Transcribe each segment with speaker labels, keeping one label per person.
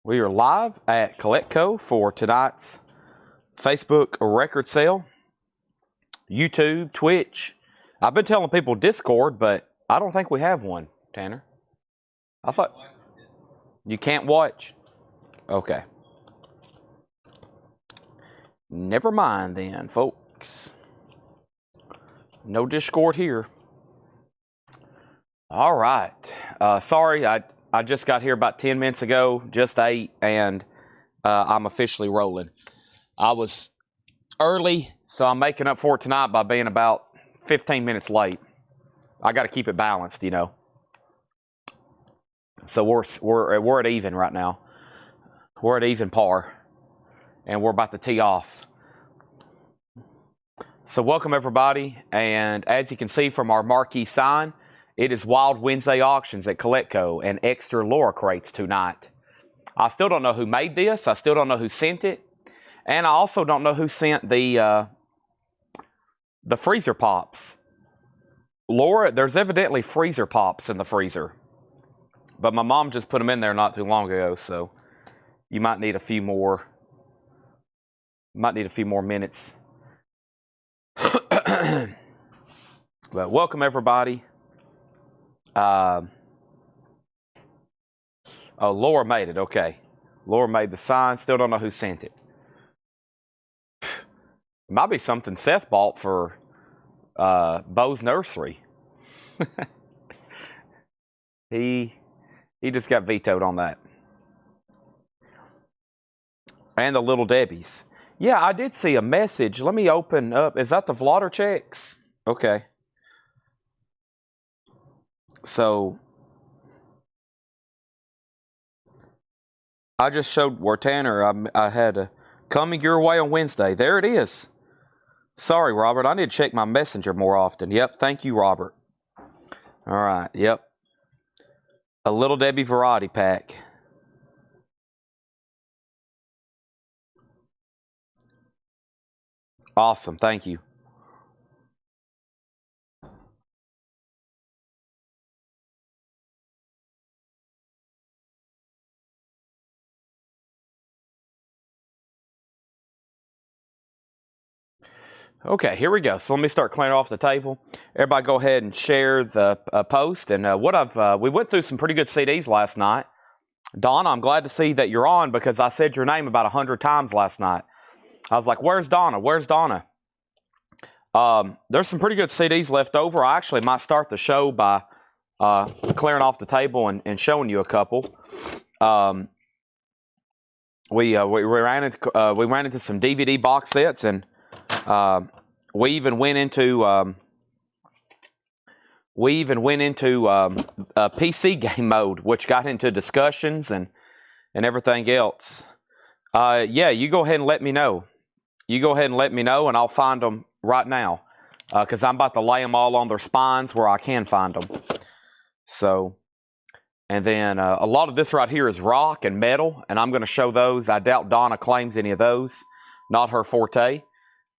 Speaker 1: We are live at Coletco for tonight's Facebook record sale, YouTube, Twitch. I've been telling people Discord, but I don't think we have one, Tanner. I thought you can't watch. Okay. Never mind then, folks. No Discord here. All right. Sorry, I just got here about 10 minutes ago, just ate, and I'm officially rolling. I was early, so I'm making up for it tonight by being about 15 minutes late. I got to keep it balanced, you know. So we're at even right now. We're at even par, and we're about to tee off. So welcome everybody, and as you can see from our marquee sign, it is Wild Wednesday auctions at Coletco and extra Laura crates tonight. I still don't know who made this. I still don't know who sent it, and I also don't know who sent the freezer pops. Laura, there's evidently freezer pops in the freezer, but my mom just put them in there not too long ago, so you might need a few more. Minutes. But welcome everybody. Oh, Laura made it. Okay, Laura made the sign. Still don't know who sent it. Might be something Seth bought for Bo's nursery. He just got vetoed on that. And the Little Debbie's. Yeah, I did see a message. Let me open up. Is that the Vlodder checks? Okay. So I just showed where Tanner, I had a coming your way on Wednesday. There it is. Sorry, Robert. I need to check my messenger more often. Yep. Thank you, Robert. All right. Yep. A Little Debbie variety pack. Awesome. Thank you. Okay, here we go. So let me start clearing off the table. Everybody go ahead and share the post. And we went through some pretty good CDs last night. Donna, I'm glad to see that you're on because I said your name about 100 times last night. I was like, where's Donna? Where's Donna? There's some pretty good CDs left over. I actually might start the show by clearing off the table and showing you a couple. We ran into some DVD box sets, and we even went into PC game mode, which got into discussions and everything else. Yeah, you go ahead and let me know. And I'll find them right now because I'm about to lay them all on their spines where I can find them. So, and then a lot of this right here is rock and metal, and I'm going to show those. I doubt Donna claims any of those. Not her forte.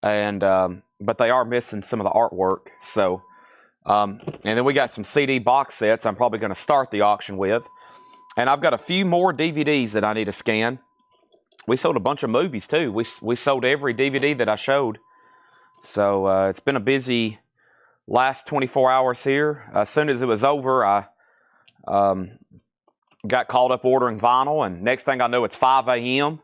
Speaker 1: And but they are missing some of the artwork. So, and then we got some CD box sets I'm probably going to start the auction with. And I've got a few more DVDs that I need to scan. We sold a bunch of movies too. We sold every DVD that I showed. So it's been a busy last 24 hours here. As soon as it was over, I got caught up ordering vinyl, and next thing I know, it's 5 a.m.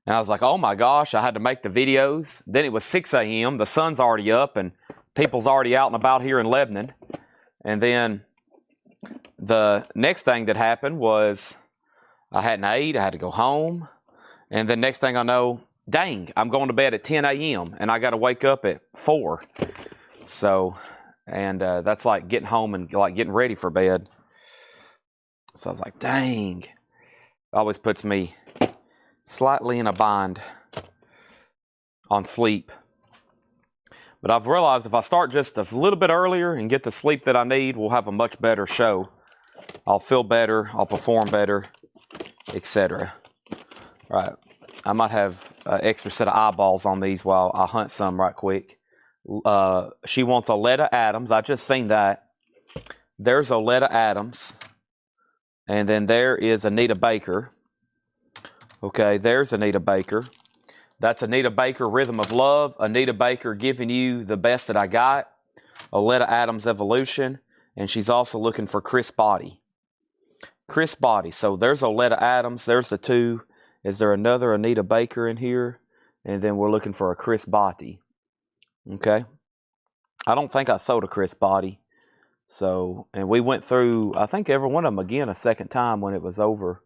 Speaker 1: And I was like, oh my gosh, I had to make the videos. Then it was 6 a.m. The sun's already up, and people's already out and about here in Lebanon. And then the next thing that happened was I hadn't ate. I had to go home. And then next thing I know, dang, I'm going to bed at 10 a.m. and I got to wake up at 4. So, and that's like getting home and like getting ready for bed. So I was like, dang. It always puts me slightly in a bind on sleep. But I've realized if I start just a little bit earlier and get the sleep that I need, we'll have a much better show. I'll feel better, I'll perform better, etc. Right. I might have an extra set of eyeballs on these while I hunt some right quick. She wants Oleta Adams. I just seen that. There's Oleta Adams. And then there is Anita Baker. Okay, there's Anita Baker. That's Anita Baker, Rhythm of Love. Anita Baker giving you the best that I got. Oleta Adams, Evolution. And she's also looking for Chris Body. Chris Body. So there's Oleta Adams. There's the two. Is there another Anita Baker in here? And then we're looking for a Chris Body. Okay. I don't think I sold a Chris Body. So, and we went through, I think, every one of them again a second time when it was over.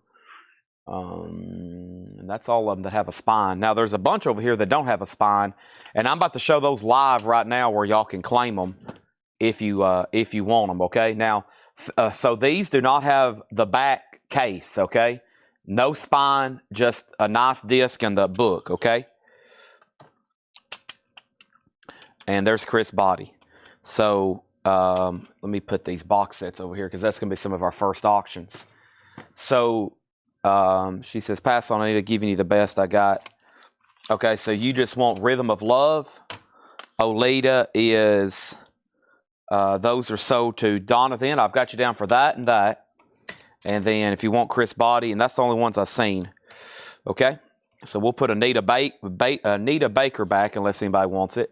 Speaker 1: And that's all of them that have a spine. Now, there's a bunch over here that don't have a spine. And I'm about to show those live right now where y'all can claim them if you want them, okay? Now, so these do not have the back case, okay? No spine, just a nice disc and the book, okay? And there's Chris Body. So let me put these box sets over here because that's going to be some of our first auctions. So she says, pass on Anita, giving you the best I got. Okay, so you just want Rhythm of Love. Oleta is, those are sold to Donovan. I've got you down for that and that. And then if you want Chris Body, and that's the only ones I've seen. Okay, so we'll put Anita Baker back unless anybody wants it.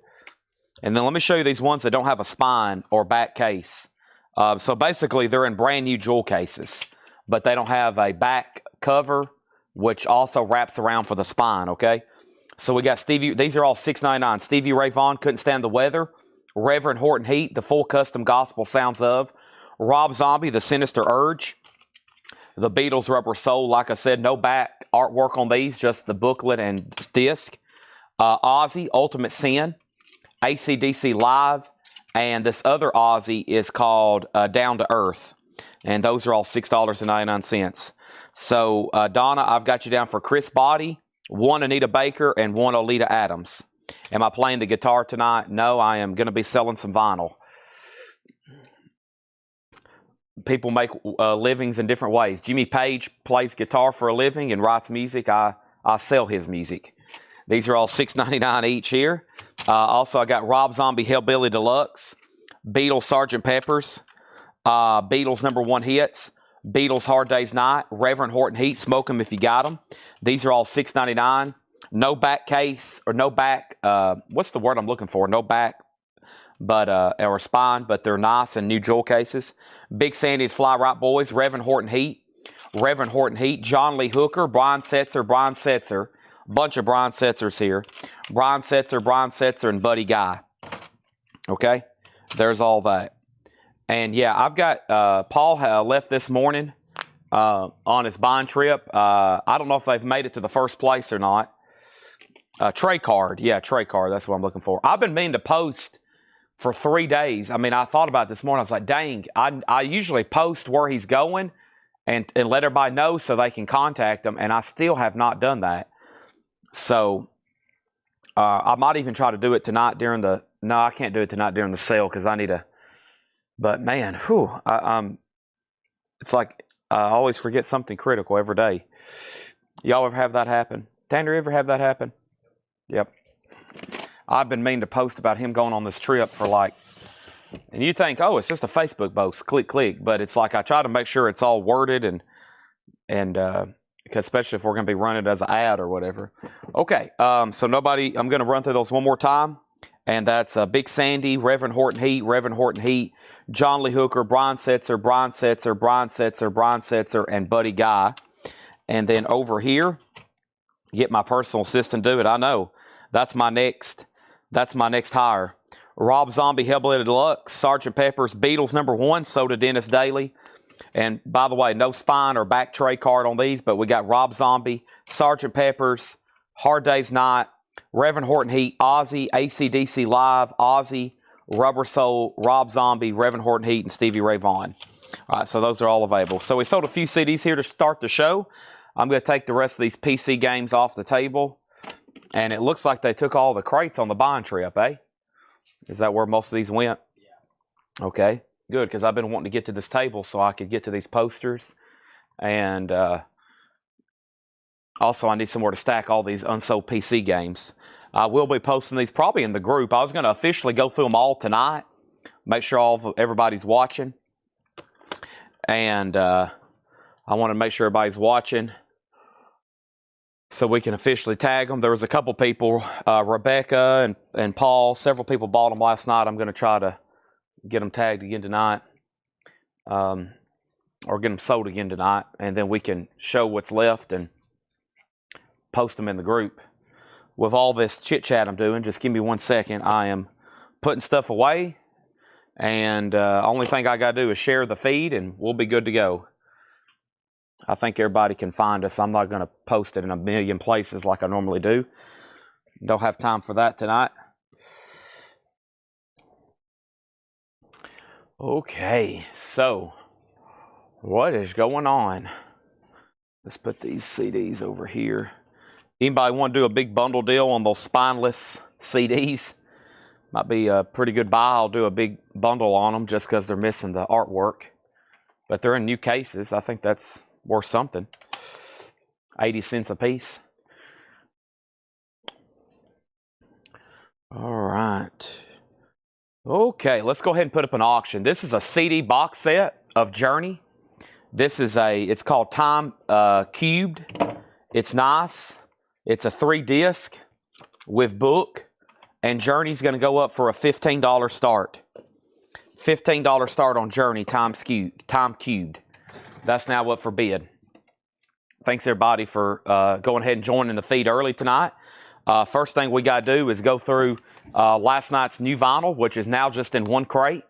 Speaker 1: And then let me show you these ones that don't have a spine or back case. So basically, they're in brand new jewel cases, but they don't have a back cover, which also wraps around for the spine, okay? So we got Stevie, these are all $6.99. Stevie Ray Vaughan, Couldn't Stand the Weather. Reverend Horton Heat, The Full Custom Gospel Sounds of. Rob Zombie, The Sinister Urge. The Beatles, Rubber Soul. Like I said, no back artwork on these, just the booklet and disc. Ozzy, Ultimate Sin. AC/DC Live, and this other Ozzy is called Down to Earth, and those are all $6.99. So, Donna, I've got you down for Chris Body, one Anita Baker, and one Oleta Adams. Am I playing the guitar tonight? No, I am going to be selling some vinyl. People make livings in different ways. Jimmy Page plays guitar for a living and writes music. I sell his music. These are all $6.99 each here. Also, I got Rob Zombie, Hellbilly Deluxe, Beatles, Sgt. Pepper's, Beatles #1 hits, Beatles, Hard Day's Night, Reverend Horton Heat, Smoke 'em if you got them. These are all $6.99. No back case, or no back, what's the word I'm looking for? No back, but or spine, but they're nice and new jewel cases. Big Sandy's Fly Right Boys, Reverend Horton Heat, John Lee Hooker, Brian Setzer. Bunch of Brian Setzers here. Brian Setzer, and Buddy Guy. Okay? There's all that. And yeah, I've got, Paul left this morning on his buying trip. I don't know if they've made it to the first place or not. Trey Card. Yeah, Trey Card. That's what I'm looking for. I've been meaning to post for 3 days. I mean, I thought about it this morning. I was like, dang, I usually post where he's going and let everybody know so they can contact him, and I still have not done that. So, I might even try to do it tonight during the, no, I can't do it tonight during the sale because I need to, but man, whew, it's like I always forget something critical every day. Y'all ever have that happen? Tanner, ever have that happen? Yep. I've been meaning to post about him going on this trip for like, and you think, oh, it's just a Facebook post, click, but it's like I try to make sure it's all worded and because especially if we're going to be running it as an ad or whatever. Okay, so nobody, I'm going to run through those one more time. And that's Big Sandy, Reverend Horton Heat, John Lee Hooker, Brian Setzer, and Buddy Guy. And then over here, get my personal assistant do it. I know. That's my next hire. Rob Zombie, Hellbilly Deluxe, Sgt. Pepper's, Beatles #1, sold to Dennis Daly. And by the way, no spine or back tray card on these, but we got Rob Zombie, Sgt. Pepper's, Hard Day's Night, Reverend Horton Heat, Ozzy, AC/DC Live, Ozzy, Rubber Soul, Rob Zombie, Reverend Horton Heat, and Stevie Ray Vaughan. All right, so those are all available. So we sold a few CDs here to start the show. I'm going to take the rest of these PC games off the table. And it looks like they took all the crates on the buying trip, eh? Is that where most of these went? Yeah. Okay. Good, because I've been wanting to get to this table so I could get to these posters. And also I need somewhere to stack all these unsold PC games. I will be posting these probably in the group. I was going to officially go through them all tonight. Make sure everybody's watching. And I want to make sure everybody's watching. so we can officially tag them. There was a couple people, Rebecca and Paul, several people bought them last night. I'm going to try to get them tagged again tonight, or get them sold again tonight, and then we can show what's left and post them in the group. With all this chit chat I'm doing, just give me 1 second. I am putting stuff away, and only thing I got to do is share the feed, and we'll be good to go. I think everybody can find us. I'm not going to post it in a million places like I normally do. Don't have time for that tonight. Okay, so what is going on? Let's put these CDs over here. Anybody want to do a big bundle deal on those spineless CDs? Might be a pretty good buy. I'll do a big bundle on them just because they're missing the artwork. But they're in new cases. I think that's worth something. 80 cents a piece. All right. Okay, let's go ahead and put up an auction. This is a CD box set of Journey. This is it's called Time Cubed. It's nice. It's a 3-disc with book, and Journey's going to go up for a $15 start. $15 start on Journey Time Cubed. That's now up for bid. Thanks everybody for going ahead and joining the feed early tonight. First thing we got to do is go through last night's new vinyl, which is now just in 1 crate.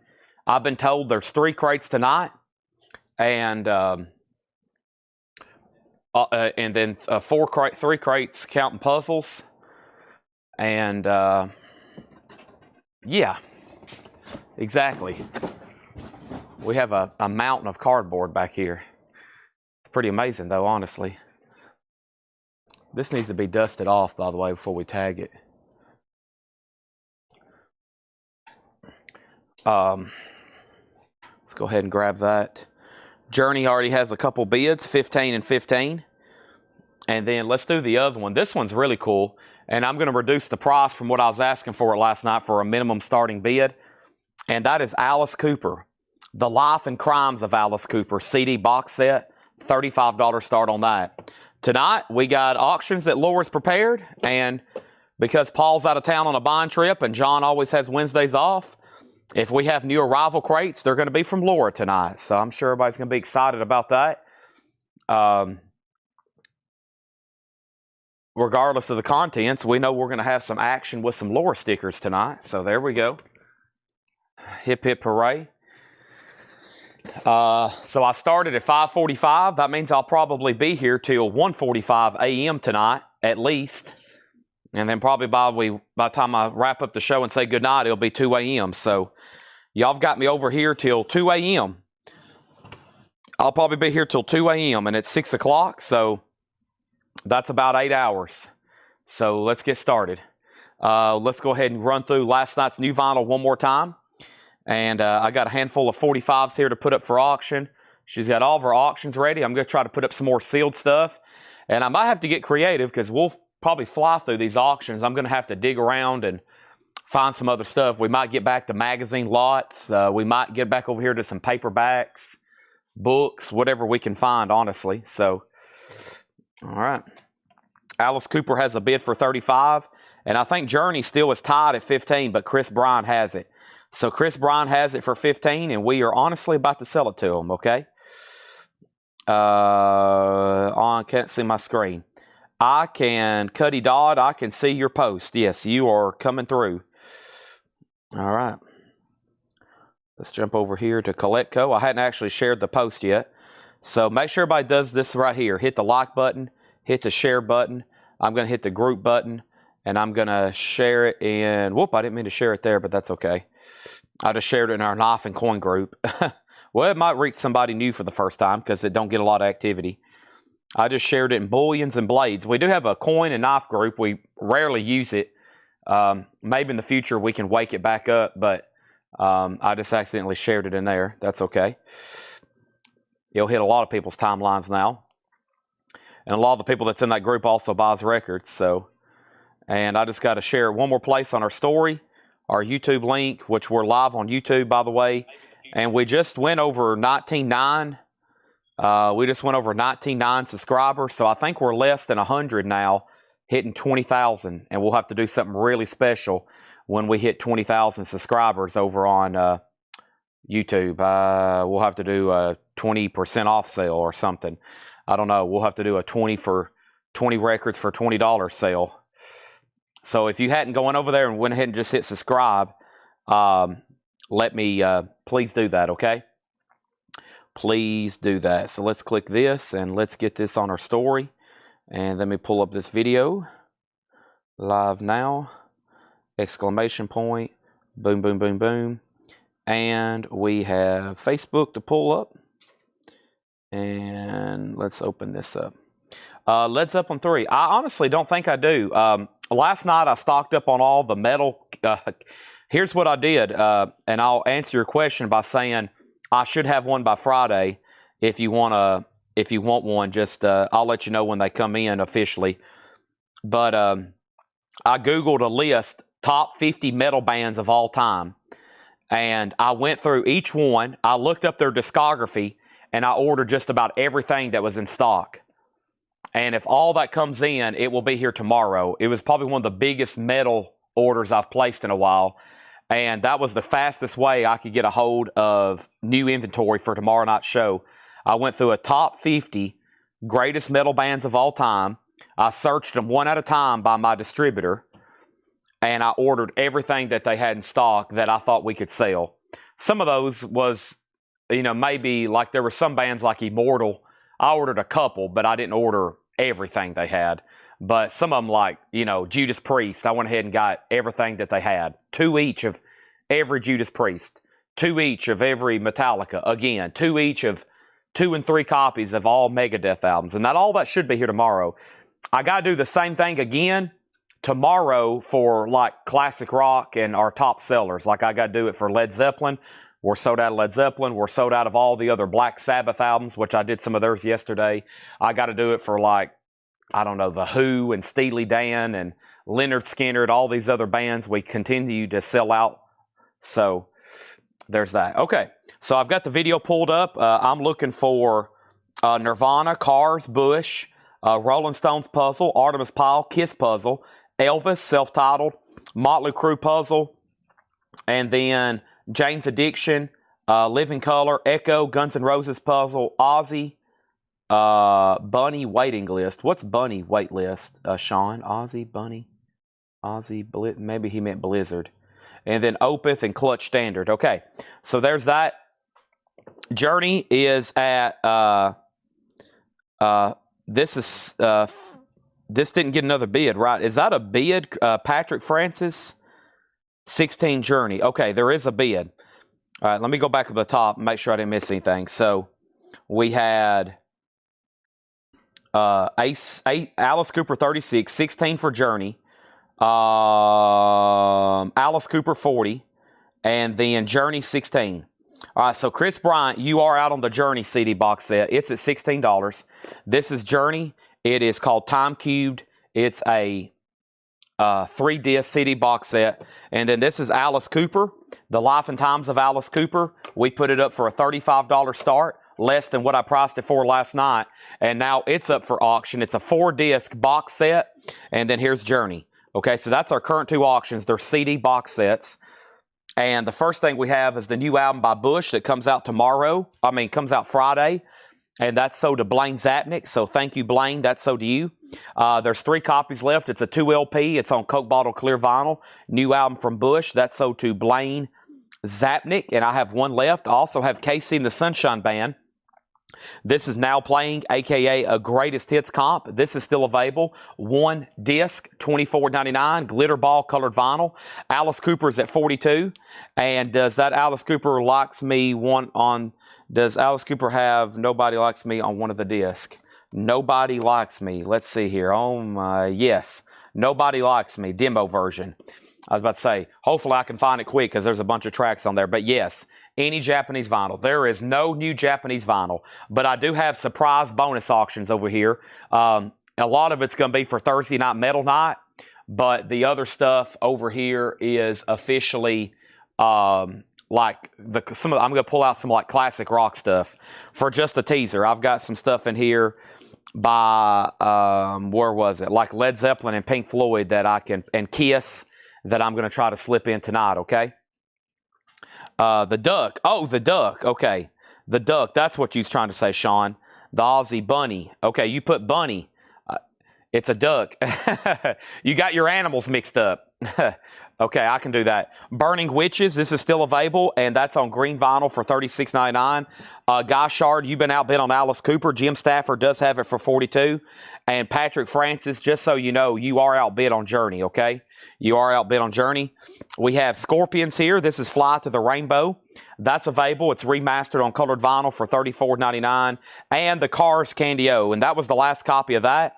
Speaker 1: I've been told there's 3 crates tonight, and then 3 crates counting puzzles, and yeah, exactly. We have a mountain of cardboard back here. It's pretty amazing, though, honestly. This needs to be dusted off, by the way, before we tag it. Let's go ahead and grab that. Journey already has a couple bids, 15 and 15. And then let's do the other one. This one's really cool, and I'm going to reduce the price from what I was asking for it last night for a minimum starting bid. And that is Alice Cooper. The Life and Crimes of Alice Cooper CD box set, $35 start on that. Tonight, we got auctions that Laura's prepared, and because Paul's out of town on a bond trip and John always has Wednesdays off, if we have new arrival crates, they're going to be from Laura tonight. So I'm sure everybody's going to be excited about that. Regardless of the contents, we know we're going to have some action with some Laura stickers tonight. So there we go. Hip, hip, hooray. So I started at 5:45. That means I'll probably be here till 1:45 a.m. tonight, at least. And then probably by the time I wrap up the show and say goodnight, it'll be 2 a.m. So y'all have got me over here till 2 a.m. I'll probably be here till 2 a.m. and it's 6 o'clock, so that's about 8 hours. So let's get started. Let's go ahead and run through last night's new vinyl one more time. And I got a handful of 45s here to put up for auction. She's got all of her auctions ready. I'm going to try to put up some more sealed stuff. And I might have to get creative because we'll probably fly through these auctions. I'm going to have to dig around and find some other stuff. We might get back to magazine lots. We might get back over here to some paperbacks, books, whatever we can find, honestly. So, all right. Alice Cooper has a bid for 35. And I think Journey still is tied at 15, but Chris Bryan has it. So Chris Bryan has it for 15, and we are honestly about to sell it to him, okay? Can't see my screen. Cuddy Dodd, I can see your post. Yes, you are coming through. All right. Let's jump over here to CollectCo. I hadn't actually shared the post yet. So make sure everybody does this right here. Hit the like button, hit the share button. I'm going to hit the group button, and I'm going to share it in... Whoop, I didn't mean to share it there, but that's okay. I just shared it in our knife and coin group. Well, it might reach somebody new for the first time because it don't get a lot of activity. I just shared it in bullions and blades. We do have a coin and knife group. We rarely use it. Maybe in the future we can wake it back up, but I just accidentally shared it in there. That's okay. It'll hit a lot of people's timelines now. And a lot of the people that's in that group also buys records. So, and I just got to share it one more place on our story. Our YouTube link, which we're live on YouTube, by the way. And we just went over 19.9 We just went over 99 subscribers, so I think we're less than 100 now, hitting 20,000, and we'll have to do something really special when we hit 20,000 subscribers over on YouTube. We'll have to do a 20% off sale or something. I don't know. We'll have to do a 20 records for $20 sale. So if you hadn't gone over there and went ahead and just hit subscribe, let me please do that, okay? Please do that. So let's click this and let's get this on our story. And let me pull up this video. Live now. Exclamation point. Boom, boom, boom, boom. And we have Facebook to pull up. And let's open this up. Led Zeppelin 3. I honestly don't think I do. Last night I stocked up on all the metal. Here's what I did. And I'll answer your question by saying I should have one by Friday. If you want one, just I'll let you know when they come in officially. But I Googled a list, top 50 metal bands of all time. And I went through each one. I looked up their discography, and I ordered just about everything that was in stock. And if all that comes in, it will be here tomorrow. It was probably one of the biggest metal orders I've placed in a while. And that was the fastest way I could get a hold of new inventory for tomorrow night's show. I went through a top 50 greatest metal bands of all time. I searched them one at a time by my distributor. And I ordered everything that they had in stock that I thought we could sell. Some of those was, maybe like there were some bands like Immortal. I ordered a couple, but I didn't order everything they had. But some of them like, Judas Priest, I went ahead and got everything that they had. 2 each of every Judas Priest. 2 each of every Metallica. Again, 2 each of 2 and 3 copies of all Megadeth albums. And all that should be here tomorrow. I got to do the same thing again tomorrow for like classic rock and our top sellers. Like I got to do it for Led Zeppelin. We're sold out of Led Zeppelin. We're sold out of all the other Black Sabbath albums, which I did some of theirs yesterday. I got to do it for like, I don't know, The Who and Steely Dan and Lynyrd Skynyrd, all these other bands. We continue to sell out. So there's that. Okay, so I've got the video pulled up. I'm looking for Nirvana, Cars, Bush, Rolling Stones Puzzle, Artemis Pyle, Kiss Puzzle, Elvis, self-titled, Motley Crue Puzzle, and then Jane's Addiction, Living Color, Echo, Guns N' Roses Puzzle, Ozzy, Bunny Waiting List. What's Bunny Wait List, Sean? Ozzy, Bunny, Ozzy, maybe he meant Blizzard. And then Opeth and Clutch Standard. Okay, so there's that. Journey is at, this didn't get another bid, right? Is that a bid, Patrick Francis? 16 Journey. Okay, there is a bid. All right, let me go back to the top and make sure I didn't miss anything. So we had Alice Cooper 36, 16 for Journey. Alice Cooper 40, and then Journey 16. All right, so Chris Bryant, you are out on the Journey CD box set. It's at $16. This is Journey. It is called Time Cubed. It's a 3-disc CD box set. And then this is Alice Cooper, The Life and Times of Alice Cooper. We put it up for a $35 start, less than what I priced it for last night. And now it's up for auction. It's a 4-disc box set. And then here's Journey. Okay, so that's our current 2 auctions. They're CD box sets. And the first thing we have is the new album by Bush that comes out comes out Friday. And that's sold to Blaine Zapnick. So thank you, Blaine. That's sold to you. There's 3 copies left. It's a 2 LP. It's on Coke Bottle Clear Vinyl. New album from Bush. That's sold to Blaine Zapnick. And I have 1 left. I also have KC and the Sunshine Band. This is now playing, a.k.a. a greatest hits comp. This is still available. 1 disc, $24.99, glitter ball colored vinyl. Alice Cooper is at $42. And does that Alice Cooper Likes Me one on... Does Alice Cooper have Nobody Likes Me on one of the discs? Nobody Likes Me. Let's see here. Oh my, yes. Nobody Likes Me, demo version. I was about to say, hopefully I can find it quick because there's a bunch of tracks on there. But yes, any Japanese vinyl. There is no new Japanese vinyl. But I do have surprise bonus auctions over here. A lot of it's going to be for Thursday Night Metal Night. But the other stuff over here is officially like I'm gonna pull out some like classic rock stuff for just a teaser. I've got some stuff in here by where was it? Like Led Zeppelin and Pink Floyd that and Kiss that I'm gonna try to slip in tonight. Okay. The duck. Oh, the duck. Okay, the duck. That's what you was trying to say, Sean. The Aussie bunny. Okay, you put bunny. It's a duck. You got your animals mixed up. Okay, I can do that. Burning Witches, this is still available, and that's on green vinyl for $36.99. Guy Shard, you've been outbid on Alice Cooper. Jim Stafford does have it for $42. And Patrick Francis, just so you know, you are outbid on Journey, okay? You are outbid on Journey. We have Scorpions here. This is Fly to the Rainbow. That's available. It's remastered on colored vinyl for $34.99. And the Cars Candy O, and that was the last copy of that.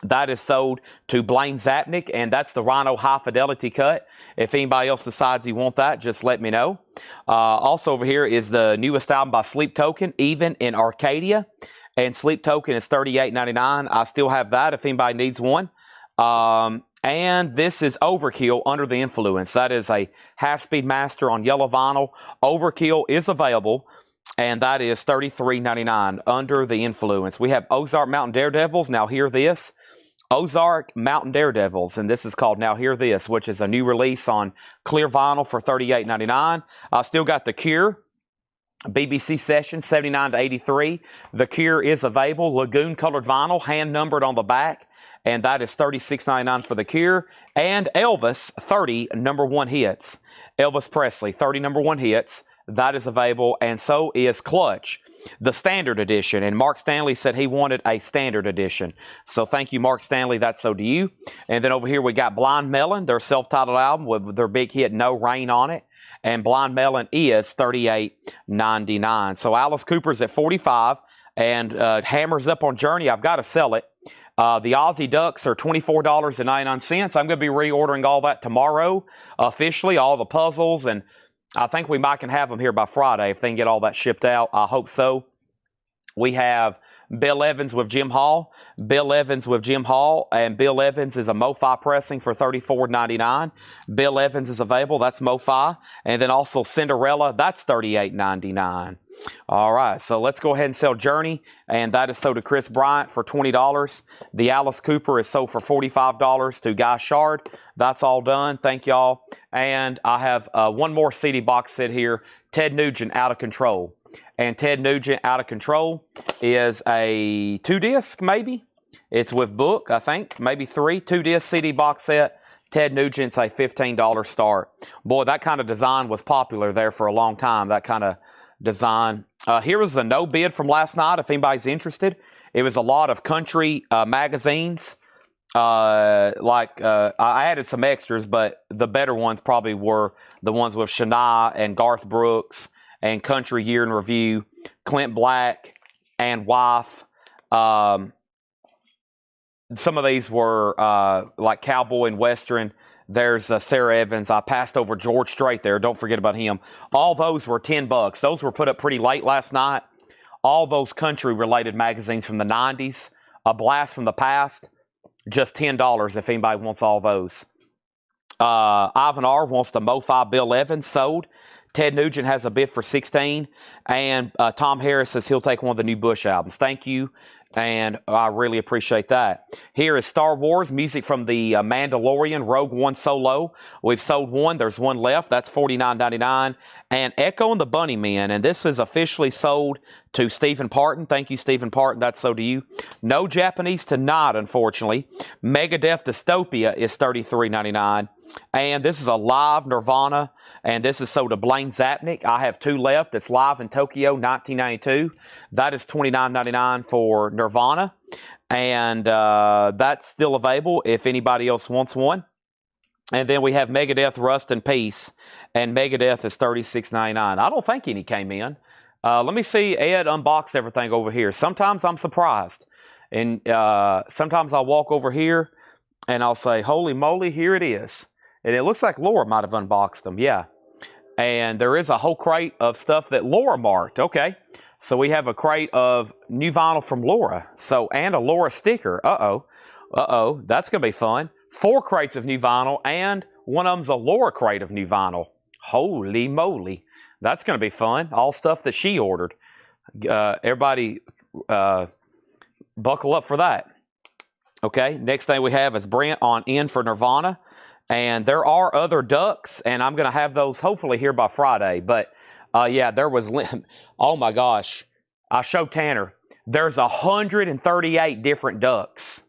Speaker 1: That is sold to Blaine Zapnick, and that's the Rhino High Fidelity cut. If anybody else decides you want that, just let me know. Also over here is the newest album by Sleep Token, Even in Arcadia. And Sleep Token is $38.99. I still have that if anybody needs one. And this is Overkill, Under the Influence. That is a half-speed master on yellow vinyl. Overkill is available, and that is $33.99, Under the Influence. We have Ozark Mountain Daredevils. Now hear this. Ozark Mountain Daredevils, and this is called Now Hear This, which is a new release on clear vinyl for $38.99. I still got The Cure, BBC Session, $79 to $83. The Cure is available. Lagoon colored vinyl, hand numbered on the back, and that is $36.99 for The Cure. And Elvis, 30 number one hits. Elvis Presley, 30 number one hits. That is available, and so is Clutch, the standard edition. And Mark Stanley said he wanted a standard edition. So thank you, Mark Stanley. That's so do you. And then over here we got Blind Melon, their self-titled album with their big hit No Rain on it. And Blind Melon is $38.99. So Alice Cooper's at $45, and Hammer's up on Journey. I've got to sell it. The Aussie Ducks are $24.99. I'm going to be reordering all that tomorrow officially, all the puzzles, and I think we might can have them here by Friday if they can get all that shipped out. I hope so. We have Bill Evans with Jim Hall. Bill Evans with Jim Hall. And Bill Evans is a MoFi pressing for $34.99. Bill Evans is available. That's MoFi. And then also Cinderella. That's $38.99. All right. So let's go ahead and sell Journey. And that is sold to Chris Bryant for $20. The Alice Cooper is sold for $45 to Guy Shard. That's all done. Thank y'all. And I have one more CD box set here. Ted Nugent, Out of Control. And Ted Nugent, Out of Control is a 2-disc, maybe. It's with book, I think, maybe 3. 2-disc CD box set. Ted Nugent's a $15 start. Boy, that kind of design was popular there for a long time, that kind of design. Here was a no bid from last night, if anybody's interested. It was a lot of country magazines. I added some extras, but the better ones probably were the ones with Shania and Garth Brooks and Country Year in Review, Clint Black, and Wife. Some of these were like Cowboy and Western. There's Sarah Evans. I passed over George Strait there. Don't forget about him. All those were $10. Those were put up pretty late last night. All those country-related magazines from the 90s. A Blast from the Past. Just $10 if anybody wants all those. Ivan R. wants to MoFi Bill Evans. Sold. Ted Nugent has a bid for $16. And Tom Harris says he'll take one of the new Bush albums. Thank you. And I really appreciate that. Here is Star Wars, music from the Mandalorian, Rogue One Solo. We've sold one. There's one left. That's $49.99. And Echo and the Bunnymen. And this is officially sold to Stephen Parton. Thank you, Stephen Parton. That's so to you. No Japanese tonight, unfortunately. Megadeth Dystopia is $33.99. And this is a live Nirvana. And this is sold to Blaine Zapnick. I have 2 left. It's live in Tokyo, 1992. That is $29.99 for Nirvana. And that's still available if anybody else wants one. And then we have Megadeth Rust in Peace. And Megadeth is $36.99. I don't think any came in. Let me see. Ed unboxed everything over here. Sometimes I'm surprised. And sometimes I'll walk over here and I'll say, holy moly, here it is. And it looks like Laura might have unboxed them. Yeah. And there is a whole crate of stuff that Laura marked. Okay. So we have a crate of new vinyl from Laura. So, and a Laura sticker. Uh-oh. Uh-oh. That's going to be fun. 4 crates of new vinyl, and one of them's a Laura crate of new vinyl. Holy moly. That's going to be fun. All stuff that she ordered. Everybody buckle up for that. Okay, next thing we have is Brent on in for Nirvana. And there are other ducks, and I'm going to have those hopefully here by Friday. But, yeah, there was, oh my gosh, I showed Tanner. There's 138 different ducks.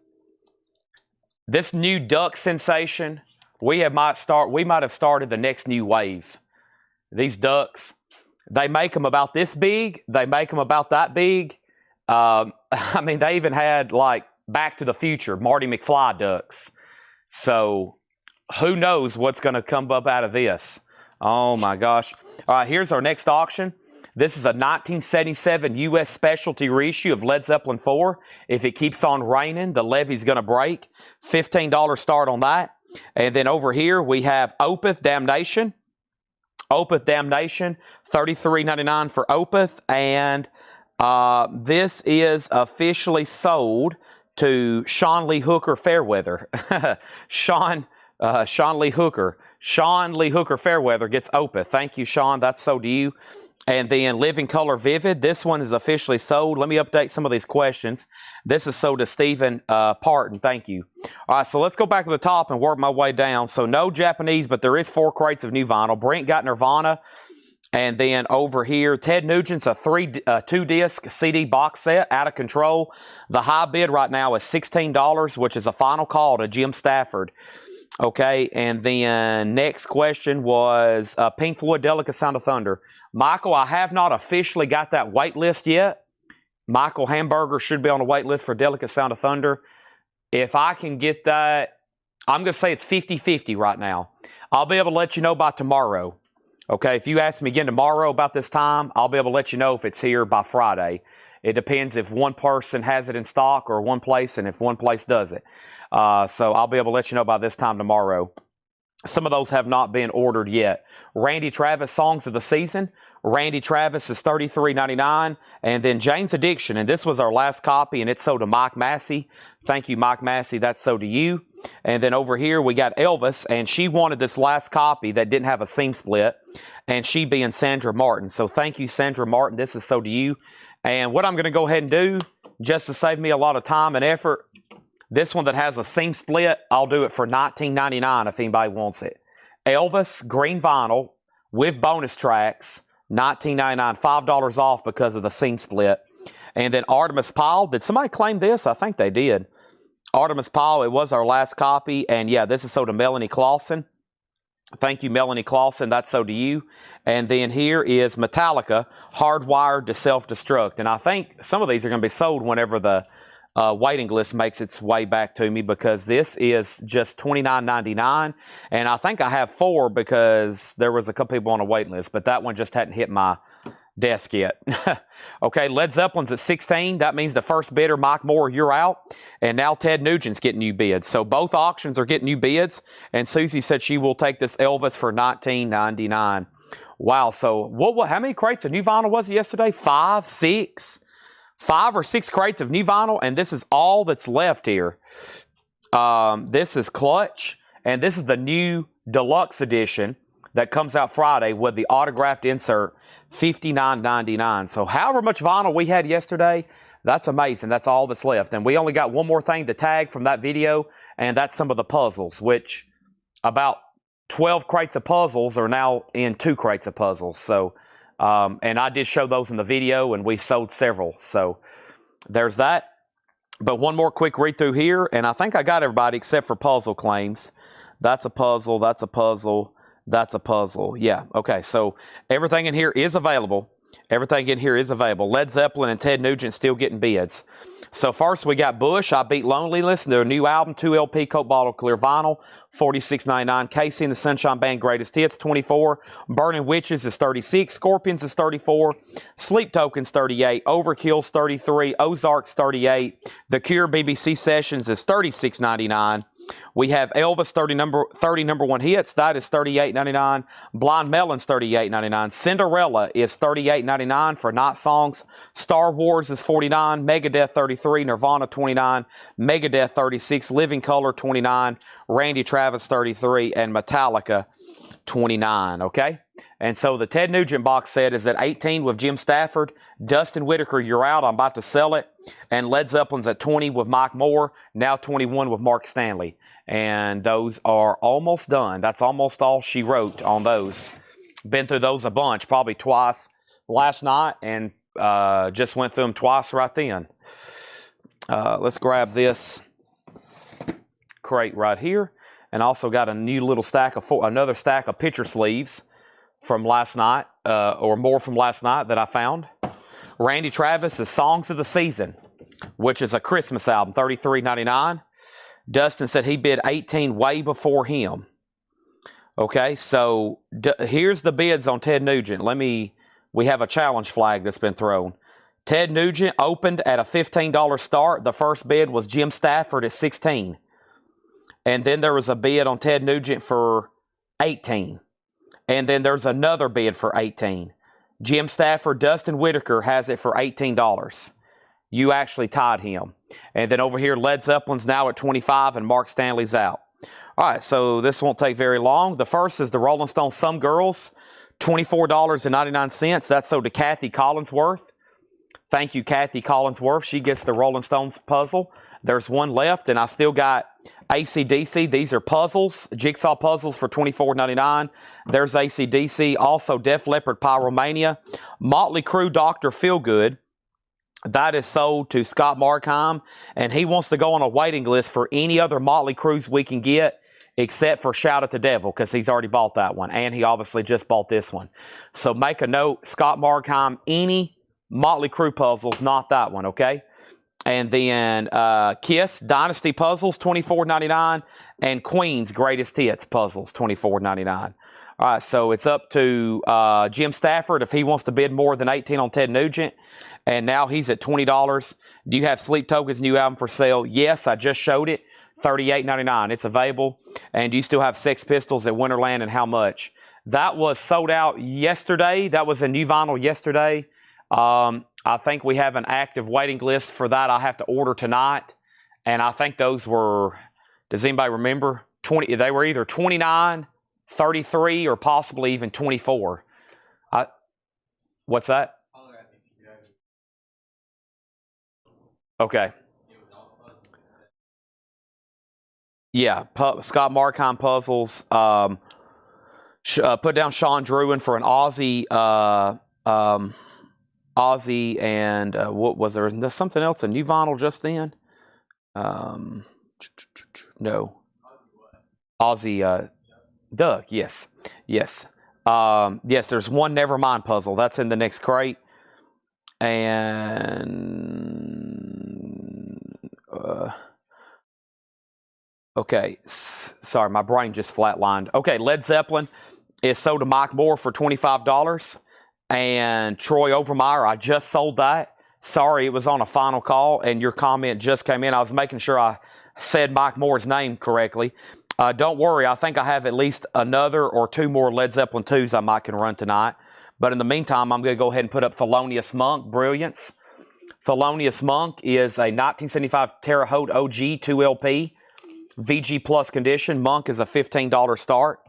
Speaker 1: This new duck sensation, we might have started the next new wave. These ducks, they make them about this big. They make them about that big. I mean, they even had, like, Back to the Future, Marty McFly ducks. So who knows what's going to come up out of this? Oh, my gosh. All right, here's our next auction. This is a 1977 U.S. specialty reissue of Led Zeppelin 4. If it keeps on raining, the levee's going to break. $15 start on that. And then over here, we have Opeth Damnation. Opeth Damnation, $33.99 for Opeth. And this is officially sold to Sean Lee Hooker Fairweather. Sean Lee Hooker. Sean Lee Hooker Fairweather gets Opeth. Thank you, Sean. That's sold to you. And then Living Color Vivid. This one is officially sold. Let me update some of these questions. This is sold to Stephen Parton. Thank you. All right, so let's go back to the top and work my way down. So no Japanese, but there is 4 crates of new vinyl. Brent got Nirvana. And then over here, Ted Nugent's a 2-disc CD box set, Out of Control. The high bid right now is $16, which is a final call to Jim Stafford. Okay, and then next question was Pink Floyd, Delicate Sound of Thunder. Michael, I have not officially got that wait list yet. Michael Hamburger should be on the wait list for Delicate Sound of Thunder. If I can get that, I'm going to say it's 50-50 right now. I'll be able to let you know by tomorrow. Okay, if you ask me again tomorrow about this time, I'll be able to let you know if it's here by Friday. It depends if one person has it in stock or one place, and if one place does it. So I'll be able to let you know by this time tomorrow. Some of those have not been ordered yet. Randy Travis, Songs of the Season. Randy Travis is $33.99. And then Jane's Addiction. And this was our last copy, and it's sold to Mike Massey. Thank you, Mike Massey. That's sold to you. And then over here, we got Elvis. And she wanted this last copy that didn't have a seam split. And she being Sandra Martin. So thank you, Sandra Martin. This is sold to you. And what I'm going to go ahead and do, just to save me a lot of time and effort, this one that has a seam split, I'll do it for $19.99 if anybody wants it. Elvis, green vinyl, with bonus tracks, $19.99, $5 off because of the seam split. And then Artemis Pyle, did somebody claim this? I think they did. Artemis Pyle, it was our last copy. And yeah, this is sold to Melanie Clausen. Thank you, Melanie Clausen. That's sold to you. And then here is Metallica, Hardwired to Self-Destruct. And I think some of these are going to be sold whenever the waiting list makes its way back to me, because this is just $29.99. And I think I have 4 because there was a couple people on a waiting list, but that one just hadn't hit my desk yet. Okay, Led Zeppelin's at 16. That means the first bidder, Mike Moore, you're out. And now Ted Nugent's getting new bids. So both auctions are getting new bids. And Susie said she will take this Elvis for $19.99. Wow, so how many crates of new vinyl was it yesterday? 5, 6? 5 or 6 crates of new vinyl, and this is all that's left here. This is Clutch, and this is the new deluxe edition that comes out Friday with the autographed insert, $59.99. So however much vinyl we had yesterday, that's amazing. That's all that's left. And we only got one more thing to tag from that video, and that's some of the puzzles, which about 12 crates of puzzles are now in 2 crates of puzzles. So and I did show those in the video, and we sold several. So there's that. But one more quick read through here, and I think I got everybody except for puzzle claims. That's a puzzle. That's a puzzle. That's a puzzle. Yeah. Okay. So everything in here is available. Everything in here is available. Led Zeppelin and Ted Nugent still getting bids. So first we got Bush, I Beat Loneliness, their new album, 2 LP, Coke Bottle Clear Vinyl, $46.99. Casey and the Sunshine Band Greatest Hits, $24. Burning Witches is $36. Scorpions is $34. Sleep Tokens, $38. Overkill's $33. Ozark's $38. The Cure BBC Sessions is $36.99. We have Elvis 30 number 1 hits. That is $38.99. Blind Melon's $38.99. Cinderella is $38.99 for Night Songs. Star Wars is $49. Megadeth $33. Nirvana $29. Megadeth $36. Living Color $29. Randy Travis $33. And Metallica 29, okay? And so the Ted Nugent box set is at 18 with Jim Stafford. Dustin Whitaker, you're out. I'm about to sell it. And Led Zeppelin's at 20 with Mike Moore. Now 21 with Mark Stanley. And those are almost done. That's almost all she wrote on those. Been through those a bunch, probably twice last night, and just went through them twice right then. Let's grab this crate right here. And also got a new little stack of another stack of picture sleeves from last night, or more from last night that I found. Randy Travis' Songs of the Season, which is a Christmas album, $33.99. Dustin said he bid 18 way before him. Okay, so here's the bids on Ted Nugent. We have a challenge flag that's been thrown. Ted Nugent opened at a $15 start. The first bid was Jim Stafford at $16. And then there was a bid on Ted Nugent for $18. And then there's another bid for $18. Jim Stafford, Dustin Whitaker has it for $18. You actually tied him. And then over here, Led Zeppelin's now at $25 and Mark Stanley's out. All right, so this won't take very long. The first is the Rolling Stones Some Girls, $24.99. That's sold to Kathy Collinsworth. Thank you, Kathy Collinsworth. She gets the Rolling Stones puzzle. There's one left, and I still got AC/DC. These are puzzles, jigsaw puzzles for $24.99. There's AC/DC. Also, Def Leppard Pyromania. Motley Crue Dr. Feelgood. That is sold to Scott Markheim, and he wants to go on a waiting list for any other Motley Crues we can get except for Shout at the Devil, because he's already bought that one, and he obviously just bought this one. So make a note, Scott Markheim, any Motley Crue puzzles, not that one, okay? And then Kiss Dynasty Puzzles, $24.99, and Queen's Greatest Hits Puzzles, $24.99. All right, so it's up to Jim Stafford if he wants to bid more than 18 on Ted Nugent, and now he's at $20. Do you have Sleep Token's new album for sale? Yes, I just showed it, $38.99. It's available. And do you still have Sex Pistols at Winterland, and how much? That was sold out yesterday. That was a new vinyl yesterday. I think we have an active waiting list for that. I have to order tonight. And I think those were, does anybody remember? They were either 29, 33, or possibly even 24. What's that? Okay. Yeah, Scott Markheim puzzles. Put down Sean Druin for an Aussie. Aussie and what was there? There's something else, a new vinyl just then? No. Aussie Doug, yes. Yes. Yes, there's one Nevermind puzzle. That's in the next crate. And okay, sorry, my brain just flatlined. Okay, Led Zeppelin is sold to Mike Moore for $25. And Troy Overmeyer, I just sold that. Sorry, it was on a final call, and your comment just came in. I was making sure I said Mike Moore's name correctly. Don't worry, I think I have at least another or two more Led Zeppelin 2s I might can run tonight. But in the meantime, I'm going to go ahead and put up Thelonious Monk, Brilliance. Thelonious Monk is a 1975 Terre Haute OG 2LP, VG Plus condition. Monk is a $15 start.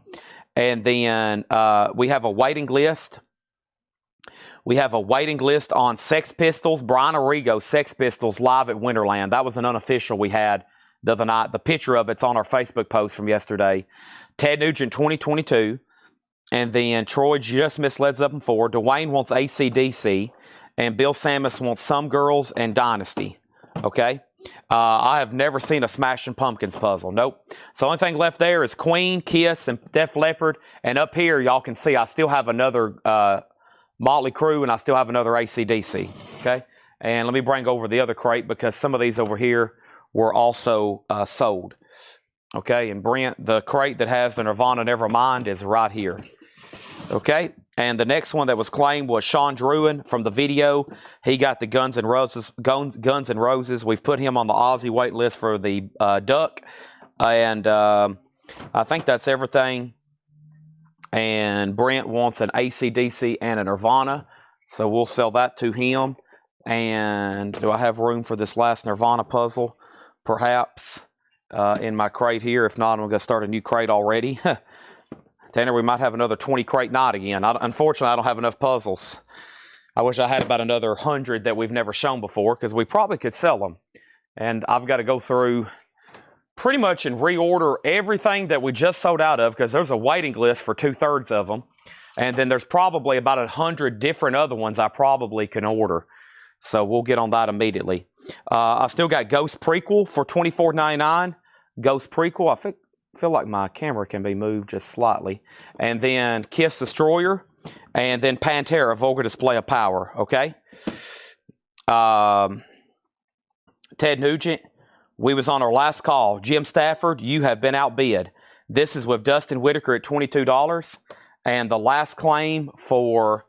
Speaker 1: And then we have a waiting list. We have a waiting list on Sex Pistols. Brian Arrigo, Sex Pistols, live at Winterland. That was an unofficial we had the other night. The picture of it's on our Facebook post from yesterday. Ted Nugent 2022. And then Troy just missed Led Zeppelin 4. Dwayne wants AC/DC. And Bill Samus wants Some Girls and Dynasty. Okay? I have never seen a Smashing Pumpkins puzzle. Nope. So the only thing left there is Queen, Kiss, and Def Leppard. And up here, y'all can see I still have another Motley Crue, and I still have another AC/DC. Okay? And let me bring over the other crate because some of these over here were also sold. Okay? And Brent, the crate that has the Nirvana Nevermind is right here. Okay? And the next one that was claimed was Sean Druin from the video. He got the Guns N' Roses. We've put him on the Aussie wait list for the Duck. And I think that's everything. And Brent wants an AC/DC and a Nirvana. So we'll sell that to him. And do I have room for this last Nirvana puzzle? Perhaps in my crate here. If not, I'm going to start a new crate already. Tanner, we might have another 20 crate night again. Unfortunately, I don't have enough puzzles. I wish I had about another 100 that we've never shown before, because we probably could sell them. And I've got to go through pretty much and reorder everything that we just sold out of, because there's a waiting list for 2/3 of them. And then there's probably about 100 different other ones I probably can order. So we'll get on that immediately. I still got Ghost Prequel for $24.99. Ghost Prequel, I feel like my camera can be moved just slightly. And then Kiss Destroyer. And then Pantera, Vulgar Display of Power. Okay. Ted Nugent, we was on our last call. Jim Stafford, you have been outbid. This is with Dustin Whitaker at $22. And the last claim for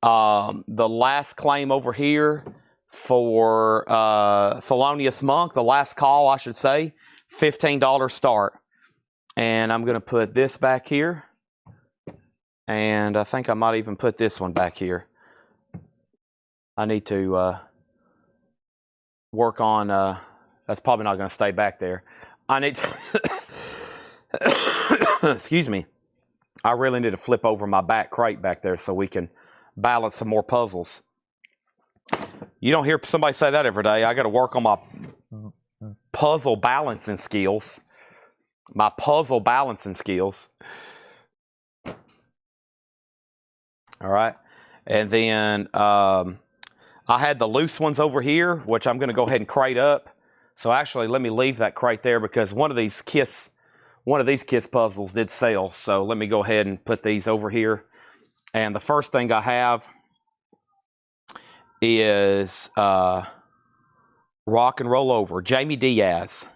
Speaker 1: over here for Thelonious Monk, the last call, I should say, $15 start. And I'm going to put this back here. And I think I might even put this one back here. I need to work on, that's probably not going to stay back there. I need to, excuse me. I really need to flip over my back crate back there so we can balance some more puzzles. You don't hear somebody say that every day. I got to work on my puzzle balancing skills. My puzzle balancing skills. All right. And then I had the loose ones over here, which I'm going to go ahead and crate up. So actually, let me leave that crate there, because one of these Kiss puzzles did sell. So let me go ahead and put these over here. And the first thing I have is Rock and Roll Over. Jamie Diaz.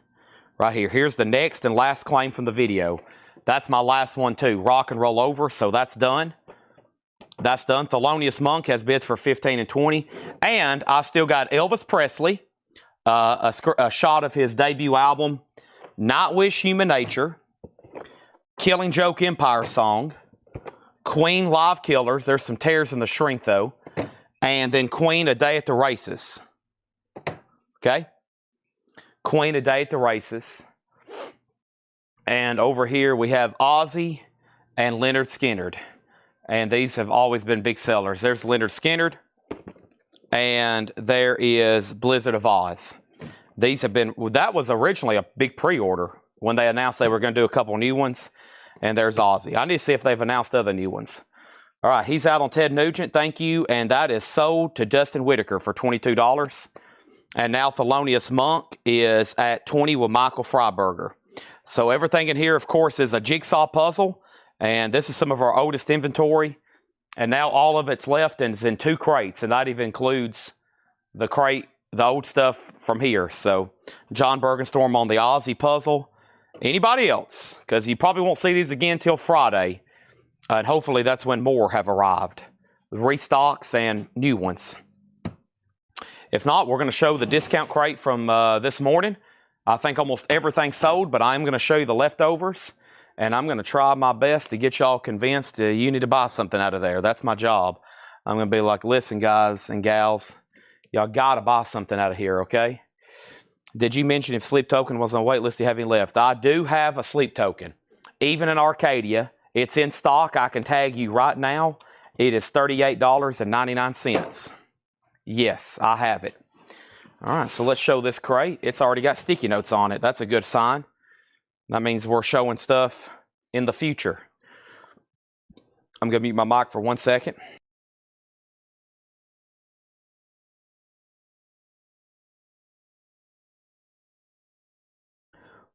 Speaker 1: Right here. Here's the next and last claim from the video. That's my last one too. Rock and Roll Over. So that's done. That's done. Thelonious Monk has bids for $15 and $20. And I still got Elvis Presley. A shot of his debut album, Nightwish Human Nature, Killing Joke Empire Song, Queen Live Killers. There's some tears in the shrink though. And then Queen, A Day at the Races. Okay? Queen, A Day at the Races. And over here we have Ozzy and Lynyrd Skynyrd. And these have always been big sellers. There's Lynyrd Skynyrd. And there is Blizzard of Oz. These have been, that was originally a big pre-order when they announced they were going to do a couple new ones. And there's Ozzy. I need to see if they've announced other new ones. All right, he's out on Ted Nugent. Thank you. And that is sold to Dustin Whitaker for $22. And now Thelonious Monk is at $20 with Michael Freiberger. So everything in here, of course, is a jigsaw puzzle. And this is some of our oldest inventory. And now all of it's left and it's in 2 crates. And that even includes the crate, the old stuff from here. So John Bergenstorm on the Ozzy puzzle. Anybody else? Because you probably won't see these again till Friday. And hopefully that's when more have arrived. Restocks and new ones. If not, we're going to show the discount crate from this morning. I think almost everything's sold, but I'm going to show you the leftovers. And I'm going to try my best to get y'all convinced you need to buy something out of there. That's my job. I'm going to be like, listen, guys and gals, y'all got to buy something out of here, okay? Did you mention if Sleep Token was on wait list, do you have any left? I do have a Sleep Token. Even in Arcadia, it's in stock. I can tag you right now. It is $38.99. Yes, I have it. All right, so let's show this crate. It's already got sticky notes on it. That's a good sign. That means we're showing stuff in the future. I'm going to mute my mic for 1 second.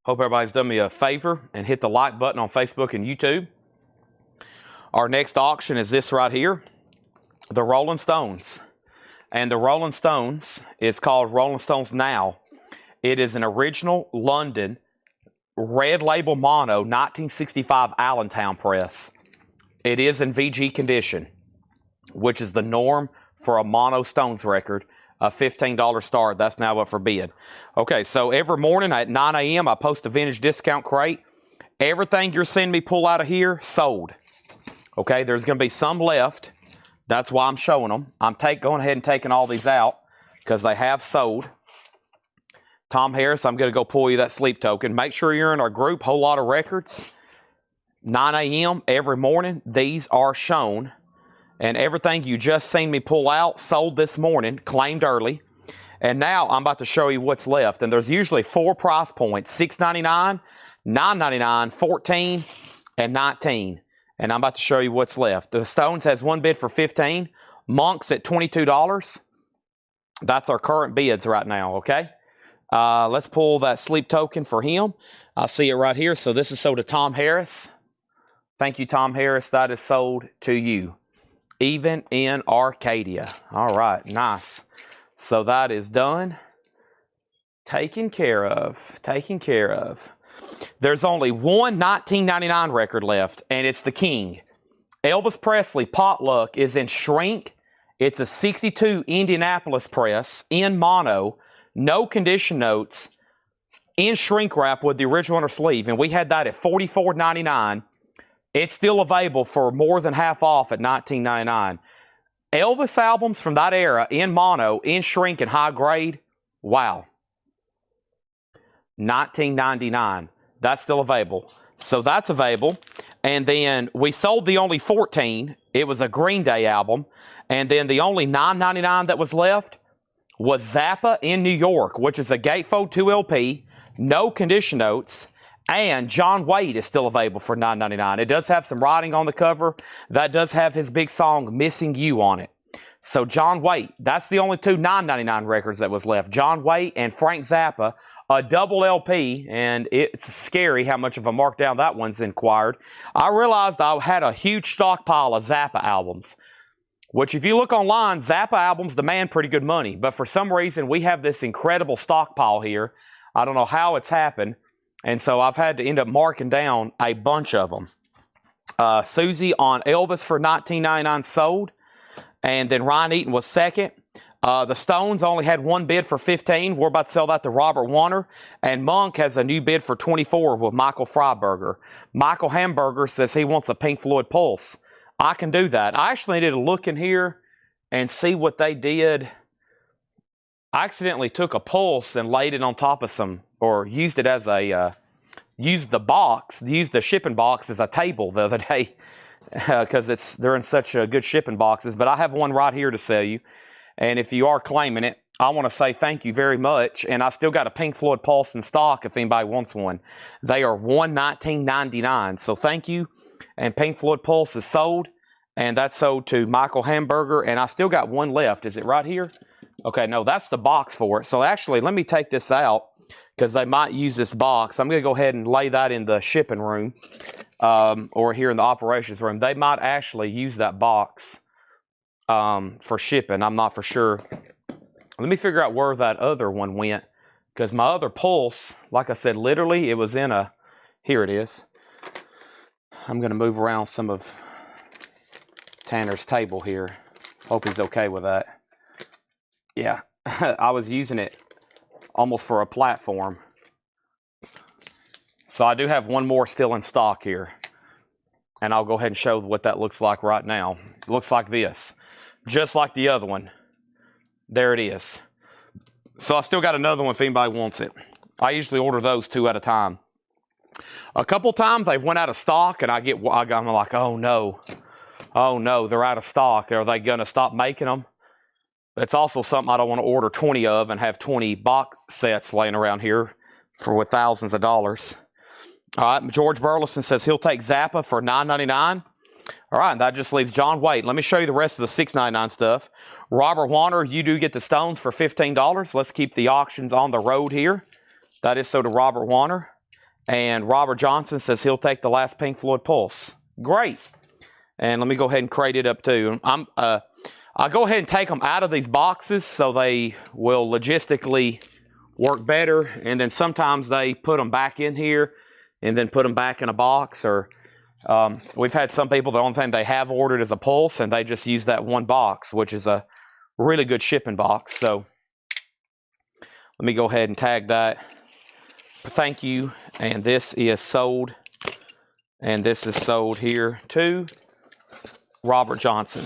Speaker 1: Hope everybody's done me a favor and hit the like button on Facebook and YouTube. Our next auction is this right here, the Rolling Stones. And the Rolling Stones is called Rolling Stones Now. It is an original London red label mono 1965 Allentown press. It is in VG condition, which is the norm for a mono Stones record. A $15 start. That's now up for bid. Okay, so every morning at 9 a.m. I post a vintage discount crate. Everything you're seeing me pull out of here, sold. Okay, there's going to be some left. That's why I'm showing them. I'm going ahead and taking all these out because they have sold. Tom Harris, I'm going to go pull you that Sleep Token. Make sure you're in our group, Whole Lot of Records. 9 a.m. every morning, these are shown. And everything you just seen me pull out, sold this morning, claimed early. And now I'm about to show you what's left. And there's usually 4 price points, $6.99, $9.99, $14, and $19. And I'm about to show you what's left. The Stones has one bid for $15. Monk's at $22. That's our current bids right now, okay? Let's pull that sleep token for him. I see it right here. So this is sold to Tom Harris. Thank you, Tom Harris. That is sold to you. Even in Arcadia. All right, nice. So that is done. Taken care of. Taken care of. There's only one 1999 record left, and it's the King. Elvis Presley Potluck is in shrink. It's a 62 Indianapolis press in mono, no condition notes, in shrink wrap with the original inner sleeve, and we had that at $44.99. It's still available for more than half off at $19.99. Elvis albums from that era in mono, in shrink, and high grade, wow. $19.99. That's still available. So that's available. And then we sold the only 14. It was a Green Day album. And then the only $9.99 that was left was Zappa in New York, which is a Gatefold 2 LP, no condition notes. And John Waite is still available for $9.99. It does have some writing on the cover. That does have his big song, Missing You, on it. So John Waite, that's the only 2 $9.99 records that was left. John Waite and Frank Zappa, a double LP, and it's scary how much of a markdown that one's inquired. I realized I had a huge stockpile of Zappa albums, which if you look online, Zappa albums demand pretty good money. But for some reason, we have this incredible stockpile here. I don't know how it's happened. And so I've had to end up marking down a bunch of them. Susie on Elvis for $19.99 sold. And then Ryan Eaton was second. The Stones only had one bid for $15. We're about to sell that to Robert Warner. And Monk has a new bid for $24 with Michael Freiberger. Michael Hamburger says he wants a Pink Floyd Pulse. I can do that. I actually needed to look in here and see what they did. I accidentally took a Pulse and laid it on top of some, or used it as a, used the shipping box as a table the other day because they're in such good shipping boxes. But I have one right here to sell you. And if you are claiming it, I want to say thank you very much. And I still got a Pink Floyd Pulse in stock if anybody wants one. They are $119.99. So thank you. And Pink Floyd Pulse is sold. And that's sold to Michael Hamburger. And I still got one left. Is it right here? Okay, no, that's the box for it. So actually, let me take this out because they might use this box. I'm going to go ahead and lay that in the shipping room or here in the operations room. They might actually use that box for shipping. I'm not for sure. Let me figure out where that other one went because my other Pulse, like I said, literally it was in a, here it is. I'm going to move around some of Tanner's table here. Hope he's okay with that. Yeah, I was using it almost for a platform. So I do have one more still in stock here. And I'll go ahead and show what that looks like right now. It looks like this. Just like the other one. There it is. So I still got another one if anybody wants it. I usually order those 2 at a time. A couple times they've went out of stock and I'm like, oh no, they're out of stock. Are they going to stop making them? It's also something I don't want to order 20 of and have 20 box sets laying around here with thousands of dollars. All right, George Burleson says he'll take Zappa for $9.99. All right, that just leaves John Waite. Let me show you the rest of the $6.99 stuff. Robert Warner, you do get the Stones for $15. Let's keep the auctions on the road here. That is so to Robert Warner. And Robert Johnson says he'll take the last Pink Floyd Pulse. Great. And let me go ahead and crate it up too. I'll go ahead and take them out of these boxes so they will logistically work better. And then sometimes they put them back in here and then put them back in a box. Or we've had some people, the only thing they have ordered is a Pulse, and they just use that one box, which is a really good shipping box. So let me go ahead and tag that. Thank you. And this is sold. And this is sold here to Robert Johnson.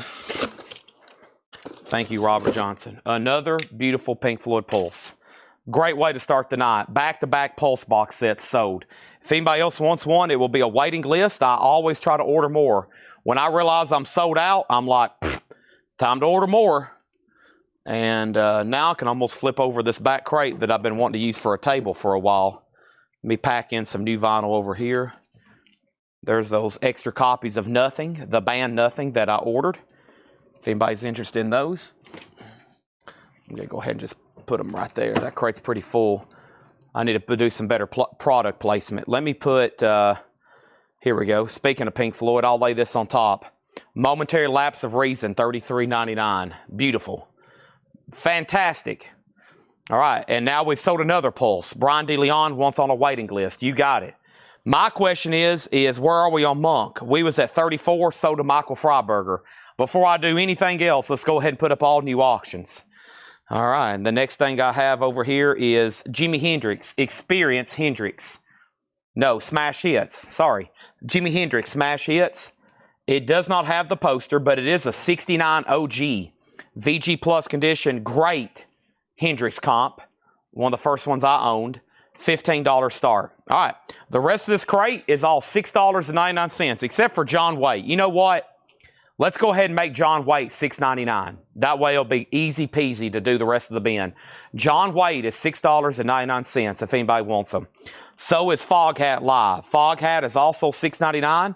Speaker 1: Thank you, Robert Johnson. Another beautiful Pink Floyd Pulse. Great way to start the night. Back-to-back Pulse box sets sold. If anybody else wants one, it will be a waiting list. I always try to order more. When I realize I'm sold out, I'm like, time to order more. And now I can almost flip over this back crate that I've been wanting to use for a table for a while. Let me pack in some new vinyl over here. There's those extra copies of Nothing, the band Nothing that I ordered. If anybody's interested in those, I'm going to go ahead and just put them right there. That crate's pretty full. I need to do some better product placement. Let me put, here we go. Speaking of Pink Floyd, I'll lay this on top. Momentary Lapse of Reason, $33.99. Beautiful. Fantastic. All right, and now we've sold another Pulse. Brian DeLeon wants on a waiting list. You got it. My question is where are we on Monk? We was at 34, sold to Michael Freiberger. Before I do anything else, let's go ahead and put up all new auctions. All right, the next thing I have over here is Jimi Hendrix, Experience Hendrix. No, Smash Hits, sorry. Jimi Hendrix, Smash Hits. It does not have the poster, but it is a 69 OG. VG Plus condition, great Hendrix comp. One of the first ones I owned. $15 start. All right, the rest of this crate is all $6.99, except for John Waite. You know what? Let's go ahead and make John Waite $6.99. That way it'll be easy peasy to do the rest of the bin. John Waite is $6.99 if anybody wants them. So is Foghat Live. Foghat is also $6.99.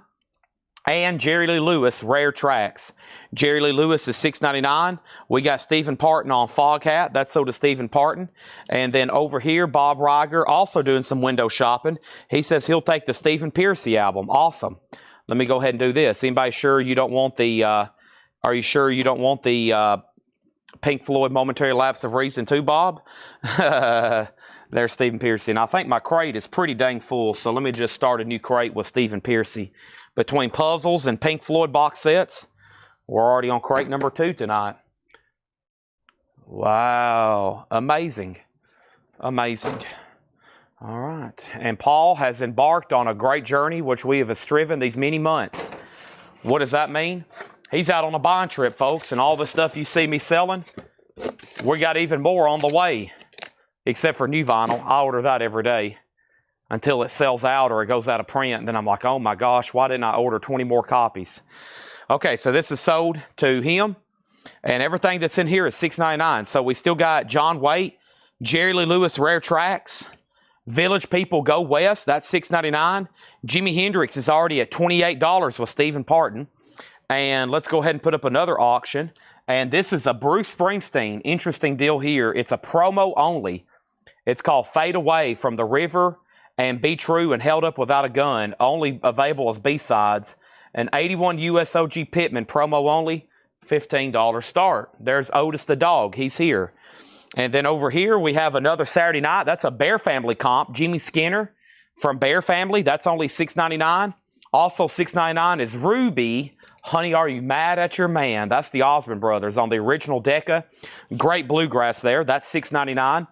Speaker 1: And Jerry Lee Lewis Rare Tracks. Jerry Lee Lewis is $6.99. We got Stephen Parton on Foghat. That's sold to Stephen Parton. And then over here, Bob Riger also doing some window shopping. He says he'll take the Stephen Pearcy album. Awesome. Let me go ahead and do this. Anybody sure you don't want the, are you sure you don't want the Pink Floyd Momentary Lapse of Reason too, Bob? There's Stephen Pearcy. And I think my crate is pretty dang full, so let me just start a new crate with Stephen Pearcy. Between puzzles and Pink Floyd box sets, we're already on crate number 2 tonight. Wow. Amazing. Amazing. All right. And Paul has embarked on a great journey, which we have striven these many months. What does that mean? He's out on a buying trip, folks, and all the stuff you see me selling, we got even more on the way, except for new vinyl. I order that every day until it sells out or it goes out of print. And then I'm like, oh my gosh, why didn't I order 20 more copies? Okay, so this is sold to him, and everything that's in here is $6.99. So we still got John Waite, Jerry Lee Lewis Rare Tracks, Village People Go West, that's $6.99. Jimi Hendrix is already at $28 with Stephen Parton. And let's go ahead and put up another auction. And this is a Bruce Springsteen. Interesting deal here. It's a promo only. It's called Fade Away from the River and Be True and Held Up Without a Gun. Only available as B-sides. An 81 USOG Pittman promo only. $15 start. There's Otis the dog. He's here. And then over here we have another Saturday Night. That's a Bear Family comp. Jimmy Skinner from Bear Family. That's only $6.99. Also $6.99 is Ruby. Honey, Are You Mad at Your Man? That's the Osmond Brothers on the original Decca. Great bluegrass there. That's $6.99.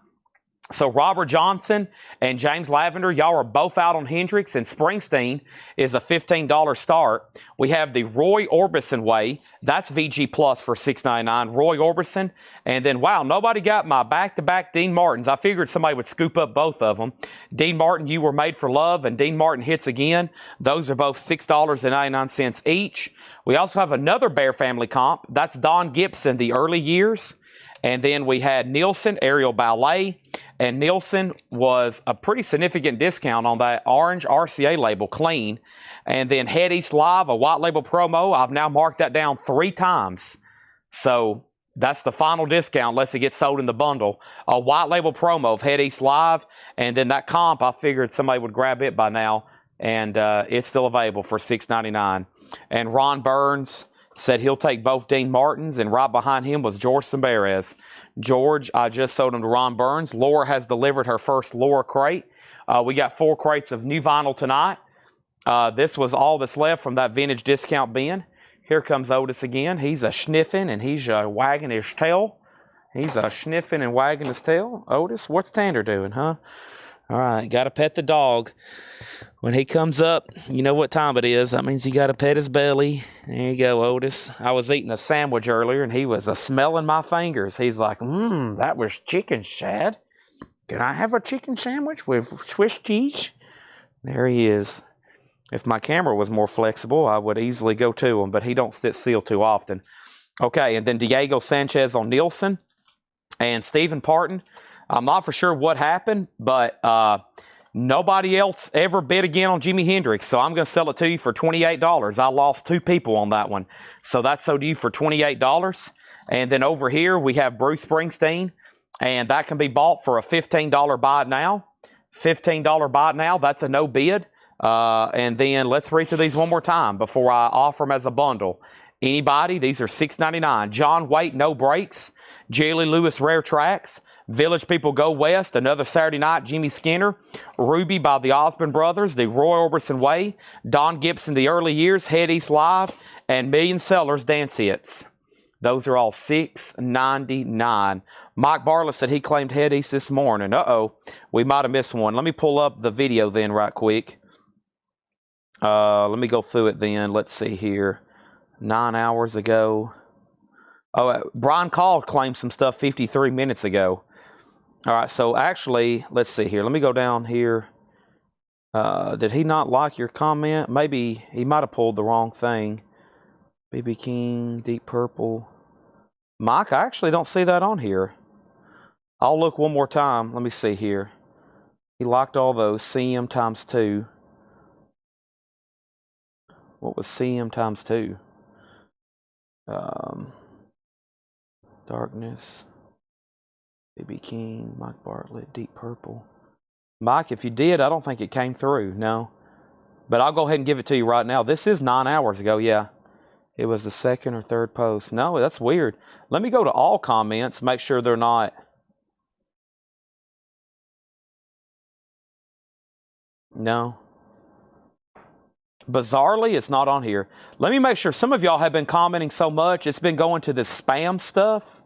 Speaker 1: So Robert Johnson and James Lavender, y'all are both out on Hendrix, and Springsteen is a $15 start. We have the Roy Orbison Way. That's VG Plus for $6.99. Roy Orbison. And then, wow, nobody got my back-to-back Dean Martins. I figured somebody would scoop up both of them. Dean Martin, You Were Made for Love, and Dean Martin Hits Again. Those are both $6.99 each. We also have another Bear Family comp. That's Don Gibson, The Early Years. And then we had Nielsen, Aerial Ballet. And Nielsen was a pretty significant discount on that orange RCA label, clean. And then Head East Live, a white label promo. I've now marked that down 3 times. So that's the final discount unless it gets sold in the bundle. A white label promo of Head East Live. And then that comp, I figured somebody would grab it by now. And it's still available for $6.99. And Ron Burns said he'll take both Dean Martins, and right behind him was George Sambarez. George, I just sold him to Ron Burns. Laura has delivered her first Laura crate. We got 4 crates of new vinyl tonight. This was all that's left from that vintage discount bin. Here comes Otis again. He's a sniffing and he's wagging his tail. He's a sniffing and wagging his tail. Otis, what's Tander doing, huh? All right, got to pet the dog. When he comes up, you know what time it is. That means you got to pet his belly. There you go, Otis. I was eating a sandwich earlier, and he was smelling my fingers. He's like, that was chicken, Chad. Can I have a chicken sandwich with Swiss cheese? There he is. If my camera was more flexible, I would easily go to him, but he don't sit still too often. Okay, and then Diego Sanchez on Nielsen and Stephen Parton. I'm not for sure what happened, but nobody else ever bid again on Jimi Hendrix, so I'm going to sell it to you for $28. I lost 2 people on that one, so that's sold to you for $28. And then over here, we have Bruce Springsteen, and that can be bought for a $15 buy now. $15 buy now, that's a no bid. And then let's read through these one more time before I offer them as a bundle. Anybody, these are $6.99. John Waite, No Brakes. Jerry Lewis, Rare Tracks. Village People Go West, Another Saturday Night, Jimmy Skinner. Ruby by the Osborne Brothers, The Roy Orbison Way. Don Gibson, The Early Years, Head East Live, and Million Sellers, Dance Hits. Those are all $6.99. Mike Bartlett said he claimed Head East this morning. Uh-oh, we might have missed one. Let me pull up the video then right quick. Let me go through it then. Let's see here. 9 hours ago. Oh, Brian Call claimed some stuff 53 minutes ago. All right, so actually, let's see here. Let me go down here. Did he not like your comment? Maybe he might have pulled the wrong thing. B.B. King, Deep Purple. Mike, I actually don't see that on here. I'll look one more time. Let me see here. He liked all those. CM times 2. What was CM times 2? Darkness. B.B. King, Mike Bartlett, Deep Purple. Mike, if you did, I don't think it came through. No. But I'll go ahead and give it to you right now. This is 9 hours ago, yeah. It was the second or third post. No, that's weird. Let me go to all comments, make sure they're not. No. Bizarrely, it's not on here. Let me make sure. Some of y'all have been commenting so much, it's been going to this spam stuff.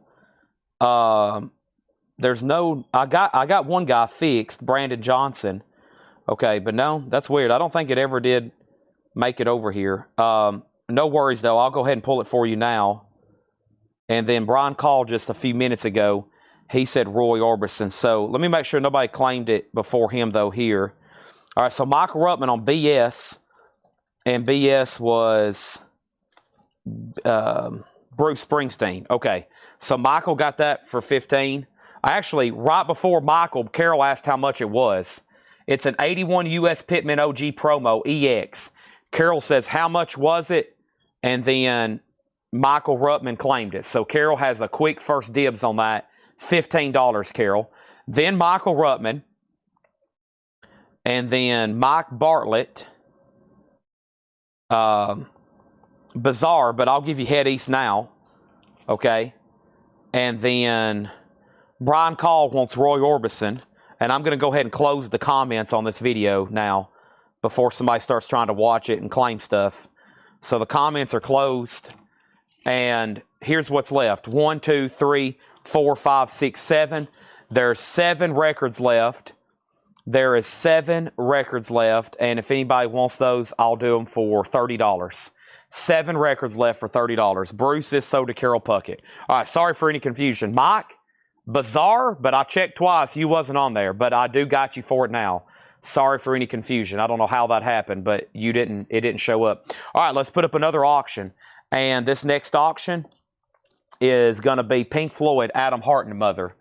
Speaker 1: There's no, I got one guy fixed, Brandon Johnson. Okay, but no, that's weird. I don't think it ever did make it over here. No worries, though. I'll go ahead and pull it for you now. And then Brian called just a few minutes ago. He said Roy Orbison. So let me make sure nobody claimed it before him, though, here. All right, so Michael Ruttman on BS. And BS was Bruce Springsteen. Okay, so Michael got that for $15. Actually, right before Michael, Carol asked how much it was. It's an 81 US Pittman OG Promo EX. Carol says, how much was it? And then Michael Ruttman claimed it. So Carol has a quick first dibs on that. $15, Carol. Then Michael Ruttman. And then Mike Bartlett. Bizarre, but I'll give you Head East now. Okay. And then Brian Call wants Roy Orbison. And I'm going to go ahead and close the comments on this video now before somebody starts trying to watch it and claim stuff. So the comments are closed. And here's what's left. 1, 2, 3, 4, 5, 6, 7. There's 7 records left. There is 7 records left. And if anybody wants those, I'll do them for $30. 7 records left for $30. Bruce is sold to Carol Puckett. All right, sorry for any confusion. Mike, bizarre, but I checked twice. You wasn't on there, but I do got you for it now. Sorry for any confusion. I don't know how that happened, but it didn't show up. All right, let's put up another auction. And this next auction is going to be Pink Floyd, Adam Hart and Mother.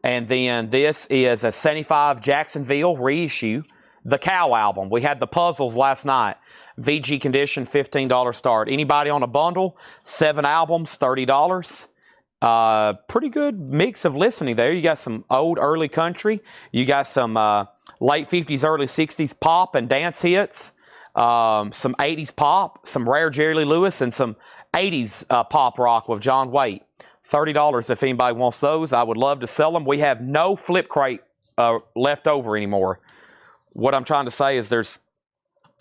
Speaker 1: And then this is a 75 Jacksonville reissue, the Cow album. We had the puzzles last night. VG condition, $15 start. Anybody on a bundle? 7 albums, $30. Pretty good mix of listening there. You got some old early country. You got some late 50s, early 60s pop and dance hits. Some 80s pop, some rare Jerry Lee Lewis, and some 80s pop rock with John Waite. $30 if anybody wants those. I would love to sell them. We have no flip crate left over anymore. What I'm trying to say is there's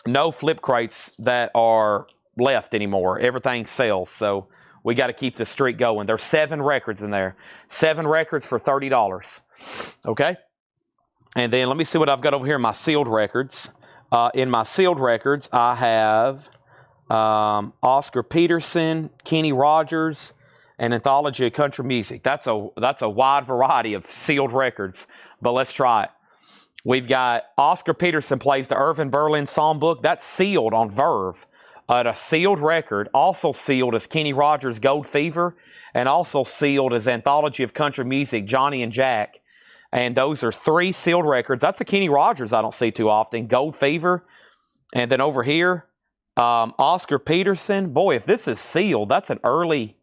Speaker 1: no flip crates that are left anymore. Everything sells, so we got to keep the streak going. There's 7 records in there. 7 records for $30. Okay? And then let me see what I've got over here in my sealed records. In my sealed records, I have Oscar Peterson, Kenny Rogers, and Anthology of Country Music. That's a wide variety of sealed records, but let's try it. We've got Oscar Peterson plays the Irving Berlin Songbook. That's sealed on Verve. A sealed record. Also sealed is Kenny Rogers' Gold Fever. And also sealed is Anthology of Country Music, Johnny and Jack. And those are 3 sealed records. That's a Kenny Rogers I don't see too often. Gold Fever. And then over here, Oscar Peterson. Boy, if this is sealed, that's an early.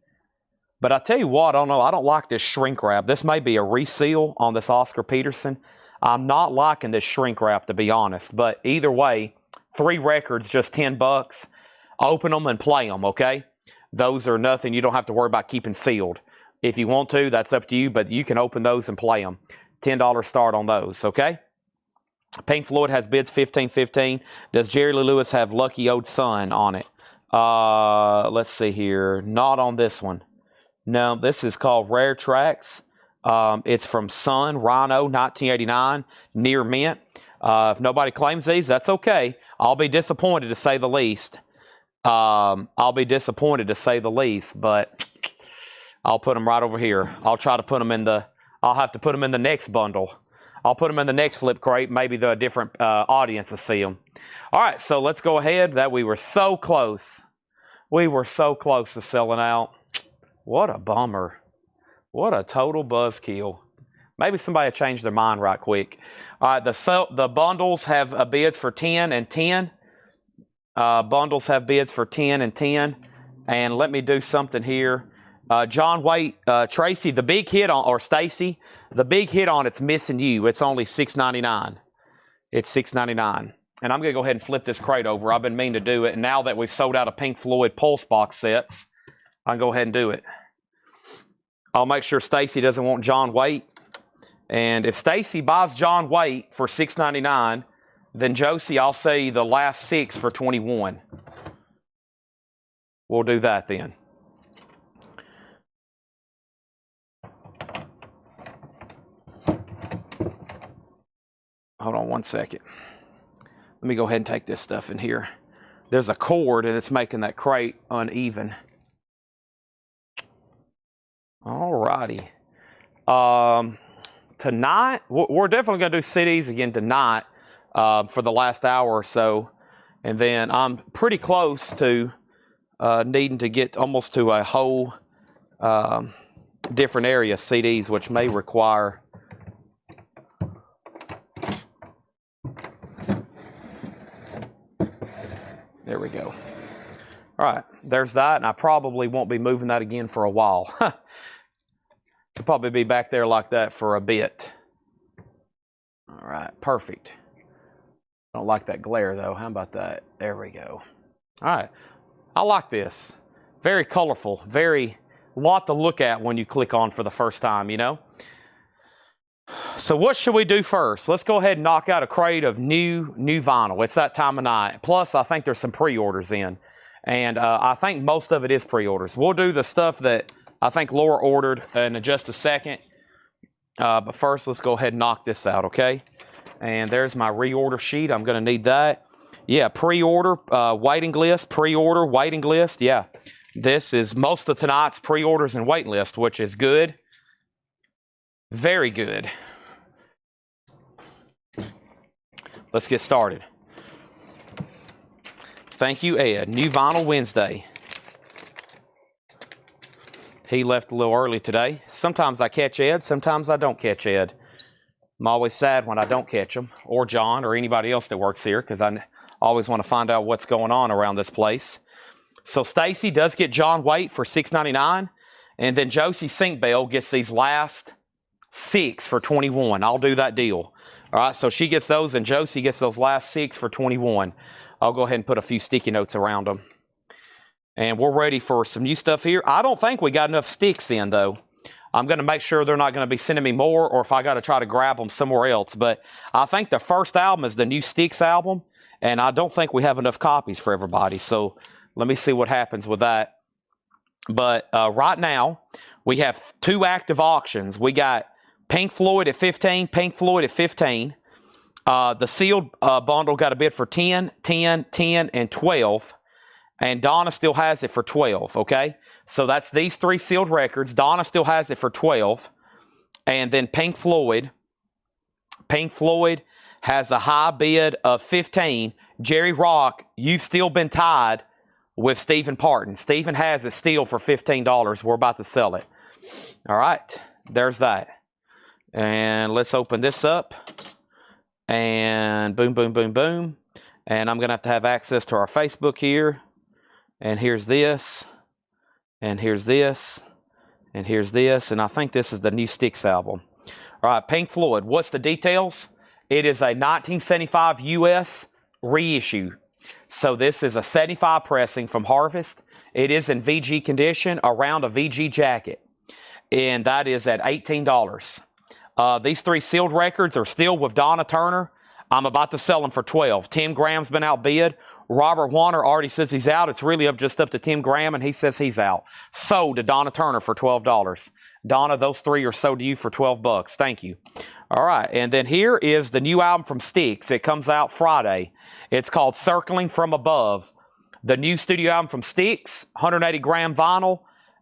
Speaker 1: But I tell you what, I don't know. I don't like this shrink wrap. This may be a reseal on this Oscar Peterson. I'm not liking this shrink wrap, to be honest. But either way, 3 records, just $10. Open them and play them, okay? Those are nothing. You don't have to worry about keeping sealed. If you want to, that's up to you, but you can open those and play them. $10 start on those, okay? Pink Floyd has bids $15.15. Does Jerry Lee Lewis have Lucky Old Son on it? Let's see here. Not on this one. No, this is called Rare Tracks. It's from Sun, Rhino, 1989, near mint. If nobody claims these, that's okay. I'll be disappointed to say the least. I'll be disappointed to say the least, but I'll put them right over here. I'll try to put them in the, I'll have to put them in the next bundle. I'll put them in the next flip crate. Maybe the different audience will see them. All right, so let's go ahead. That we were so close. We were so close to selling out. What a bummer. What a total buzzkill. Maybe somebody will change their mind right quick. All right, the bundles have bids for 10 and 10. Bundles have bids for 10 and 10. And let me do something here. John Waite, Tracy, the big hit on, or Stacy, the big hit on it's Missing You. It's only $6.99. It's $6.99. And I'm going to go ahead and flip this crate over. I've been meaning to do it. And now that we've sold out of Pink Floyd Pulse box sets, I'll go ahead and do it. I'll make sure Stacy doesn't want John Waite. And if Stacy buys John Waite for $6.99, then Josie, I'll say the last 6 for $21. We'll do that then. Hold on one second. Let me go ahead and take this stuff in here. There's a cord and it's making that crate uneven. All righty. Tonight, we're definitely going to do CDs again tonight for the last hour or so. And then I'm pretty close to needing to get almost to a whole different area CDs, which may require... There we go. All right, there's that, and I probably won't be moving that again for a while. It'll probably be back there like that for a bit. All right, perfect. I don't like that glare, though. How about that? There we go. All right, I like this. Very colorful, very lot to look at when you click on for the first time, you know? So what should we do first? Let's go ahead and knock out a crate of new vinyl. It's that time of night. Plus, I think there's some pre-orders in. And I think most of it is pre-orders. We'll do the stuff that I think Laura ordered in just a second. But first, let's go ahead and knock this out, okay? And there's my reorder sheet. I'm going to need that. Yeah, pre-order, waiting list, pre-order, waiting list. Yeah, this is most of tonight's pre-orders and waiting list, which is good. Very good. Let's get started. Thank you, Ed. New Vinyl Wednesday. He left a little early today. Sometimes I catch Ed, sometimes I don't catch Ed. I'm always sad when I don't catch him, or John, or anybody else that works here, because I always want to find out what's going on around this place. So Stacy does get John Waite for $6.99, and then Josie Sinkbell gets these last 6 for $21. I'll do that deal. All right, so she gets those, and Josie gets those last 6 for $21. I'll go ahead and put a few sticky notes around them. And we're ready for some new stuff here. I don't think we got enough sticks in, though. I'm going to make sure they're not going to be sending me more, or if I got to try to grab them somewhere else. But I think the first album is the new Styx album, and I don't think we have enough copies for everybody. So let me see what happens with that. But right now, we have 2 active auctions. We got Pink Floyd at 15, Pink Floyd at 15. The sealed bundle got a bid for 10, 10, 10, and 12. And Donna still has it for 12, okay? So that's these 3 sealed records. Donna still has it for 12. And then Pink Floyd has a high bid of 15. Jerry Rock, you've still been tied with Stephen Parton. Stephen has it still for $15. We're about to sell it. All right, there's that. And let's open this up. And boom, boom, boom, boom. And I'm going to have access to our Facebook here. And here's this. And here's this. And here's this. And I think this is the new Styx album. All right, Pink Floyd. What's the details? It is a 1975 U.S. reissue. So this is a 75 pressing from Harvest. It is in VG condition, around a VG jacket. And that is at $18. These 3 sealed records are still with Donna Turner. I'm about to sell them for $12. Tim Graham's been outbid. Robert Warner already says he's out. It's really just up to Tim Graham, and he says he's out. Sold to Donna Turner for $12. Donna, those 3 are sold to you for $12. Thank you. All right, and then here is the new album from Styx. It comes out Friday. It's called Circling from Above. The new studio album from Styx, 180-gram vinyl.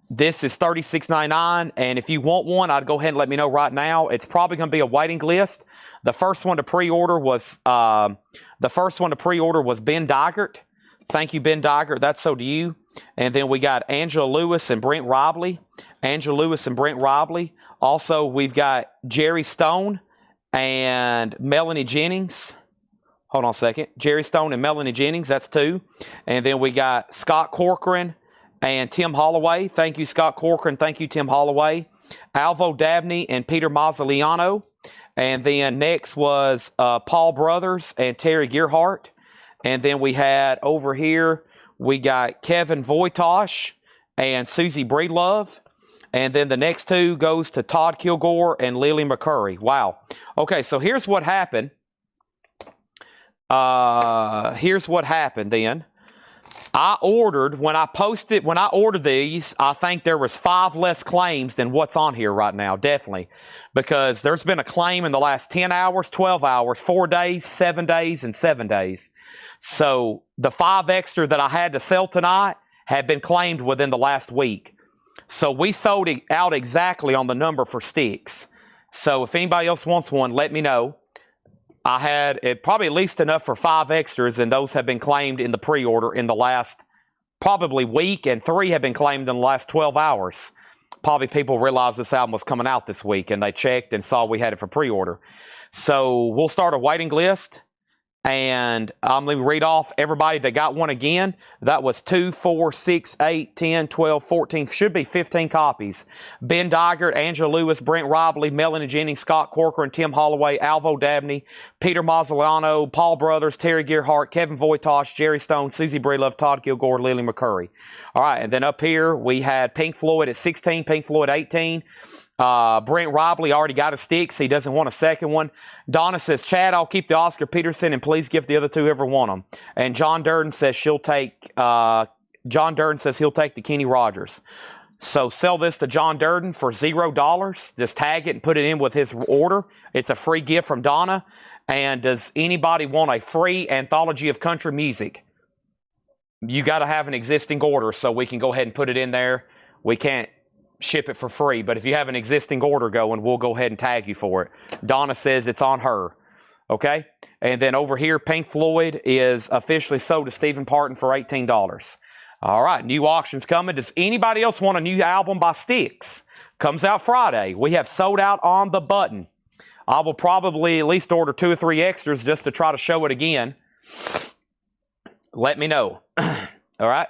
Speaker 1: This is $36.99, and if you want one, I'd go ahead and let me know right now. It's probably going to be a waiting list. The first one to pre-order was Ben Dygert. Thank you, Ben Dygert. That's so to you. And then we got Angela Lewis and Brent Robley. Angela Lewis and Brent Robley. Also, we've got Jerry Stone and Melanie Jennings. Hold on a second. Jerry Stone and Melanie Jennings. That's 2. And then we got Scott Corcoran and Tim Holloway. Thank you, Scott Corcoran. Thank you, Tim Holloway. Alvo Dabney and Peter Mazzoliano. And then next was Paul Brothers and Terry Gearhart. And then we had over here, we got Kevin Voitosh and Susie Breedlove. And then the next 2 goes to Todd Kilgore and Lily McCurry. Wow. Okay, so here's what happened. Here's what happened then. When I ordered these, I think there was 5 less claims than what's on here right now, definitely. Because there's been a claim in the last 10 hours, 12 hours, 4 days, 7 days, and 7 days. So the 5 extra that I had to sell tonight had been claimed within the last week. So we sold it out exactly on the number for Styx. So if anybody else wants one, let me know. I had probably at least enough for 5 extras, and those have been claimed in the pre-order in the last probably week, and 3 have been claimed in the last 12 hours. Probably people realized this album was coming out this week, and they checked and saw we had it for pre-order. So we'll start a waiting list, and I'm going to read off everybody that got one again. That was 2, 4, 6, 8, 10, 12, 14, should be 15 copies. Ben Dygert, Angela Lewis, Brent Robley, Melanie Jennings, Scott Corcoran, Tim Holloway, Alvo Dabney, Peter Mazzoliano, Paul Brothers, Terry Gearhart, Kevin Voitosh, Jerry Stone, Susie Breedlove, Todd Kilgore, Lily McCurry. All right, and then up here we had Pink Floyd at 16, Pink Floyd 18. Brent Robley already got a Styx. He doesn't want a second one. Donna says, Chad, I'll keep the Oscar Peterson and please give the other 2 whoever want them. And John Durden says he'll take the Kenny Rogers. So sell this to John Durden for $0. Just tag it and put it in with his order. It's a free gift from Donna. And does anybody want a free anthology of country music? You got to have an existing order so we can go ahead and put it in there. We can't ship it for free, but if you have an existing order going, we'll go ahead and tag you for it. Donna says it's on her. Okay? And then over here, Pink Floyd is officially sold to Stephen Parton for $18. All right, new auctions coming. Does anybody else want a new album by Styx? Comes out Friday. We have sold out on the button. I will probably at least order 2 or 3 extras just to try to show it again. Let me know. All right?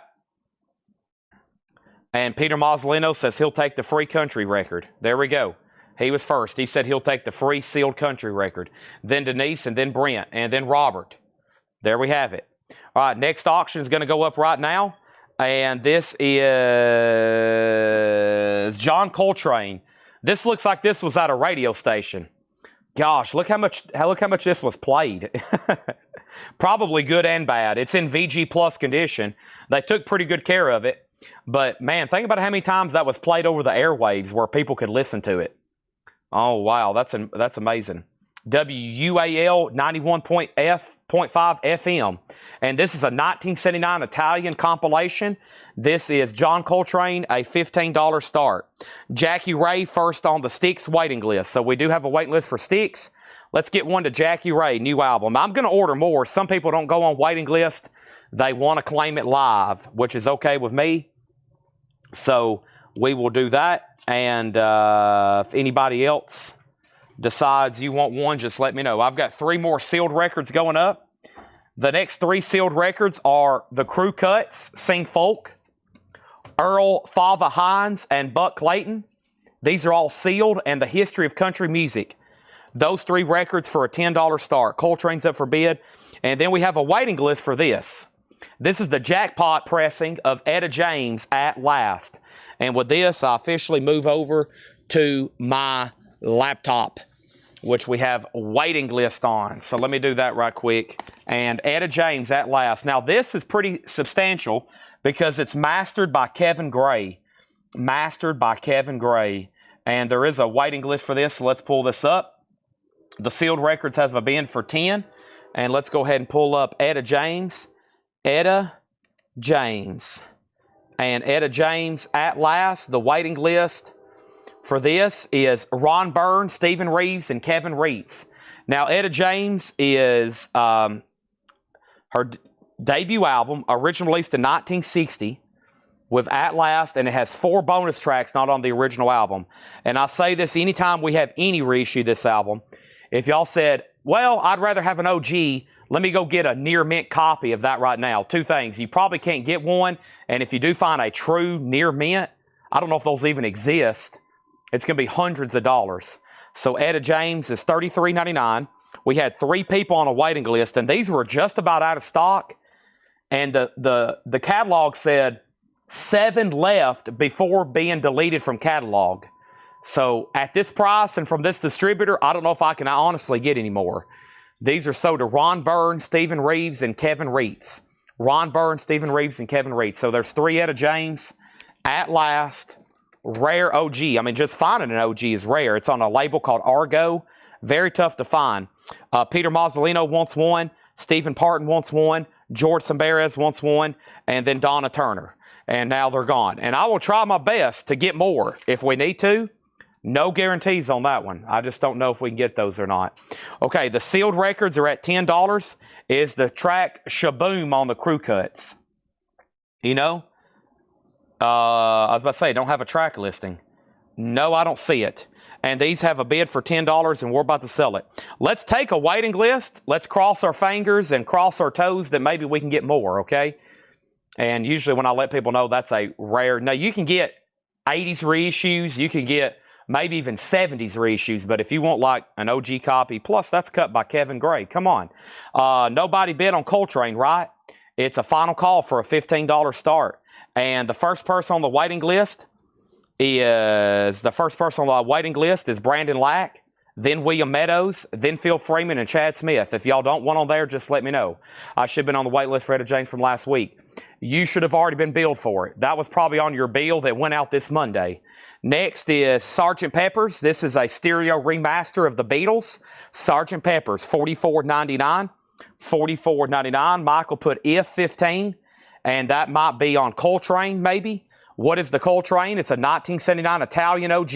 Speaker 1: And Peter Mazzolino says he'll take the free country record. There we go. He was first. He said he'll take the free sealed country record. Then Denise, and then Brent, and then Robert. There we have it. All right, next auction is going to go up right now. And this is John Coltrane. This looks like this was at a radio station. Gosh, look how much this was played. Probably good and bad. It's in VG Plus condition. They took pretty good care of it. But, man, think about how many times that was played over the airwaves where people could listen to it. Oh, wow, that's amazing. WUAL 91.5 FM. And this is a 1979 Italian compilation. This is John Coltrane, a $15 start. Jackie Ray first on the Styx waiting list. So we do have a waiting list for Styx. Let's get one to Jackie Ray, new album. I'm going to order more. Some people don't go on waiting list. They want to claim it live, which is okay with me. So we will do that. And if anybody else decides you want one, just let me know. I've got 3 more sealed records going up. The next 3 sealed records are The Crew Cuts, Sing Folk, Earl Father Hines, and Buck Clayton. These are all sealed, and The History of Country Music. Those 3 records for a $10 start. Coltrane's up for bid. And then we have a waiting list for this. This is the jackpot pressing of Etta James, At Last. And with this, I officially move over to my laptop, which we have a waiting list on. So let me do that right quick. And Etta James, At Last. Now, this is pretty substantial because it's mastered by Kevin Gray. Mastered by Kevin Gray. And there is a waiting list for this, so let's pull this up. The sealed records have a bin for 10. And let's go ahead and pull up Etta James. Etta James. And Etta James, At Last. The waiting list for this is Ron Byrne, Stephen Reeves, and Kevin Reitz. Now, Etta James is her debut album, originally released in 1960 with At Last, and it has 4 bonus tracks not on the original album. And I say this anytime we have any reissue this album. If y'all said, well, I'd rather have an OG, let me go get a near mint copy of that right now. 2 things. You probably can't get one, and if you do find a true near mint, I don't know if those even exist. It's going to be hundreds of dollars. So Etta James is $33.99. We had 3 people on a waiting list, and these were just about out of stock. And the catalog said 7 left before being deleted from catalog. So at this price and from this distributor, I don't know if I can honestly get any more. These are sold to Ron Byrne, Stephen Reeves, and Kevin Reitz. Ron Byrne, Stephen Reeves, and Kevin Reitz. So there's 3 Etta James, At Last, rare OG. I mean, just finding an OG is rare. It's on a label called Argo. Very tough to find. Peter Mazzolino wants one. Stephen Parton wants one. George Sambarez wants one. And then Donna Turner. And now they're gone. And I will try my best to get more if we need to. No guarantees on that one. I just don't know if we can get those or not. Okay, the sealed records are at $10. Is the track Shaboom on the Crew Cuts. You know? I was about to say, don't have a track listing. No, I don't see it. And these have a bid for $10, and we're about to sell it. Let's take a waiting list. Let's cross our fingers and cross our toes that maybe we can get more, okay? And usually when I let people know, that's a rare. Now, you can get 80s reissues. You can get maybe even 70s reissues. But if you want like an OG copy, plus that's cut by Kevin Gray. Come on. Nobody bid on Coltrane, right? It's a final call for a $15 start. And the first person on the waiting list is Brandon Lack, then William Meadows, then Phil Freeman, and Chad Smith. If y'all don't want on there, just let me know. I should have been on the wait list for Etta James from last week. You should have already been billed for it. That was probably on your bill that went out this Monday. Next is Sgt. Pepper's. This is a stereo remaster of the Beatles. Sgt. Pepper's, $44.99. $44.99. Michael put If 15. And that might be on Coltrane, maybe. What is the Coltrane? It's a 1979 Italian OG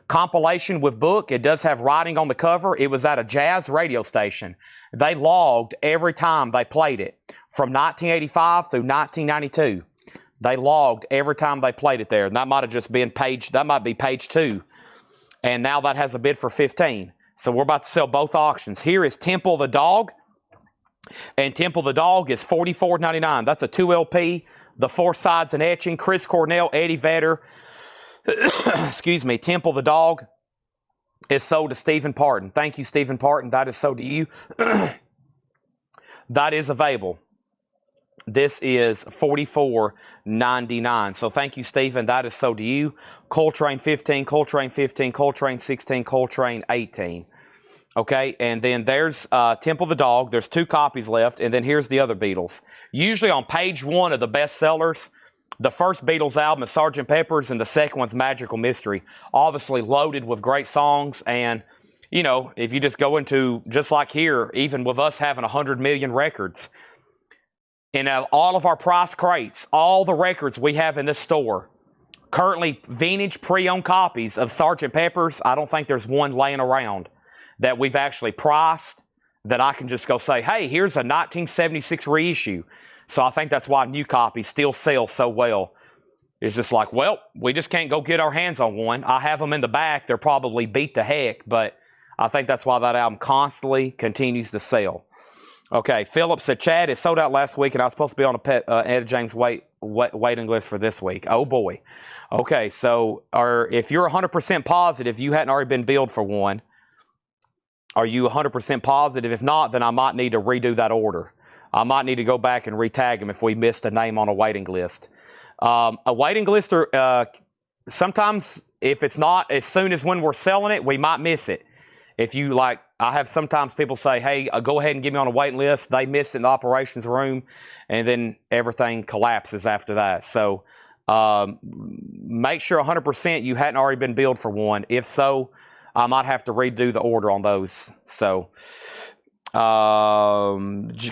Speaker 1: compilation with book. It does have writing on the cover. It was at a jazz radio station. They logged every time they played it from 1985 through 1992. They logged every time they played it there. And that might have just been that might be page 2. And now that has a bid for 15. So we're about to sell both auctions. Here is Temple the Dog. And Temple the Dog is $44.99. That's a 2 LP. The 4 sides and etching. Chris Cornell, Eddie Vedder. Excuse me. Temple the Dog is sold to Stephen Parton. Thank you, Stephen Parton. That is sold to you. That is available. This is $44.99. So thank you, Stephen. That is sold to you. Coltrane 15, Coltrane 15, Coltrane 16, Coltrane 18. Okay, and then there's Temple the Dog. There's 2 copies left, and then here's the other Beatles. Usually on page 1 of the bestsellers, the first Beatles album is Sgt. Pepper's, and the second one's Magical Mystery. Obviously loaded with great songs, and you know, if you just go into, just like here, even with us having 100 million records, in all of our price crates, all the records we have in this store, currently vintage pre-owned copies of Sgt. Pepper's, I don't think there's one laying around that we've actually priced that I can just go say, hey, here's a 1976 reissue. So I think that's why new copies still sell so well. It's just like, well, we just can't go get our hands on one. I have them in the back. They're probably beat to heck, but I think that's why that album constantly continues to sell. Okay, Philip said, Chad, it sold out last week, and I was supposed to be on a Etta James waiting list for this week. Oh, boy. Okay, so if you're 100% positive you hadn't already been billed for one, are you 100% positive? If not, then I might need to redo that order. I might need to go back and re-tag them if we missed a name on a waiting list. A waiting list, sometimes if it's not as soon as when we're selling it, we might miss it. If you like, I have sometimes people say, hey, go ahead and get me on a waiting list. They miss it in the operations room, and then everything collapses after that. So make sure 100% you hadn't already been billed for one. If so, I might have to redo the order on those. So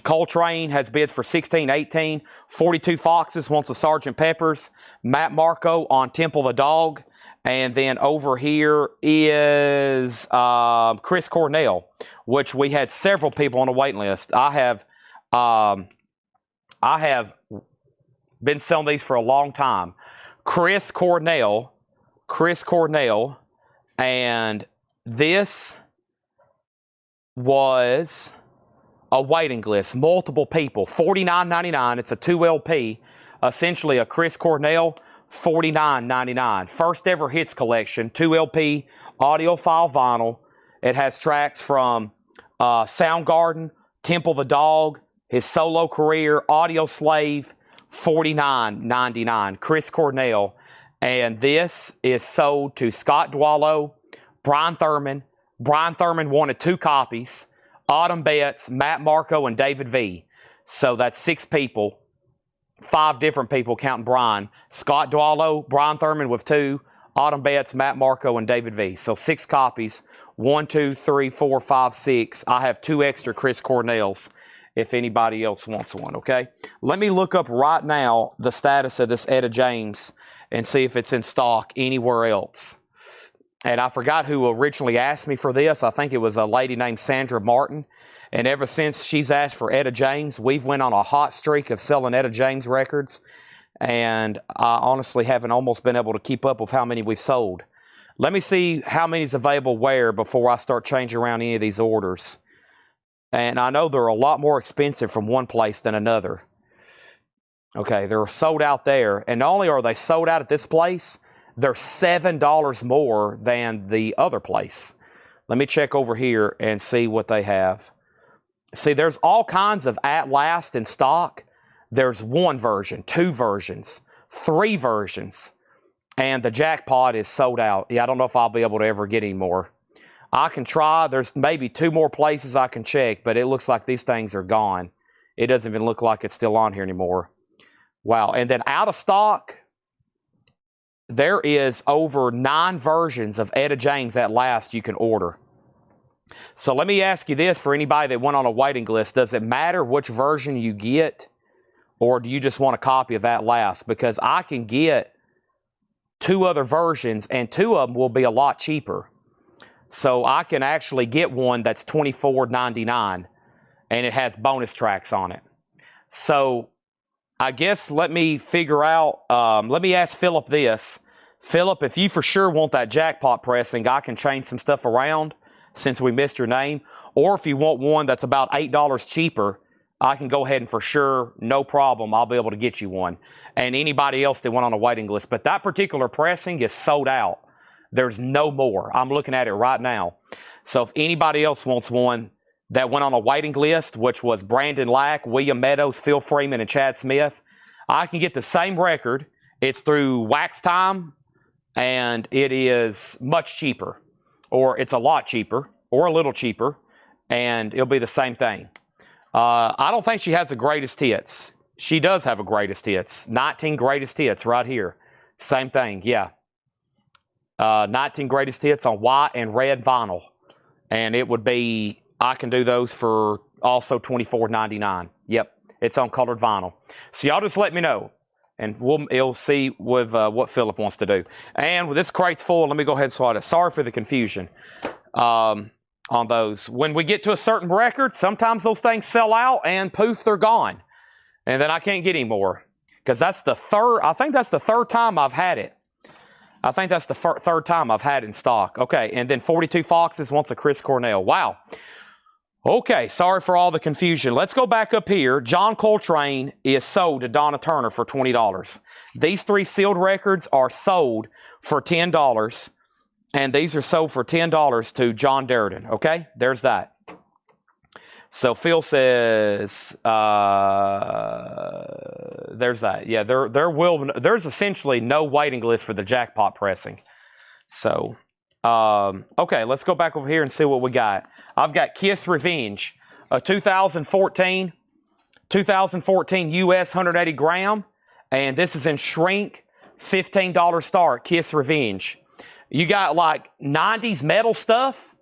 Speaker 1: Coltrane has bids for 16, 18. 42 Foxes wants a Sgt. Pepper's. Matt Marco on Temple the Dog. And then over here is Chris Cornell, which we had several people on the waiting list. I have been selling these for a long time. Chris Cornell, and this was a waiting list. Multiple people, $49.99. It's a 2 LP, essentially a Chris Cornell. $49.99. First ever hits collection, 2 LP, audiophile vinyl. It has tracks from Soundgarden, Temple the Dog, his solo career, Audio Slave, $49.99. Chris Cornell. And this is sold to Scott Dwallow, Brian Thurman. Brian Thurman wanted 2 copies. Autumn Betts, Matt Marco, and David V. So that's 6 people. 5 different people counting Brian. Scott Dwallow, Brian Thurman with 2, Autumn Betts, Matt Marco, and David V. So 6 copies. 1, 2, 3, 4, 5, 6. I have 2 extra Chris Cornells if anybody else wants one, okay? Let me look up right now the status of this Etta James and see if it's in stock anywhere else. And I forgot who originally asked me for this. I think it was a lady named Sandra Martin. And ever since she's asked for Etta James, we've went on a hot streak of selling Etta James records. And I honestly haven't almost been able to keep up with how many we've sold. Let me see how many is available where before I start changing around any of these orders. And I know they're a lot more expensive from one place than another. Okay, they're sold out there. And not only are they sold out at this place, they're $7 more than the other place. Let me check over here and see what they have. See, there's all kinds of At Last in stock. There's 1 version, 2 versions, 3 versions, and the Jackpot is sold out. Yeah, I don't know if I'll be able to ever get any more. I can try. There's maybe 2 more places I can check, but it looks like these things are gone. It doesn't even look like it's still on here anymore. Wow. And then out of stock, there is over 9 versions of Etta James At Last you can order. So let me ask you this for anybody that went on a waiting list. Does it matter which version you get, or do you just want a copy of At Last? Because I can get 2 other versions, and 2 of them will be a lot cheaper. So I can actually get one that's $24.99, and it has bonus tracks on it. So I guess let me figure out, let me ask Philip this. Philip, if you for sure want that Jackpot pressing, I can change some stuff around since we missed your name. Or if you want one that's about $8 cheaper, I can go ahead and for sure, no problem, I'll be able to get you one. And anybody else that went on a waiting list. But that particular pressing is sold out. There's no more. I'm looking at it right now. So if anybody else wants one that went on a waiting list, which was Brandon Lack, William Meadows, Phil Freeman, and Chad Smith, I can get the same record. It's through Wax Time, and it is much cheaper. Or it's a lot cheaper, or a little cheaper, and it'll be the same thing. I don't think she has the greatest hits. She does have a greatest hits. 19 greatest hits right here. Same thing, yeah. 19 greatest hits on white and red vinyl. And it would be, I can do those for also $24.99. Yep, it's on colored vinyl. So y'all just let me know, and you'll see with what Philip wants to do. And with this crate's full, let me go ahead and slide it. Sorry for the confusion on those. When we get to a certain record, sometimes those things sell out and poof, they're gone. And then I can't get any more. Because that's the third, I think that's the third time I've had it. I think that's the third time I've had it in stock. Okay, and then 42 Foxes wants a Chris Cornell. Wow. Okay, sorry for all the confusion. Let's go back up here. John Coltrane is sold to Donna Turner for $20. These 3 sealed records are sold for $10. And these are sold for $10 to John Darden. Okay, there's that. So Phil says, there's that. Yeah, there's essentially no waiting list for the jackpot pressing. So, okay, let's go back over here and see what we got. I've got Kiss Revenge, a 2014 US 180 gram, and this is in shrink, $15 start, Kiss Revenge. You got like 90s metal stuff.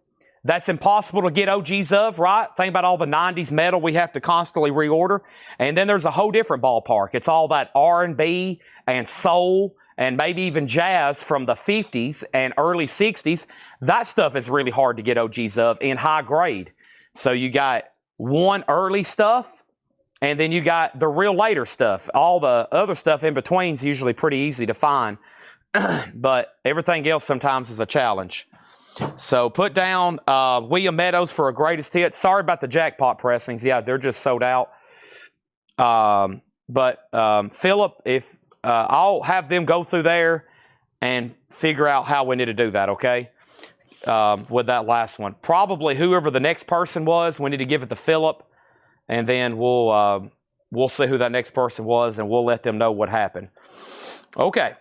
Speaker 1: That's impossible to get OGs of, right? Think about all the 90s metal we have to constantly reorder. And then there's a whole different ballpark. It's all that R&B and soul and maybe even jazz from the 50s and early 60s. That stuff is really hard to get OGs of in high grade. So you got one early stuff, and then you got the real later stuff. All the other stuff in between is usually pretty easy to find. But everything else sometimes is a challenge. So put down William Meadows for a greatest hit. Sorry about the jackpot pressings. Yeah, they're just sold out. Philip, if I'll have them go through there and figure out how we need to do that, okay? With that last one. Probably whoever the next person was, we need to give it to Philip, and then we'll see who that next person was, and we'll let them know what happened. Okay.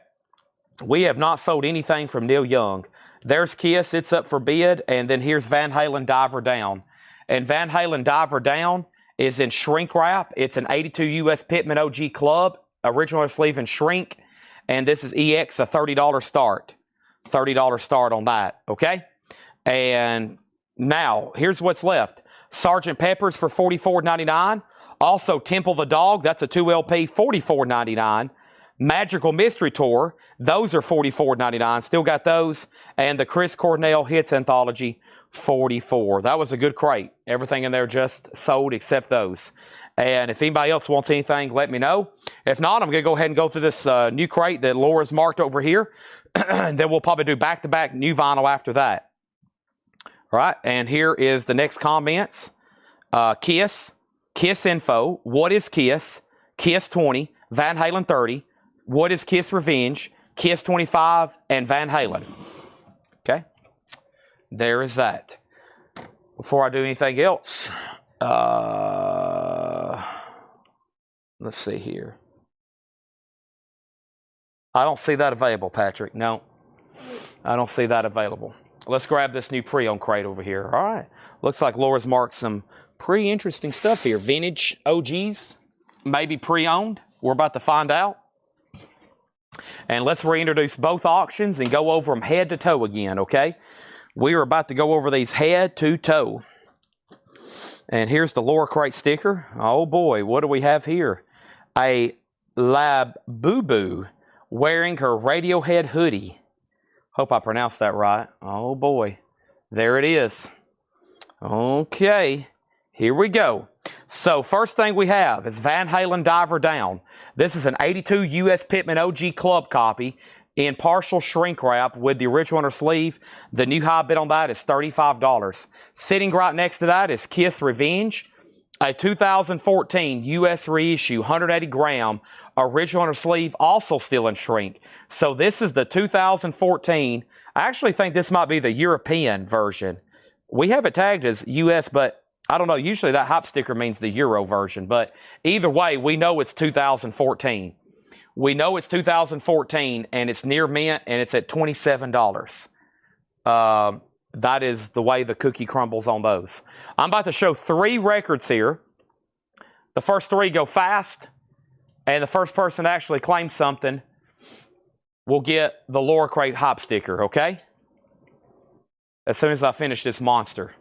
Speaker 1: We have not sold anything from Neil Young. There's Kiss, it's up for bid, and then here's Van Halen Diver Down. And Van Halen Diver Down is in shrink wrap. It's an 82 US Pittman OG Club, original sleeve in shrink, and this is EX, a $30 start. $30 start on that, okay? And now, here's what's left. Sgt. Pepper's for $44.99. Also, Temple the Dog, that's a 2LP, $44.99. Magical Mystery Tour, those are $44.99. Still got those. And the Chris Cornell Hits Anthology, $44. That was a good crate. Everything in there just sold except those. And if anybody else wants anything, let me know. If not, I'm going to go ahead and go through this new crate that Laura's marked over here. And then we'll probably do back-to-back new vinyl after that. All right, and here is the next comments. Kiss, Kiss Info, What is Kiss, Kiss 20, Van Halen 30, What is Kiss Revenge, Kiss 25, and Van Halen. Okay, there is that. Before I do anything else, let's see here. I don't see that available, Patrick. No, I don't see that available. Let's grab this new pre-owned crate over here. All right. Looks like Laura's marked some pretty interesting stuff here. Vintage OGs, maybe pre-owned. We're about to find out. And let's reintroduce both auctions and go over them head to toe again, okay? We are about to go over these head to toe. And here's the Laura crate sticker. Oh boy, what do we have here? A Lab Boo Boo wearing her Radiohead hoodie. Hope I pronounced that right. Oh boy, there it is. Okay, here we go. So first thing we have is Van Halen Diver Down. This is an 82 US Pittman OG Club copy in partial shrink wrap with the original inner sleeve. The new high bid on that is $35. Sitting right next to that is Kiss Revenge, a 2014 US reissue 180 gram original inner sleeve, also still in shrink. So this is the 2014. I actually think this might be the European version. We have it tagged as US, but I don't know. Usually that hop sticker means the Euro version. But either way, we know it's 2014. We know it's 2014, and it's near mint, and it's at $27. That is the way the cookie crumbles on those. I'm about to show 3 records here. The first 3 go fast, and the first person to actually claim something will get the Laura Crate hop sticker, okay? as soon as I finish this monster.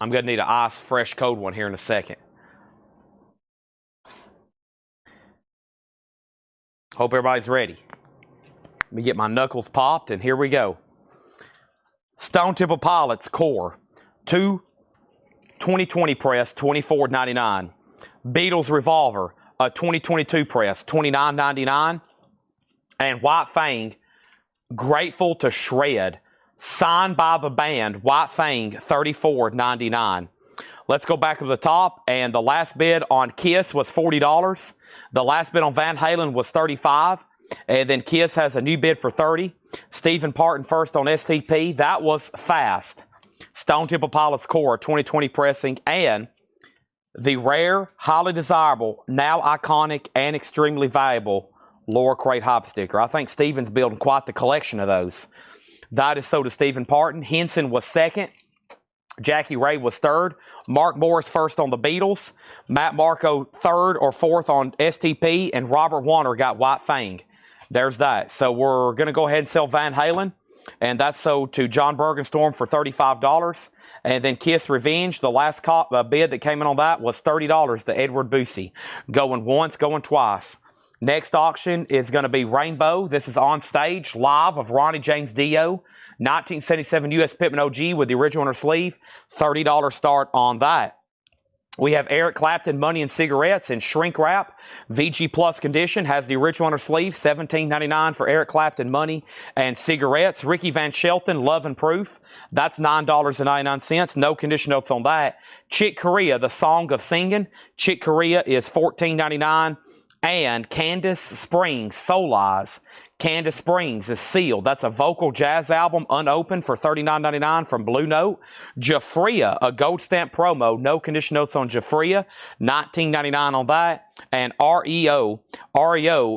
Speaker 1: I'm going to need an ice, fresh, cold one here in a second. Hope everybody's ready. Let me get my knuckles popped, and here we go. Stone Temple Pilots Core, 2 2020 press, $24.99. Beatles Revolver, a 2022 press, $29.99. And White Fang, Grateful to Shred, signed by the band, White Fang, $34.99. Let's go back to the top, and the last bid on Kiss was $40. The last bid on Van Halen was $35, and then Kiss has a new bid for $30. Stephen Parton first on STP. That was fast. Stone Temple Pilots Core 2020 pressing, and the rare, highly desirable, now iconic, and extremely valuable Laura Crate Hop Sticker. I think Stephen's building quite the collection of those. That is so to Stephen Parton. Henson was second. Jackie Ray was third. Mark Morris first on the Beatles. Matt Marco third or fourth on STP. And Robert Warner got White Fang. There's that. So we're going to go ahead and sell Van Halen. And that's sold to John Bergenstorm for $35. And then Kiss Revenge, the last bid that came in on that was $30 to Edward Boosie. Going once, going twice. Next auction is going to be Rainbow. This is on stage, live of Ronnie James Dio. 1977 U.S. Pittman OG with the original on her sleeve. $30 start on that. We have Eric Clapton Money and Cigarettes in shrink wrap. VG Plus condition, has the original on her sleeve. $17.99 for Eric Clapton Money and Cigarettes. Ricky Van Shelton, Love and Proof. That's $9.99. No condition notes on that. Chick Corea, The Song of Singing. Chick Corea is $14.99. And Candace Springs, Soul Eyes. Candace Springs is sealed. That's a vocal jazz album, unopened, for $39.99 from Blue Note. Jafria, a gold stamp promo. No condition notes on Jafria. $19.99 on that. And REO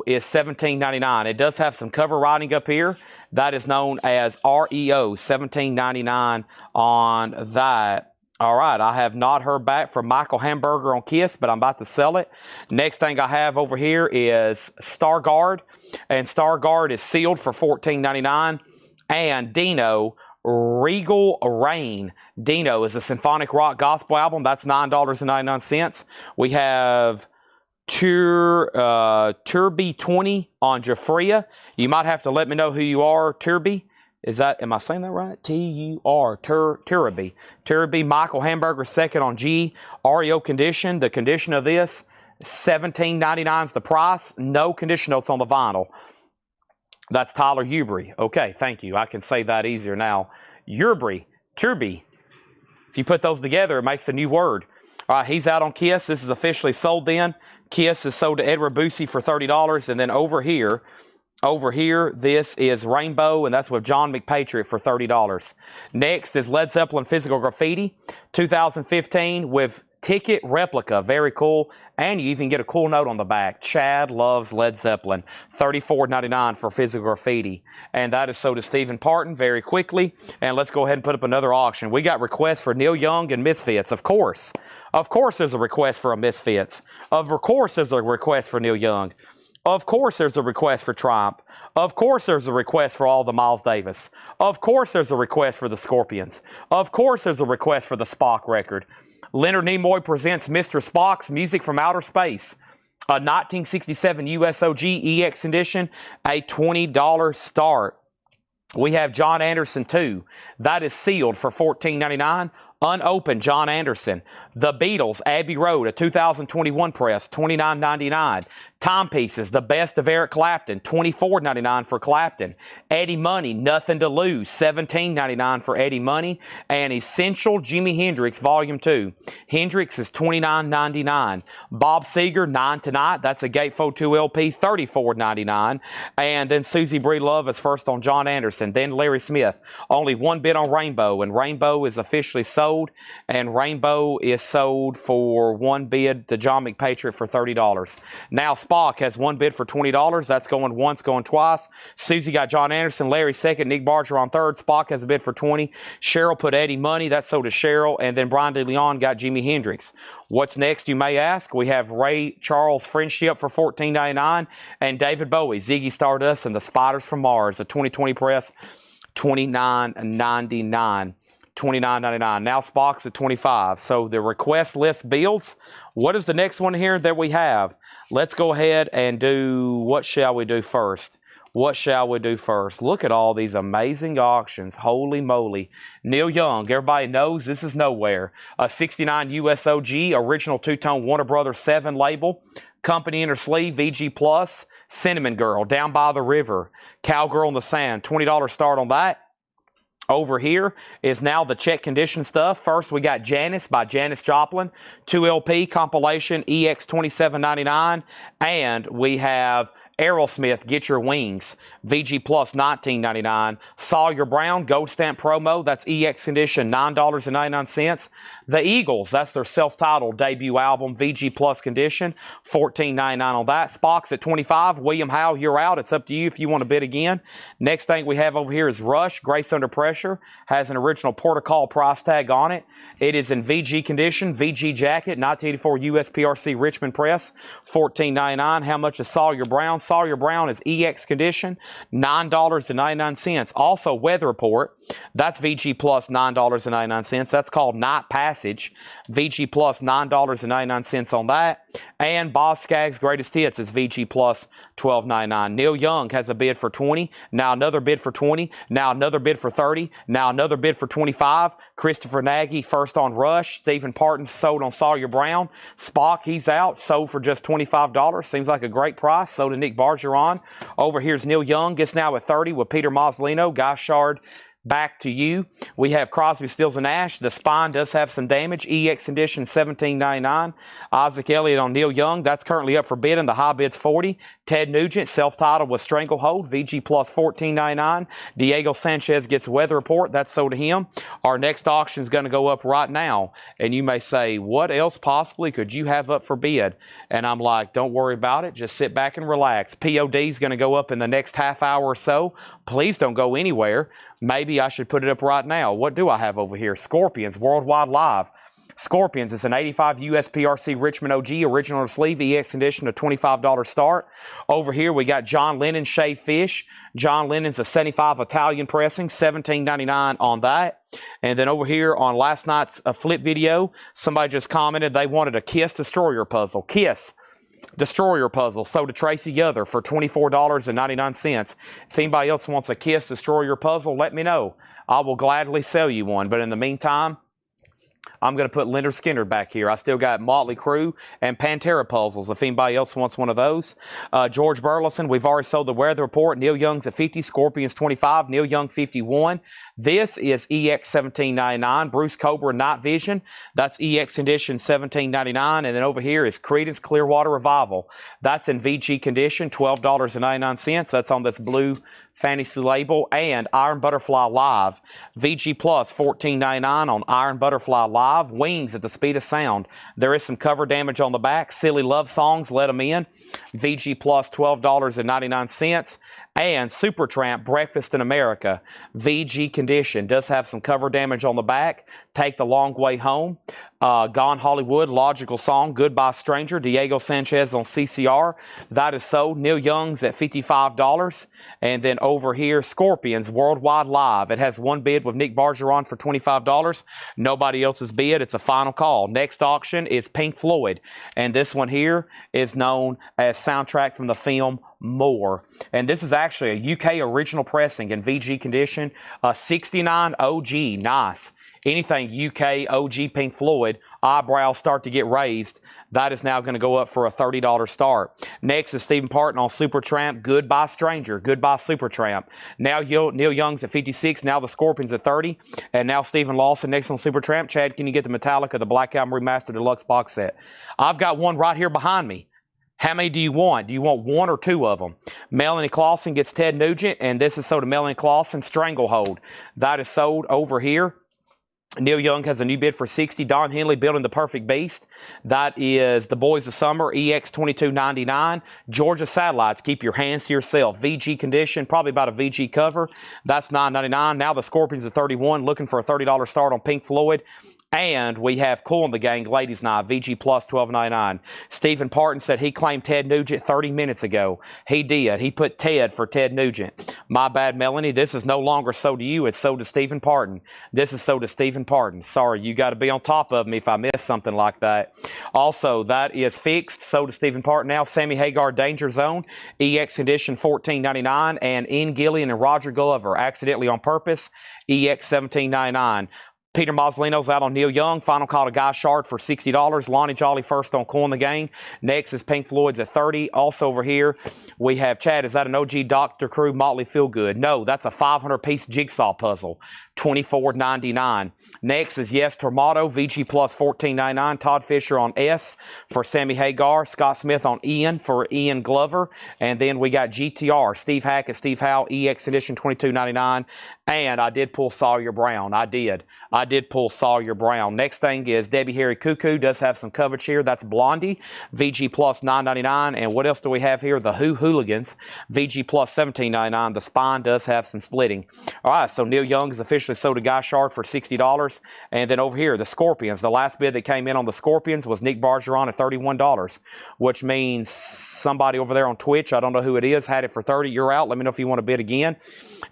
Speaker 1: is $17.99. It does have some cover writing up here. That is known as REO, $17.99 on that. All right, I have not heard back from Michael Hamburger on Kiss, but I'm about to sell it. Next thing I have over here is Stargard, and Stargard is sealed for $14.99. And Dino, Regal Rain. Dino is a symphonic rock gospel album. That's $9.99. We have Turby 20 on Jafria. You might have to let me know who you are, Turby. Is that, am I saying that right? T-U-R, Turby. Turby, Michael Hamburger second on G. REO condition. The condition of this, $17.99 is the price. No condition notes on the vinyl. That's Tyler Ubry. Okay, thank you. I can say that easier now. Ubry, Turby. If you put those together, it makes a new word. All right, he's out on Kiss. This is officially sold then. Kiss is sold to Edward Boosie for $30. And then over here, this is Rainbow, and that's with John McPatriot for $30. Next is Led Zeppelin Physical Graffiti, 2015 with ticket replica. Very cool. And you even get a cool note on the back. Chad loves Led Zeppelin. $34.99 for Physical Graffiti. And that is so to Stephen Parton very quickly. And let's go ahead and put up another auction. We got requests for Neil Young and Misfits. Of course. Of course there's a request for a Misfits. Of course there's a request for Neil Young. Of course there's a request for Triumph. Of course there's a request for all the Miles Davis. Of course there's a request for the Scorpions. Of course there's a request for the Spock record. Leonard Nimoy presents Mr. Spock's Music from Outer Space. A 1967 USOG EX edition, a $20 start. We have John Anderson 2. That is sealed for $14.99. Unopened John Anderson. The Beatles, Abbey Road, a 2021 press, $29.99. Timepieces, The Best of Eric Clapton, $24.99 for Clapton. Eddie Money, Nothing to Lose, $17.99 for Eddie Money. And Essential Jimi Hendrix Volume 2. Hendrix is $29.99. Bob Seger, 9 Tonight, that's a Gatefold 2 LP, $34.99. And then Susie Bree Love is first on John Anderson. Then Larry Smith. Only one bid on Rainbow, and Rainbow is officially sold sold, and Rainbow is sold for one bid to John McPatriot for $30. Now Spock has one bid for $20. That's going once, going twice. Susie got John Anderson, Larry second, Nick Barger on third. Spock has a bid for $20. Cheryl put Eddie Money. That's sold to Cheryl. And then Brian DeLeon got Jimi Hendrix. What's next, you may ask? We have Ray Charles Friendship for $14.99 and David Bowie, Ziggy Stardust, and the Spiders from Mars, a 2020 press, $29.99. $29.99. Now Spock's at $25. So the request list builds. What is the next one here that we have? Let's go ahead and do, what shall we do first? What shall we do first? Look at all these amazing auctions. Holy moly. Neil Young, everybody knows this is nowhere. A 69 USOG, original two-tone Warner Brothers 7 label. Company inner sleeve, VG Plus. Cinnamon Girl, Down by the River. Cowgirl in the Sand, $20 start on that. Over here is now the check condition stuff. First, we got Janis by Janis Joplin, 2LP compilation, EX $27.99, and we have Aerosmith, Get Your Wings, VG Plus $19.99. Sawyer Brown, Gold Stamp Promo, that's EX Condition, $9.99. The Eagles, that's their self-titled debut album, VG Plus Condition, $14.99 on that. Spock's at $25. William Howe, you're out. It's up to you if you want to bid again. Next thing we have over here is Rush, Grace Under Pressure, has an original protocol price tag on it. It is in VG Condition, VG Jacket, 1984 USPRC Richmond Press, $14.99. How much is Sawyer Brown? Sawyer Brown is EX Condition, $9.99. Also, Weather Report, that's VG Plus, $9.99. That's called Night Passage, VG Plus, $9.99 on that. And Boz Scaggs' Greatest Hits is VG Plus, $12.99. Neil Young has a bid for $20, now another bid for $20, now another bid for $30, now another bid for $25. Christopher Nagy, first on Rush. Stephen Parton sold on Sawyer Brown. Spock, he's out, sold for just $25. Seems like a great price. So to Nick Bargeron. Over here's Neil Young, gets now at $30 with Peter Moslino. Guy Shard, back to you. We have Crosby, Stills, and Nash. The spine does have some damage. EX Condition, $17.99. Isaac Elliott on Neil Young. That's currently up for bid, and the high bid's $40. Ted Nugent, self-titled with Stranglehold, VG Plus, $14.99. Diego Sanchez gets Weather Report. That's sold to him. Our next auction is going to go up right now, and you may say, what else possibly could you have up for bid? And I'm like, don't worry about it. Just sit back and relax. POD is going to go up in the next half hour or so. Please don't go anywhere. Maybe I should put it up right now. What do I have over here? Scorpions, Worldwide Live. Scorpions, it's an 85 USPRC Richmond OG, original sleeve, EX Condition, a $25 start. Over here, we got John Lennon, Shaved Fish. John Lennon's a 75 Italian pressing, $17.99 on that. And then over here on last night's flip video, somebody just commented they wanted a Kiss Destroyer puzzle. Kiss Destroyer puzzle sold to Tracy Yother for $24.99. If anybody else wants a Kiss Destroyer puzzle, let me know. I will gladly sell you one. But in the meantime, I'm going to put Leonard Skinner back here. I still got Motley Crue and Pantera puzzles if anybody else wants one of those. George Burleson, we've already sold the Weather Report. Neil Young's at $50, Scorpions $25, Neil Young $51. This is EX $17.99. Bruce Cobra Night Vision, that's EX Condition $17.99. And then over here is Creedence Clearwater Revival. That's in VG Condition, $12.99. That's on this blue fantasy label. And Iron Butterfly Live, VG Plus $14.99 on Iron Butterfly Live. Wings at the Speed of Sound. There is some cover damage on the back. Silly Love Songs, Let 'Em In, VG Plus $12.99. And Supertramp, Breakfast in America, VG Condition, does have some cover damage on the back. Take the Long Way Home. Gone Hollywood, Logical Song, Goodbye Stranger, Diego Sanchez on CCR. That is sold. Neil Young's at $55. And then over here, Scorpions, Worldwide Live. It has one bid with Nick Bargeron for $25. Nobody else's bid. It's a final call. Next auction is Pink Floyd. And this one here is known as soundtrack from the film More. And this is actually a UK original pressing in VG Condition. 69 OG, nice. Anything UK, OG, Pink Floyd, eyebrows start to get raised. That is now going to go up for a $30 start. Next is Stephen Parton on Supertramp, Goodbye Stranger, Goodbye Supertramp. Now Neil Young's at $56, now the Scorpions at $30, and now Stephen Lawson next on Supertramp. Chad, can you get the Metallica, the Black Album Remastered Deluxe box set? I've got one right here behind me. How many do you want? Do you want one or two of them? Melanie Clausen gets Ted Nugent, and this is sold to Melanie Clausen, Stranglehold. That is sold over here. Neil Young has a new bid for 60. Don Henley building the perfect beast. That is the Boys of Summer, EX 22.99. Georgia Satellites, keep your hands to yourself. VG condition, probably about a VG cover. That's $9.99. Now the Scorpions at 31, looking for a $30 start on Pink Floyd. And we have Cool in the Gang, Ladies Night, VG Plus, $12.99. Stephen Parton said he claimed Ted Nugent 30 minutes ago. He did. He put Ted for Ted Nugent. My bad, Melanie. This is no longer so to you. It's so to Stephen Parton. This is so to Stephen Parton. Sorry, you got to be on top of me if I miss something like that. Also, that is fixed. So to Stephen Parton now. Sammy Hagar, Danger Zone, EX condition, $14.99. And Ian Gillian and Roger Glover, accidentally on purpose, EX $17.99. Peter Mazzolino's out on Neil Young. Final call to Guy Shard for $60. Lonnie Jolly first on Cool in the Gang. Next is Pink Floyd's at $30. Also over here, we have Chad. Is that an OG Dr. Crew Motley Feelgood? No, that's a 500-piece jigsaw puzzle. $24.99. Next is Yes Tormato, VG Plus $14.99. Todd Fisher on S for Sammy Hagar. Scott Smith on Ian for Ian Glover. And then we got GTR, Steve Hackett, Steve Howe, EX Edition $22.99. And I did pull Sawyer Brown. I did pull Sawyer Brown. Next thing is Debbie Harry Cuckoo. Does have some coverage here. That's Blondie. VG Plus $9.99. And what else do we have here? The Who Hooligans. VG Plus $17.99. The Spine does have some splitting. All right, so Neil Young is officially sold to Guy Shard for $60. And then over here, the Scorpions. The last bid that came in on the Scorpions was Nick Bargeron at $31, which means somebody over there on Twitch, I don't know who it is, had it for $30. You're out. Let me know if you want to bid again.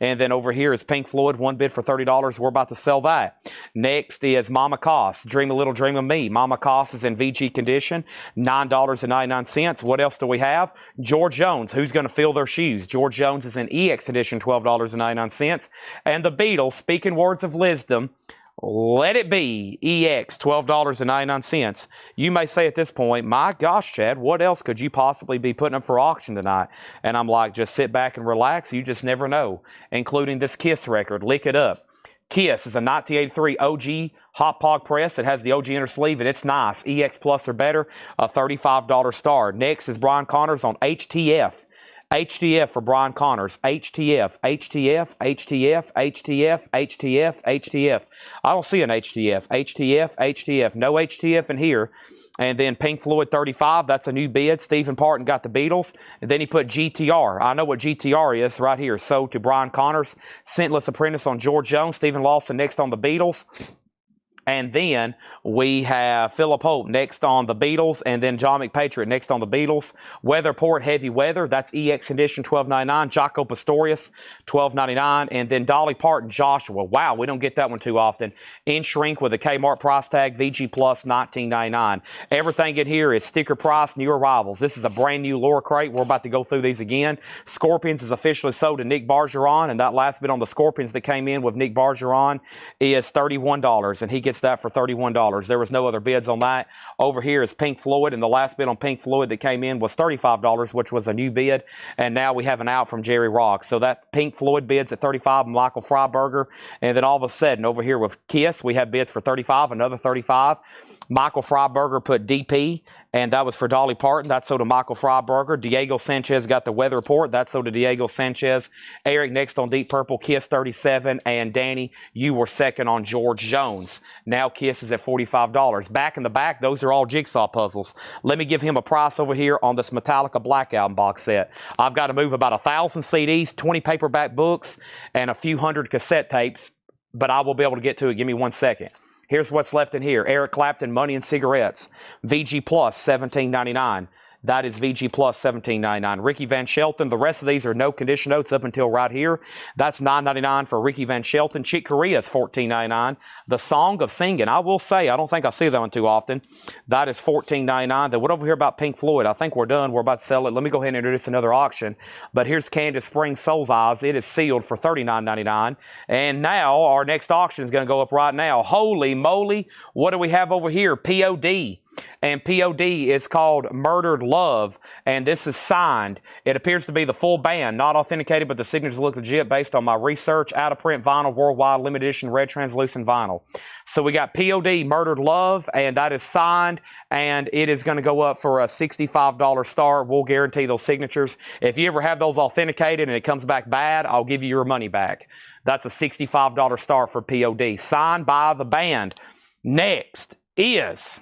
Speaker 1: And then over here is Pink Floyd, one bid for $30. We're about to sell that. Next is Mama Koss, Dream a Little Dream of Me. Mama Koss is in VG condition, $9.99. What else do we have? George Jones, Who's Going to Fill Their Shoes? George Jones is in EX edition, $12.99. And the Beatles, Speaking Words of Wisdom, Let It Be, EX, $12.99. You may say at this point, my gosh, Chad, what else could you possibly be putting up for auction tonight? And I'm like, just sit back and relax. You just never know, including this Kiss record, Lick It Up. Kiss is a 1983 OG Hot Pog press. It has the OG inner sleeve, and it's nice. EX Plus or better, a $35 star. Next is Brian Connors on HTF. HTF for Brian Connors. HTF, HTF, HTF, HTF, HTF, HTF. I don't see an HTF. HTF, HTF. No HTF in here. And then Pink Floyd 35, that's a new bid. Stephen Parton got the Beatles. And then he put GTR. I know what GTR is right here. So to Brian Connors, Scentless Apprentice on George Jones. Stephen Lawson next on the Beatles. And then we have Philip Hope next on the Beatles, and then John McPatriot next on the Beatles. Weatherport Heavy Weather, that's EX Edition, $12.99. Jaco Pastorius, $12.99. And then Dolly Parton, Joshua. Wow, we don't get that one too often. In shrink with a Kmart price tag, VG Plus, $19.99. Everything in here is sticker price, new arrivals. This is a brand new Laura crate. We're about to go through these again. Scorpions is officially sold to Nick Bargeron, and that last bid on the Scorpions that came in with Nick Bargeron is $31, and he gets that for $31. There was no other bids on that. Over here is Pink Floyd, and the last bid on Pink Floyd that came in was $35, which was a new bid, and now we have an out from Jerry Rock. So that Pink Floyd bids at $35, Michael Freiberger, and then all of a sudden over here with Kiss, we have bids for $35, another $35. Michael Freiberger put DP, and that was for Dolly Parton. That's so to Michael Freiberger. Diego Sanchez got the Weather Report. That's so to Diego Sanchez. Eric next on Deep Purple, Kiss 37. And Danny, you were second on George Jones. Now Kiss is at $45. Back in the back, those are all jigsaw puzzles. Let me give him a price over here on this Metallica Black Album box set. I've got to move about 1,000 CDs, 20 paperback books, and a few hundred cassette tapes, but I will be able to get to it. Give me 1 second. Here's what's left in here. Eric Clapton, Money and Cigarettes. VG Plus, $17.99. That is VG Plus, $17.99. Ricky Van Shelton. The rest of these are no condition notes up until right here. That's $9.99 for Ricky Van Shelton. Chick Corea is $14.99. The Song of Singing. I will say, I don't think I see that one too often. That is $14.99. Then what over here about Pink Floyd? I think we're done. We're about to sell it. Let me go ahead and introduce another auction. But here's Candace Springs Soul's Eyes. It is sealed for $39.99. And now our next auction is going to go up right now. Holy moly. What do we have over here? POD. And POD is called Murdered Love, and this is signed. It appears to be the full band, not authenticated, but the signatures look legit based on my research. Out-of-print vinyl, worldwide, limited edition, red translucent vinyl. So we got POD, Murdered Love, and that is signed, and it is going to go up for a $65 star. We'll guarantee those signatures. If you ever have those authenticated and it comes back bad, I'll give you your money back. That's a $65 star for POD. Signed by the band. Next is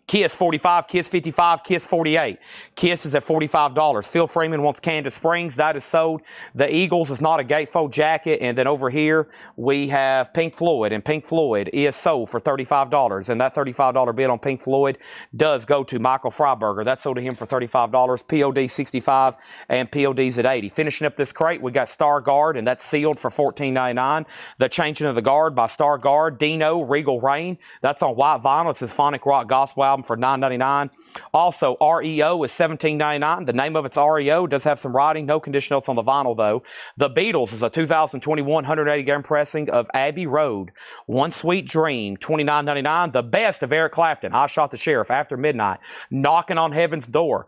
Speaker 1: Kiss 45, Kiss 55, Kiss 48. Kiss is at $45. Phil Freeman wants Candace Springs. That is sold. The Eagles is not a gatefold jacket. And then over here, we have Pink Floyd. And Pink Floyd is sold for $35. And that $35 bid on Pink Floyd does go to Michael Freiberger. That's sold to him for $35. POD 65 and POD's at 80. Finishing up this crate, we got Star Guard, and that's sealed for $14.99. The Changing of the Guard by Star Guard. Dino, Regal Rain. That's on white vinyl. It's his Phonic Rock Gospel album for $9.99. Also, REO is $17.99. The name of it's REO. Does have some writing. No condition notes on the vinyl, though. The Beatles is a 2021 180-gram pressing of Abbey Road. One Sweet Dream, $29.99. The best of Eric Clapton. I Shot the Sheriff, After Midnight. Knocking on Heaven's Door.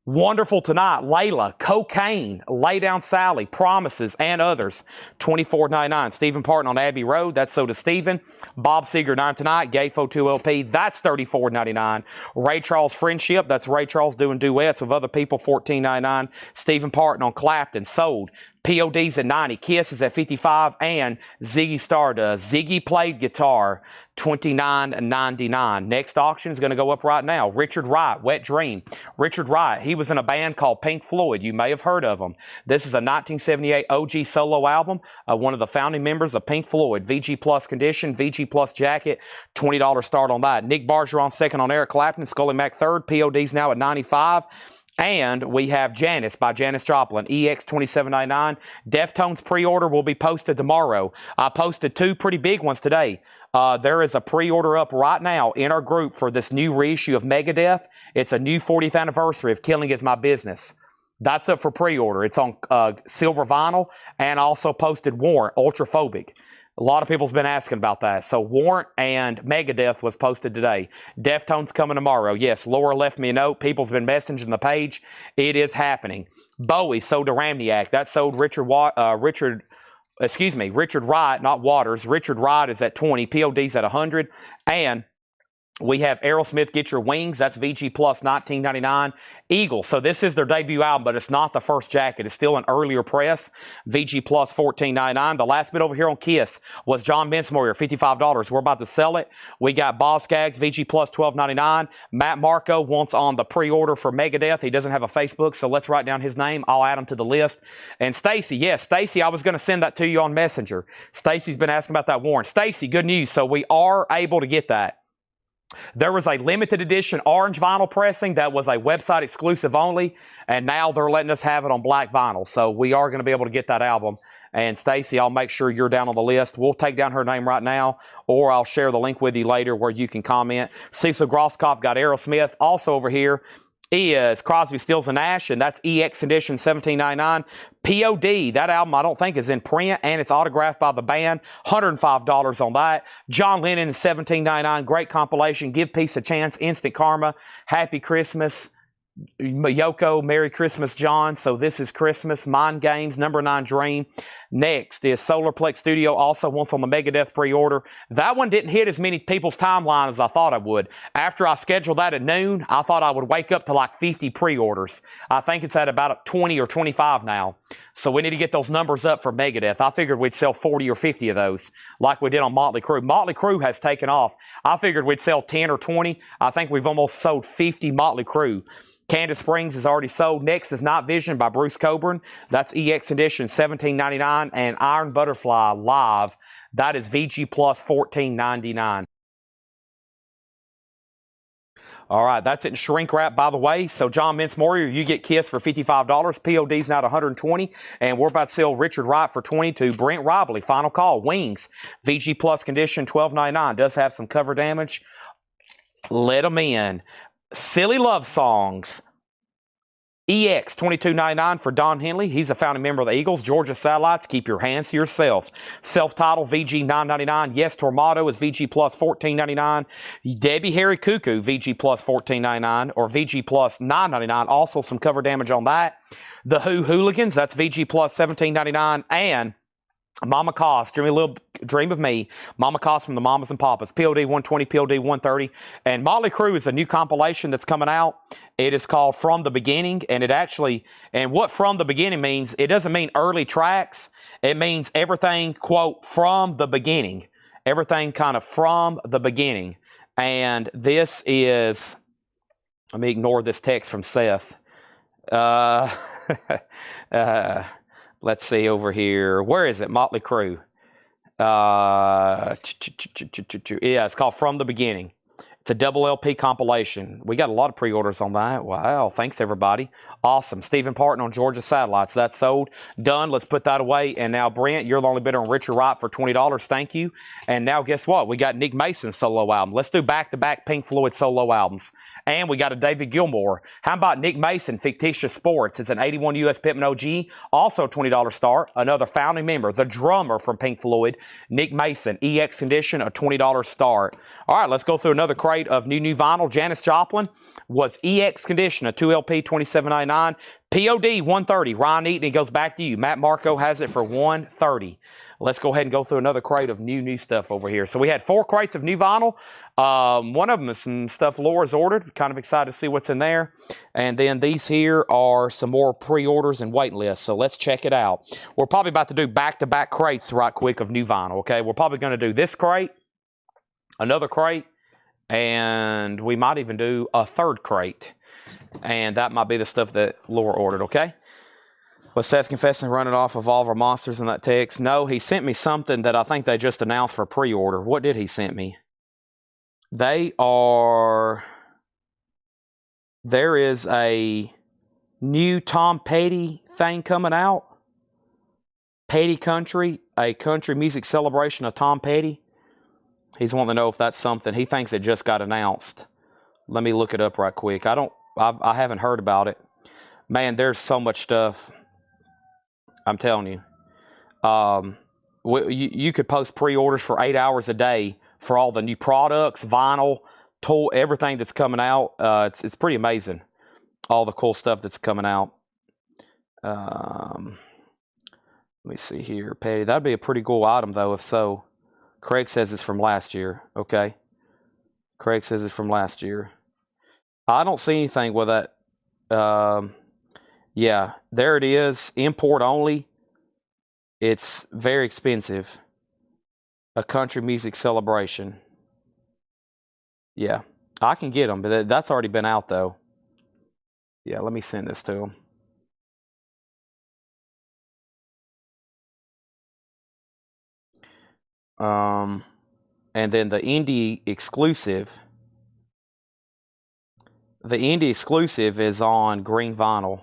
Speaker 1: Wonderful Tonight, Layla, Cocaine, Lay Down Sally, Promises, and others, $24.99. Stephen Parton on Abbey Road, that's so to Stephen. Bob Seger, 9 Tonight, Gayfo 2 LP, that's $34.99. Ray Charles Friendship, that's Ray Charles doing duets with other people, $14.99. Stephen Parton on Clapton, sold. POD's at 90, Kiss is at 55, and Ziggy Stardust. Ziggy played guitar, $29.99. Next auction is going to go up right now. Richard Wright, Wet Dream. Richard Wright, he was in a band called Pink Floyd. You may have heard of him. This is a 1978 OG solo album, one of the founding members of Pink Floyd. VG Plus condition, VG Plus jacket, $20 start on that. Nick Bargeron second on Eric Clapton, Scully Mack third. POD's now at 95. And we have Janice by Janis Joplin, EX $27.99. Deftones pre-order will be posted tomorrow. I posted 2 pretty big ones today. There is a pre-order up right now in our group for this new reissue of Megadeth. It's a new 40th anniversary of Killing Is My Business. That's up for pre-order. It's on silver vinyl, and also posted Warrant, Ultraphobic. A lot of people's been asking about that. So Warrant and Megadeth was posted today. Deftones coming tomorrow. Yes, Laura left me a note. People's been messaging the page. It is happening. Bowie sold to Ramniak. That sold Richard Wright, not Waters. Richard Wright is at 20. POD's at 100. And we have Aerosmith, Get Your Wings. That's VG Plus, $19.99. Eagles. So this is their debut album, but it's not the first jacket. It's still an earlier press. VG Plus, $14.99. The last bit over here on Kiss was John Bensmoyer, $55. We're about to sell it. We got Boz Skaggs, VG Plus, $12.99. Matt Marco wants on the pre-order for Megadeth. He doesn't have a Facebook, so let's write down his name. I'll add him to the list. And Stacy, yes, Stacy, I was going to send that to you on Messenger. Stacy's been asking about that Warrant. Stacy, good news. So we are able to get that. There was a limited edition orange vinyl pressing that was a website exclusive only, and now they're letting us have it on black vinyl. So we are going to be able to get that album. And Stacy, I'll make sure you're down on the list. We'll take down her name right now, or I'll share the link with you later where you can comment. Cecil Grosskopf got Aerosmith. Also over here is Crosby, Stills, and Nash, and that's EX edition, $17.99. POD, that album I don't think is in print, and it's autographed by the band, $105 on that. John Lennon is $17.99. Great compilation. Give Peace a Chance, Instant Karma, Happy Christmas, Yoko, Merry Christmas, John. So this is Christmas. Mind Games, Number 9 Dream. Next is Solarplex Studio, also wants on the Megadeth pre-order. That one didn't hit as many people's timeline as I thought I would. After I scheduled that at noon, I thought I would wake up to like 50 pre-orders. I think it's at about 20 or 25 now. So we need to get those numbers up for Megadeth. I figured we'd sell 40 or 50 of those like we did on Motley Crue. Motley Crue has taken off. I figured we'd sell 10 or 20. I think we've almost sold 50 Motley Crue. Candace Springs is already sold. Next is Night Vision by Bruce Coburn. That's EX edition, $17.99. And Iron Butterfly Live, that is VG Plus, $14.99. All right, that's it in shrink wrap, by the way. So John Bensmoyer, you get Kiss for $55. POD's now at $120. And we're about to sell Richard Wright for $22. Brent Robley, Final Call, Wings, VG Plus condition, $12.99. Does have some cover damage. Let them in. Silly Love Songs, EX $22.99 for Don Henley. He's a founding member of the Eagles. Georgia Satellites, Keep Your Hands to Yourself. Self-titled VG $9.99. Yes Tormato is VG Plus $14.99. Debbie Harry Cuckoo VG Plus $14.99 or VG Plus $9.99. Also some cover damage on that. The Who Hooligans, that's VG Plus $17.99. And Mama Cost, Dream of Me, Mama Cost from the Mamas and Papas, POD 120, POD 130, and Motley Crue is a new compilation that's coming out. It is called From the Beginning, and what From the Beginning means, it doesn't mean early tracks. It means everything, quote, from the beginning. Everything kind of from the beginning. And this is, let me ignore this text from Seth. Let's see over here. Where is it? Motley Crue. Yeah, it's called From the Beginning. It's a double LP compilation. We got a lot of pre-orders on that. Wow, thanks everybody. Awesome. Stephen Parton on Georgia Satellites. That's sold. Done. Let's put that away. And now, Brent, you're the only bidder on Richard Wright for $20. Thank you. And now, guess what? We got Nick Mason's solo album. Let's do back-to-back Pink Floyd solo albums. And we got a David Gilmour. How about Nick Mason, Fictitious Sports? It's an 81 U.S. Pittman OG. Also $20 start. Another founding member, the drummer from Pink Floyd, Nick Mason. EX Condition, a $20 start. All right, let's go through another crate of new vinyl. Janis Joplin was EX Condition, a 2LP, $27.99. POD 130. Ryan Eaton, it goes back to you. Matt Marco has it for $130. Let's go ahead and go through another crate of new stuff over here. So we had 4 crates of new vinyl. One of them is some stuff Laura's ordered. Kind of excited to see what's in there. And then these here are some more pre-orders and wait lists. So let's check it out. We're probably about to do back-to-back crates right quick of new vinyl, okay? We're probably going to do this crate, another crate, and we might even do a third crate. And that might be the stuff that Laura ordered, okay? Was Seth confessing running off of all of our monsters in that text? No, he sent me something that I think they just announced for pre-order. What did he send me? There is a new Tom Petty thing coming out. Petty Country, a country music celebration of Tom Petty. He's wanting to know if that's something. He thinks it just got announced. Let me look it up right quick. I haven't heard about it. Man, there's so much stuff. I'm telling you. You could post pre-orders for 8 hours a day for all the new products, vinyl, tool, everything that's coming out. It's pretty amazing. All the cool stuff that's coming out. Let me see here. Petty, that'd be a pretty cool item, though, if so. Craig says it's from last year. Okay. Craig says it's from last year. I don't see anything with that. Yeah, there it is. Import only. It's very expensive. A country music celebration. Yeah, I can get them, but that's already been out, though. Yeah, let me send this to them. And then the indie exclusive. The indie exclusive is on green vinyl.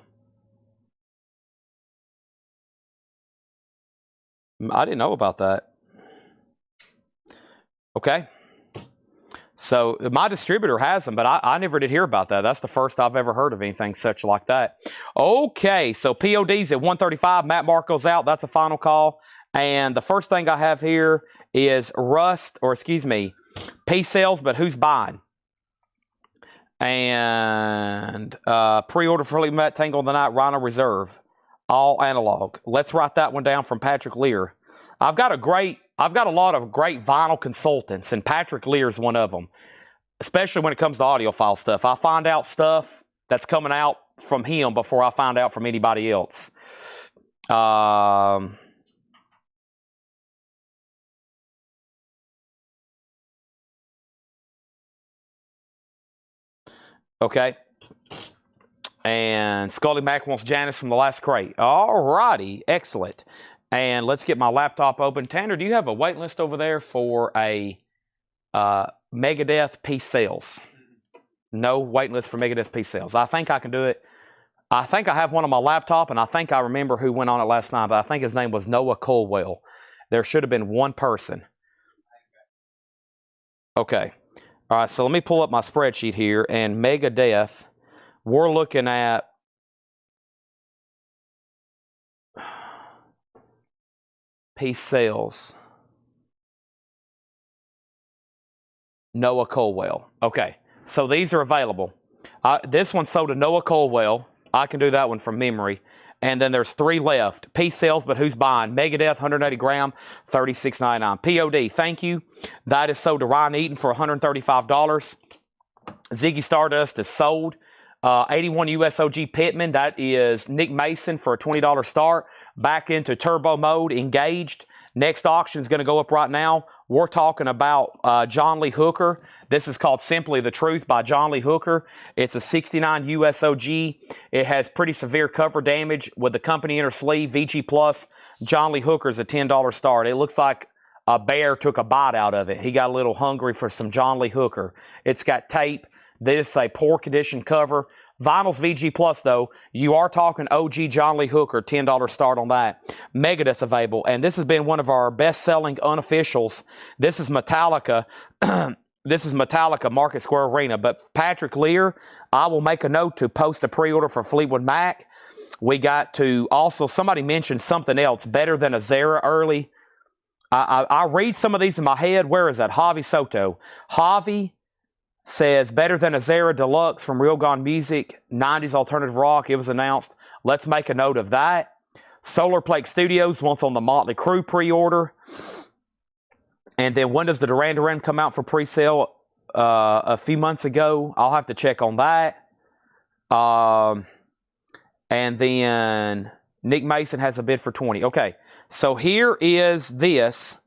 Speaker 1: I didn't know about that. Okay. So my distributor has them, but I never did hear about that. That's the first I've ever heard of anything such like that. Okay, so POD's at 135. Matt Marco's out. That's a final call. And the first thing I have here is Peace Sales, but who's buying? And pre-order for Fleetwood Mac, Tangle of the Night, Rhino Reserve. All analog. Let's write that one down from Patrick Lear. I've got a lot of great vinyl consultants, and Patrick Lear is one of them, especially when it comes to audiophile stuff. I find out stuff that's coming out from him before I find out from anybody else. Okay. And Scully Mack wants Janis from the last crate. All righty. Excellent. And let's get my laptop open. Tanner, do you have a wait list over there for a Megadeth Peace Sales? No wait list for Megadeth Peace Sales. I think I can do it. I think I have one on my laptop, and I think I remember who went on it last night, but I think his name was Noah Colwell. There should have been one person. Okay. All right, so let me pull up my spreadsheet here, and Megadeth, we're looking at Peace Sales. Noah Colwell. Okay, so these are available. This one sold to Noah Colwell. I can do that one from memory. And then there's 3 left. Peace sells, but who's buying? Megadeth, 180 gram, $36.99. POD, thank you. That is sold to Ryan Eaton for $135. Ziggy Stardust is sold. 81 USOG Pittman, that is Nick Mason for a $20 start. Back into turbo mode, engaged. Next auction is going to go up right now. We're talking about John Lee Hooker. This is called Simply the Truth by John Lee Hooker. It's a 69 USOG. It has pretty severe cover damage with the company inner sleeve, VG Plus. John Lee Hooker is a $10 start. It looks like a bear took a bite out of it. He got a little hungry for some John Lee Hooker. It's got tape. This is a poor condition cover. Vinyl's VG Plus, though. You are talking OG John Lee Hooker, $10 start on that. Megadeth's available, and this has been one of our best-selling unofficials. This is Metallica. This is Metallica Market Square Arena. But Patrick Lear, I will make a note to post a pre-order for Fleetwood Mac. We got to also, somebody mentioned something else, Better Than a Zara early. I read some of these in my head. Where is that? Javi Soto. Javi says, Better Than a Zara Deluxe from Real Gone Music, 90s alternative rock. It was announced. Let's make a note of that. Solar Plate Studios wants on the Motley Crue pre-order. And then when does the Duran Duran come out for pre-sale? A few months ago. I'll have to check on that. And then Nick Mason has a bid for 20. Okay, so here is this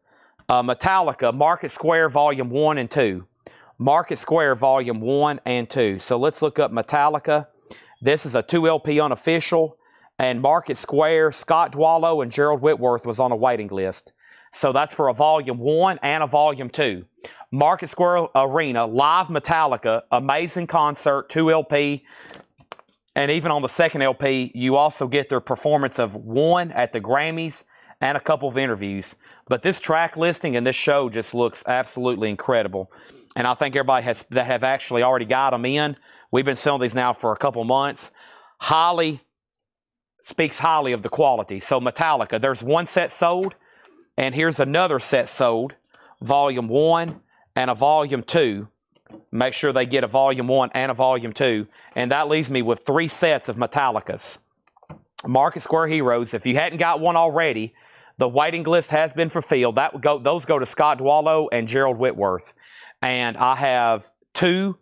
Speaker 1: Metallica Market Square Volume 1 and 2. Market Square Volume 1 and 2. So let's look up Metallica. This is a 2LP unofficial. And Market Square, Scott Dwallow and Gerald Whitworth was on a waiting list. So that's for a Volume 1 and a Volume 2. Market Square Arena, live Metallica, amazing concert, 2LP. And even on the second LP, you also get their performance of 1 at the Grammys and a couple of interviews. But this track listing and this show just looks absolutely incredible. And I think everybody that have actually already got them in. We've been selling these now for a couple months. Speaks highly of the quality. So Metallica, there's 1 set sold. And here's another set sold. Volume 1 and a Volume 2. Make sure they get a Volume 1 and a Volume 2. And that leaves me with 3 sets of Metallicas. Market Square Heroes. If you hadn't got one already, the waiting list has been fulfilled. Those go to Scott Dwallow and Gerald Whitworth. And I have 2.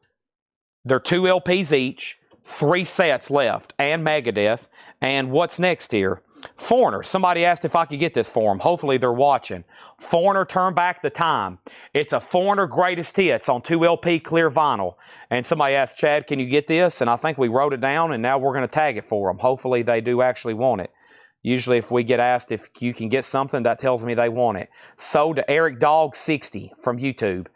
Speaker 1: They're 2 LPs each. 3 sets left. And Megadeth. And what's next here? Foreigner. Somebody asked if I could get this for them. Hopefully they're watching. Foreigner, Turn Back the Time. It's a Foreigner Greatest Hits on 2 LP clear vinyl. And somebody asked, Chad, can you get this? And I think we wrote it down, and now we're going to tag it for them. Hopefully they do actually want it. Usually if we get asked if you can get something, that tells me they want it. Sold to Eric Dog 60 from YouTube.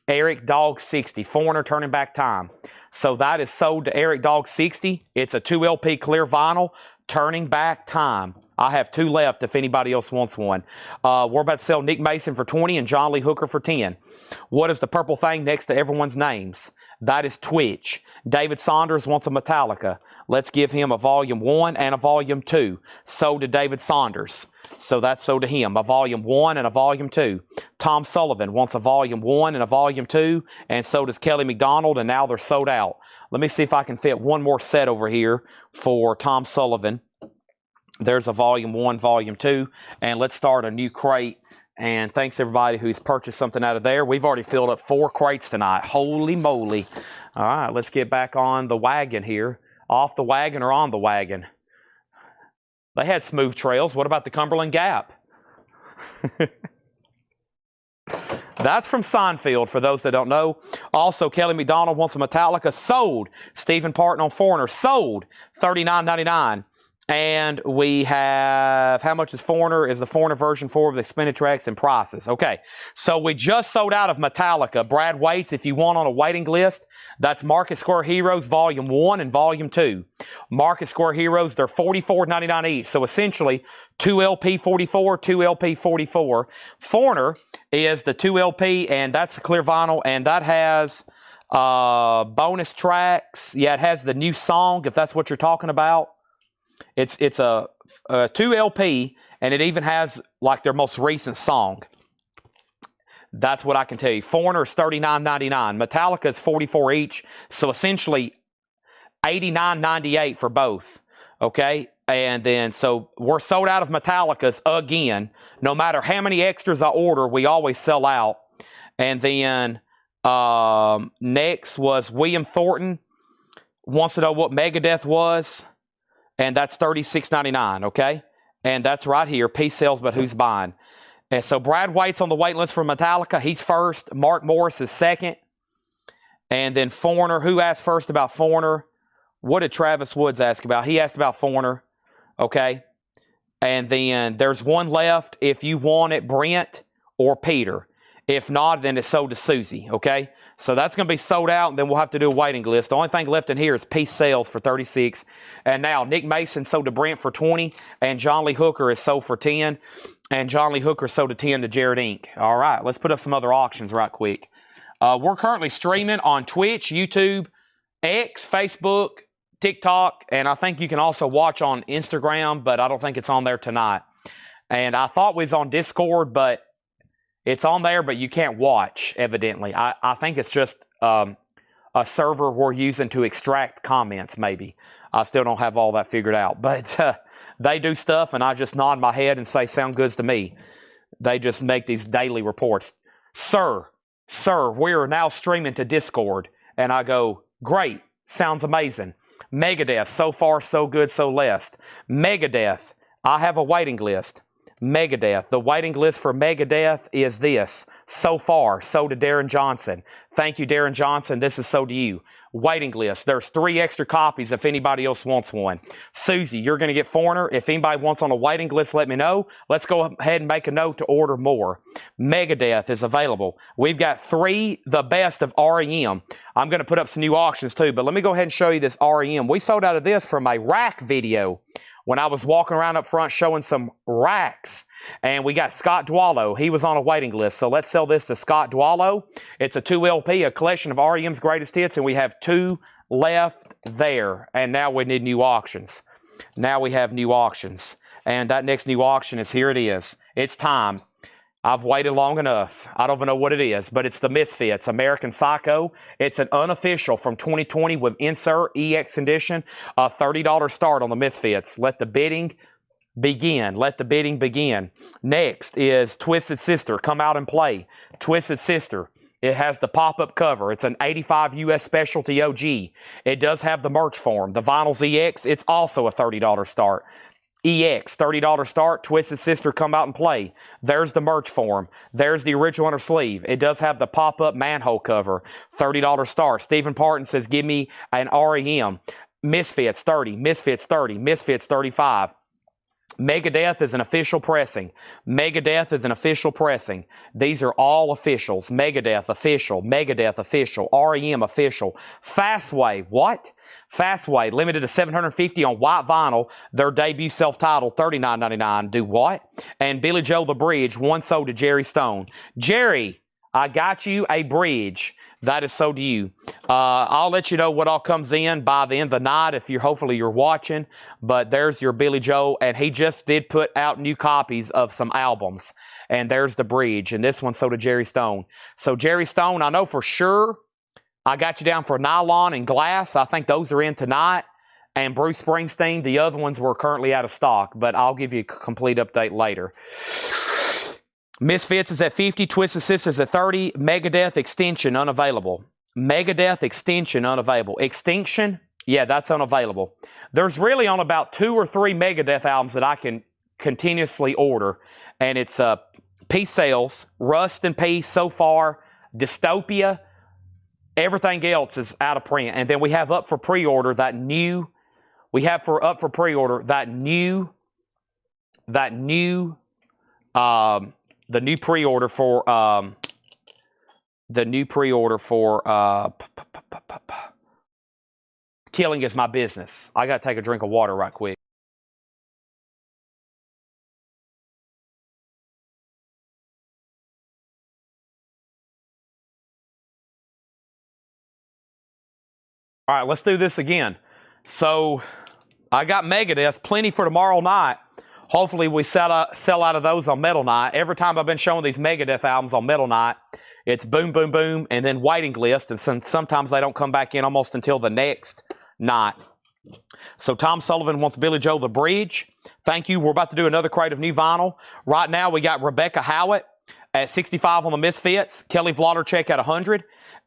Speaker 1: Eric Dog 60. Foreigner, Turning Back Time. So that is sold to Eric Dog 60. It's a 2 LP clear vinyl. Turning Back Time. I have 2 left if anybody else wants one. We're about to sell Nick Mason for 20 and John Lee Hooker for 10. What is the purple thing next to everyone's names? That is Twitch. David Saunders wants a Metallica. Let's give him a Volume 1 and a Volume 2. Sold to David Saunders. So that's sold to him. A Volume 1 and a Volume 2. Tom Sullivan wants a Volume 1 and a Volume 2. And so does Kelly McDonald, and now they're sold out. Let me see if I can fit one more set over here for Tom Sullivan. There's a Volume 1, Volume 2. And let's start a new crate. And thanks everybody who's purchased something out of there. We've already filled up 4 crates tonight. Holy moly. All right, let's get back on the wagon here. Off the wagon or on the wagon? They had smooth trails. What about the Cumberland Gap? That's from Seinfeld, for those that don't know. Also, Kelly McDonald wants a Metallica. Sold. Stephen Parton on Foreigner. Sold. $39.99. And we have, how much is Foreigner? Is the Foreigner version 4 of the Extended Tracks and prices? Okay, so we just sold out of Metallica. Brad waits if you want on a waiting list. That's Market Square Heroes Volume 1 and Volume 2. Market Square Heroes, they're $44.99 each. So essentially, 2 LP 44, 2 LP 44. Foreigner is the 2 LP, and that's the clear vinyl, and that has bonus tracks. Yeah, it has the new song, if that's what you're talking about. It's a 2 LP, and it even has like their most recent song. That's what I can tell you. Foreigner is $39.99. Metallica is $44 each, so essentially $89.98 for both. Okay, and then so we're sold out of Metallicas again. No matter how many extras I order, we always sell out. And then next was William Thornton wants to know what Megadeth was, and that's $36.99. Okay, and that's right here. Peace sells, but who's buying? And so Brad White's on the wait list for Metallica. He's first. Mark Morris is second. And then Foreigner. Who asked first about Foreigner? What did Travis Woods ask about? He asked about Foreigner. Okay. And then there's one left. If you want it, Brent or Peter. If not, then it's sold to Susie. Okay. So that's going to be sold out, and then we'll have to do a waiting list. The only thing left in here is Peace Sales for $36. And now Nick Mason sold to Brent for $20, and John Lee Hooker is sold for $10. And John Lee Hooker sold to $10 to Jared Inc. All right, let's put up some other auctions right quick. We're currently streaming on Twitch, YouTube, X, Facebook, TikTok, and I think you can also watch on Instagram, but I don't think it's on there tonight. And I thought we was on Discord, but it's on there, but you can't watch, evidently. I think it's just a server we're using to extract comments, maybe. I still don't have all that figured out, but they do stuff, and I just nod my head and say, sound good to me. They just make these daily reports. Sir, we are now streaming to Discord. And I go, great, sounds amazing. Megadeth, so far, so good, so less. Megadeth, I have a waiting list. Megadeth, the waiting list for Megadeth is this. So far, so to Darren Johnson. Thank you, Darren Johnson. This is so to you. Waiting list. There's 3 extra copies if anybody else wants one. Susie, you're going to get Foreigner. If anybody wants on a waiting list, let me know. Let's go ahead and make a note to order more. Megadeth is available. We've got 3, the best of REM. I'm going to put up some new auctions too, but let me go ahead and show you this REM. We sold out of this from a rack video when I was walking around up front showing some racks. And we got Scott Dwallow. He was on a waiting list. So let's sell this to Scott Dwallow. It's a 2 LP, a collection of REM's greatest hits, and we have 2 left there. And now we need new auctions. Now we have new auctions. And that next new auction is, here it is. It's time. I've waited long enough. I don't even know what it is, but it's the Misfits, American Psycho. It's an unofficial from 2020 with insert EX edition, a $30 start on the Misfits. Let the bidding begin. Let the bidding begin. Next is Twisted Sister, Come Out and Play. Twisted Sister. It has the pop-up cover. It's an 85 US specialty OG. It does have the merch form. The Vinyls EX, it's also a $30 start. EX, $30 start, Twisted Sister, Come Out and Play. There's the merch form. There's the original inner sleeve. It does have the pop-up manhole cover. $30 start. Stephen Parton says, give me an REM. Misfits, 30. Misfits, 30. Misfits, 35. Megadeth is an official pressing. Megadeth is an official pressing. These are all officials. Megadeth, official. Megadeth, official. REM, official. Fastway, what? Fastway, limited to 750 on white vinyl. Their debut self-titled, $39.99. Do what? And Billy Joe the Bridge, one sold to Jerry Stone. Jerry, I got you a bridge. That is so to you. I'll let you know what all comes in by the end of the night if hopefully you're watching. But there's your Billy Joe, and he just did put out new copies of some albums. And there's the bridge, and this one's so to Jerry Stone. So Jerry Stone, I know for sure I got you down for Nylon and Glass. I think those are in tonight. And Bruce Springsteen, the other ones were currently out of stock, but I'll give you a complete update later. Misfits is at 50, Twisted Sisters at 30, Megadeth Extension unavailable. Megadeth Extension unavailable. Extinction, yeah, that's unavailable. There's really on about 2 or 3 Megadeth albums that I can continuously order, and it's Peace Sales, Rust and Peace so far, Dystopia. Everything else is out of print. And then we have up for pre-order that new, the new pre-order for Killing Is My Business. I got to take a drink of water right quick. All right, let's do this again. So I got Megadeth, plenty for tomorrow night. Hopefully we sell out of those on Metal Night. Every time I've been showing these Megadeth albums on Metal Night, it's boom, boom, boom, and then waiting list. And sometimes they don't come back in almost until the next night. So Tom Sullivan wants Billy Joel The Bridge. Thank you. We're about to do another crate of new vinyl. Right now we got Rebecca Howitt at 65 on the Misfits, Kelly Vlodarchek at 100,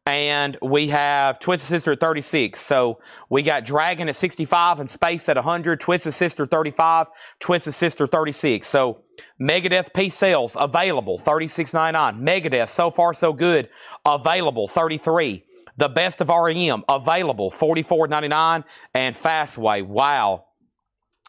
Speaker 1: and we have Twisted Sister at 36. So we got Dragon at 65 and Space at 100, Twisted Sister 35, Twisted Sister 36. So Megadeth Peace Sales available, $36.99. Megadeth, So Far So Good, available, $33. The Best of REM, available, $44.99. And Fastway, wow,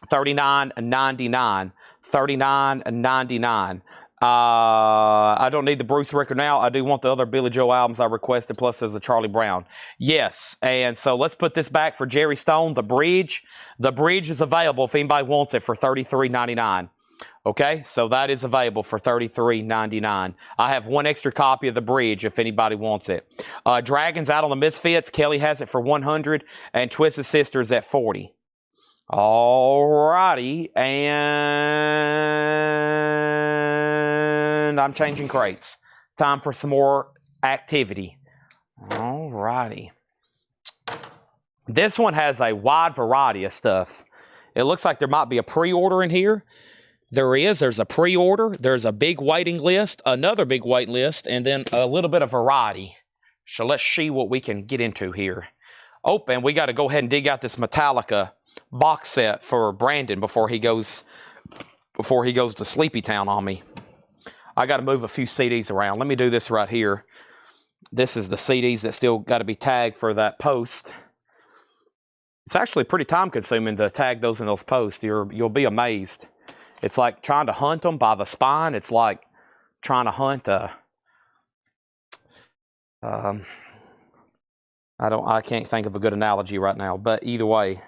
Speaker 1: $39.99. $39.99. I don't need the Bruce record now. I do want the other Billy Joel albums I requested, plus there's a Charlie Brown. Yes, and so let's put this back for Jerry Stone, The Bridge. The Bridge is available if anybody wants it for $33.99. Okay, so that is available for $33.99. I have one extra copy of The Bridge if anybody wants it. Dragon's out on the Misfits. Kelly has it for $100, and Twisted Sisters at $40. Alrighty, and I'm changing crates. Time for some more activity. Alrighty. This one has a wide variety of stuff. It looks like there might be a pre-order in here. There's a pre-order, there's a big waiting list, another big waiting list, and then a little bit of variety. So let's see what we can get into here. Oh, and we got to go ahead and dig out this Metallica box set for Brandon before he goes to Sleepy Town on me. I got to move a few CDs around. Let me do this right here. This is the CDs that still got to be tagged for that post. It's actually pretty time consuming to tag those in those posts. You'll be amazed. It's like trying to hunt them by the spine. It's like trying to hunt I can't think of a good analogy right now, but either way,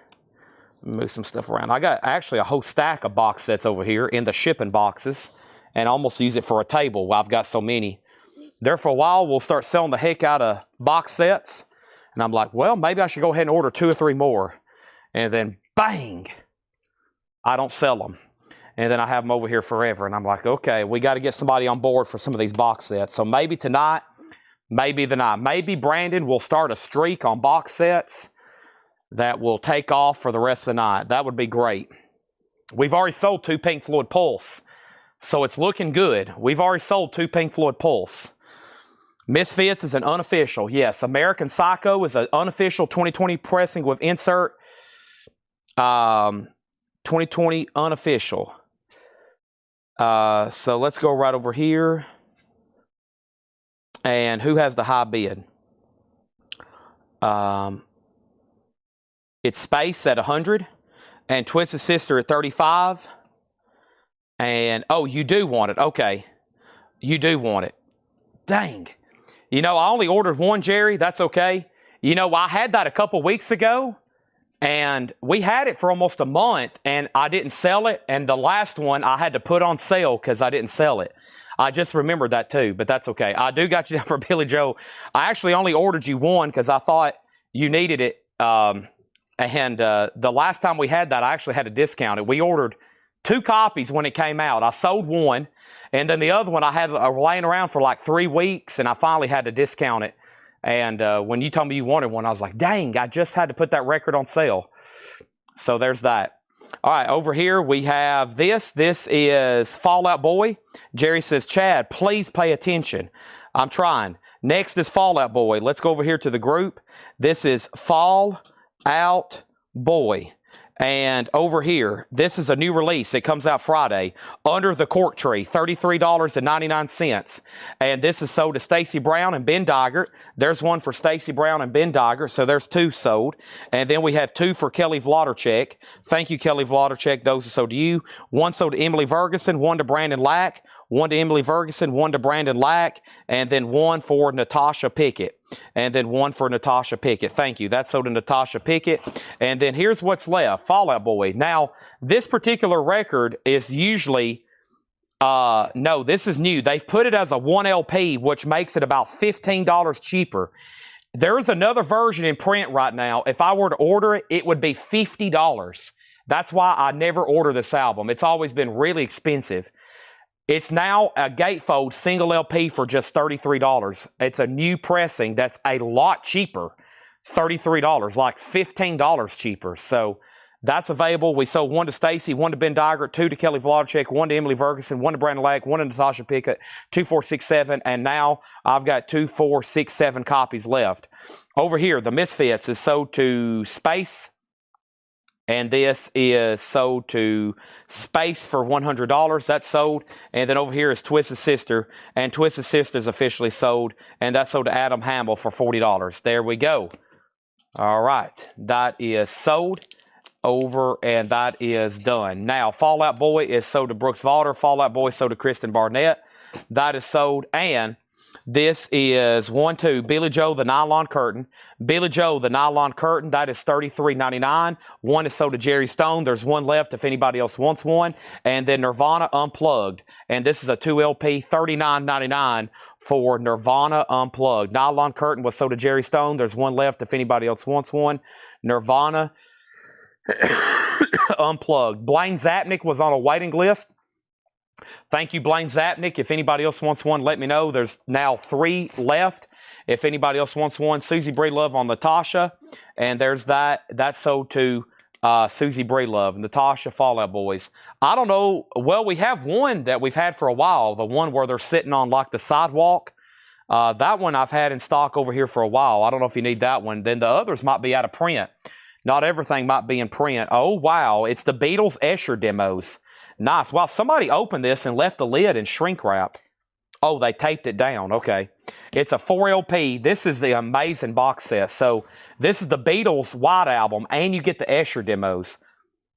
Speaker 1: move some stuff around. I got actually a whole stack of box sets over here in the shipping boxes, and almost use it for a table. Well, I've got so many. There for a while, we'll start selling the heck out of box sets, and I'm like, well, maybe I should go ahead and order 2 or 3 more, and then bang, I don't sell them. And then I have them over here forever. And I'm like, okay, we got to get somebody on board for some of these box sets. So maybe tonight, maybe the night. Maybe Brandon will start a streak on box sets that will take off for the rest of the night. That would be great. We've already sold 2 Pink Floyd Pulse. So it's looking good. We've already sold 2 Pink Floyd Pulse. Misfits is an unofficial. Yes, American Psycho is an unofficial 2020 pressing with insert. 2020 unofficial. So let's go right over here. And who has the high bid? It's Space at 100 and Twisted Sister at 35. And, oh, you do want it. Okay. You do want it. Dang. You know, I only ordered 1, Jerry. That's okay. You know, I had that a couple weeks ago. And we had it for almost a month, and I didn't sell it. And the last one I had to put on sale because I didn't sell it. I just remembered that too, but that's okay. I do got you down for Billy Joel. I actually only ordered you 1 because I thought you needed it. The last time we had that, I actually had to discount it. We ordered 2 copies when it came out. I sold 1, and then the other one I had laying around for like 3 weeks, and I finally had to discount it. And when you told me you wanted one, I was like, dang, I just had to put that record on sale. So there's that. All right, over here we have this. This is Fall Out Boy. Jerry says, Chad, please pay attention. I'm trying. Next is Fall Out Boy. Let's go over here to the group. This is Fall Out Boy. And over here, this is a new release. It comes out Friday. Under the Cork Tree, $33.99. And this is sold to Stacy Brown and Ben Doggart. There's one for Stacy Brown and Ben Doggart. So there's 2 sold. And then we have 2 for Kelly Vlodarchek. Thank you, Kelly Vlodarchek. Those are sold to you. 1 sold to Emily Ferguson, 1 to Brandon Lack, 1 to Emily Ferguson, 1 to Brandon Lack, and then 1 for Natasha Pickett. And then 1 for Natasha Pickett. Thank you. That's sold to Natasha Pickett. And then here's what's left. Fall Out Boy. Now, this particular record is usually, no, this is new. They've put it as a 1 LP, which makes it about $15 cheaper. There's another version in print right now. If I were to order it, it would be $50. That's why I never order this album. It's always been really expensive. It's now a gatefold single LP for just $33. It's a new pressing that's a lot cheaper. $33, like $15 cheaper. So that's available. We sold one to Stacy, one to Ben Digert, two to Kelly Vladchik, one to Emily Ferguson, one to Brandon Lake, one to Natasha Pickett, 2467, and now I've got 2467 copies left. Over here, the Misfits is sold to Space, and this is sold to Space for $100. That's sold. And then over here is Twisted Sister, and Twisted Sister is officially sold, and that's sold to Adam Hamill for $40. There we go. All right, that is sold over, and that is done. Now, Fallout Boy is sold to Brooks Valder. Fallout Boy sold to Kristen Barnett. That is sold. And this is Billy Joe the Nylon Curtain. Billy Joe the Nylon Curtain, that is $33.99. One is sold to Jerry Stone. There's one left if anybody else wants one. And then Nirvana Unplugged. And this is a 2LP, $39.99 for Nirvana Unplugged. Nylon Curtain was sold to Jerry Stone. There's one left if anybody else wants one. Nirvana Unplugged. Blaine Zapnick was on a waiting list. Thank you, Blaine Zapnick. If anybody else wants one, let me know. There's now 3 left. If anybody else wants one, Susie Breedlove on Natasha. And there's that. That's sold to Susie Breedlove, Natasha Fallout Boys. I don't know. Well, we have one that we've had for a while. The one where they're sitting on like the sidewalk. That one I've had in stock over here for a while. I don't know if you need that one. Then the others might be out of print. Not everything might be in print. Oh, wow. It's the Beatles Escher demos. Nice. Wow, somebody opened this and left the lid in shrink wrap. Oh, they taped it down. Okay. It's a 4LP. This is the amazing box set. So this is the Beatles White Album, and you get the Escher demos.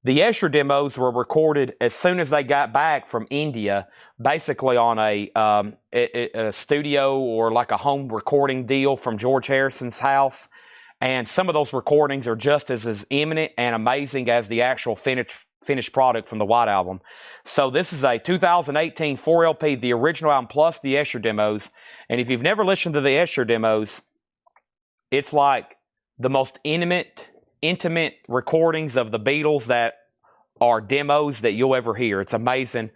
Speaker 1: The Escher demos were recorded as soon as they got back from India, basically on a studio or like a home recording deal from George Harrison's house. And some of those recordings are just as eminent and amazing as the actual finished product from the White Album. So this is a 2018 4LP, the original album plus the Escher demos. And if you've never listened to the Escher demos, it's like the most intimate recordings of the Beatles that are demos that you'll ever hear. It's amazing.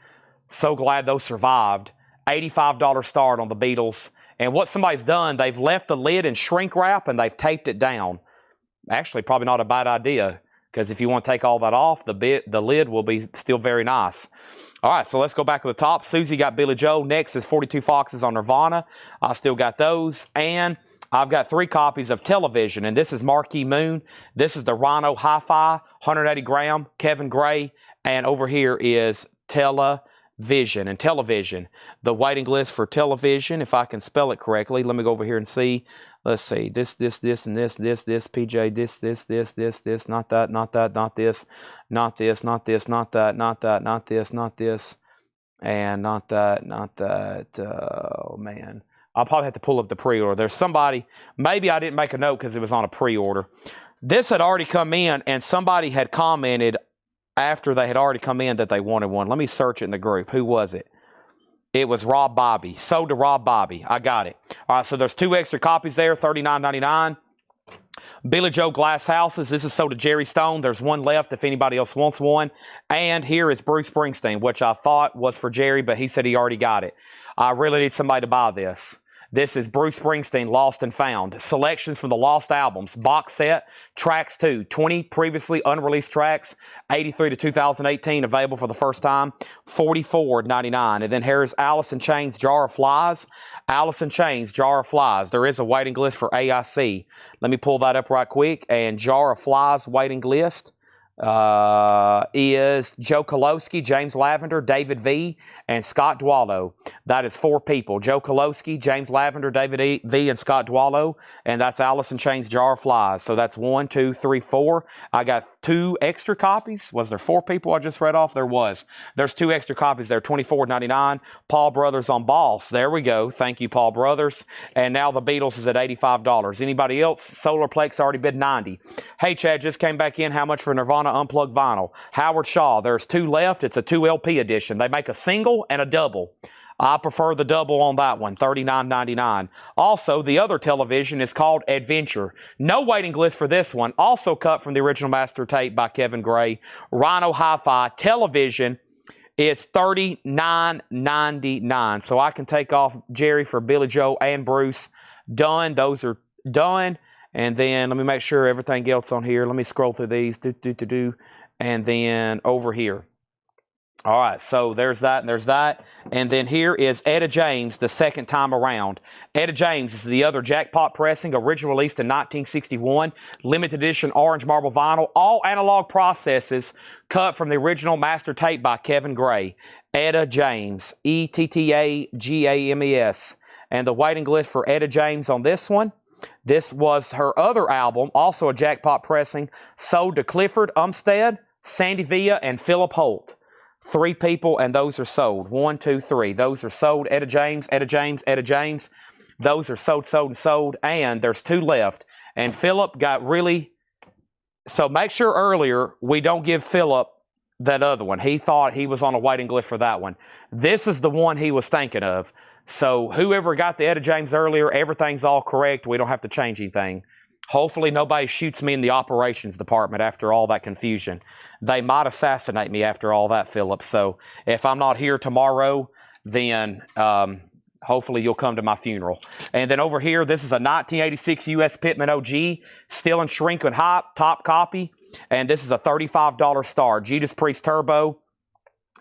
Speaker 1: So glad those survived. $85 start on the Beatles. And what somebody's done, they've left the lid in shrink wrap and they've taped it down. Actually, probably not a bad idea, because if you want to take all that off, the lid will be still very nice. All right, so let's go back to the top. Susie got Billy Joe. Next is 42 Foxes on Nirvana. I still got those. And I've got 3 copies of Television, and this is Marquee Moon. This is the Rhino Hi-Fi, 180 gram, Kevin Gray. And over here is Television. And Television, the waiting list for Television, if I can spell it correctly. Let me go over here and see. Let's see. This, and this, PJ, this, not that, not that, not this, not this, not this, not that, not that, not this, not this, and not that, not that. Oh, man. I'll probably have to pull up the pre-order. There's somebody, maybe I didn't make a note because it was on a pre-order. This had already come in, and somebody had commented after they had already come in that they wanted one. Let me search it in the group. Who was it? It was Rob Bobby. Sold to Rob Bobby. I got it. All right, so there's 2 extra copies there, $39.99. Billy Joe Glass Houses. This is sold to Jerry Stone. There's one left if anybody else wants one. And here is Bruce Springsteen, which I thought was for Jerry, but he said he already got it. I really need somebody to buy this. This is Bruce Springsteen, Lost and Found. Selections from the Lost Albums. Box set. Tracks 2. 20 previously unreleased tracks. 83 to 2018. Available for the first time. $44.99. And then here's Alice in Chains, Jar of Flies. Alice in Chains, Jar of Flies. There is a waiting list for AIC. Let me pull that up right quick. And Jar of Flies waiting list is Joe Kolosky, James Lavender, David V, and Scott Dwallow. That is 4 people. Joe Kolosky, James Lavender, David V, and Scott Dwallow. And that's Alice in Chains, Jar of Flies. So that's 1, 2, 3, 4. I got 2 extra copies. Was there 4 people I just read off? There was. There's 2 extra copies there, $24.99. Paul Brothers on Boss. There we go. Thank you, Paul Brothers. And now the Beatles is at $85. Anybody else? Solarplex already bid $90. Hey, Chad, just came back in. How much for Nirvana Unplugged vinyl? Howard Shaw. There's 2 left. It's a 2LP edition. They make a single and a double. I prefer the double on that one, $39.99. Also, the other Television is called Adventure. No waiting list for this one. Also cut from the original master tape by Kevin Gray. Rhino Hi-Fi. Television is $39.99. So I can take off Jerry for Billy Joe and Bruce. Done. Those are done. And then let me make sure everything else on here. Let me scroll through these. And then over here. All right, so there's that and there's that. And then here is Etta James the second time around. Etta James is the other jackpot pressing, originally released in 1961, limited edition orange marble vinyl, all analog processes cut from the original master tape by Kevin Gray. Etta James, Ettagames. And the waiting list for Etta James on this one. This was her other album, also a jackpot pressing, sold to Clifford Umstead, Sandy Villa, and Philip Holt. 3 people, and those are sold. 1, 2, 3. Those are sold. Etta James, Etta James, Etta James. Those are sold, sold, and sold. And there's 2 left. And Philip got really... So make sure earlier we don't give Philip that other one. He thought he was on a waiting list for that one. This is the one he was thinking of. So whoever got the Etta James earlier, everything's all correct. We don't have to change anything. Hopefully nobody shoots me in the operations department after all that confusion. They might assassinate me after all that, Philip. So if I'm not here tomorrow, then hopefully you'll come to my funeral. And then over here, this is a 1986 U.S. Pittman OG, still in shrink and hop, top copy. And this is a $35 star. Judas Priest Turbo,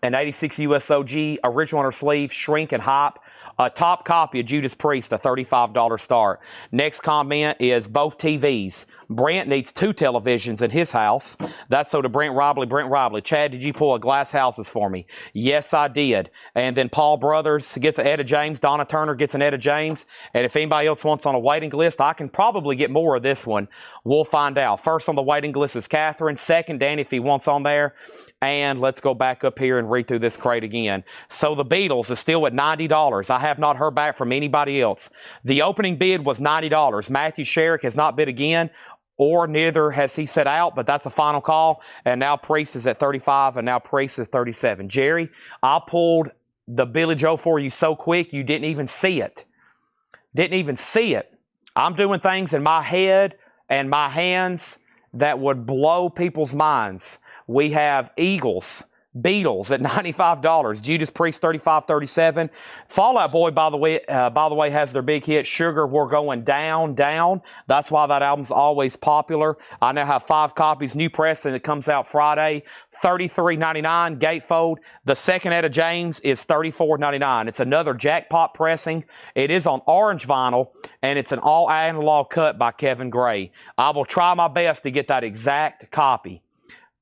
Speaker 1: an 86 US OG, original on her sleeve, shrink and hop. A top copy of Judas Priest, a $35 start. Next comment is both TVs. Brent needs 2 televisions in his house. That's so to Brent Robley. Chad, did you pull a Glass Houses for me? Yes, I did. And then Paul Brothers gets an Etta James. Donna Turner gets an Etta James. And if anybody else wants on a waiting list, I can probably get more of this one. We'll find out. First on the waiting list is Catherine. Second, Danny, if he wants on there. And let's go back up here and read through this crate again. So the Beatles is still at $90. I have not heard back from anybody else. The opening bid was $90. Matthew Sherrick has not bid again, or neither has he set out, but that's a final call. And now Priest is at $35, and now Priest is $37. Jerry, I pulled the Billy Joe for you so quick you didn't even see it. Didn't even see it. I'm doing things in my head and my hands that would blow people's minds. We have Eagles, Beatles at $95. Judas Priest $35.37. Fall Out Boy, by the way, has their big hit Sugar. We're going down, down. That's why that album's always popular. I now have 5 copies, new press, and it comes out Friday. $33.99 gatefold. The second Etta James is $34.99. It's another jackpot pressing. It is on orange vinyl, and it's an all analog cut by Kevin Gray. I will try my best to get that exact copy.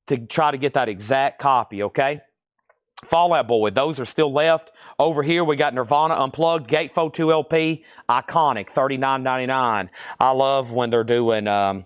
Speaker 1: Okay? Fall Out Boy, those are still left. Over here, we got Nirvana Unplugged, Gatefold 2 LP, iconic, $39.99. I love when they're doing The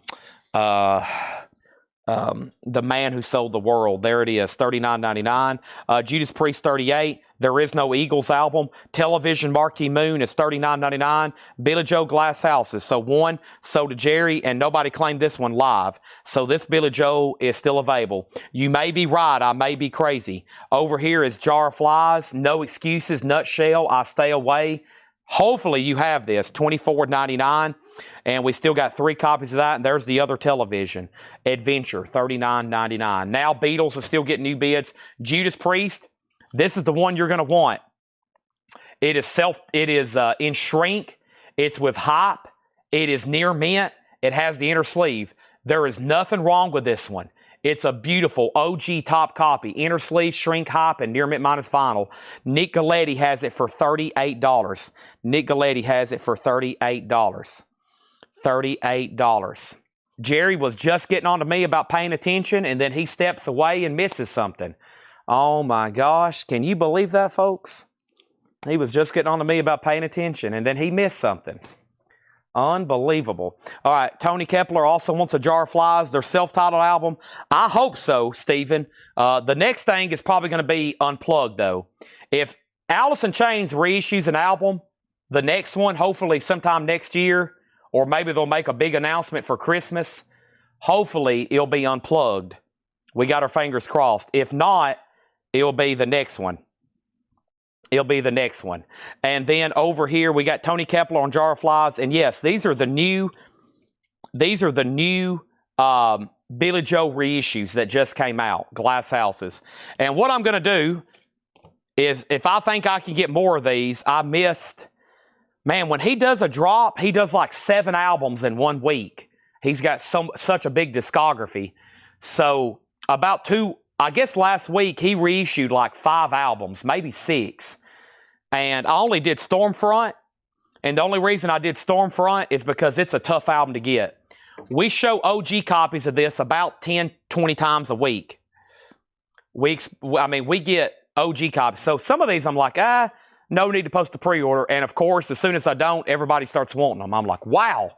Speaker 1: Man Who Sold the World. There it is, $39.99. Judas Priest, $38. There Is No Eagles album. Television Marquee Moon is $39.99. Billy Joe Glass Houses. So one sold to Jerry, and nobody claimed this one live. So this Billy Joe is still available. You may be right. I may be crazy. Over here is Jar of Flies. No Excuses. Nutshell. I Stay Away. Hopefully you have this. $24.99. And we still got 3 copies of that. And there's the other television. Adventure. $39.99. Now Beatles are still getting new bids. Judas Priest. This is the one you're going to want. It is in shrink. It's with hop. It is near mint. It has the inner sleeve. There is nothing wrong with this one. It's a beautiful OG top copy. Inner sleeve, shrink, hop, and near mint minus vinyl. Nick Galetti has it for $38. Nick Galetti has it for $38. $38. Jerry was just getting on to me about paying attention, and then he steps away and misses something. Oh my gosh, can you believe that, folks? He was just getting on to me about paying attention, and then he missed something. Unbelievable. All right, Tony Kepler also wants a Jar of Flies, their self-titled album. I hope so, Stephen. The next thing is probably going to be Unplugged, though. If Alice in Chains reissues an album, the next one, hopefully sometime next year, or maybe they'll make a big announcement for Christmas, hopefully it'll be Unplugged. We got our fingers crossed. If not, it'll be the next one. It'll be the next one. And then over here, we got Tony Kepler on Jar of Flies. And yes, these are the new Billy Joe reissues that just came out, Glass Houses. And what I'm going to do is, if I think I can get more of these, I missed, man, when he does a drop, he does like 7 albums in 1 week. He's got such a big discography. So I guess last week he reissued like 5 albums, maybe 6. And I only did Stormfront. And the only reason I did Stormfront is because it's a tough album to get. We show OG copies of this about 10, 20 times a week. We get OG copies. So some of these I'm like, no need to post a pre-order. And of course, as soon as I don't, everybody starts wanting them. I'm like, wow.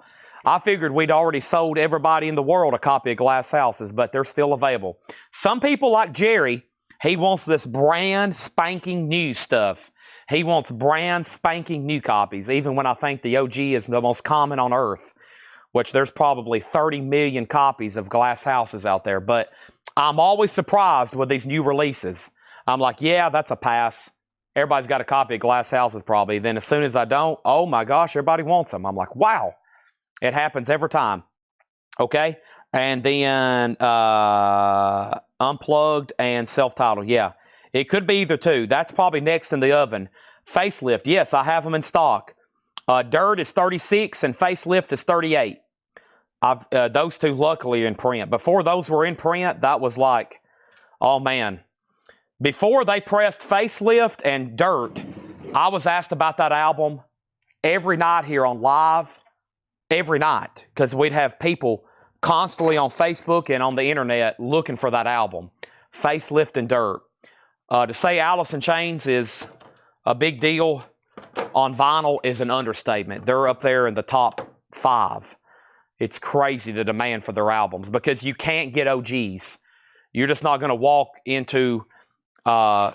Speaker 1: I figured we'd already sold everybody in the world a copy of Glass Houses, but they're still available. Some people like Jerry, he wants this brand spanking new stuff. He wants brand spanking new copies, even when I think the OG is the most common on earth, which there's probably 30 million copies of Glass Houses out there. But I'm always surprised with these new releases. I'm like, yeah, that's a pass. Everybody's got a copy of Glass Houses probably. Then as soon as I don't, oh my gosh, everybody wants them. I'm like, wow. It happens every time. Okay? And then Unplugged and Self-Titled. Yeah. It could be either two. That's probably next in the oven. Facelift. Yes, I have them in stock. Dirt is 36 and Facelift is 38. Those two luckily are in print. Before those were in print, that was like, oh man. Before they pressed Facelift and Dirt, I was asked about that album every night here on live. Every night, because we'd have people constantly on Facebook and on the internet looking for that album, Facelift and Dirt. To say Alice in Chains is a big deal on vinyl is an understatement. They're up there in the top 5. It's crazy the demand for their albums because you can't get OGs. You're just not going to walk into, a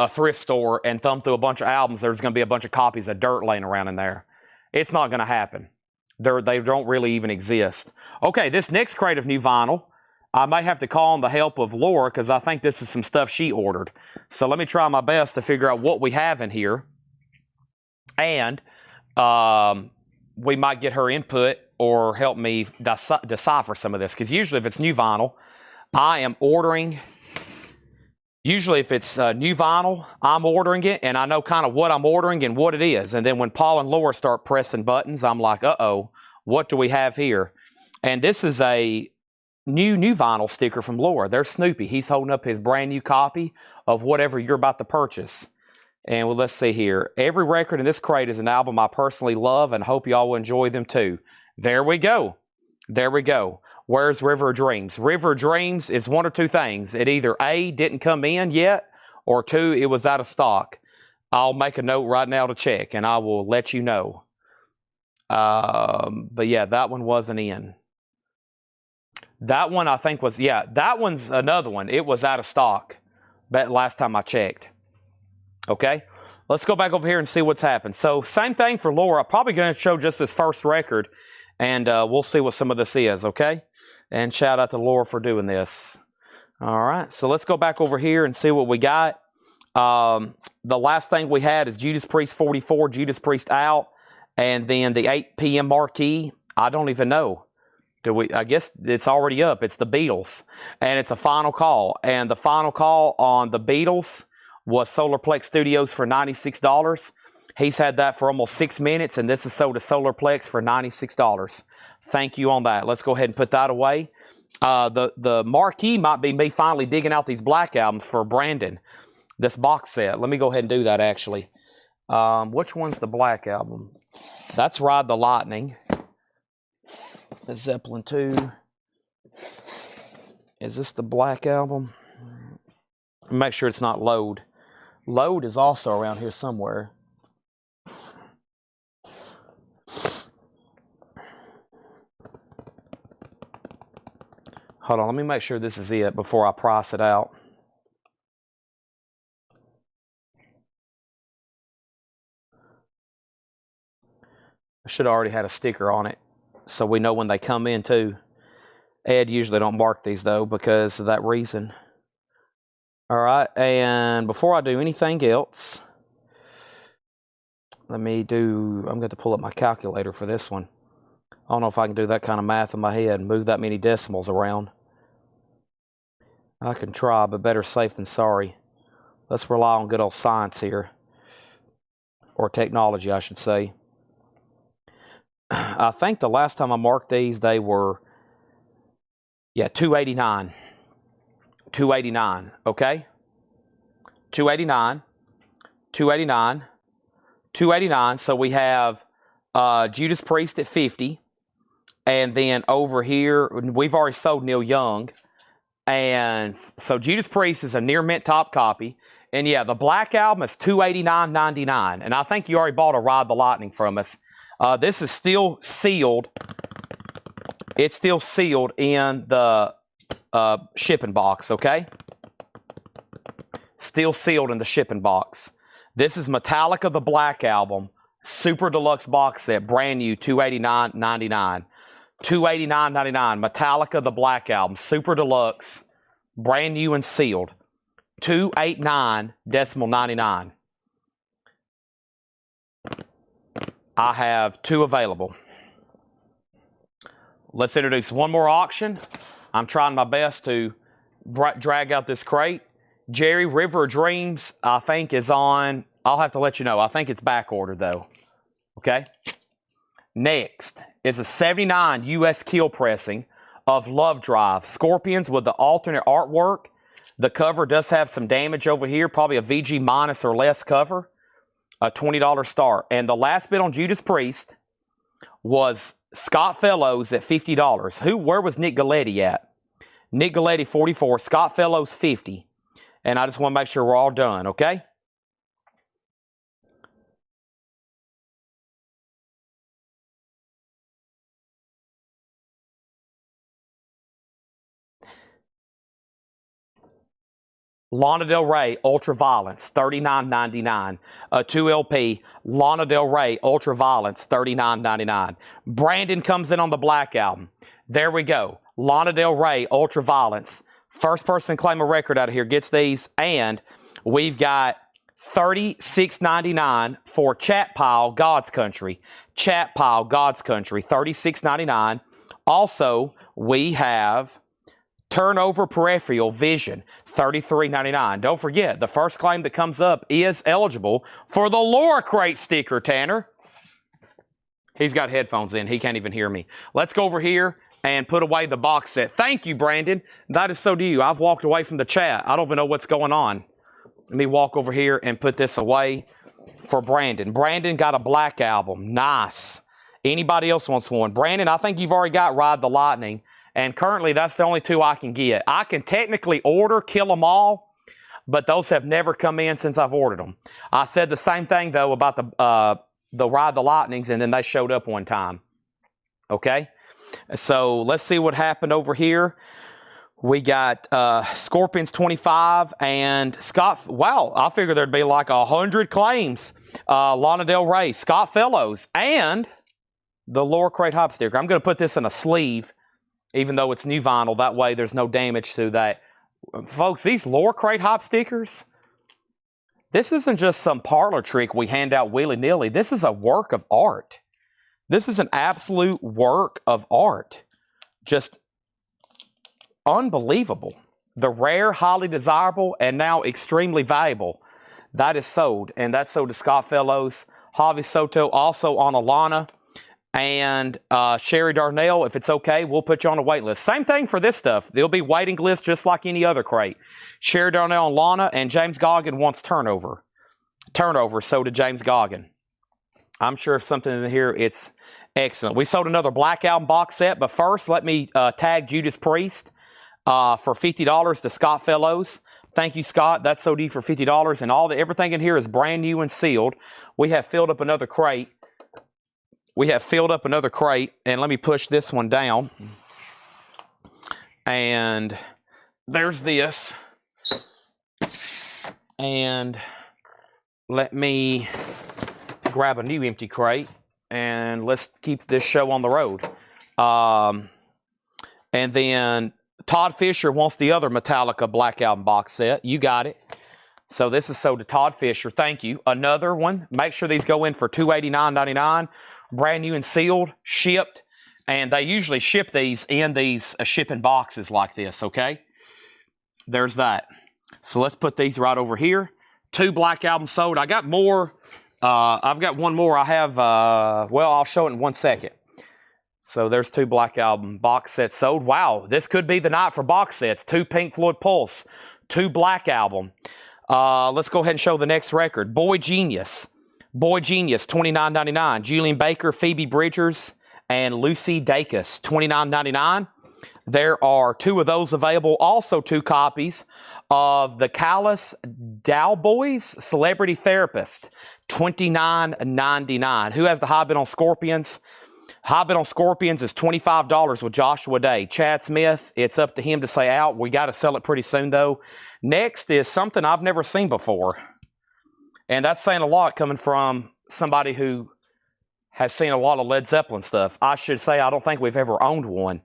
Speaker 1: thrift store and thumb through a bunch of albums. There's going to be a bunch of copies of Dirt laying around in there. It's not going to happen. They don't really even exist. Okay, this next crate of new vinyl, I may have to call on the help of Laura because I think this is some stuff she ordered. So let me try my best to figure out what we have in here. And we might get her input or help me decipher some of this. Because usually if it's new vinyl, I am ordering. Usually if it's new vinyl, I'm ordering it, and I know kind of what I'm ordering and what it is. And then when Paul and Laura start pressing buttons, I'm like, uh-oh, what do we have here? And this is a new vinyl sticker from Laura. There's Snoopy. He's holding up his brand new copy of whatever you're about to purchase. And well, let's see here. Every record in this crate is an album I personally love and hope y'all will enjoy them too. There we go. There we go. Where's River of Dreams? River of Dreams is one or two things. It either A, didn't come in yet, or 2, it was out of stock. I'll make a note right now to check, and I will let you know. But yeah, that one wasn't in. That one I think was, yeah, that one's another one. It was out of stock last time I checked. Okay, let's go back over here and see what's happened. So same thing for Laura. I'm probably going to show just this first record, and we'll see what some of this is, okay? And shout out to Laura for doing this. All right, so let's go back over here and see what we got. The last thing we had is Judas Priest 44, Judas Priest Out, and then the 8 p.m. marquee. I don't even know. I guess it's already up. It's the Beatles, and it's a final call. And the final call on the Beatles was Solarplex Studios for $96. He's had that for almost 6 minutes, and this is sold to Solarplex for $96. Thank you on that. Let's go ahead and put that away. The marquee might be me finally digging out these black albums for Brandon, this box set. Let me go ahead and do that, actually. Which one's the black album? That's Ride the Lightning. That's Zeppelin 2. Is this the black album? Make sure it's not Load. Load is also around here somewhere. Hold on, let me make sure this is it before I price it out. I should have already had a sticker on it, so we know when they come in too. Ed usually don't mark these though because of that reason. All right, and before I do anything else, I'm going to pull up my calculator for this one. I don't know if I can do that kind of math in my head and move that many decimals around. I can try, but better safe than sorry. Let's rely on good old science here. Or technology, I should say. I think the last time I marked these, they were, yeah, $289. $289, okay? $289, $289, $289. So we have Judas Priest at $50. And then over here, we've already sold Neil Young. And so Judas Priest is a near mint top copy. And yeah, the Black Album is $289.99. And I think you already bought a Ride the Lightning from us. This is still sealed. It's still sealed in the shipping box, okay? Still sealed in the shipping box. This is Metallica, the Black Album, Super Deluxe box set, brand new, $289.99. $289.99, Metallica, the Black Album, Super Deluxe, brand new and sealed, $289.99. I have 2 available. Let's introduce one more auction. I'm trying my best to drag out this crate. Jerry, River of Dreams, I think is on. I'll have to let you know. I think it's back ordered though. Okay. Next is a 79 U.S. keel pressing of Love Drive. Scorpions with the alternate artwork. The cover does have some damage over here. Probably a VG minus or less cover. A $20 start. And the last bid on Judas Priest was Scott Fellows at $50. Where was Nick Galetti at? Nick Galetti, 44. Scott Fellows, 50. And I just want to make sure we're all done, okay? Lana Del Rey, Ultraviolence, $39.99. A 2LP, Lana Del Rey, Ultraviolence, $39.99. Brandon comes in on the Black Album. There we go. Lana Del Rey, Ultraviolence. First person to claim a record out of here gets these. And we've got $36.99 for Chat Pile, God's Country. Chat Pile, God's Country, $36.99. Also, we have Turnover Peripheral Vision, $33.99. Don't forget, the first claim that comes up is eligible for the Laura Crate sticker, Tanner. He's got headphones in. He can't even hear me. Let's go over here and put away the box set. Thank you, Brandon. That is so do you. I've walked away from the chat. I don't even know what's going on. Let me walk over here and put this away for Brandon. Brandon got a Black Album. Nice. Anybody else wants one? Brandon, I think you've already got Ride the Lightning. And currently, that's the only 2 I can get. I can technically order Kill 'Em All, but those have never come in since I've ordered them. I said the same thing, though, about the Ride the Lightnings, and then they showed up one time. Okay? So let's see what happened over here. We got Scorpions 25 and Scott. Wow, I figured there'd be like 100 claims. Lana Del Rey, Scott Fellows, and the Laura Crate Hop sticker. I'm going to put this in a sleeve, even though it's new vinyl. That way there's no damage to that. Folks, these Laura Crate Hop stickers, this isn't just some parlor trick we hand out willy-nilly. This is a work of art. This is an absolute work of art. Just unbelievable. The rare, highly desirable, and now extremely valuable. That is sold, and that's sold to Scott Fellows. Javi Soto also on Alana. And Sherry Darnell, if it's okay, we'll put you on a wait list. Same thing for this stuff. There'll be waiting lists just like any other crate. Sherry Darnell and Lana, and James Goggin wants Turnover. Turnover, so did James Goggin. I'm sure if something in here, it's excellent. We sold another Black Album box set, but first, let me tag Judas Priest for $50 to Scott Fellows. Thank you, Scott. That's so deep for $50, and everything in here is brand new and sealed. We have filled up another crate. And let me push this one down. And there's this. And let me grab a new empty crate, and let's keep this show on the road. And then Todd Fisher wants the other Metallica Black Album box set. You got it. So this is sold to Todd Fisher. Thank you. Another one. Make sure these go in for $289.99. Brand new and sealed, shipped, and they usually ship these in these shipping boxes like this, okay? There's that. So let's put these right over here. 2 Black Albums sold. I got more. I've got one more. I have, well, I'll show it in 1 second. So there's 2 Black Album box sets sold. Wow, this could be the night for box sets. 2 Pink Floyd Pulse, 2 Black Album. Let's go ahead and show the next record. Boy Genius. Boy Genius, $29.99. Julian Baker, Phoebe Bridgers, and Lucy Dacus, $29.99. There are 2 of those available. Also 2 copies of the Callous Dowboys Celebrity Therapist, $29.99. Who has the High Bid on Scorpions? High Bid on Scorpions is $25 with Joshua Day. Chad Smith, it's up to him to say out. We got to sell it pretty soon, though. Next is something I've never seen before. And that's saying a lot coming from somebody who has seen a lot of Led Zeppelin stuff. I should say I don't think we've ever owned one.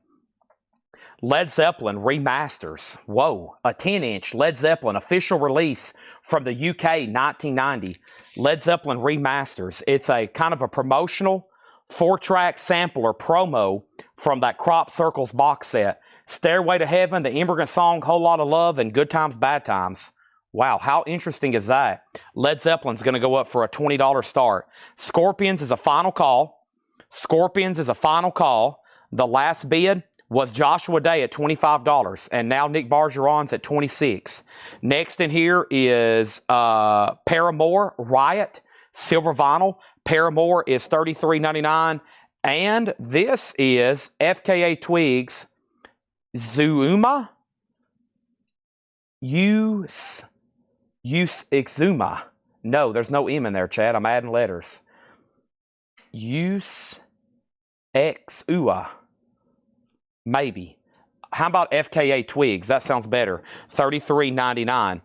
Speaker 1: Led Zeppelin remasters. Whoa, a 10-inch Led Zeppelin official release from the UK, 1990. Led Zeppelin remasters. It's a kind of a promotional 4-track sampler promo from that Crop Circles box set. Stairway to Heaven, The Immigrant Song, Whole Lot of Love, and Good Times, Bad Times. Wow, how interesting is that? Led Zeppelin's going to go up for a $20 start. Scorpions is a final call. Scorpions is a final call. The last bid was Joshua Day at $25, and now Nick Bargeron's at $26. Next in here is Paramore, Riot, silver vinyl. Paramore is $33.99, and this is FKA Twigs, Zooma, Exuma. No, there's no M in there, Chad. I'm adding letters. Exua. Maybe. How about FKA Twigs? That sounds better. $33.99.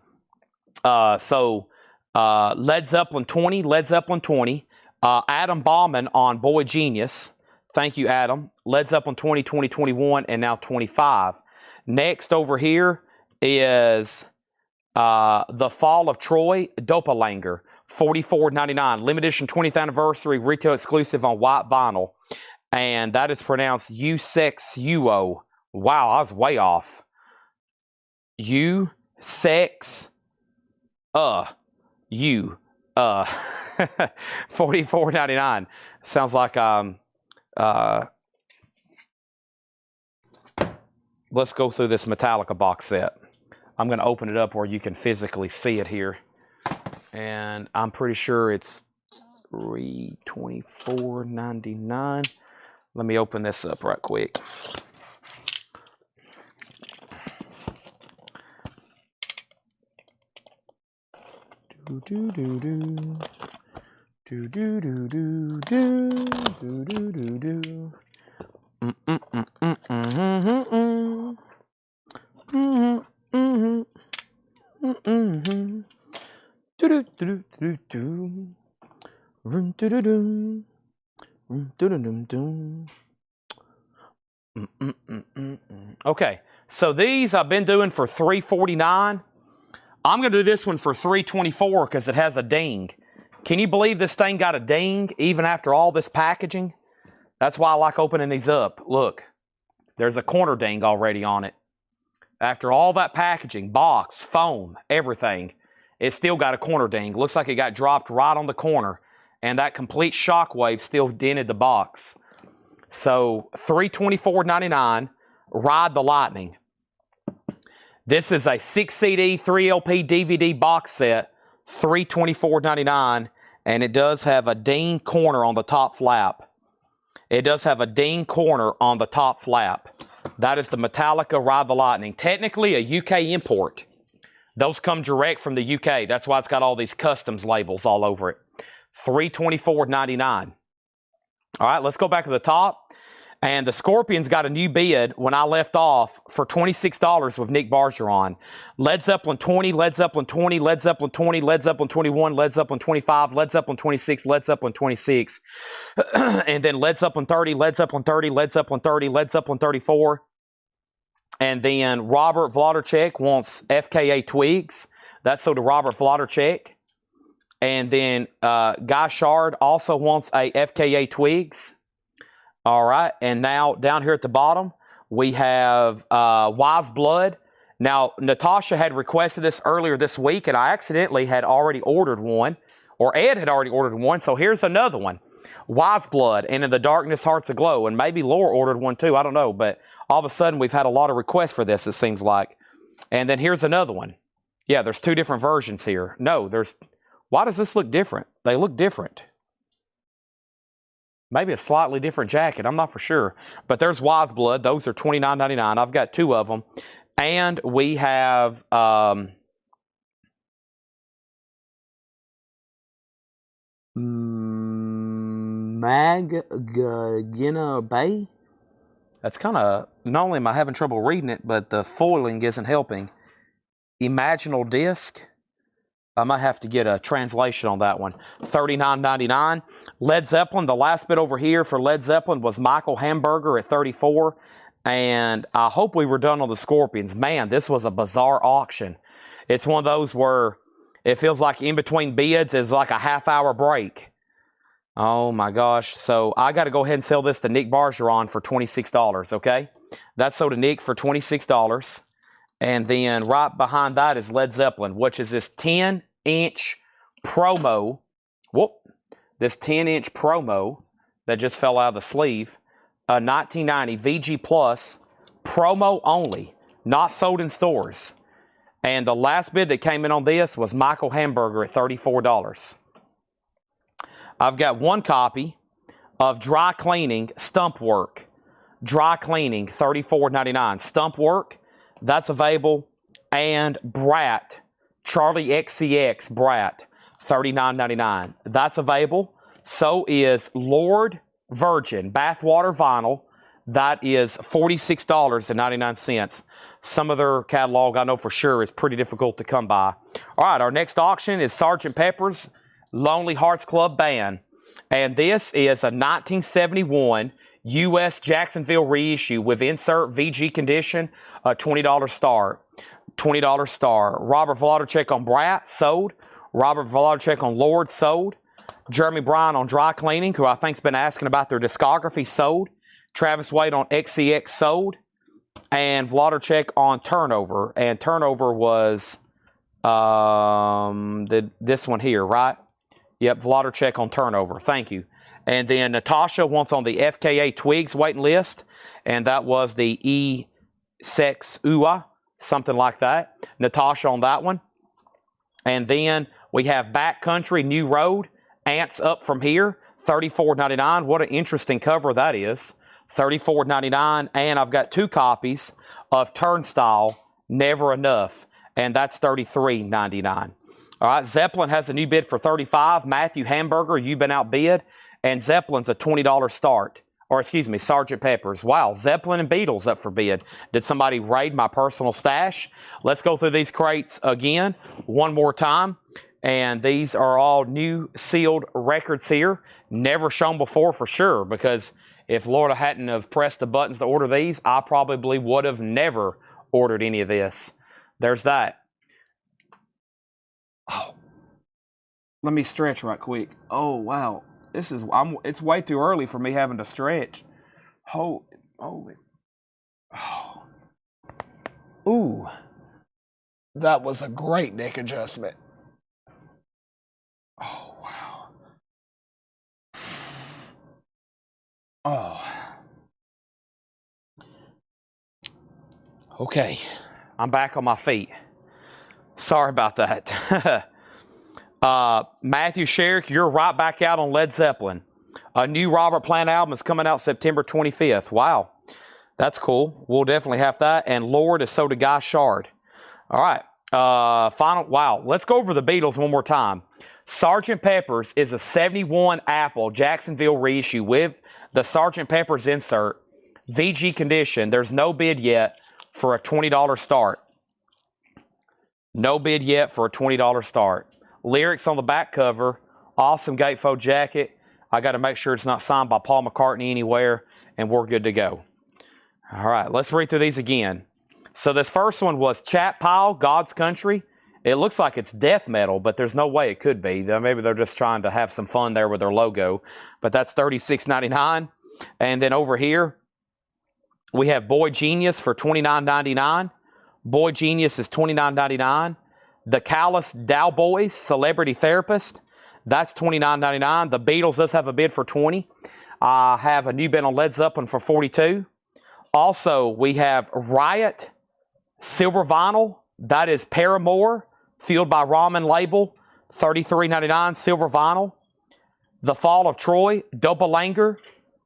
Speaker 1: Led Zeppelin 20, Led Zeppelin 20. Adam Bauman on Boy Genius. Thank you, Adam. Led Zeppelin 20, 2021, and now 25. Next over here is The Fall of Troy, Dopalanger, $44.99. Limited edition 20th anniversary, retail exclusive on white vinyl. And that is pronounced U-sex-U-O. Wow, I was way off. $44.99. Sounds like let's go through this Metallica box set. I'm going to open it up where you can physically see it here. And I'm pretty sure it's $324.99. Let me open this up right quick. Do do do do do do do do do do do do do. Okay, so these I've been doing for $349. I'm going to do this one for $324 because it has a ding. Can you believe this thing got a ding even after all this packaging? That's why I like opening these up. Look, there's a corner ding already on it. After all that packaging, box, foam, everything, it still got a corner ding. Looks like it got dropped right on the corner, and that complete shockwave still dented the box. So $324.99, Ride the Lightning. This is a 6 CD, 3 LP DVD box set, $324.99, and it does have a ding corner on the top flap. It does have a ding corner on the top flap. That is the Metallica Ride the Lightning. Technically a UK import. Those come direct from the UK. That's why it's got all these customs labels all over it. $324.99. All right, let's go back to the top. And the Scorpions got a new bid when I left off for $26 with Nick Bargeron. Led Zeppelin 20, Led Zeppelin 20, Led Zeppelin 20, Led Zeppelin 21, Led Zeppelin 25, Led Zeppelin 26, Led Zeppelin 26. And then Led Zeppelin 30, Led Zeppelin 30, Led Zeppelin 30, Led Zeppelin 34. And then Robert Wlodarczyk wants FKA Twigs. That's so to Robert Wlodarczyk. And then Guy Shard also wants a FKA Twigs. All right, and now down here at the bottom, we have Wise Blood. Now, Natasha had requested this earlier this week, and I accidentally had already ordered one, or Ed had already ordered one, so here's another one. Wise Blood and In the Darkness Hearts Aglow, and maybe Laura ordered one too, I don't know, but all of a sudden we've had a lot of requests for this, it seems like. And then here's another one. Yeah, there's two different versions here. No, why does this look different? They look different. Maybe a slightly different jacket, I'm not for sure. But there's Wise Blood, those are $29.99. I've got two of them. And we have Magagina Bay. That's kind of, not only am I having trouble reading it, but the foiling isn't helping. Imaginal Disc. I might have to get a translation on that one. $39.99. Led Zeppelin, the last bit over here for Led Zeppelin was Michael Hamburger at $34. And I hope we were done on the Scorpions. Man, this was a bizarre auction. It's one of those where it feels like in between bids is like a half-hour break. Oh, my gosh. So I got to go ahead and sell this to Nick Bargeron for $26, okay? That's sold to Nick for $26. And then right behind that is Led Zeppelin, which is this 10-inch promo. Whoop. This 10-inch promo that just fell out of the sleeve. A 1990 VG Plus, promo only, not sold in stores. And the last bid that came in on this was Michael Hamburger at $34. I've got one copy of Dry Cleaning Stump Work. Dry Cleaning, $34.99. Stump Work, that's available. And Brat, Charlie XCX Brat, $39.99. That's available. So is Lord Virgin Bathwater Vinyl. That is $46.99. Some of their catalog, I know for sure, is pretty difficult to come by. All right, our next auction is Sgt. Pepper's Lonely Hearts Club Band. And this is a 1971 U.S. Jacksonville reissue with insert VG condition, a $20 star. $20 star. Robert Vladicek on Brat, sold. Robert Vladicek on Lord, sold. Jeremy Bryan on Dry Cleaning, who I think's been asking about their discography, sold. Travis Wade on XCX, sold. And Vladicek on Turnover. And Turnover was this one here, right? Yep, Vladicek on Turnover. Thank you. And then Natasha wants on the FKA Twigs waiting list. And that was the E-Sex Ua, something like that. Natasha on that one. And then we have Backcountry New Road. Ants Up From Here, $34.99. What an interesting cover that is. $34.99. And I've got two copies of Turnstile, Never Enough. And that's $33.99. All right, Zeppelin has a new bid for $35. Matthew Hamburger, you've been outbid. And Zeppelin's a $20 start. Or excuse me, Sgt. Pepper's. Wow, Zeppelin and Beatles up for bid. Did somebody raid my personal stash? Let's go through these crates again one more time. And these are all new sealed records here. Never shown before for sure, because if Laura hadn't have pressed the buttons to order these, I probably would have never ordered any of this. There's that. Oh, let me stretch right quick. Oh, wow. It's way too early for me having to stretch. Oh. Ooh. That was a great neck adjustment. Oh, wow. Oh. Okay. I'm back on my feet. Sorry about that. Matthew Sherrick, you're right back out on Led Zeppelin. A new Robert Plant album is coming out September 25th. Wow. That's cool. We'll definitely have that. And Lord is so to Guy Shard. All right. Wow. Let's go over the Beatles one more time. Sgt. Pepper's is a 71 Apple Jacksonville reissue with the Sgt. Pepper's insert. VG condition. There's no bid yet for a $20 start. No bid yet for a $20 start. Lyrics on the back cover. Awesome gatefold jacket. I got to make sure it's not signed by Paul McCartney anywhere, and we're good to go. All right, let's read through these again. So this first one was Chat Pile, God's Country. It looks like it's death metal, but there's no way it could be. Maybe they're just trying to have some fun there with their logo. But that's $36.99. And then over here, we have Boy Genius for $29.99. Boy Genius is $29.99. The Callous Dowboys, Celebrity Therapist. That's $29.99. The Beatles does have a bid for $20. I have a new bid on Led Zeppelin for $42. Also, we have Riot Silver Vinyl. That is Paramore, Fueled by Ramen label, $33.99 silver vinyl. The Fall of Troy, Doppelganger,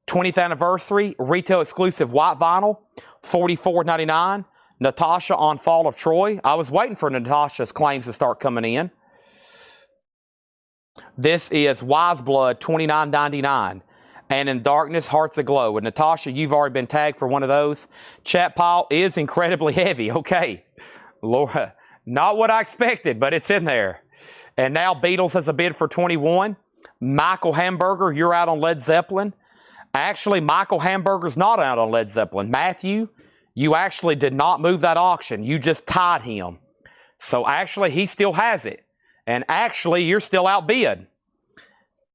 Speaker 1: 20th anniversary, retail exclusive white vinyl, $44.99. Natasha on Fall of Troy. I was waiting for Natasha's claims to start coming in. This is Wise Blood, $29.99. And In Darkness, Hearts Aglow. And Natasha, you've already been tagged for one of those. Chat pile is incredibly heavy. Okay. Laura, not what I expected, but it's in there. And now Beatles has a bid for $21. Michael Hamburger, you're out on Led Zeppelin. Actually, Michael Hamburger's not out on Led Zeppelin. Matthew, you actually did not move that auction. You just tied him. So actually, he still has it. And actually, you're still outbid.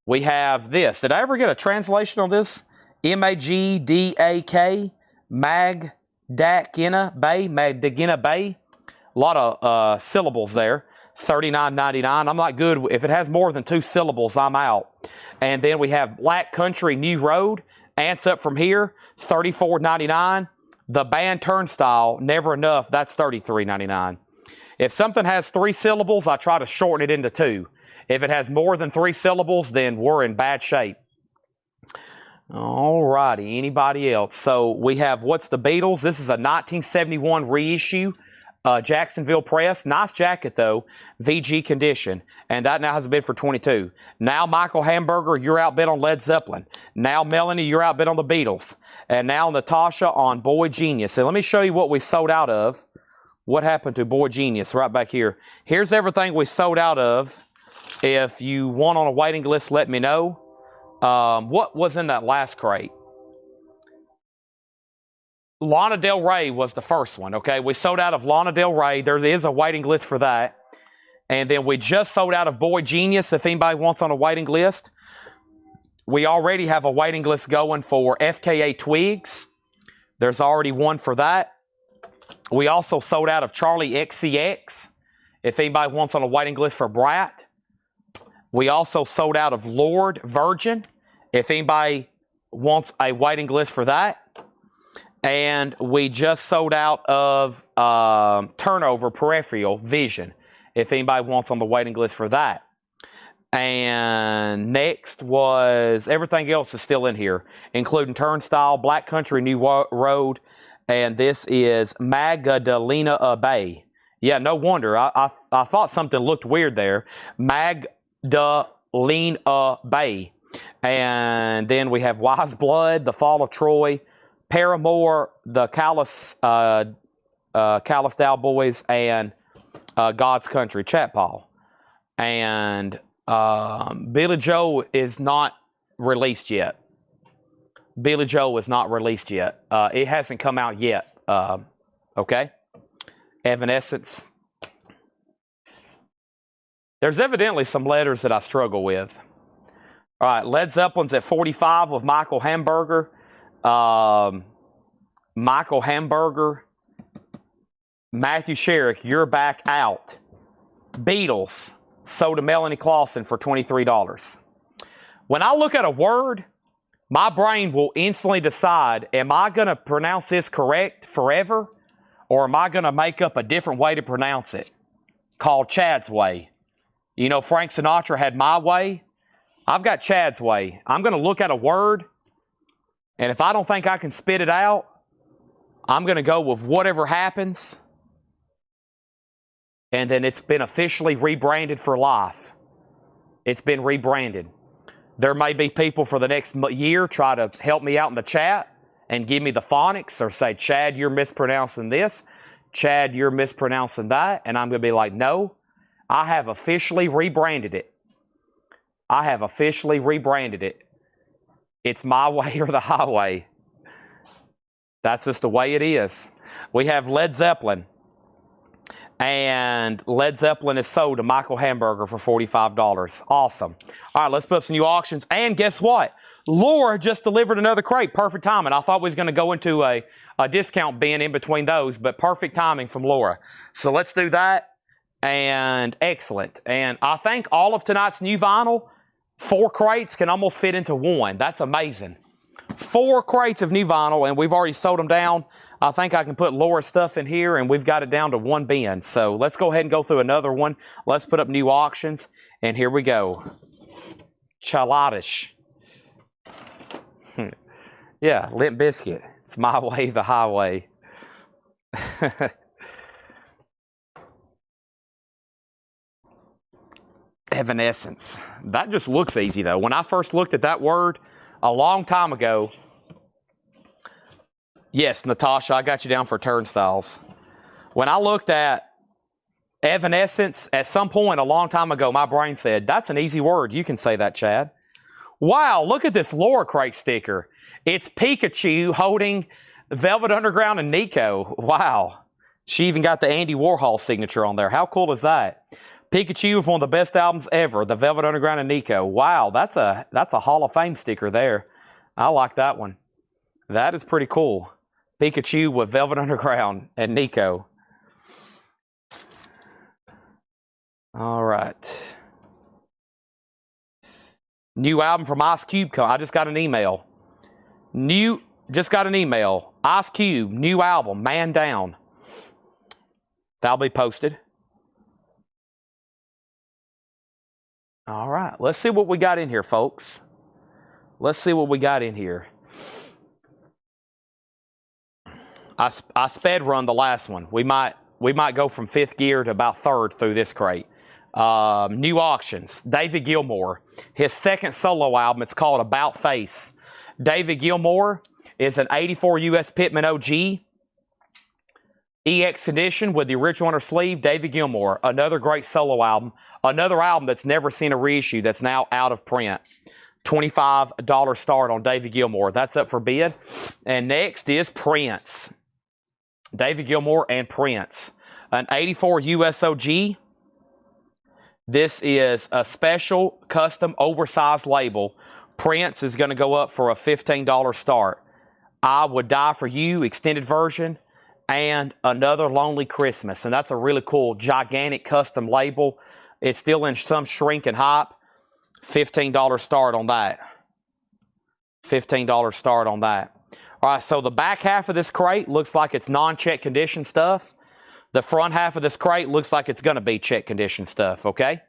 Speaker 1: We have this. Did I ever get a translation on this? M-A-G-D-A-K, Magdalena Bay, Magdalena Bay. A lot of syllables there. $39.99. I'm not good. If it has more than 2 syllables, I'm out. And then we have Black Country New Road. Ants Up From Here, $34.99. The Band Turnstile, Never Enough, that's $33.99. If something has 3 syllables, I try to shorten it into 2. If it has more than 3 syllables, then we're in bad shape. All righty, anybody else? So we have What's the Beatles? This is a 1971 reissue. Jacksonville Press. Nice jacket, though. VG condition. And that now has a bid for $22. Now, Michael Hamburger, you're outbid on Led Zeppelin. Now, Melanie, you're outbid on the Beatles. And now, Natasha on Boy Genius. And let me show you what we sold out of. What happened to Boy Genius right back here. Here's everything we sold out of. If you want on a waiting list, let me know. What was in that last crate? Lana Del Rey was the first one, okay? We sold out of Lana Del Rey. There is a waiting list for that. And then we just sold out of Boy Genius, if anybody wants on a waiting list. We already have a waiting list going for FKA Twigs. There's already one for that. We also sold out of Charlie XCX, if anybody wants on a waiting list for Brat. We also sold out of Lord Virgin, if anybody wants a waiting list for that. And we just sold out of Turnover Peripheral Vision, if anybody wants on the waiting list for that. And next was everything else is still in here, including Turnstile, Black Country New Road, and this is Magdalena Bay. Yeah, no wonder. I thought something looked weird there. Magdalena Bay. And then we have Wise Blood, The Fall of Troy, Paramore, the Callous Dow Boys, and God's Country, Chat Paul. And Billy Joe is not released yet. Billy Joe is not released yet. It hasn't come out yet. Okay? Evanescence. There's evidently some letters that I struggle with. All right, Led Zeppelin's at 45 with Michael Hamburger. Michael Hamburger. Matthew Sherrick, you're back out. Beatles sold to Melanie Clausen for $23. When I look at a word, my brain will instantly decide, am I going to pronounce this correct forever? Or am I going to make up a different way to pronounce it? Called Chad's Way. You know, Frank Sinatra had My Way. I've got Chad's Way. I'm going to look at a word, and if I don't think I can spit it out, I'm going to go with whatever happens. And then it's been officially rebranded for life. It's been rebranded. There may be people for the next year try to help me out in the chat and give me the phonics or say, Chad, you're mispronouncing this. Chad, you're mispronouncing that. And I'm going to be like, no, I have officially rebranded it. I have officially rebranded it. It's my way or the highway. That's just the way it is. We have Led Zeppelin. And Led Zeppelin is sold to Michael Hamburger for $45. Awesome. All right, let's put some new auctions. And guess what? Laura just delivered another crate. Perfect timing. I thought we was going to go into a discount bin in between those, but perfect timing from Laura. So let's do that. And excellent. And I think all of tonight's new vinyl 4 crates can almost fit into one. That's amazing. 4 crates of new vinyl, and we've already sold them down. I think I can put Laura's stuff in here, and we've got it down to 1 bin. So let's go ahead and go through another one. Let's put up new auctions, and here we go. Childish. Yeah, Limp Bizkit. It's my way, the highway. Evanescence. That just looks easy, though. When I first looked at that word a long time ago, yes, Natasha, I got you down for turnstiles. When I looked at evanescence, at some point a long time ago, my brain said, that's an easy word. You can say that, Chad. Wow, look at this Laura Crate sticker. It's Pikachu holding Velvet Underground and Nico. Wow. She even got the Andy Warhol signature on there. How cool is that? Pikachu with one of the best albums ever, the Velvet Underground and Nico. Wow, that's a Hall of Fame sticker there. I like that one. That is pretty cool. Pikachu with Velvet Underground and Nico. All right. New album from Ice Cube. I just got an email. Just got an email. Ice Cube, new album, Man Down. That'll be posted. All right, let's see what we got in here, folks. Let's see what we got in here. I sped run the last one. We might go from 5th gear to about 3rd through this crate. New auctions. David Gilmour, his 2nd solo album. It's called About Face. David Gilmour is an 84 US Pitman OG. EX edition with the original on her sleeve. David Gilmour, another great solo album. Another album that's never seen a reissue that's now out of print. $25 start on David Gilmour. That's up for bid. And next is Prince. David Gilmour and Prince. An 84 US OG. This is a special, custom, oversized label. Prince is going to go up for a $15 start. I Would Die For You, extended version, and Another Lonely Christmas. And that's a really cool, gigantic custom label. It's still in some shrink and hype. $15 start on that. $15 start on that. All right, so the back half of this crate looks like it's non-check condition stuff. The front half of this crate looks like it's going to be check condition stuff, okay?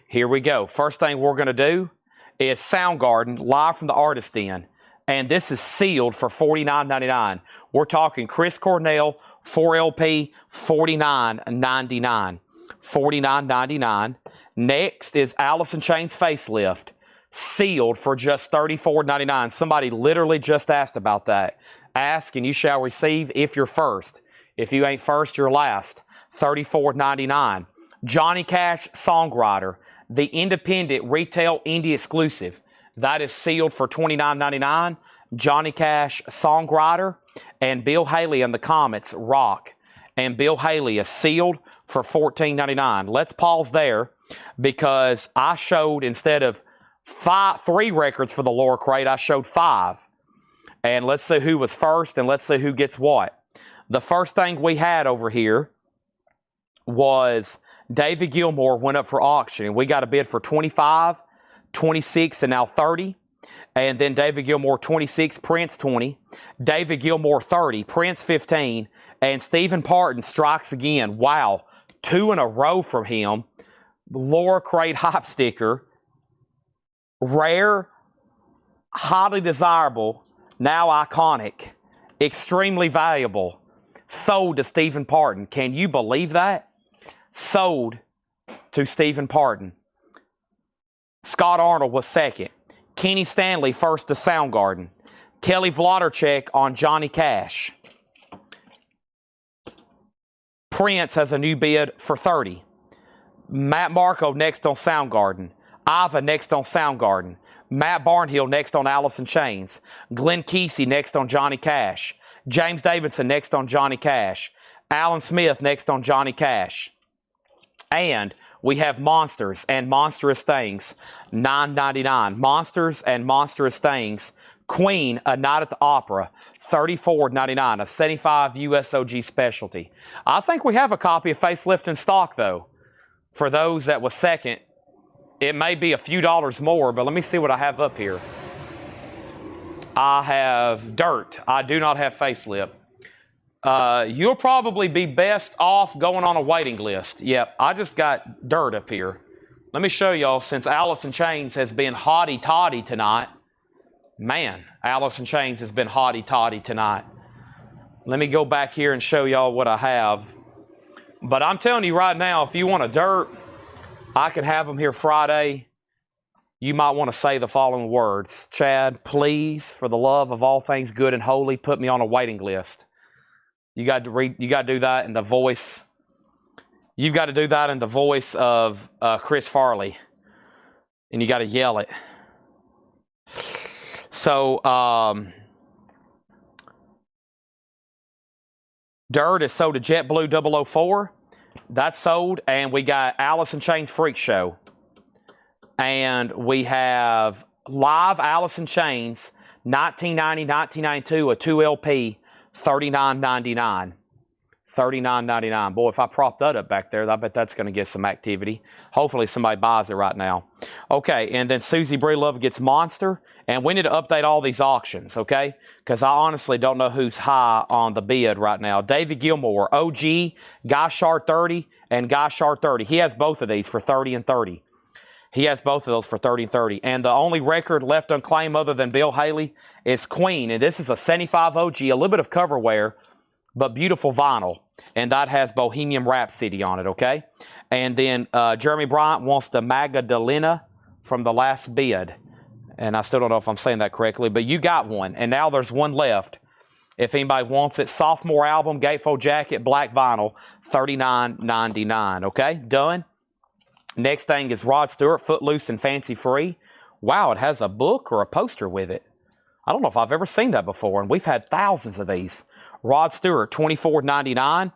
Speaker 1: Here we go. First thing we're going to do is Soundgarden, live from the Artist Den. And this is sealed for $49.99. We're talking Chris Cornell, 4LP, $49.99. $49.99. Next is Alice in Chains Facelift, sealed for just $34.99. Somebody literally just asked about that. Ask and you shall receive if you're first. If you ain't first, you're last. $34.99. Johnny Cash Songwriter, the independent retail indie exclusive. That is sealed for $29.99. Johnny Cash Songwriter and Bill Haley and the Comets Rock. And Bill Haley is sealed for $14.99. Let's pause there because I showed, instead of 3 records for the Laura Crate, I showed 5. And let's see who was first and let's see who gets what. The first thing we had over here was David Gilmour went up for auction. And we got a bid for 25, 26, and now 30. And then David Gilmour 26, Prince 20, David Gilmour 30, Prince 15, and Stephen Parton strikes again. Wow, 2 in a row from him. Laura Crate hype sticker, rare, highly desirable, now iconic, extremely valuable, sold to Stephen Parton. Can you believe that? Sold to Stephen Parton. Scott Arnold was second. Kenny Stanley first to Soundgarden. Kelly Wlodarczyk on Johnny Cash. Prince has a new bid for 30. Matt Marco next on Soundgarden. Iva next on Soundgarden. Matt Barnhill next on Alice in Chains. Glenn Kesey next on Johnny Cash. James Davidson next on Johnny Cash. Alan Smith next on Johnny Cash. And we have Monsters and Monstrous Things, $9.99. Monsters and Monstrous Things. Queen, A Night at the Opera, $34.99, a 75 USOG specialty. I think we have a copy of Facelift in stock, though, for those that was second It may be a few dollars more, but let me see what I have up here. I have dirt. I do not have facelift. You'll probably be best off going on a waiting list. Yep, I just got dirt up here. Let me show y'all, since Alice in Chains has been hotty-toddy tonight. Man, Alice in Chains has been hotty-toddy tonight. Let me go back here and show y'all what I have. But I'm telling you right now, if you want a dirt, I can have them here Friday. You might want to say the following words. Chad, please, for the love of all things good and holy, put me on a waiting list. You got to do that in the voice. You've got to do that in the voice of Chris Farley. And you got to yell it. So, dirt is sold to JetBlue 004. That's sold. And we got Alice in Chains Freak Show. And we have live Alice in Chains, 1990, 1992, a 2LP, $39.99. $39.99. Boy, if I prop that up back there, I bet that's going to get some activity. Hopefully somebody buys it right now. Okay, and then Susie Breelove gets Monster. And we need to update all these auctions, okay? Because I honestly don't know who's high on the bid right now. David Gilmour, OG, Guy Shard 30, and Guy Shard 30. He has both of these for 30 and 30. He has both of those for 30 and 30. And the only record left unclaimed other than Bill Haley is Queen. And this is a 75 OG, a little bit of cover wear, but beautiful vinyl. And that has Bohemian Rhapsody on it, okay? And then Jeremy Bryant wants the Magdalena from the last bid. And I still don't know if I'm saying that correctly, but you got one. And now there's one left. If anybody wants it, sophomore album, gatefold jacket, black vinyl, $39.99, okay? Done. Next thing is Rod Stewart, Footloose and Fancy Free. Wow, it has a book or a poster with it. I don't know if I've ever seen that before, and we've had thousands of these. Rod Stewart, $24.99.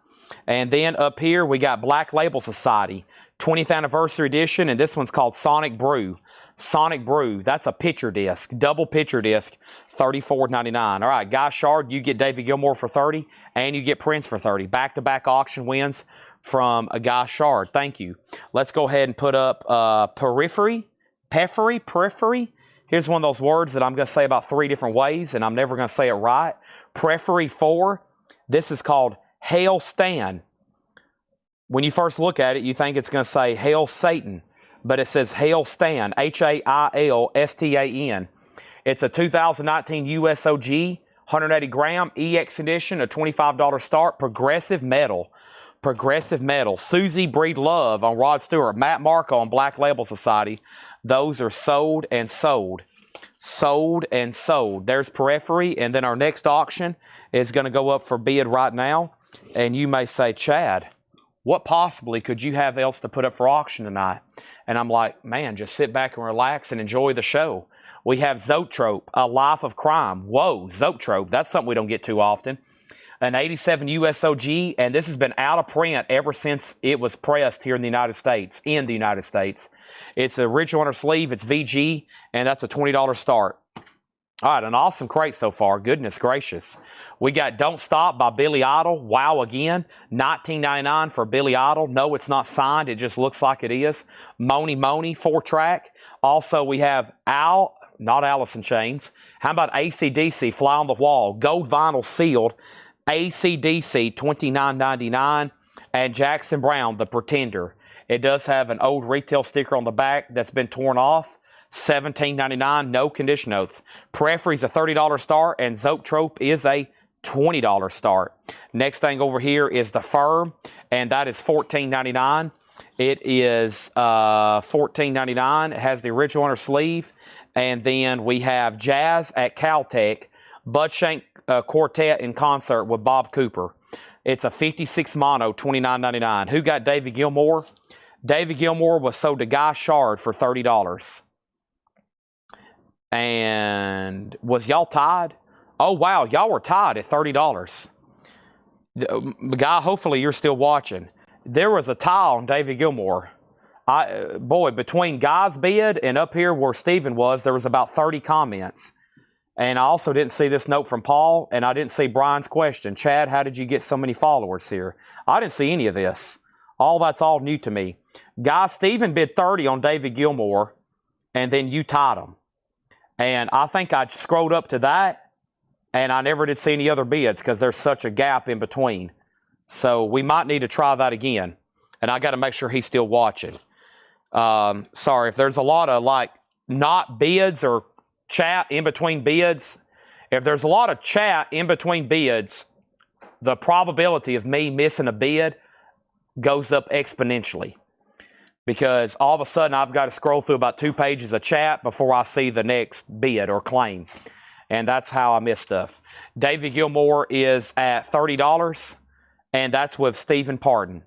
Speaker 1: And then up here, we got Black Label Society, 20th Anniversary Edition, and this one's called Sonic Brew. Sonic Brew, that's a picture disc, double picture disc, $34.99. All right, Guy Shard, you get David Gilmour for 30, and you get Prince for 30. Back-to-back auction wins from a Guy Shard. Thank you. Let's go ahead and put up Periphery. Here's one of those words that I'm going to say about 3 different ways, and I'm never going to say it right. Periphery 4. This is called Hail Stan. When you first look at it, you think it's going to say Hail Satan, but it says Hail Stan, H-A-I-L-S-T-A-N. It's a 2019 USOG, 180 gram, EX edition, a $25 start, progressive metal. Progressive metal. Susie Breelove on Rod Stewart. Matt Marco on Black Label Society. Those are sold and sold. Sold and sold. There's Periphery. And then our next auction is going to go up for bid right now. And you may say, Chad, what possibly could you have else to put up for auction tonight? And I'm like, man, just sit back and relax and enjoy the show. We have Zoetrope, A Life of Crime. Whoa, Zoetrope. That's something we don't get too often. An 87 USOG, and this has been out of print ever since it was pressed here in the United States. It's the original inner sleeve, it's VG, and that's a $20 start. All right, an awesome crate so far. Goodness gracious. We got Don't Stop by Billy Idol. Wow again. $19.99 for Billy Idol. No, it's not signed. It just looks like it is. Moni Moni, 4-track. Also, we have not Alice in Chains. How about AC/DC, Fly on the Wall? Gold vinyl sealed. AC/DC, $29.99. And Jackson Browne, The Pretender. It does have an old retail sticker on the back that's been torn off. $17.99, no condition notes. Periphery's a $30 start, and Zoetrope is a $20 start. Next thing over here is the Firm, and that is $14.99. It is $14.99. It has the original inner sleeve. And then we have Jazz at Caltech, Bud Shank Quartet in concert with Bob Cooper. It's a 56 mono, $29.99. Who got David Gilmour? David Gilmour was sold to Guy Shard for $30. And was y'all tied? Oh, wow, y'all were tied at $30. Guy, hopefully you're still watching. There was a tie on David Gilmour. Boy, between Guy's bid and up here where Stephen was, there was about 30 comments. And I also didn't see this note from Paul, and I didn't see Brian's question. Chad, how did you get so many followers here? I didn't see any of this. All that's all new to me. Guy Steven bid 30 on David Gilmour, and then you tied him. And I think I scrolled up to that, and I never did see any other bids because there's such a gap in between. So we might need to try that again. And I got to make sure he's still watching. Sorry, if there's a lot of like not bids or chat in between bids, if there's a lot of chat in between bids, the probability of me missing a bid goes up exponentially. Because all of a sudden I've got to scroll through about 2 pages of chat before I see the next bid or claim. And that's how I miss stuff. David Gilmour is at $30, and that's with Stephen Pardon.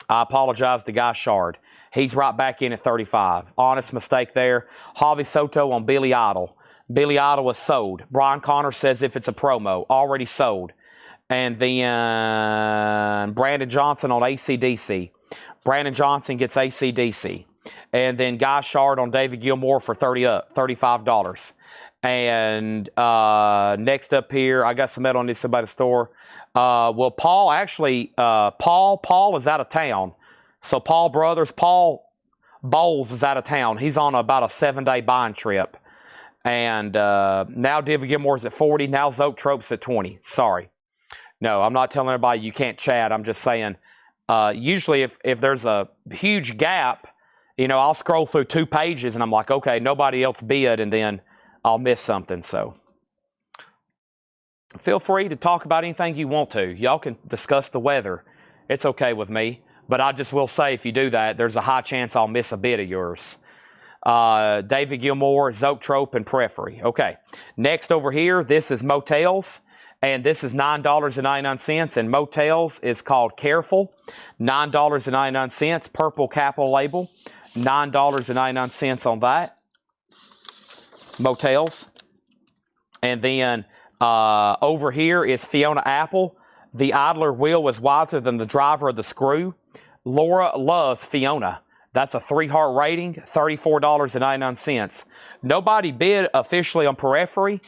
Speaker 1: I apologize to Guy Shard. He's right back in at 35. Honest mistake there. Javi Soto on Billy Idol. Billy Idol was sold. Brian Connor says if it's a promo, already sold. And then Brandon Johnson on AC/DC. Brandon Johnson gets AC/DC. And then Guy Shard on David Gilmour for $35. And next up here, I got some metal on this about the store. Well, Paul actually, Paul is out of town. So Paul Bowles is out of town. He's on about a 7-day buying trip. And now David Gilmour's at 40. Now Zoetrope's at 20. Sorry. No, I'm not telling everybody you can't chat. I'm just saying, usually if there's a huge gap, you know, I'll scroll through 2 pages and I'm like, okay, nobody else bid, and then I'll miss something. So feel free to talk about anything you want to. Y'all can discuss the weather. It's okay with me. But I just will say, if you do that, there's a high chance I'll miss a bid of yours. David Gilmour, Zoetrope, and Prefery. Okay. Next over here, this is Motels. And this is $9.99. And Motels is called Careful. $9.99. Purple capital label. $9.99 on that. Motels. And then over here is Fiona Apple. The idler wheel was wiser than the driver of the screw. Laura loves Fiona. That's a 3-heart rating, $34.99. Nobody bid officially on Periphery.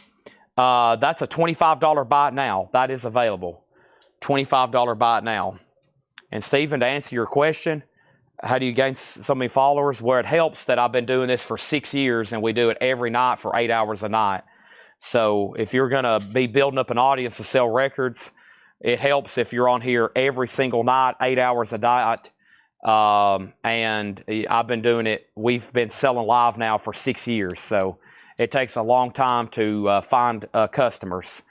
Speaker 1: That's a $25 buy it now. That is available. $25 buy it now. And Stephen, to answer your question, how do you gain so many followers? Well, it helps that I've been doing this for 6 years and we do it every night for 8 hours a night. So if you're going to be building up an audience to sell records, it helps if you're on here every single night, 8 hours a night. And I've been doing it. We've been selling live now for 6 years. So it takes a long time to find customers.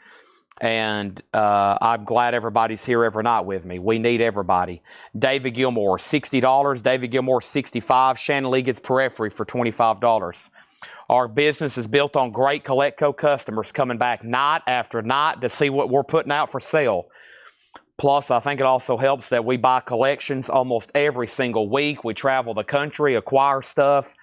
Speaker 1: And I'm glad everybody's here every night with me. We need everybody. David Gilmour, $60. David Gilmour, $65. Shannon Lee gets Periphery for $25. Our business is built on great Colecco customers coming back night after night to see what we're putting out for sale. Plus, I think it also helps that we buy collections almost every single week. We travel the country, acquire stuff,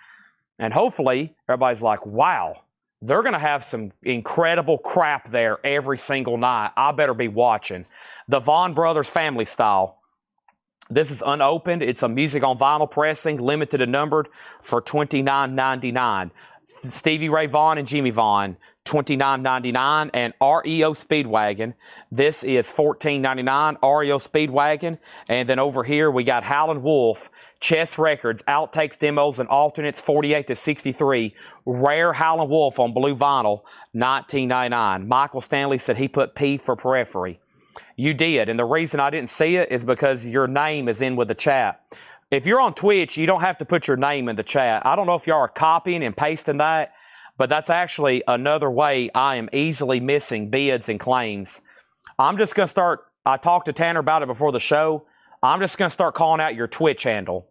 Speaker 1: and hopefully everybody's like, wow, they're going to have some incredible crap there every single night. I better be watching. The Vaughn Brothers Family Style. This is unopened. It's a music on vinyl pressing, limited and numbered for $29.99. Stevie Ray Vaughan and Jimmy Vaughn, $29.99. And REO Speedwagon, this is $14.99. REO Speedwagon. And then over here we got Howlin' Wolf, Chess Records, Outtakes, Demos, and Alternates, 48 to 63. Rare Howlin' Wolf on blue vinyl, $19.99. Michael Stanley said he put P for Periphery. You did, and the reason I didn't see it is because your name is in with the chat. If you're on Twitch, you don't have to put your name in the chat. I don't know if y'all are copying and pasting that, but that's actually another way I am easily missing bids and claims. I'm just going to start, I talked to Tanner about it before the show. I'm just going to start calling out your Twitch handle.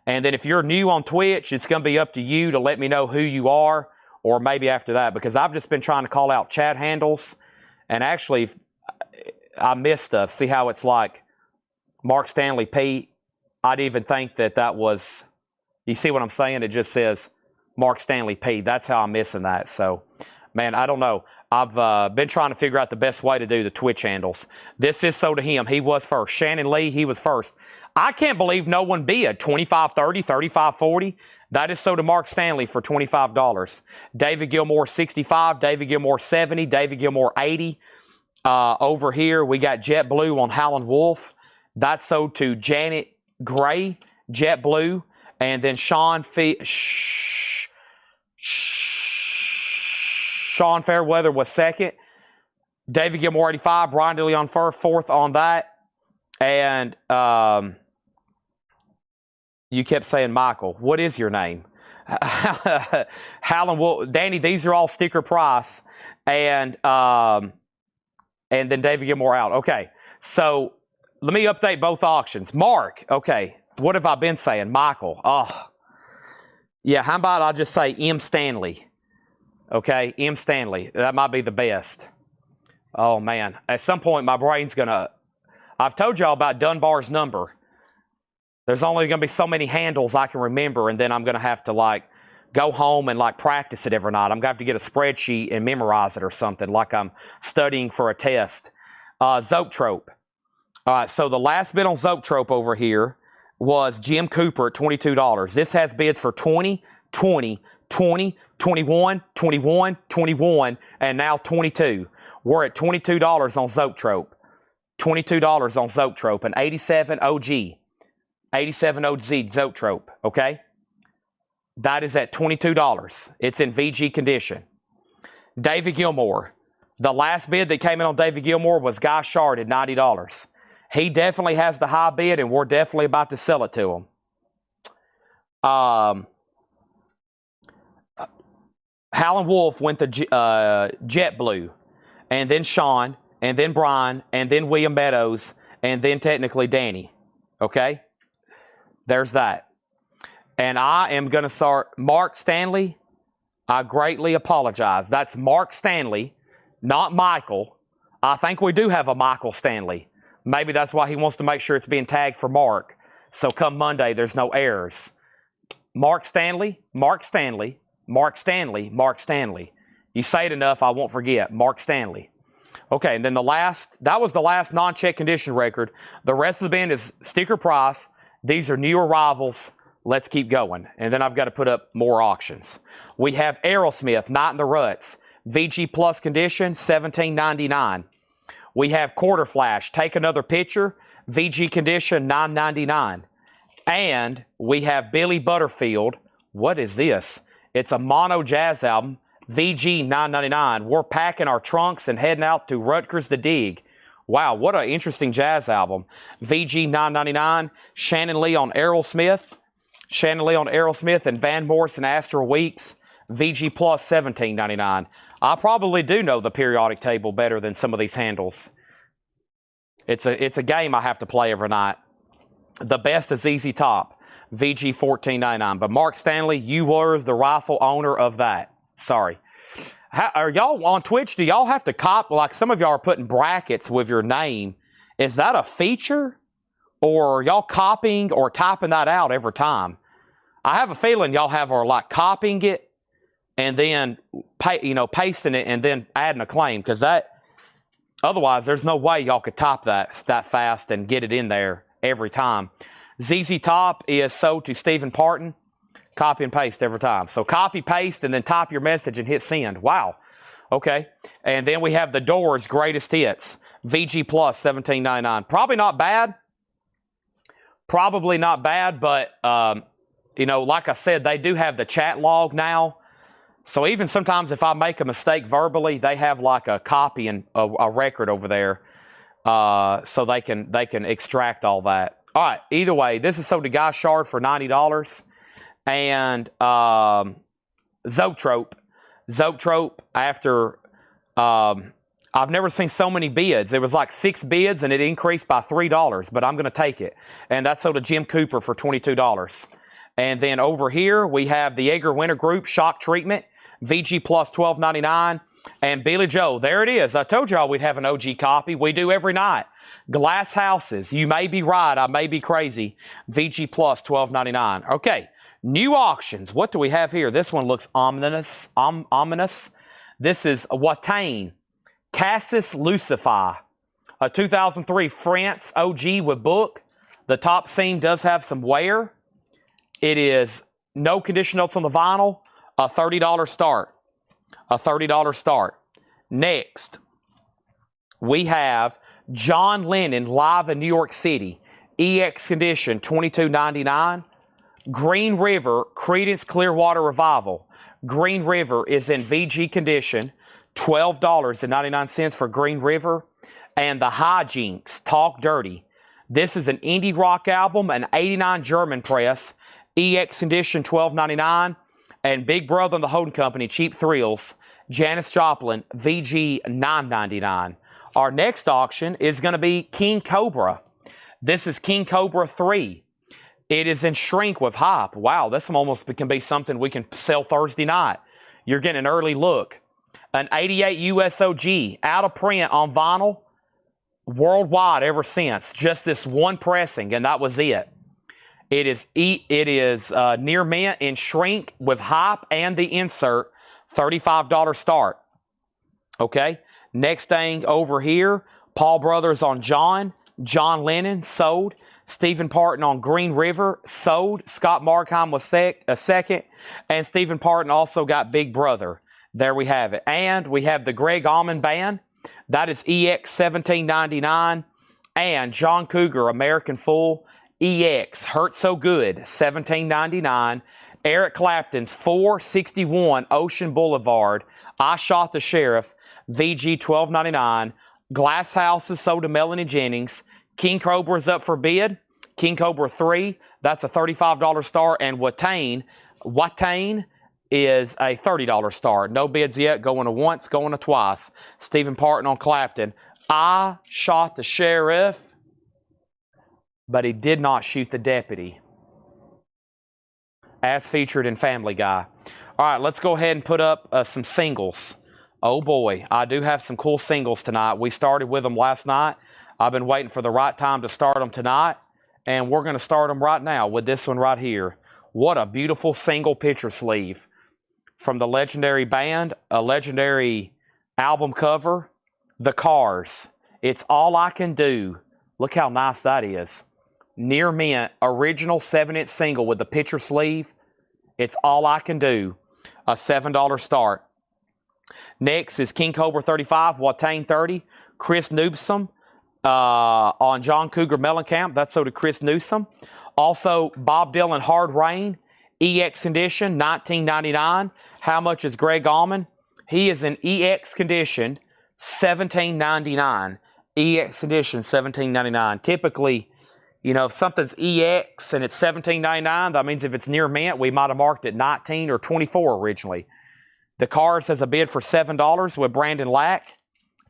Speaker 1: And then if you're new on Twitch, it's going to be up to you to let me know who you are, or maybe after that, because I've just been trying to call out chat handles, and actually I missed stuff. See how it's like Mark Stanley P. I'd even think that was, you see what I'm saying? It just says Mark Stanley P. That's how I'm missing that. So, man, I don't know. I've been trying to figure out the best way to do the Twitch handles. This is so to him. He was first. Shannon Lee, he was first. I can't believe no one bid. 25.30, 35.40. That is so to Mark Stanley for $25. David Gilmour, 65. David Gilmour, 70. David Gilmour, 80. Over here, we got JetBlue on Howlin' Wolf. That's so to Janet Gray, Jet Blue, and then Sean Fairweather was second. David Gilmour 85, Brian DeLeon fourth on that. And you kept saying Michael. What is your name? Howland Wolf. Danny, these are all sticker price. And then David Gilmour out. Okay, so let me update both auctions. Mark, okay, what have I been saying? Michael, oh. Yeah, how about I just say M. Stanley? Okay, M. Stanley. That might be the best. Oh, man. At some point, my brain's going to... I've told y'all about Dunbar's number. There's only going to be so many handles I can remember, and then I'm going to have to, like, go home and, like, practice it every night. I'm going to have to get a spreadsheet and memorize it or something, like I'm studying for a test. Zoetrope. All right, so the last bid on Zoetrope over here was Jim Cooper at $22. This has bids for 20, 20, 20, 21, 21, 21, and now 22. We're at $22 on Zoetrope. $22 on Zoetrope, an 87 OG. 87 OG Zoetrope, okay? That is at $22. It's in VG condition. David Gilmour. The last bid that came in on David Gilmour was Guy Shard at $90. He definitely has the high bid, and we're definitely about to sell it to him. Howland Wolf went to Jet Blue, and then Sean, and then Brian, and then William Meadows, and then technically Danny. Okay? There's that. And I am going to start Mark Stanley. I greatly apologize. That's Mark Stanley, not Michael. I think we do have a Michael Stanley. Maybe that's why he wants to make sure it's being tagged for Mark. So come Monday, there's no errors. Mark Stanley, Mark Stanley, Mark Stanley, Mark Stanley. You say it enough, I won't forget. Mark Stanley. Okay, and then that was the last non-check condition record. The rest of the bin is sticker price. These are new arrivals. Let's keep going. And then I've got to put up more auctions. We have Aerosmith, Night in the Ruts. VG Plus condition, $17.99. We have Quarter Flash, Take Another Picture, VG condition, $9.99. And we have Billy Butterfield. What is this? It's a mono jazz album, VG, $9.99. We're packing our trunks and heading out to Rutgers to dig. Wow, what an interesting jazz album. VG, $9.99. Shannon Lee on Aerosmith. Shannon Lee on Aerosmith and Van Morrison Astral Weeks. VG Plus, $17.99. I probably do know the periodic table better than some of these handles. It's a game I have to play every night. The best is ZZ Top, VG $14.99. But Mark Stanley, you were the rightful owner of that. Sorry. Are y'all on Twitch? Do y'all have to cop? Like some of y'all are putting brackets with your name. Is that a feature? Or are y'all copying or typing that out every time? I have a feeling y'all are like copying it and then pasting it and then adding a claim, because that otherwise there's no way y'all could type that fast and get it in there every time. ZZ Top is sold to Stephen Parton. Copy and paste every time. So copy, paste, and then type your message and hit send. Wow. Okay. And then we have The Doors Greatest Hits. VG Plus, $17.99. Probably not bad. Probably not bad, but, like I said, they do have the chat log now. So even sometimes if I make a mistake verbally, they have like a copy and a record over there, so they can extract all that. All right. Either way, this is sold to Guy Shard for $90, and Zoetrope. Zoetrope after I've never seen so many bids. It was like 6 bids and it increased by $3, but I'm going to take it. And that's sold to Jim Cooper for $22. And then over here we have the Edgar Winter Group Shock Treatment, VG Plus $12.99. And Billy Joe, there it is. I told y'all we'd have an OG copy. We do every night. Glass Houses, you may be right, I may be crazy. VG Plus $12.99. Okay, new auctions. What do we have here? This one looks ominous. Ominous. This is Watain. Cassis Lucify, a 2003 France OG with book. The top seam does have some wear. It is no condition notes on the vinyl, a $30 start. A $30 start. Next, we have John Lennon live in New York City. EX Condition, $22.99. Green River, Creedence Clearwater Revival. Green River is in VG condition, $12.99 for Green River. And the Hijinks, Talk Dirty. This is an indie rock album, an 89 German press, EX condition, $12.99. And Big Brother and the Holding Company, Cheap Thrills, Janis Joplin, VG, $9.99. Our next auction is going to be King Cobra. This is King Cobra 3. It is in shrink with hype. Wow, this almost can be something we can sell Thursday night. You're getting an early look. An 88 USOG, out of print on vinyl, worldwide ever since. Just this one pressing, and that was it. It is near mint in shrink with hype and the insert, $35 start. Okay, next thing over here, Paul Brothers on John Lennon, sold. Stephen Parton on Green River, sold. Scott Markheim was a second. And Stephen Parton also got Big Brother. There we have it. And we have the Greg Allman Band. That is EX $17.99. And John Cougar, American Fool, EX, Hurt So Good, $17.99. Eric Clapton's 461 Ocean Boulevard, I Shot the Sheriff, VG $12.99. Glass Houses sold to Melanie Jennings. King Cobra's up for bid. King Cobra 3, that's a $35 star. And Watain is a $30 star. No bids yet. Going to once, going to twice. Stephen Parton on Clapton. I shot the sheriff, but he did not shoot the deputy. As featured in Family Guy. All right, let's go ahead and put up some singles. Oh boy, I do have some cool singles tonight. We started with them last night. I've been waiting for the right time to start them tonight, and we're going to start them right now with this one right here. What a beautiful single picture sleeve from the legendary band, a legendary album cover, The Cars. It's All I Can Do. Look how nice that is. Near mint, original 7-inch single with the picture sleeve. It's All I Can Do, a $7 start. Next is King Cobra 35, Watain 30, Chris Newsom. On John Cougar Mellencamp, that's so to Chris Newsom. Also, Bob Dylan, Hard Rain, EX condition, $19.99. How much is Greg Allman? He is in EX condition, $17.99. EX condition, $17.99. Typically, you know, if something's EX and it's $17.99, that means if it's near mint, we might have marked it $19 or $24 originally. The Cars has a bid for $7 with Brandon Lack.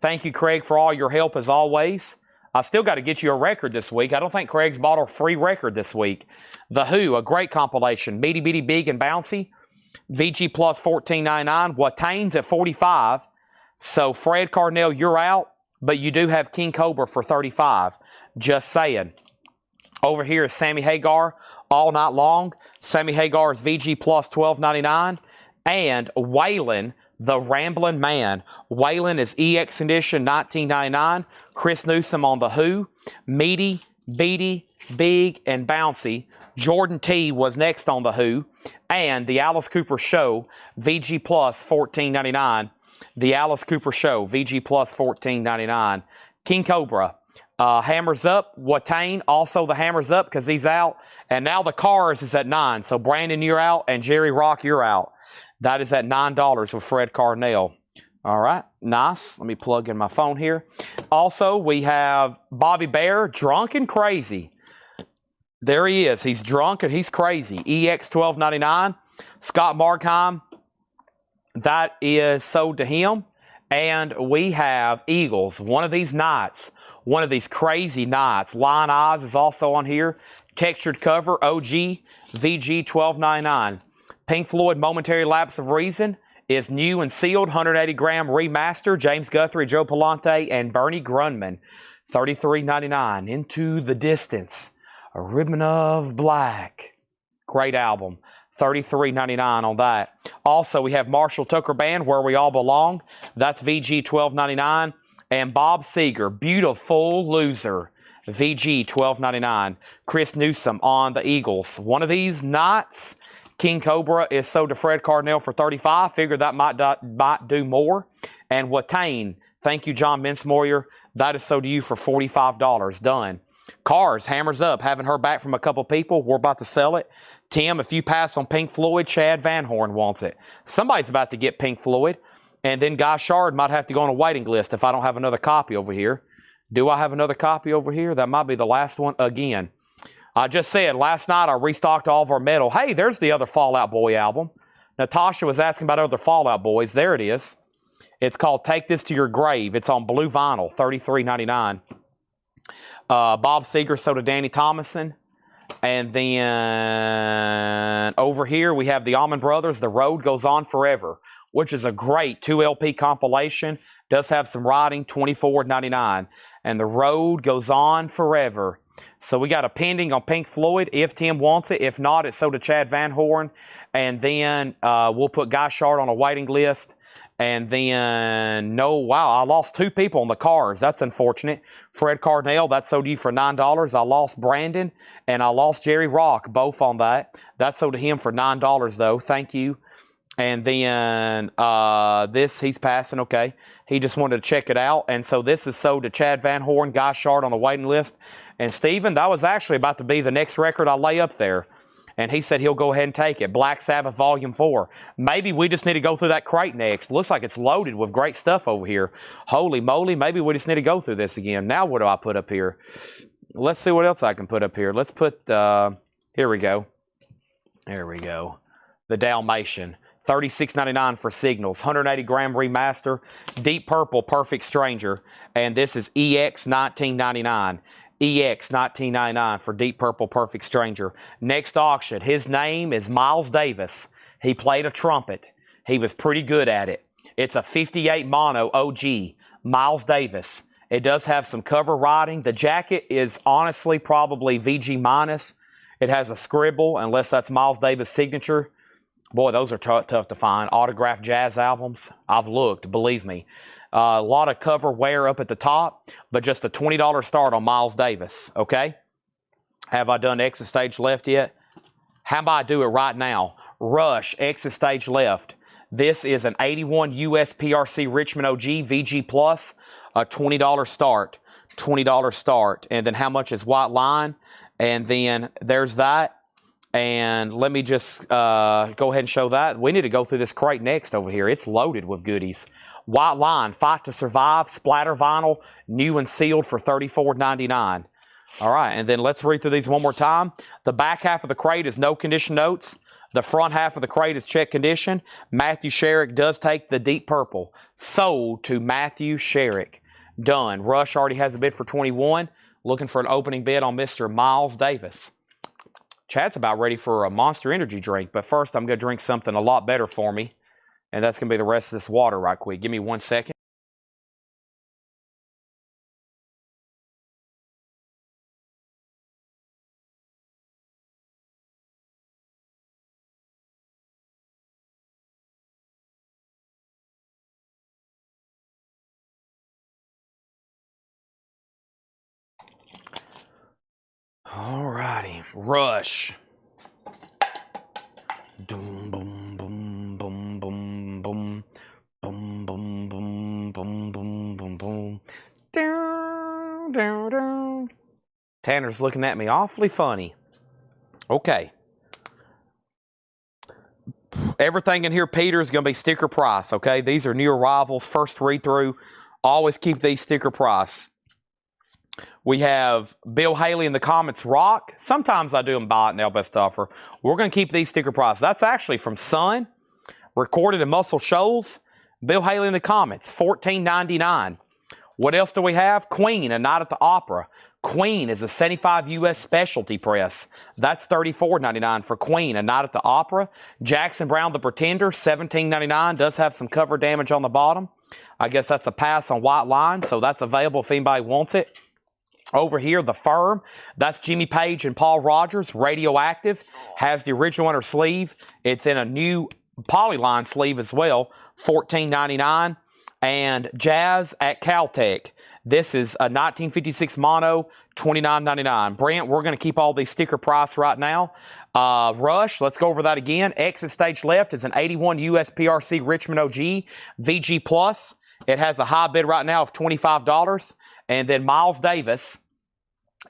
Speaker 1: Thank you, Craig, for all your help as always. I still got to get you a record this week. I don't think Craig's bought a free record this week. The Who, a great compilation. Meaty Bitty Big and Bouncy. VG Plus $14.99. Watain's at $45. So Fred Carnell, you're out. But you do have King Cobra for $35. Just saying. Over here is Sammy Hagar, All Night Long. Sammy Hagar's VG Plus $12.99. And Waylon, The Ramblin' Man. Waylon is EX condition, $19.99. Chris Newsom on The Who. Meaty, Beatty, Big, and Bouncy. Jordan T was next on The Who. And The Alice Cooper Show, VG Plus $14.99. The Alice Cooper Show, VG Plus $14.99. King Cobra, Hammers Up. Watain, also the Hammers Up because he's out. And now The Cars is at $9. So Brandon, you're out. And Jerry Rock, you're out. That is at $9 with Fred Carnell. All right, nice. Let me plug in my phone here. Also, we have Bobby Bear, Drunk and Crazy. There he is. He's drunk and he's crazy. EX $12.99. Scott Markheim, that is sold to him. And we have Eagles, one of these nights, one of these crazy nights. Lion Eyes is also on here. Textured cover, OG, VG $12.99. Pink Floyd, Momentary Lapse of Reason is new and sealed, 180-gram remaster. James Guthrie, Joe Palante, and Bernie Grundman, $33.99. Into the Distance, A Ribbon of Black. Great album, $33.99 on that. Also, we have Marshall Tucker Band, Where We All Belong. That's VG $12.99. And Bob Seger, Beautiful Loser, VG $12.99. Chris Newsom on the Eagles. One of these nights, King Cobra is sold to Fred Carnell for $35. Figured that might do more. And Watain, thank you, John Mincemoyer. That is sold to you for $45. Done. Cars, hammers up. Haven't heard back from a couple people. We're about to sell it. Tim, if you pass on Pink Floyd, Chad Van Horn wants it. Somebody's about to get Pink Floyd. And then Guy Shard might have to go on a waiting list if I don't have another copy over here. Do I have another copy over here? That might be the last one again. I just said, last night I restocked all of our metal. Hey, there's the other Fall Out Boy album. Natasha was asking about other Fall Out Boys. There it is. It's called Take This to Your Grave. It's on blue vinyl, $33.99. Bob Seger, so did Danny Thomason. And then over here we have the Allman Brothers, The Road Goes On Forever, which is a great 2 LP compilation. Does have some writing, $24.99. And The Road Goes On Forever. So we got a pending on Pink Floyd if Tim wants it. If not, it's so to Chad Van Horn. And then we'll put Guy Shard on a waiting list. And then, wow, I lost 2 people on the cars. That's unfortunate. Fred Cardinale, that sold you for $9. I lost Brandon and I lost Jerry Rock, both on that. That sold to him for $9 though. Thank you. And then this, he's passing, okay. He just wanted to check it out. And so this is sold to Chad Van Horn, Guy Shard on the waiting list. And Steven, that was actually about to be the next record I lay up there. And he said he'll go ahead and take it. Black Sabbath Volume 4. Maybe we just need to go through that crate next. Looks like it's loaded with great stuff over here. Holy moly, maybe we just need to go through this again. Now what do I put up here? Let's see what else I can put up here. Let's put, here we go. There we go. The Dalmatian. $36.99 for Signals. 180 gram remaster. Deep Purple, Perfect Stranger. And this is EX $19.99. EX $19.99 for Deep Purple Perfect Stranger. Next auction, his name is Miles Davis. He played a trumpet. He was pretty good at it. It's a 58 mono OG, Miles Davis. It does have some cover writing. The jacket is honestly probably VG minus. It has a scribble, unless that's Miles Davis' signature. Boy, those are tough to find. Autographed jazz albums. I've looked, believe me. A lot of cover wear up at the top, but just a $20 start on Miles Davis, okay? Have I done Exit Stage Left yet? How about I do it right now? Rush, Exit Stage Left. This is an 81 US PRC Richmond OG VG Plus, a $20 start. $20 start. And then how much is White Line? And then there's that. And let me just go ahead and show that. We need to go through this crate next over here. It's loaded with goodies. White Line, Fight to Survive, splatter vinyl, new and sealed for $34.99. All right, and then let's read through these one more time. The back half of the crate is no condition notes. The front half of the crate is check condition. Matthew Sherrick does take the Deep Purple. Sold to Matthew Sherrick. Done. Rush already has a bid for 21. Looking for an opening bid on Mr. Miles Davis. Chad's about ready for a Monster Energy drink, but first I'm going to drink something a lot better for me, and that's going to be the rest of this water right quick. Give me 1 second. All righty, Rush. Boom, boom, boom, boom, boom, boom, boom, boom, boom, boom, boom, boom, boom. Down, down, down. Tanner's looking at me awfully funny. Okay. Everything in here, Peter, is going to be sticker price, okay? These are new arrivals, first read-through. Always keep these sticker price. We have Bill Haley in the comments, rock. Sometimes I do them buy it now, best offer. We're going to keep these sticker prices. That's actually from Sun, recorded in Muscle Shoals. Bill Haley in the comments, $14.99. What else do we have? Queen, A Night at the Opera. Queen is a 75 US specialty press. That's $34.99 for Queen, A Night at the Opera. Jackson Browne, The Pretender, $17.99. Does have some cover damage on the bottom. I guess that's a pass on White Line, so that's available if anybody wants it. Over here, The Firm, that's Jimmy Page and Paul Rogers, Radioactive, has the original inner sleeve. It's in a new polyline sleeve as well, $14.99. And Jazz at Caltech, this is a 1956 mono, $29.99. Brent, we're going to keep all these sticker price right now. Rush, let's go over that again. Exit Stage Left is an 81 US PRC Richmond OG VG Plus. It has a high bid right now of $25. And then Miles Davis,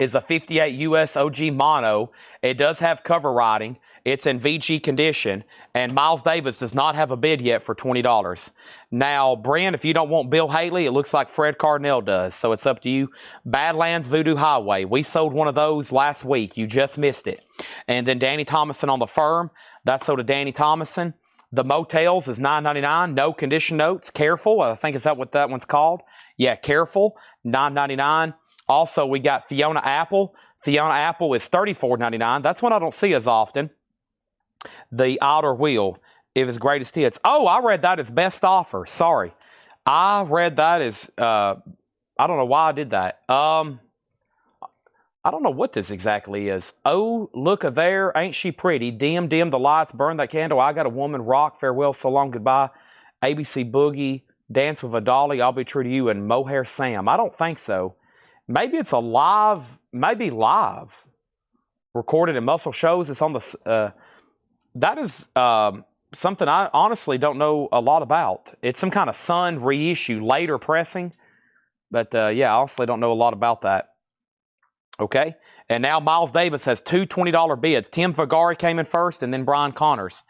Speaker 1: is a 58 US OG mono. It does have cover riding. It's in VG condition, and Miles Davis does not have a bid yet for $20. Now, Brent, if you don't want Bill Haley, it looks like Fred Cardinal does, so it's up to you. Badlands Voodoo Highway. We sold one of those last week. You just missed it. And then Danny Thomason on the firm. That's sold to Danny Thomason. The Motels is $9.99. No condition notes. Careful. I think is that what that one's called? Yeah, Careful. $9.99. Also, we got Fiona Apple. Fiona Apple is $34.99. That's one I don't see as often. The Outer Wheel, it was greatest hits. Oh, I read that as best offer. Sorry. I read that as, I don't know why I did that. I don't know what this exactly is. Oh, look there, ain't she pretty? Dim, dim the lights, burn that candle. I got a woman, rock, farewell, so long, goodbye. ABC Boogie, Dance with a Dolly, I'll be true to you, and Mohair Sam. I don't think so. Maybe it's a live, maybe live. Recorded in Muscle Shows. It's on the, that is something I honestly don't know a lot about. It's some kind of Sun reissue, later pressing. But yeah, I honestly don't know a lot about that. Okay, and now Miles Davis has two $20 bids. Tim Vagari came in first, and then Brian Connors.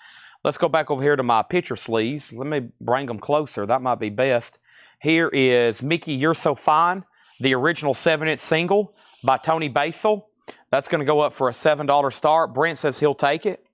Speaker 1: Let's go back over here to my picture sleeves. Let me bring them closer. That might be best. Here is Mickey, You're So Fine, the original 7-inch single by Tony Basil. That's going to go up for a $7 start. Brent says he'll take it.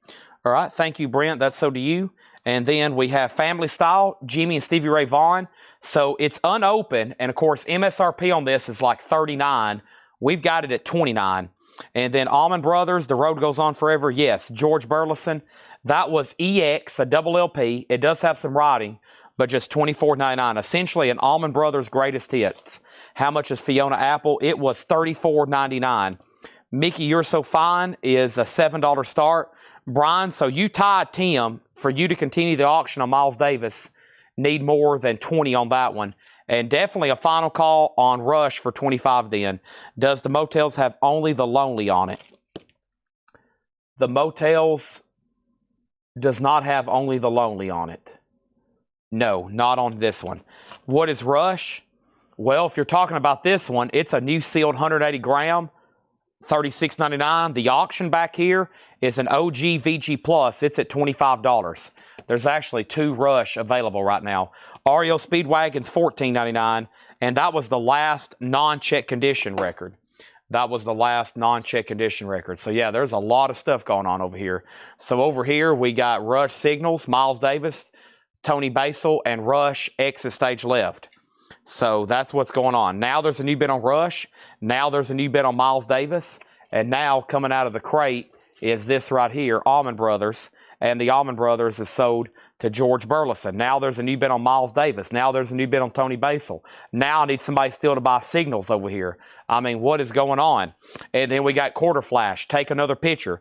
Speaker 1: All right, thank you, Brent. That's so do you. And then we have Family Style, Jimmy and Stevie Ray Vaughan. So it's unopened, and of course, MSRP on this is like $39. We've got it at $29. And then Allman Brothers, The Road Goes On Forever. Yes, George Burleson. That was EX, a double LP. It does have some writing, but just $24.99. Essentially an Allman Brothers greatest hits. How much is Fiona Apple? It was $34.99. Mickey, You're So Fine is a $7 start. Brian, so you tied Tim. For you to continue the auction on Miles Davis, need more than 20 on that one. And definitely a final call on Rush for 25 then. Does the Motels have only the Lonely on it? The Motels does not have only the Lonely on it. No, not on this one. What is Rush? Well, if you're talking about this one, it's a new sealed 180 gram, $36.99. The auction back here is an OG VG Plus. It's at $25. There's actually two Rush available right now. REO Speedwagon's $14.99, and that was the last non-check condition record. That was the last non-check condition record. So, yeah, there's a lot of stuff going on over here. So, over here, we got Rush Signals, Miles Davis, Tony Basil, and Rush Exit Stage Left. So, that's what's going on. Now there's a new bid on Rush. Now there's a new bid on Miles Davis. And now, coming out of the crate is this right here, Allman Brothers. And the Allman Brothers is sold to George Burleson. Now there's a new bid on Miles Davis. Now there's a new bid on Tony Basil. Now I need somebody still to buy Signals over here. I mean, what is going on? And then we got Quarter Flash. Take another picture.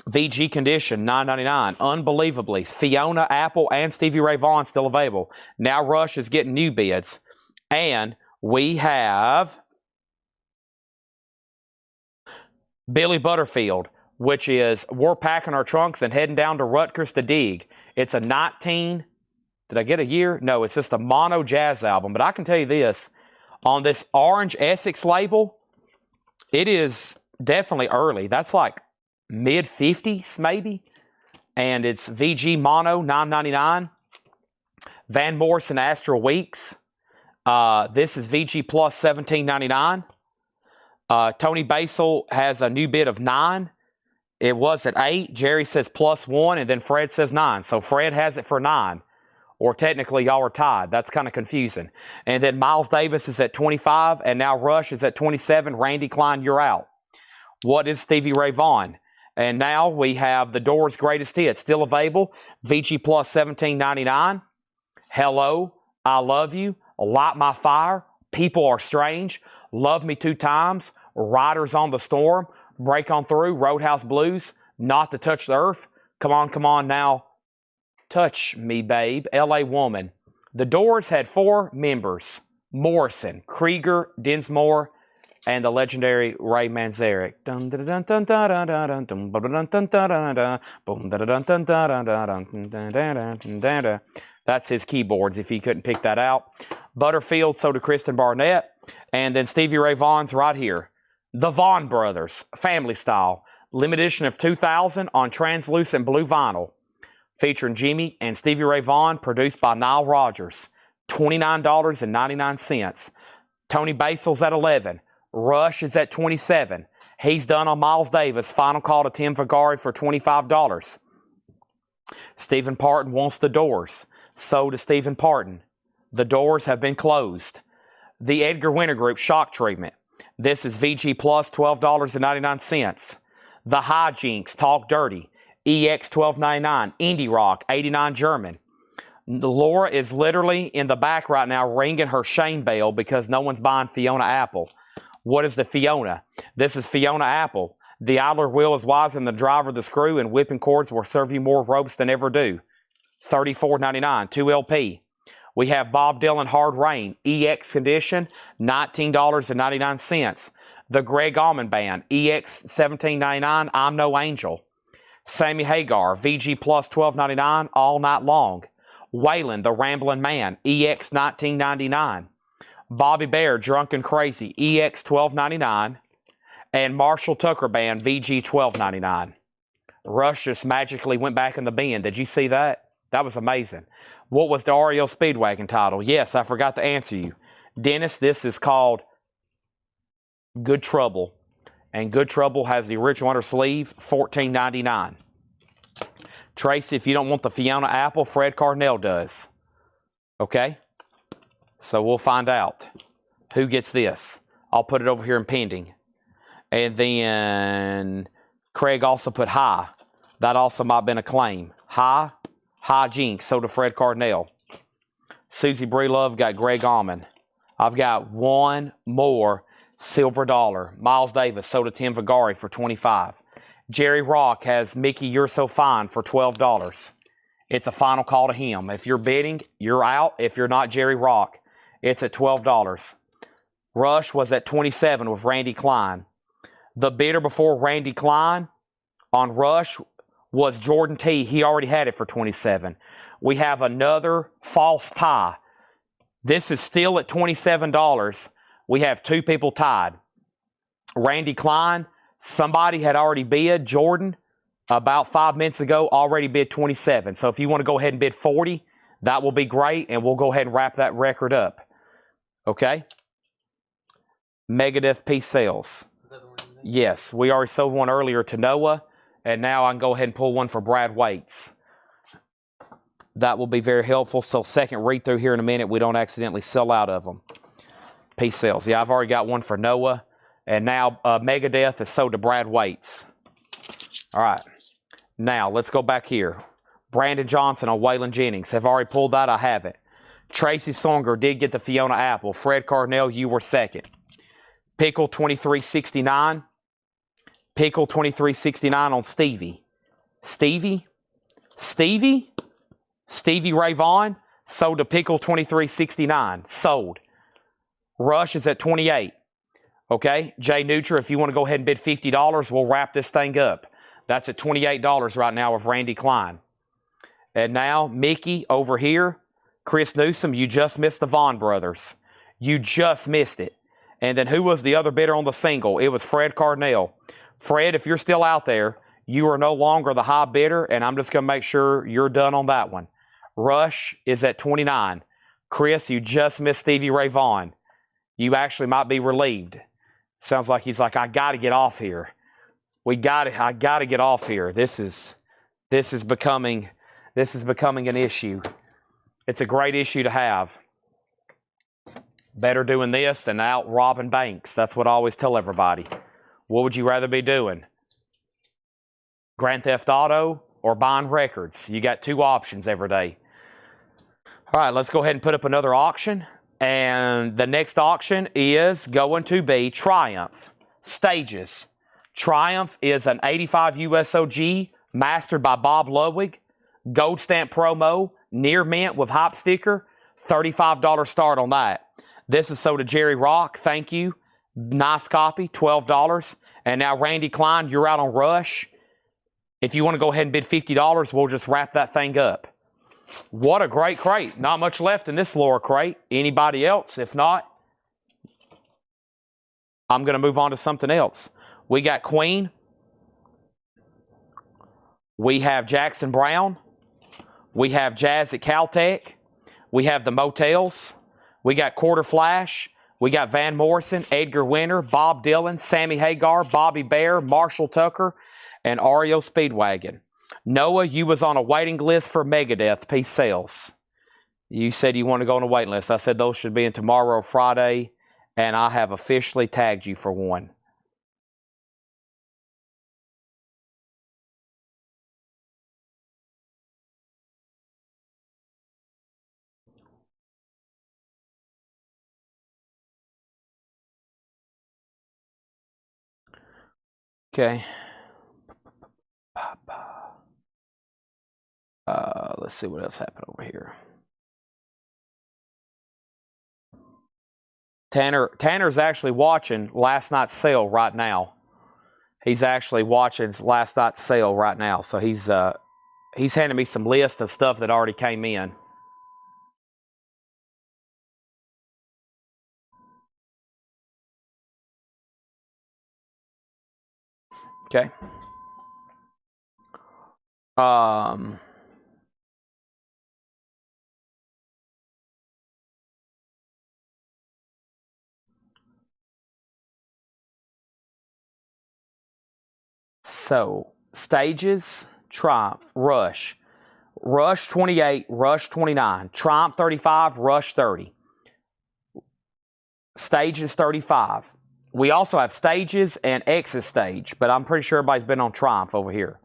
Speaker 1: VG condition, $9.99. Unbelievably, Fiona Apple and Stevie Ray Vaughan still available. Now Rush is getting new bids. And we have Billy Butterfield, which is we're packing our trunks and heading down to Rutgers to dig. It's a 19, did I get a year? No, it's just a mono jazz album. But I can tell you this, on this Orange Essex label, it is definitely early. That's like mid-50s maybe. And it's VG mono, $9.99. Van Morrison Astral Weeks. This is VG Plus, $17.99. Tony Basil has a new bid of 9. It was at 8. Jerry says +1, and then Fred says 9. So Fred has it for 9. Or technically, y'all are tied. That's kind of confusing. And then Miles Davis is at 25, and now Rush is at 27. Randy Klein, you're out. What is Stevie Ray Vaughan? And now we have The Doors' Greatest Hits still available. VG Plus, $17.99. Hello, I Love You, Light My Fire, People Are Strange, Love Me 2 Times, Riders on the Storm, Break On Through, Roadhouse Blues, Not to Touch the Earth, Come On Now, Touch Me Babe, LA Woman. The Doors had 4 members, Morrison, Krieger, Dinsmore, and the legendary Ray Manzarek. That's his keyboards, if you couldn't pick that out. Butterfield, so did Kristen Barnett. And then Stevie Ray Vaughan's right here. The Vaughn Brothers, Family Style, limited edition of 2000 on translucent blue vinyl, featuring Jimmy and Stevie Ray Vaughan, produced by Nile Rodgers, $29.99. Tony Basil's at 11. Rush is at 27. He's done on Miles Davis. Final Call to Tim Vagari for $25. Stephen Parton wants the Doors. So does Stephen Parton. The Doors have been closed. The Edgar Winter Group, Shock Treatment. This is VG Plus, $12.99. The Hijinks, Talk Dirty, EX $12.99. Indie Rock, 89 German. Laura is literally in the back right now ringing her shame bell because no one's buying Fiona Apple. What is the Fiona? This is Fiona Apple. The idler wheel is wiser than the driver of the screw, and whipping cords will serve you more ropes than ever do. $34.99, 2LP. We have Bob Dylan, Hard Rain, EX condition, $19.99. The Greg Allman Band, EX $17.99, I'm No Angel. Sammy Hagar, VG Plus $12.99, All Night Long. Waylon, The Ramblin' Man, EX $19.99. Bobby Bear, Drunk and Crazy, EX $12.99. And Marshall Tucker Band, VG $12.99. Rush just magically went back in the bin. Did you see that? That was amazing. What was the REO Speedwagon title? Yes, I forgot to answer you. Dennis, this is called Good Trouble. And Good Trouble has the original under sleeve, $14.99. Tracy, if you don't want the Fiona Apple, Fred Carnell does. Okay? So we'll find out who gets this. I'll put it over here in pending. And then Craig also put High. That also might have been a claim. High Jinx, so to Fred Cardinell. Susie Breelove got Greg Allman. I've got one more silver dollar. Miles Davis, so to Tim Vagari for $25. Jerry Rock has Mickey, You're So Fine for $12. It's a final call to him. If you're bidding, you're out. If you're not Jerry Rock, it's at $12. Rush was at $27 with Randy Klein. The bidder before Randy Klein on Rush was Jordan T. He already had it for $27. We have another false tie. This is still at $27. We have two people tied. Randy Klein, somebody had already bid. Jordan, about 5 minutes ago, already bid $27. So if you want to go ahead and bid $40, that will be great, and we'll go ahead and wrap that record up. Okay? Megadeth Peace Sales. Yes, we already sold one earlier to Noah. And now I can go ahead and pull one for Brad Waits. That will be very helpful. So second read through here in a minute, we don't accidentally sell out of them. Peace sales. Yeah, I've already got one for Noah. And now Megadeth is sold to Brad Waits. All right. Now let's go back here. Brandon Johnson on Waylon Jennings. Have I already pulled that? I haven't. Tracy Songer did get the Fiona Apple. Fred Carnell, you were second. Pickle 2369. Pickle 2369 on Stevie. Stevie Ray Vaughan sold to Pickle 2369. Sold. Rush is at 28. Okay, Jay Neutra, if you want to go ahead and bid $50, we'll wrap this thing up. That's at $28 right now with Randy Klein. And now Mickey over here. Chris Newsom, you just missed the Vaughn brothers. You just missed it. And then who was the other bidder on the single? It was Fred Cardinell. Fred, if you're still out there, you are no longer the high bidder, and I'm just going to make sure you're done on that one. Rush is at 29. Chris, you just missed Stevie Ray Vaughan. You actually might be relieved. Sounds like he's like, I got to get off here. I got to get off here. This is becoming an issue. It's a great issue to have. Better doing this than out robbing banks. That's what I always tell everybody. What would you rather be doing? Grand Theft Auto or buying records? You got two options every day. All right, let's go ahead and put up another auction. And the next auction is going to be Triumph Stages. Triumph is an 85 USOG mastered by Bob Ludwig. Gold stamp promo, near mint with hop sticker. $35 start on that. This is sold to Jerry Rock. Thank you. Nice copy, $12. And now Randy Klein, you're out on Rush. If you want to go ahead and bid $50, we'll just wrap that thing up. What a great crate. Not much left in this lower crate. Anybody else? If not, I'm going to move on to something else. We got Queen. We have Jackson Brown. We have Jazz at Caltech. We have the Motels. We got Quarter Flash. We got Van Morrison, Edgar Winter, Bob Dylan, Sammy Hagar, Bobby Bear, Marshall Tucker, and REO Speedwagon. Noah, you was on a waiting list for Megadeth piece sales. You said you want to go on a waiting list. I said those should be in tomorrow or Friday, and I have officially tagged you for one. Okay. Let's see what else happened over here. Tanner's actually watching last night's sale right now. He's actually watching last night's sale right now. So he's handing me some list of stuff that already came in. Okay. So, stages, Triumph, Rush. Rush 28, Rush 29. Triumph 35, Rush 30. Stages 35. We also have stages and Exit stage, but I'm pretty sure everybody's been on Triumph over here.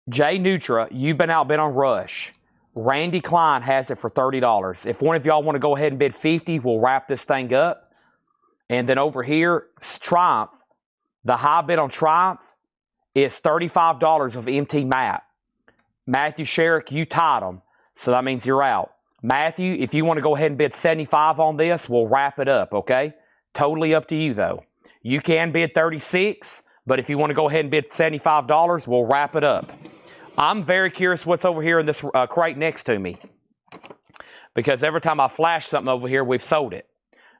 Speaker 1: Jay Nutra, you've been outbid on Rush. Randy Klein has it for $30. If one of y'all want to go ahead and bid $50, we'll wrap this thing up. And then over here, Triumph. The high bid on Triumph is $35 of MT Matt. Matthew Sherrick, you tied them, so that means you're out. Matthew, if you want to go ahead and bid $75 on this, we'll wrap it up, okay? Totally up to you, though. You can bid $36, but if you want to go ahead and bid $75, we'll wrap it up. I'm very curious what's over here in this crate next to me, because every time I flash something over here, we've sold it.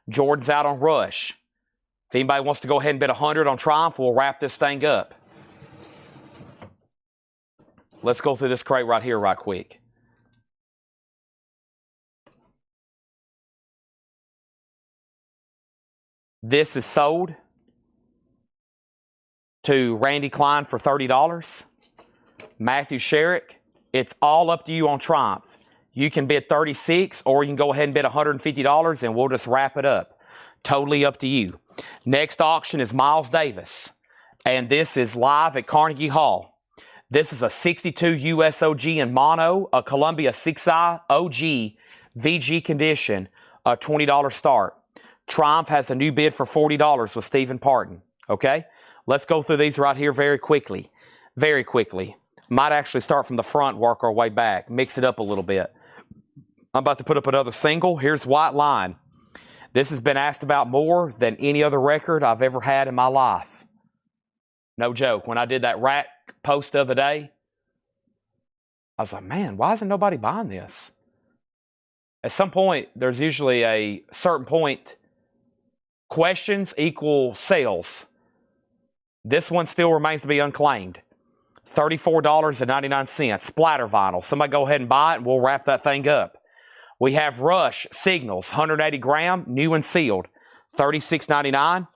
Speaker 1: Jordan's out on Rush. If anybody wants to go ahead and bid 100 on Triumph, we'll wrap this thing up. Let's go through this crate right here right quick. This is sold to Randy Klein for $30. Matthew Sherrick, it's all up to you on Triumph. You can bid $36 or you can go ahead and bid $150 and we'll just wrap it up. Totally up to you. Next auction is Miles Davis, and this is live at Carnegie Hall. This is a 62 USOG in mono, a Columbia 6i OG VG condition, a $20 start. Triumph has a new bid for $40 with Stephen Parton. Okay, let's go through these right here very quickly. Very quickly. Might actually start from the front, work our way back, mix it up a little bit. I'm about to put up another single. Here's White Line. This has been asked about more than any other record I've ever had in my life. No joke. When I did that rack post the other day, I was like, man, why isn't nobody buying this? At some point, there's usually a certain point, questions equal sales. This one still remains to be unclaimed. $34.99. Splatter vinyl. Somebody go ahead and buy it and we'll wrap that thing up. We have Rush Signals, 180 gram, new and sealed, $36.99.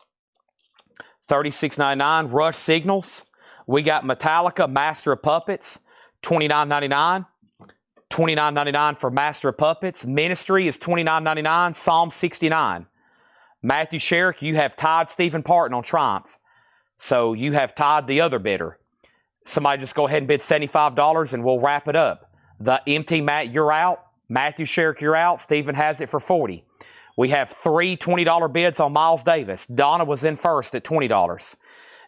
Speaker 1: $36.99. Rush Signals. We got Metallica Master of Puppets, $29.99. $29.99 for Master of Puppets. Ministry is $29.99. Psalm 69. Matthew Sherrick, you have tied Stephen Parton on Triumph. So you have tied the other bidder. Somebody just go ahead and bid $75 and we'll wrap it up. The MT Matt, you're out. Matthew Sherrick, you're out. Stephen has it for $40. We have three $20 bids on Miles Davis. Donna was in first at $20.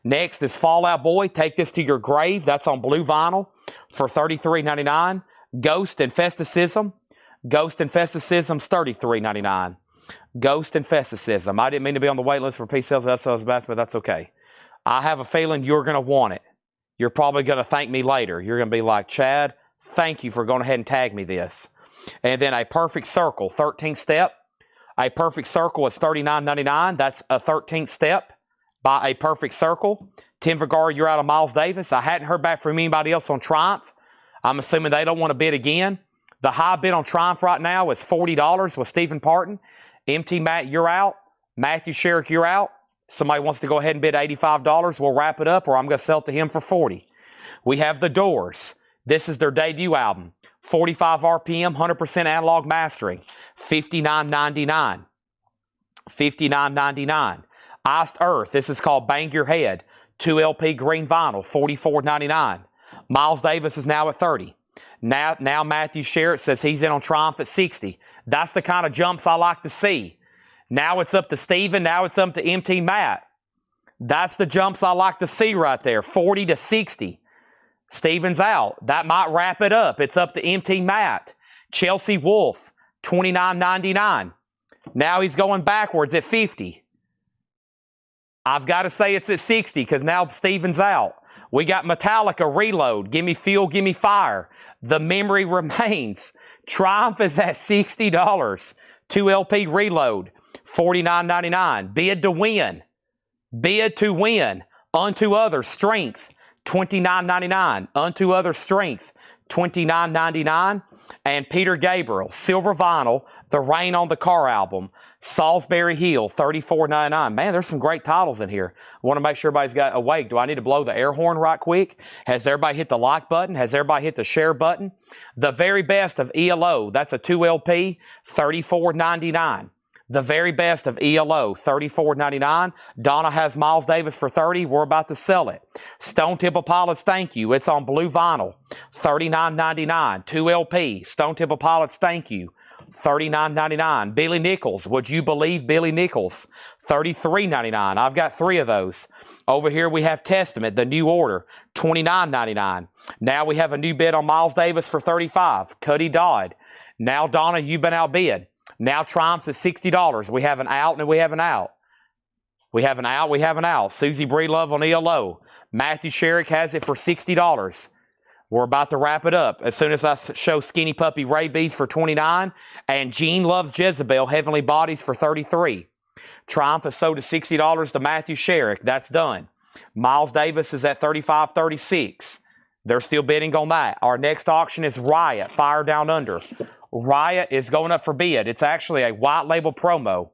Speaker 1: Next is Fallout Boy. Take This to Your Grave. That's on blue vinyl for $33.99. Ghost Infesticism. Ghost Infesticism's $33.99. Ghost Infesticism. I didn't mean to be on the wait list for piece sales. That's what I was about, but that's okay. I have a feeling you're going to want it. You're probably going to thank me later. You're going to be like, Chad, thank you for going ahead and tag me this. And then a Perfect Circle, 13 step, A perfect circle is $39.99. That's a 13th step by a perfect circle. Tim Vergara, you're out of Miles Davis. I hadn't heard back from anybody else on Triumph. I'm assuming they don't want to bid again. The high bid on Triumph right now is $40 with Stephen Parton. MT Matt, you're out. Matthew Sherrick, you're out. Somebody wants to go ahead and bid $85. We'll wrap it up, or I'm going to sell it to him for $40. We have The Doors. This is their debut album. 45 RPM, 100% analog mastering. $59.99. $59.99. Iced Earth. This is called Bang Your Head. 2 LP green vinyl. $44.99. Miles Davis is now at $30. Now Matthew Sherrick says he's in on Triumph at $60. That's the kind of jumps I like to see. Now it's up to Steven. Now it's up to MT Matt. That's the jumps I like to see right there. 40 to 60. Steven's out. That might wrap it up. It's up to MT Matt. Chelsea Wolf, $29.99. Now he's going backwards at $50. I've got to say it's at $60 because now Steven's out. We got Metallica Reload. Give me Fuel, Give Me Fire. The Memory Remains. Triumph is at $60. 2 LP Reload, $49.99. Bid to Win. Bid to Win. Unto Others Strength, $29.99. Unto Others Strength, $29.99. And Peter Gabriel, Silver Vinyl, the Rain on the Car album, Salisbury Hill, $34.99. Man, there's some great titles in here. I want to make sure everybody's got awake. Do I need to blow the air horn right quick? Has everybody hit the like button? Has everybody hit the share button? The Very Best of ELO, that's a 2 LP, $34.99. The Very Best of ELO, $34.99. Donna has Miles Davis for $30. We're about to sell it. Stone Temple Pilots, Thank You. It's on blue vinyl, $39.99. 2 LP. Stone Temple Pilots, Thank You, $39.99. Billy Nichols, Would You Believe Billy Nichols, $33.99. I've got 3 of those. Over here we have Testament, The New Order, $29.99. Now we have a new bid on Miles Davis for $35. Cuddy Dodd. Now Donna, you've been outbid. Now Triumph's at $60. We have an out and we have an out. We have an out, we have an out. Susie Breedlove on ELO. Matthew Sherrick has it for $60. We're about to wrap it up. As soon as I show Skinny Puppy Rabies for $29 and Gene Loves Jezebel Heavenly Bodies for $33. Triumph is sold at $60 to Matthew Sherrick. That's done. Miles Davis is at $35, $36. They're still bidding on that. Our next auction is Riot, Fire Down Under. Riot is going up for bid. It's actually a white label promo.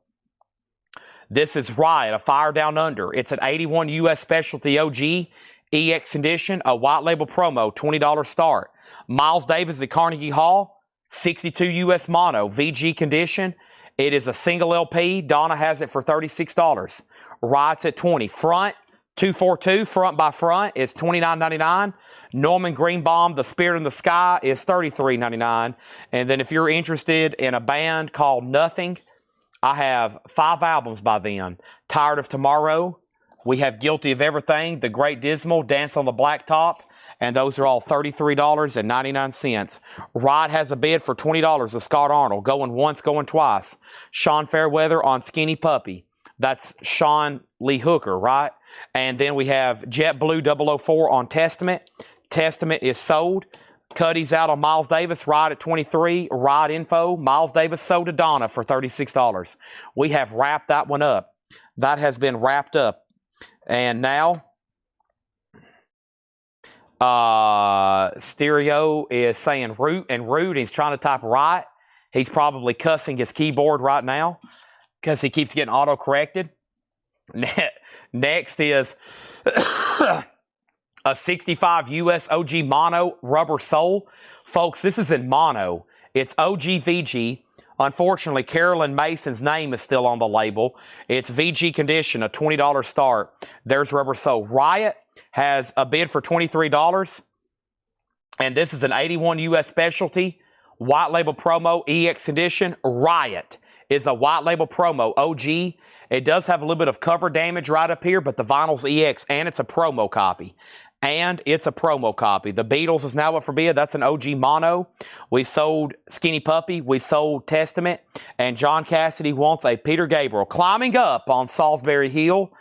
Speaker 1: This is Riot, a Fire Down Under. It's an 81 US Specialty OG EX edition, a white label promo, $20 start. Miles Davis at Carnegie Hall, 62 US mono, VG condition. It is a single LP. Donna has it for $36. Riot's at $20. Front, 242, front by front, is $29.99. Norman Greenbaum, The Spirit in the Sky, is $33.99. And then if you're interested in a band called Nothing, I have 5 albums by them. Tired of Tomorrow. We have Guilty of Everything, The Great Dismal, Dance on the Blacktop, and those are all $33.99. Riot has a bid for $20 of Scott Arnold, going once, going twice. Sean Fairweather on Skinny Puppy. That's Sean Lee Hooker, right? And then we have JetBlue 004 on Testament. Testament is sold. Cuddy's out on Miles Davis. Riot at $23. Riot Info. Miles Davis sold to Donna for $36. We have wrapped that one up. That has been wrapped up. And now, Stereo is saying root and root. He's trying to type Riot. He's probably cussing his keyboard right now because he keeps getting auto-corrected. Next is a 65 US OG mono rubber sole. Folks, this is in mono. It's OG VG. Unfortunately, Carolyn Mason's name is still on the label. It's VG condition, a $20 start. There's rubber sole. Riot has a bid for $23. And this is an 81 US specialty. White label promo, EX edition. Riot is a white label promo, OG. It does have a little bit of cover damage right up here, but the vinyl's EX, and it's a promo copy. And it's a promo copy. The Beatles is now up for bid. That's an OG mono. We sold Skinny Puppy. We sold Testament. And John Cassidy wants a Peter Gabriel. Climbing up on Salisbury Hill.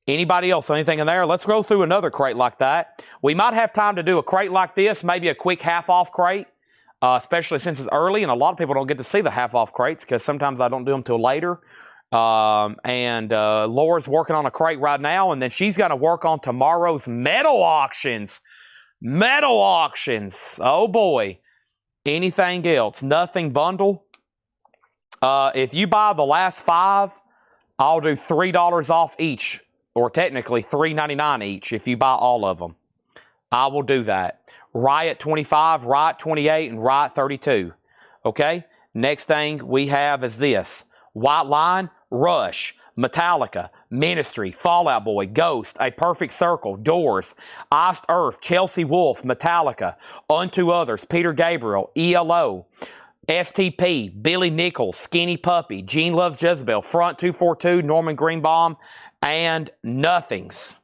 Speaker 1: Anybody else? Anything in there? Let's go through another crate like that. We might have time to do a crate like this, maybe a quick half-off crate. especially since it's early, and a lot of people don't get to see the half-off crates because sometimes I don't do them till later. Laura's working on a crate right now, and then she's going to work on tomorrow's metal auctions. Metal auctions. Oh, boy. Anything else? Nothing bundle. If you buy the last 5, I'll do $3 off each, or technically $3.99 each if you buy all of them. I will do that. Riot 25, Riot 28, and Riot 32. Okay? Next thing we have is this. White Line, Rush, Metallica, Ministry, Fall Out Boy, Ghost, A Perfect Circle, Doors, Iced Earth, Chelsea Wolfe, Metallica, Unto Others, Peter Gabriel, ELO, STP, Billy Nichols, Skinny Puppy, Gene Loves Jezebel, Front 242, Norman Greenbaum, and Nothings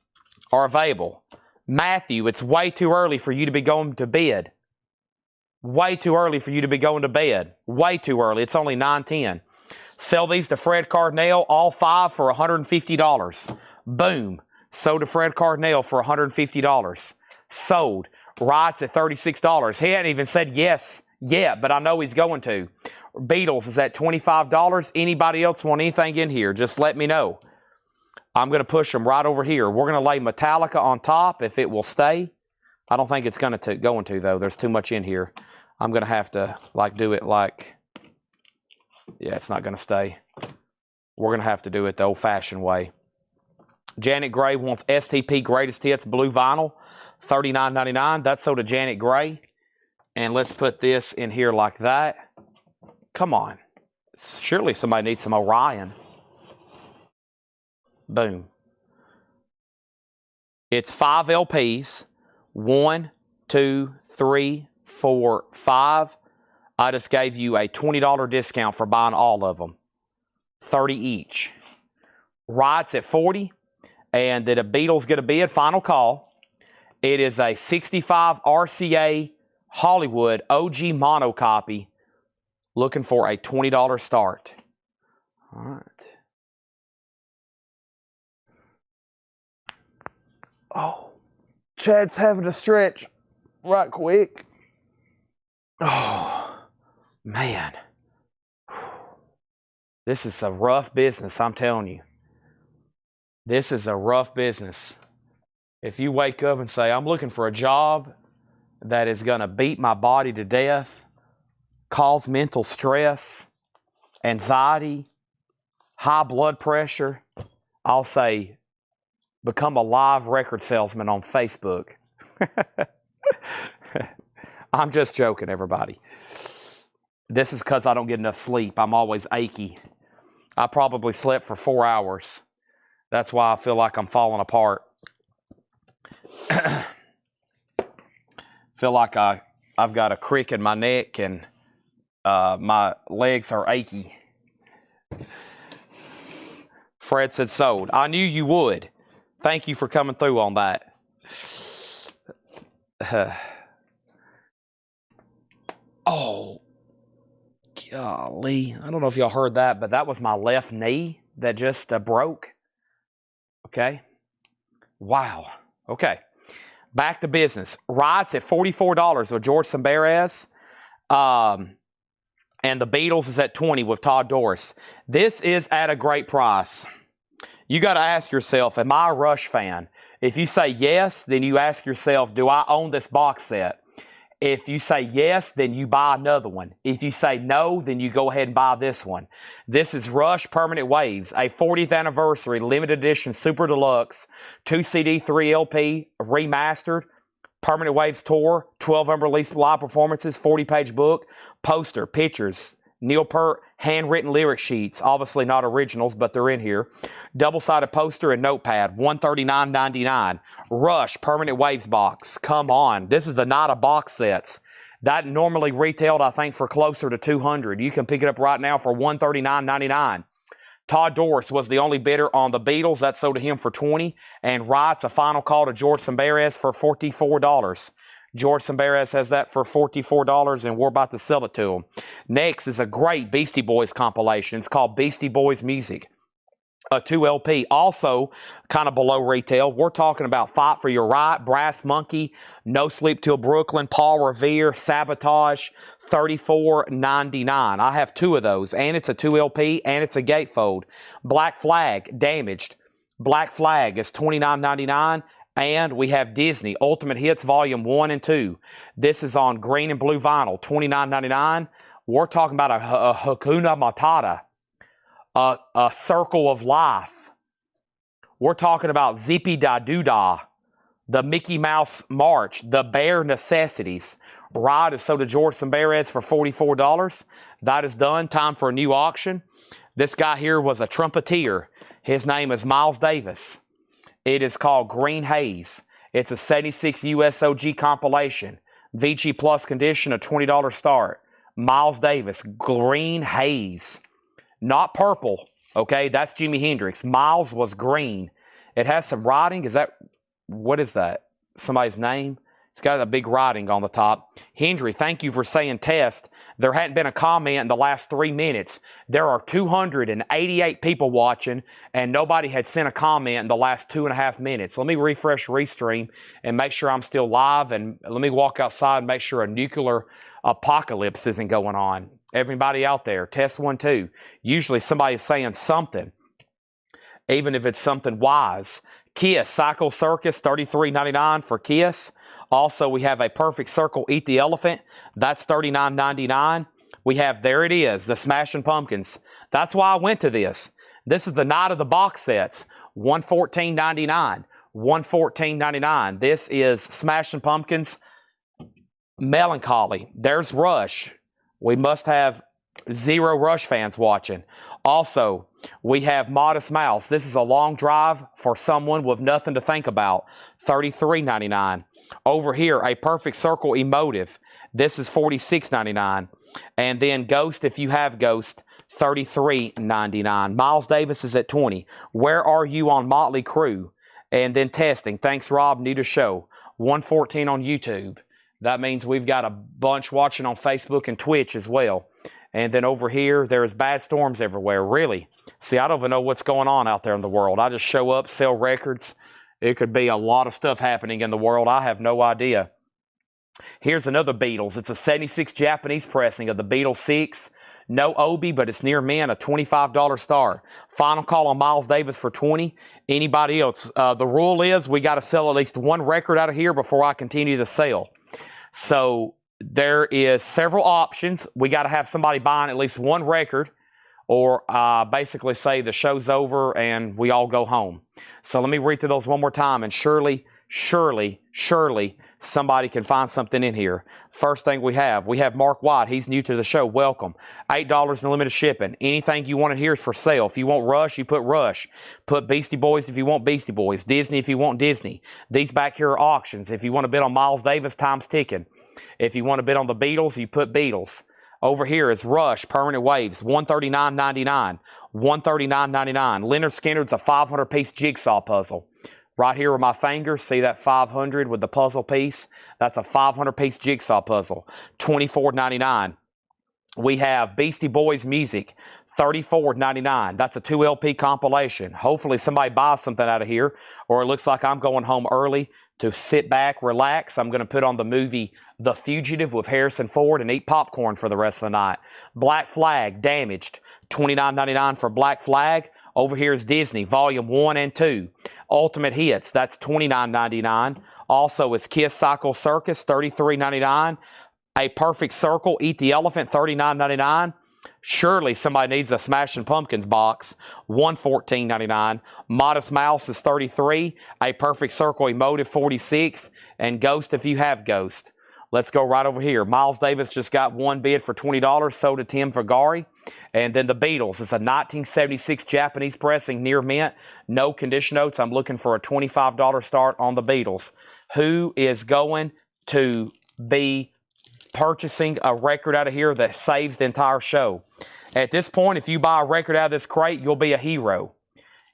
Speaker 1: are available. Matthew, it's way too early for you to be going to bed. Way too early for you to be going to bed. Way too early. It's only 9:10. Sell these to Fred Cardinale, all 5 for $150. Boom. Sold to Fred Cardinale for $150. Sold. Riot's at $36. He hadn't even said yes yet, but I know he's going to. Beatles is at $25. Anybody else want anything in here, just let me know. I'm going to push them right over here. We're going to lay Metallica on top if it will stay. I don't think it's going to, though. There's too much in here. I'm going to have to do it like... Yeah, it's not going to stay. We're going to have to do it the old-fashioned way. Janet Gray wants STP Greatest Hits Blue Vinyl, $39.99. That's sold to Janet Gray. And let's put this in here like that. Come on. Surely somebody needs some Orion. Boom. It's 5 LPs. 1, 2, 3, 4, 5. I just gave you a $20 discount for buying all of them. 30 each. Riot's at 40. And did the Beatles get a bid? Final call. It is a 65 RCA Hollywood OG mono copy. Looking for a $20 start. All right. Oh, Chad's having to stretch right quick. Oh. Man, this is a rough business, I'm telling you. This is a rough business. If you wake up and say, I'm looking for a job that is going to beat my body to death, cause mental stress, anxiety, high blood pressure, I'll say, become a live record salesman on Facebook. I'm just joking, everybody. This is because I don't get enough sleep. I'm always achy. I probably slept for 4 hours. That's why I feel like I'm falling apart. Feel like I've got a crick in my neck and my legs are achy. Fred said sold. I knew you would. Thank you for coming through on that. Oh. Golly, I don't know if y'all heard that, but that was my left knee that just broke. Okay. Wow. Okay. Back to business. Riot's at $44 with George Sambares. And the Beatles is at $20 with Todd Doris. This is at a great price. You got to ask yourself, am I a Rush fan? If you say yes, then you ask yourself, do I own this box set? If you say yes, then you buy another one. If you say no, then you go ahead and buy this one. This is Rush Permanent Waves, a 40th anniversary limited edition super deluxe 2 CD 3 LP remastered Permanent Waves tour, 12 unreleased live performances, 40-page book, poster, pictures, Neil Peart handwritten lyric sheets, obviously not originals, but they're in here. Double-sided poster and notepad, $139.99. Rush Permanent Waves box. Come on. This is the night of box sets. That normally retailed, I think, for closer to $200. You can pick it up right now for $139.99. Todd Doris was the only bidder on the Beatles. That sold to him for $20. And Riot's a final call to George Sambares for $44. George Sambares has that for $44, and we're about to sell it to him. Next is a great Beastie Boys compilation. It's called Beastie Boys Music. a 2LP, also kind of below retail. We're talking about Fight for Your Right, Brass Monkey, No Sleep Till Brooklyn, Paul Revere, Sabotage, $34.99. I have two of those, and it's a 2LP, and it's a gatefold. Black Flag, Damaged. Black Flag is $29.99. And we have Disney Ultimate Hits Volume 1 and 2. This is on green and blue vinyl, $29.99. We're talking about a Hakuna Matata, a Circle of Life. We're talking about Zippy Da Doo Da, the Mickey Mouse March, the Bare Necessities. Ride is Soda George Sombrerez for $44. That is done. Time for a new auction. This guy here was a trumpeter. His name is Miles Davis. It is called Green Haze. It's a 76 USOG compilation. VG Plus condition, a $20 start. Miles Davis, Green Haze. Not purple, okay? That's Jimi Hendrix. Miles was green. It has some writing. What is that? Somebody's name? It's got a big writing on the top. Hendry, thank you for saying test. There hadn't been a comment in the last 3 minutes. There are 288 people watching, and nobody had sent a comment in the last 2.5 minutes. Let me refresh Restream and make sure I'm still live, and let me walk outside and make sure a nuclear apocalypse isn't going on. Everybody out there, test 1, 2. Usually somebody's saying something, even if it's something wise. Kiss, Cycle Circus, $33.99 for Kiss. Also, we have a Perfect Circle, Eat the Elephant. That's $39.99. We have, there it is, the Smashing Pumpkins. That's why I went to this. This is the Night of the Box Sets, $114.99. $114.99. This is Smashing Pumpkins, Melancholy. There's Rush. We must have 0 Rush fans watching. Also, we have Modest Mouse. This is a long drive for someone with nothing to think about. $33.99. Over here, a Perfect Circle Emotive. This is $46.99. And then Ghost, if you have Ghost, $33.99. Miles Davis is at $20. Where Are You on Motley Crue? And then Testing. Thanks, Rob. New to show. $114 on YouTube. That means we've got a bunch watching on Facebook and Twitch as well. And then over here, there's bad storms everywhere. Really? See, I don't even know what's going on out there in the world. I just show up, sell records. It could be a lot of stuff happening in the world. I have no idea. Here's another Beatles. It's a 76 Japanese pressing of the Beatles 6. No Obi, but it's near mint, a $25 star. Final call on Miles Davis for $20. Anybody else? The rule is we got to sell at least one record out of here before I continue the sale. So there is several options. We got to have somebody buying at least one record, or basically say the show's over and we all go home. So let me read through those one more time, and surely somebody can find something in here. First thing we have Mark White. He's new to the show. Welcome. $8 in limited shipping. Anything you want to hear is for sale. If you want Rush, you put Rush. Put Beastie Boys if you want Beastie Boys. Disney if you want Disney. These back here are auctions. If you want to bid on Miles Davis, time's ticking. If you want to bid on the Beatles, you put Beatles. Over here is Rush, Permanent Waves, $139.99. $139.99. Leonard Skinner's a 500-piece jigsaw puzzle. Right here with my finger, see that 500 with the puzzle piece? That's a 500-piece jigsaw puzzle. $24.99. We have Beastie Boys Music, $34.99. That's a 2LP compilation. Hopefully somebody buys something out of here, or it looks like I'm going home early to sit back, relax. I'm going to put on the movie The Fugitive with Harrison Ford and eat popcorn for the rest of the night. Black Flag, Damaged, $29.99 for Black Flag. Over here is Disney, Volume 1 and 2. Ultimate Hits, that's $29.99. Also is Kiss Cycle Circus, $33.99. A Perfect Circle, Eat the Elephant, $39.99. Surely somebody needs a Smashing Pumpkins box, $114.99. Modest Mouse is $33. A Perfect Circle Emotive, $46. And Ghost if you have Ghost. Let's go right over here. Miles Davis just got one bid for $20. So did Tim Fagari. And then the Beatles. It's a 1976 Japanese pressing, near mint. No condition notes. I'm looking for a $25 start on the Beatles. Who is going to be purchasing a record out of here that saves the entire show? At this point, if you buy a record out of this crate, you'll be a hero.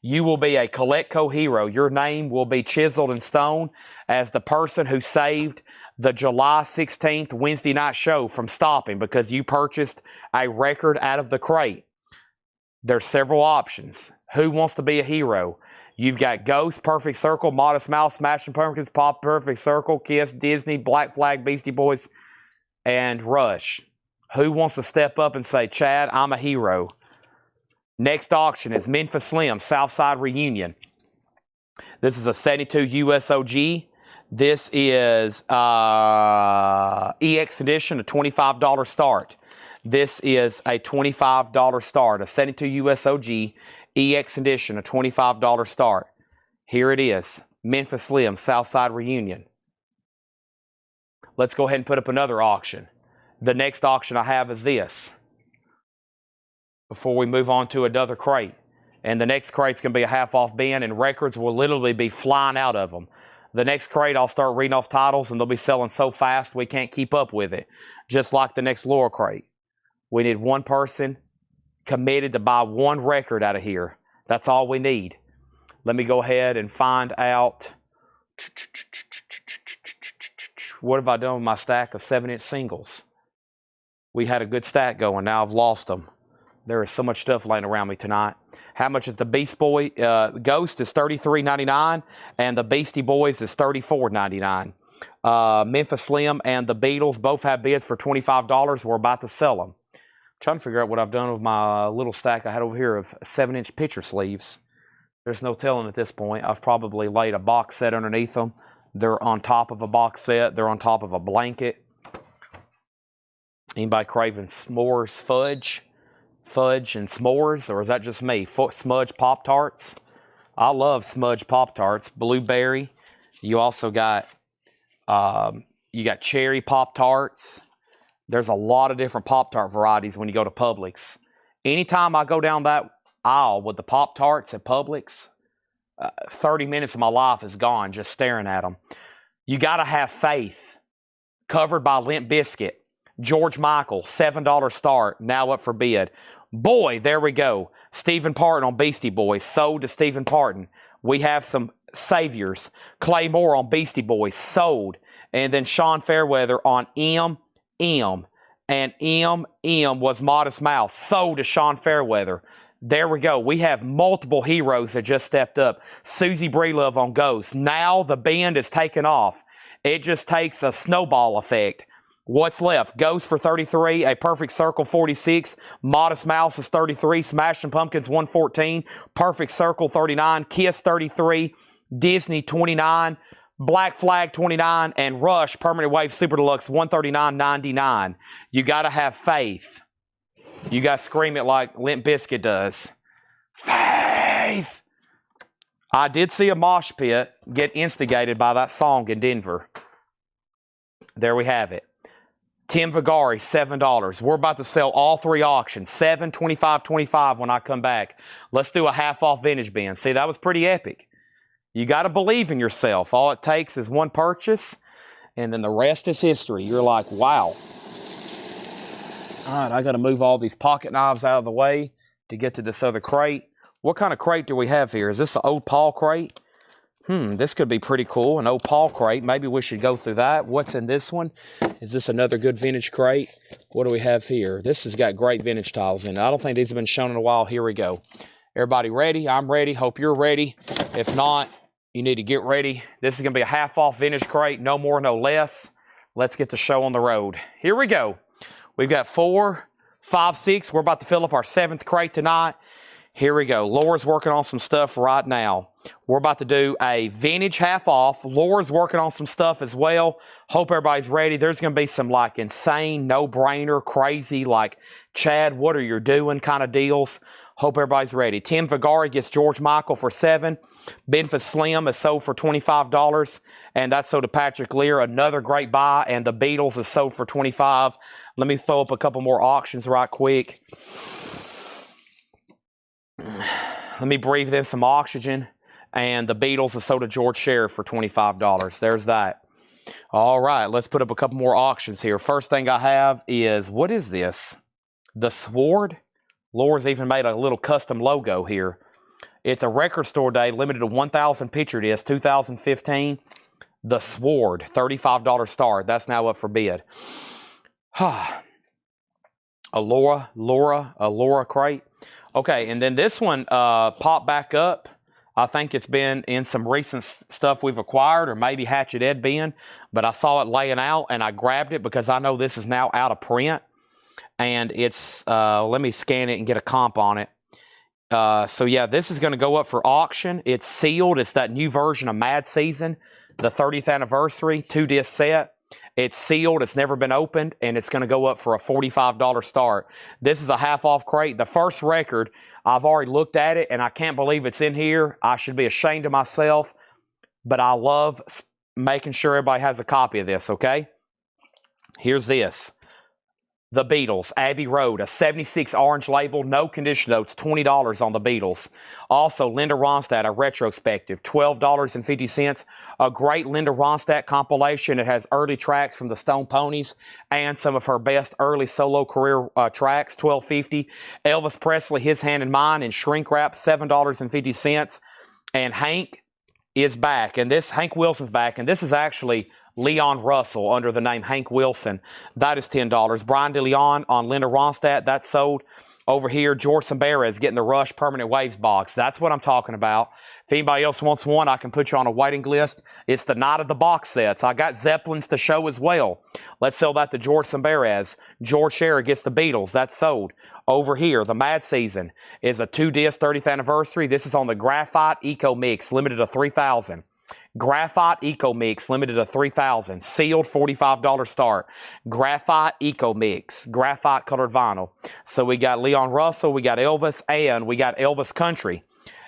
Speaker 1: You will be a Colectco hero. Your name will be chiseled in stone as the person who saved the July 16th Wednesday night show from stopping because you purchased a record out of the crate. There's several options. Who Wants to Be a Hero? You've got Ghost, Perfect Circle, Modest Mouse, Smashing Pumpkins, Pop, Perfect Circle, Kiss, Disney, Black Flag, Beastie Boys, and Rush. Who wants to step up and say, Chad, I'm a hero? Next auction is Memphis Slim, Southside Reunion. This is a 72 USOG. This is EX edition, a $25 start. This is a $25 start, a 72 USOG EX edition, a $25 start. Here it is, Memphis Slim, Southside Reunion. Let's go ahead and put up another auction. The next auction I have is this, before we move on to another crate. And the next crate's going to be a half-off bin, and records will literally be flying out of them. The next crate, I'll start reading off titles, and they'll be selling so fast we can't keep up with it. Just like the next Laura crate. We need one person committed to buy one record out of here. That's all we need. Let me go ahead and find out. What have I done with my stack of 7-inch singles? We had a good stack going. Now I've lost them. There is so much stuff laying around me tonight. How much is the Beast Boy? Ghost is $33.99, and the Beastie Boys is $34.99. Memphis Slim and the Beatles both have bids for $25. We're about to sell them. I'm trying to figure out what I've done with my little stack I had over here of 7-inch picture sleeves. There's no telling at this point. I've probably laid a box set underneath them. They're on top of a box set. They're on top of a blanket. Anybody craving s'mores fudge? Fudge and s'mores, or is that just me? Smudge Pop-Tarts. I love Smudge Pop-Tarts. Blueberry. You also got cherry Pop-Tarts. There's a lot of different Pop-Tart varieties when you go to Publix. Anytime I go down that aisle with the Pop-Tarts at Publix, 30 minutes of my life is gone just staring at them. You got to have faith. Covered by Limp Bizkit. George Michael, $7 start, now up for bid. Boy, there we go. Stephen Parton on Beastie Boys, sold to Stephen Parton. We have some saviors. Clay Moore on Beastie Boys, sold. And then Sean Fairweather on M. And M was Modest Mouse, sold to Sean Fairweather. There we go. We have multiple heroes that just stepped up. Susie Breelove on Ghost. Now the band is taking off. It just takes a snowball effect. What's left? Ghost for $33, a Perfect Circle $46, Modest Mouse is $33, Smashing Pumpkins $114, Perfect Circle $39, Kiss $33, Disney $29, Black Flag $29, and Rush Permanent Wave Super Deluxe $139.99. You got to have faith. You got to scream it like Limp Bizkit does. Faith! I did see a mosh pit get instigated by that song in Denver. There we have it. Tim Vigari, $7. We're about to sell all three auctions. $7, $25, $25 when I come back. Let's do a half-off vintage bin. See, that was pretty epic. You got to believe in yourself. All it takes is one purchase, and then the rest is history. You're like, wow. All right, I got to move all these pocket knives out of the way to get to this other crate. What kind of crate do we have here? Is this an old Paul crate? This could be pretty cool. An old Paul crate. Maybe we should go through that. What's in this one? Is this another good vintage crate? What do we have here? This has got great vintage tiles in it. I don't think these have been shown in a while. Here we go. Everybody ready? I'm ready. Hope you're ready. If not, you need to get ready. This is going to be a half-off vintage crate. No more, no less. Let's get the show on the road. Here we go. We've got 4, 5, 6. We're about to fill up our 7th crate tonight. Here we go. Laura's working on some stuff right now. We're about to do a vintage half off. Laura's working on some stuff as well. Hope everybody's ready. There's going to be some like insane, no-brainer, crazy, like, Chad, what are you doing kind of deals. Hope everybody's ready. Tim Vigari gets George Michael for $7. Memphis Slim is sold for $25. And that's sold to Patrick Lear. Another great buy. And the Beatles is sold for $25. Let me throw up a couple more auctions right quick. Let me breathe in some oxygen. And the Beatles is sold to George Sheriff for $25. There's that. All right, let's put up a couple more auctions here. First thing I have is, what is this? The Sword? Laura's even made a little custom logo here. It's a record store day, limited to 1,000 picture discs, 2015. The Sword, $35 start. That's now up for bid. A Laura crate. Okay, and then this one popped back up. I think it's been in some recent stuff we've acquired, or maybe Hatchet Ed Ben, but I saw it laying out and I grabbed it because I know this is now out of print. And it's, let me scan it and get a comp on it. So yeah, this is going to go up for auction. It's sealed. It's that new version of Mad Season, the 30th anniversary, 2-disc set. It's sealed. It's never been opened, and it's going to go up for a $45 start. This is a half-off crate. The first record, I've already looked at it, and I can't believe it's in here. I should be ashamed of myself, but I love making sure everybody has a copy of this, okay? Here's this. The Beatles, Abbey Road, a 76 orange label, no condition notes, $20 on the Beatles. Also, Linda Ronstadt, a retrospective, $12.50. A great Linda Ronstadt compilation. It has early tracks from the Stone Ponies and some of her best early solo career tracks, $12.50. Elvis Presley, His Hand in Mine, in shrink wrap, $7.50. And Hank is back, and Hank Wilson's back, and this is actually Leon Russell under the name Hank Wilson. That is $10. Brian DeLeon on Linda Ronstadt. That's sold. Over here, George Samberes getting the Rush Permanent Waves box. That's what I'm talking about. If anybody else wants one, I can put you on a waiting list. It's the night of the box sets. I got Zeppelins to show as well. Let's sell that to George Samberes. George Sherritt gets the Beatles. That's sold. Over here, the Mad Season is a 2-disc 30th anniversary. This is on the Graphite Eco Mix, limited to 3,000. Graphite Eco Mix, limited to 3,000. Sealed, $45 start. Graphite Eco Mix, graphite colored vinyl. So we got Leon Russell, we got Elvis, and we got Elvis Country.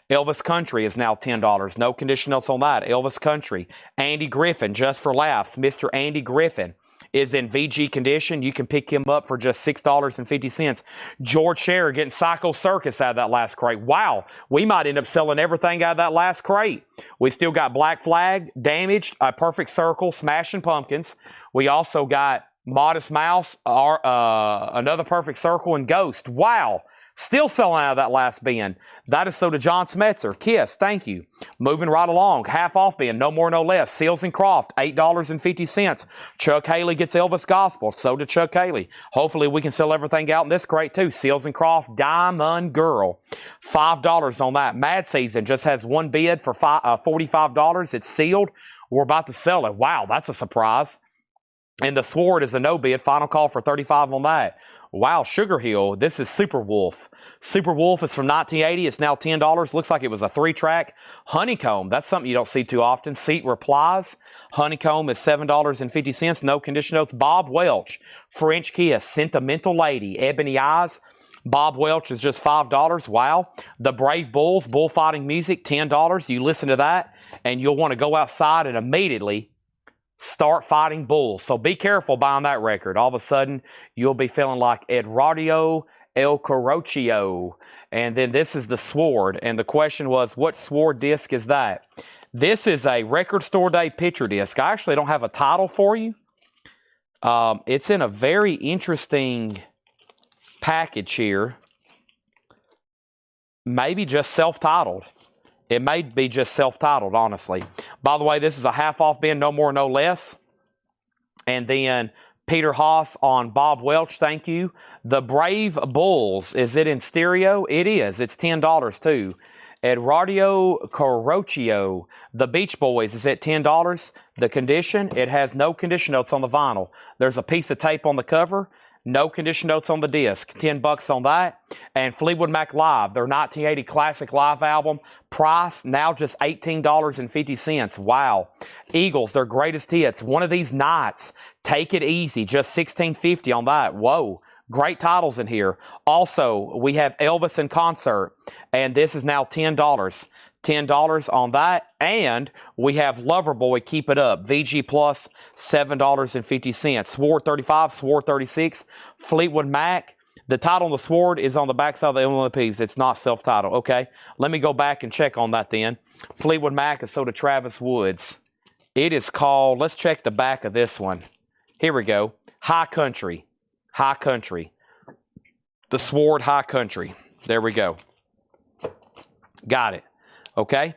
Speaker 1: Elvis Country is now $10. No condition notes on that. Elvis Country. Andy Griffin, just for laughs. Mr. Andy Griffin is in VG condition. You can pick him up for just $6.50. George Sherritt getting Psycho Circus out of that last crate. Wow, we might end up selling everything out of that last crate. We still got Black Flag, Damaged, A Perfect Circle, Smashing Pumpkins. We also got Modest Mouse, Another Perfect Circle, and Ghost. Wow. Still selling out of that last bin. That is so to John Smetzer. Kiss, thank you. Moving right along. Half off bin, no more, no less. Seals and Croft, $8.50. Chuck Haley gets Elvis Gospel. So did Chuck Haley. Hopefully we can sell everything out in this crate too. Seals and Croft, Diamond Girl. $5 on that. Mad Season just has one bid for $45. It's sealed. We're about to sell it. Wow, that's a surprise. And the Sword is a no bid. Final call for $35 on that. Wow, Sugar Hill, this is Super Wolf. Super Wolf is from 1980. It's now $10. Looks like it was a 3-track. Honeycomb, that's something you don't see too often. Seat Replies. Honeycomb is $7.50. No condition notes. Bob Welch, French Kiss. Sentimental Lady, Ebony Eyes. Bob Welch is just $5. Wow. The Brave Bulls, bullfighting music, $10. You listen to that, and you'll want to go outside and immediately start fighting bulls. So be careful buying that record. All of a sudden, you'll be feeling like Eduardo El Corrochio. And then this is the Sword. And the question was, what Sword disc is that? This is a Record Store Day picture disc. I actually don't have a title for you. It's in a very interesting package here. Maybe just self-titled. It may be just self-titled, honestly. By the way, this is a half-off bin, no more, no less. And then Peter Haas on Bob Welch, thank you. The Brave Bulls, is it in stereo? It is. It's $10 too. Eduardo Corrochio, the Beach Boys, is at $10. The condition, it has no condition notes on the vinyl. There's a piece of tape on the cover. No condition notes on the disc. $10 on that. And Fleetwood Mac Live, their 1980 classic live album. Price now just $18.50. Wow. Eagles, their greatest hits. One of These Nights. Take It Easy. Just $16.50 on that. Whoa. Great titles in here. Also, we have Elvis in concert. And this is now $10. $10 on that. And we have Loverboy, Keep It Up. VG Plus, $7.50. Sword 35, Sword 36. Fleetwood Mac. The title on the Sword is on the backside of the LMPs. It's not self-titled. Okay, let me go back and check on that then. Fleetwood Mac is so to Travis Woods. It is called, let's check the back of this one. Here we go. High Country. High Country. The Sword High Country. There we go. Got it. Okay,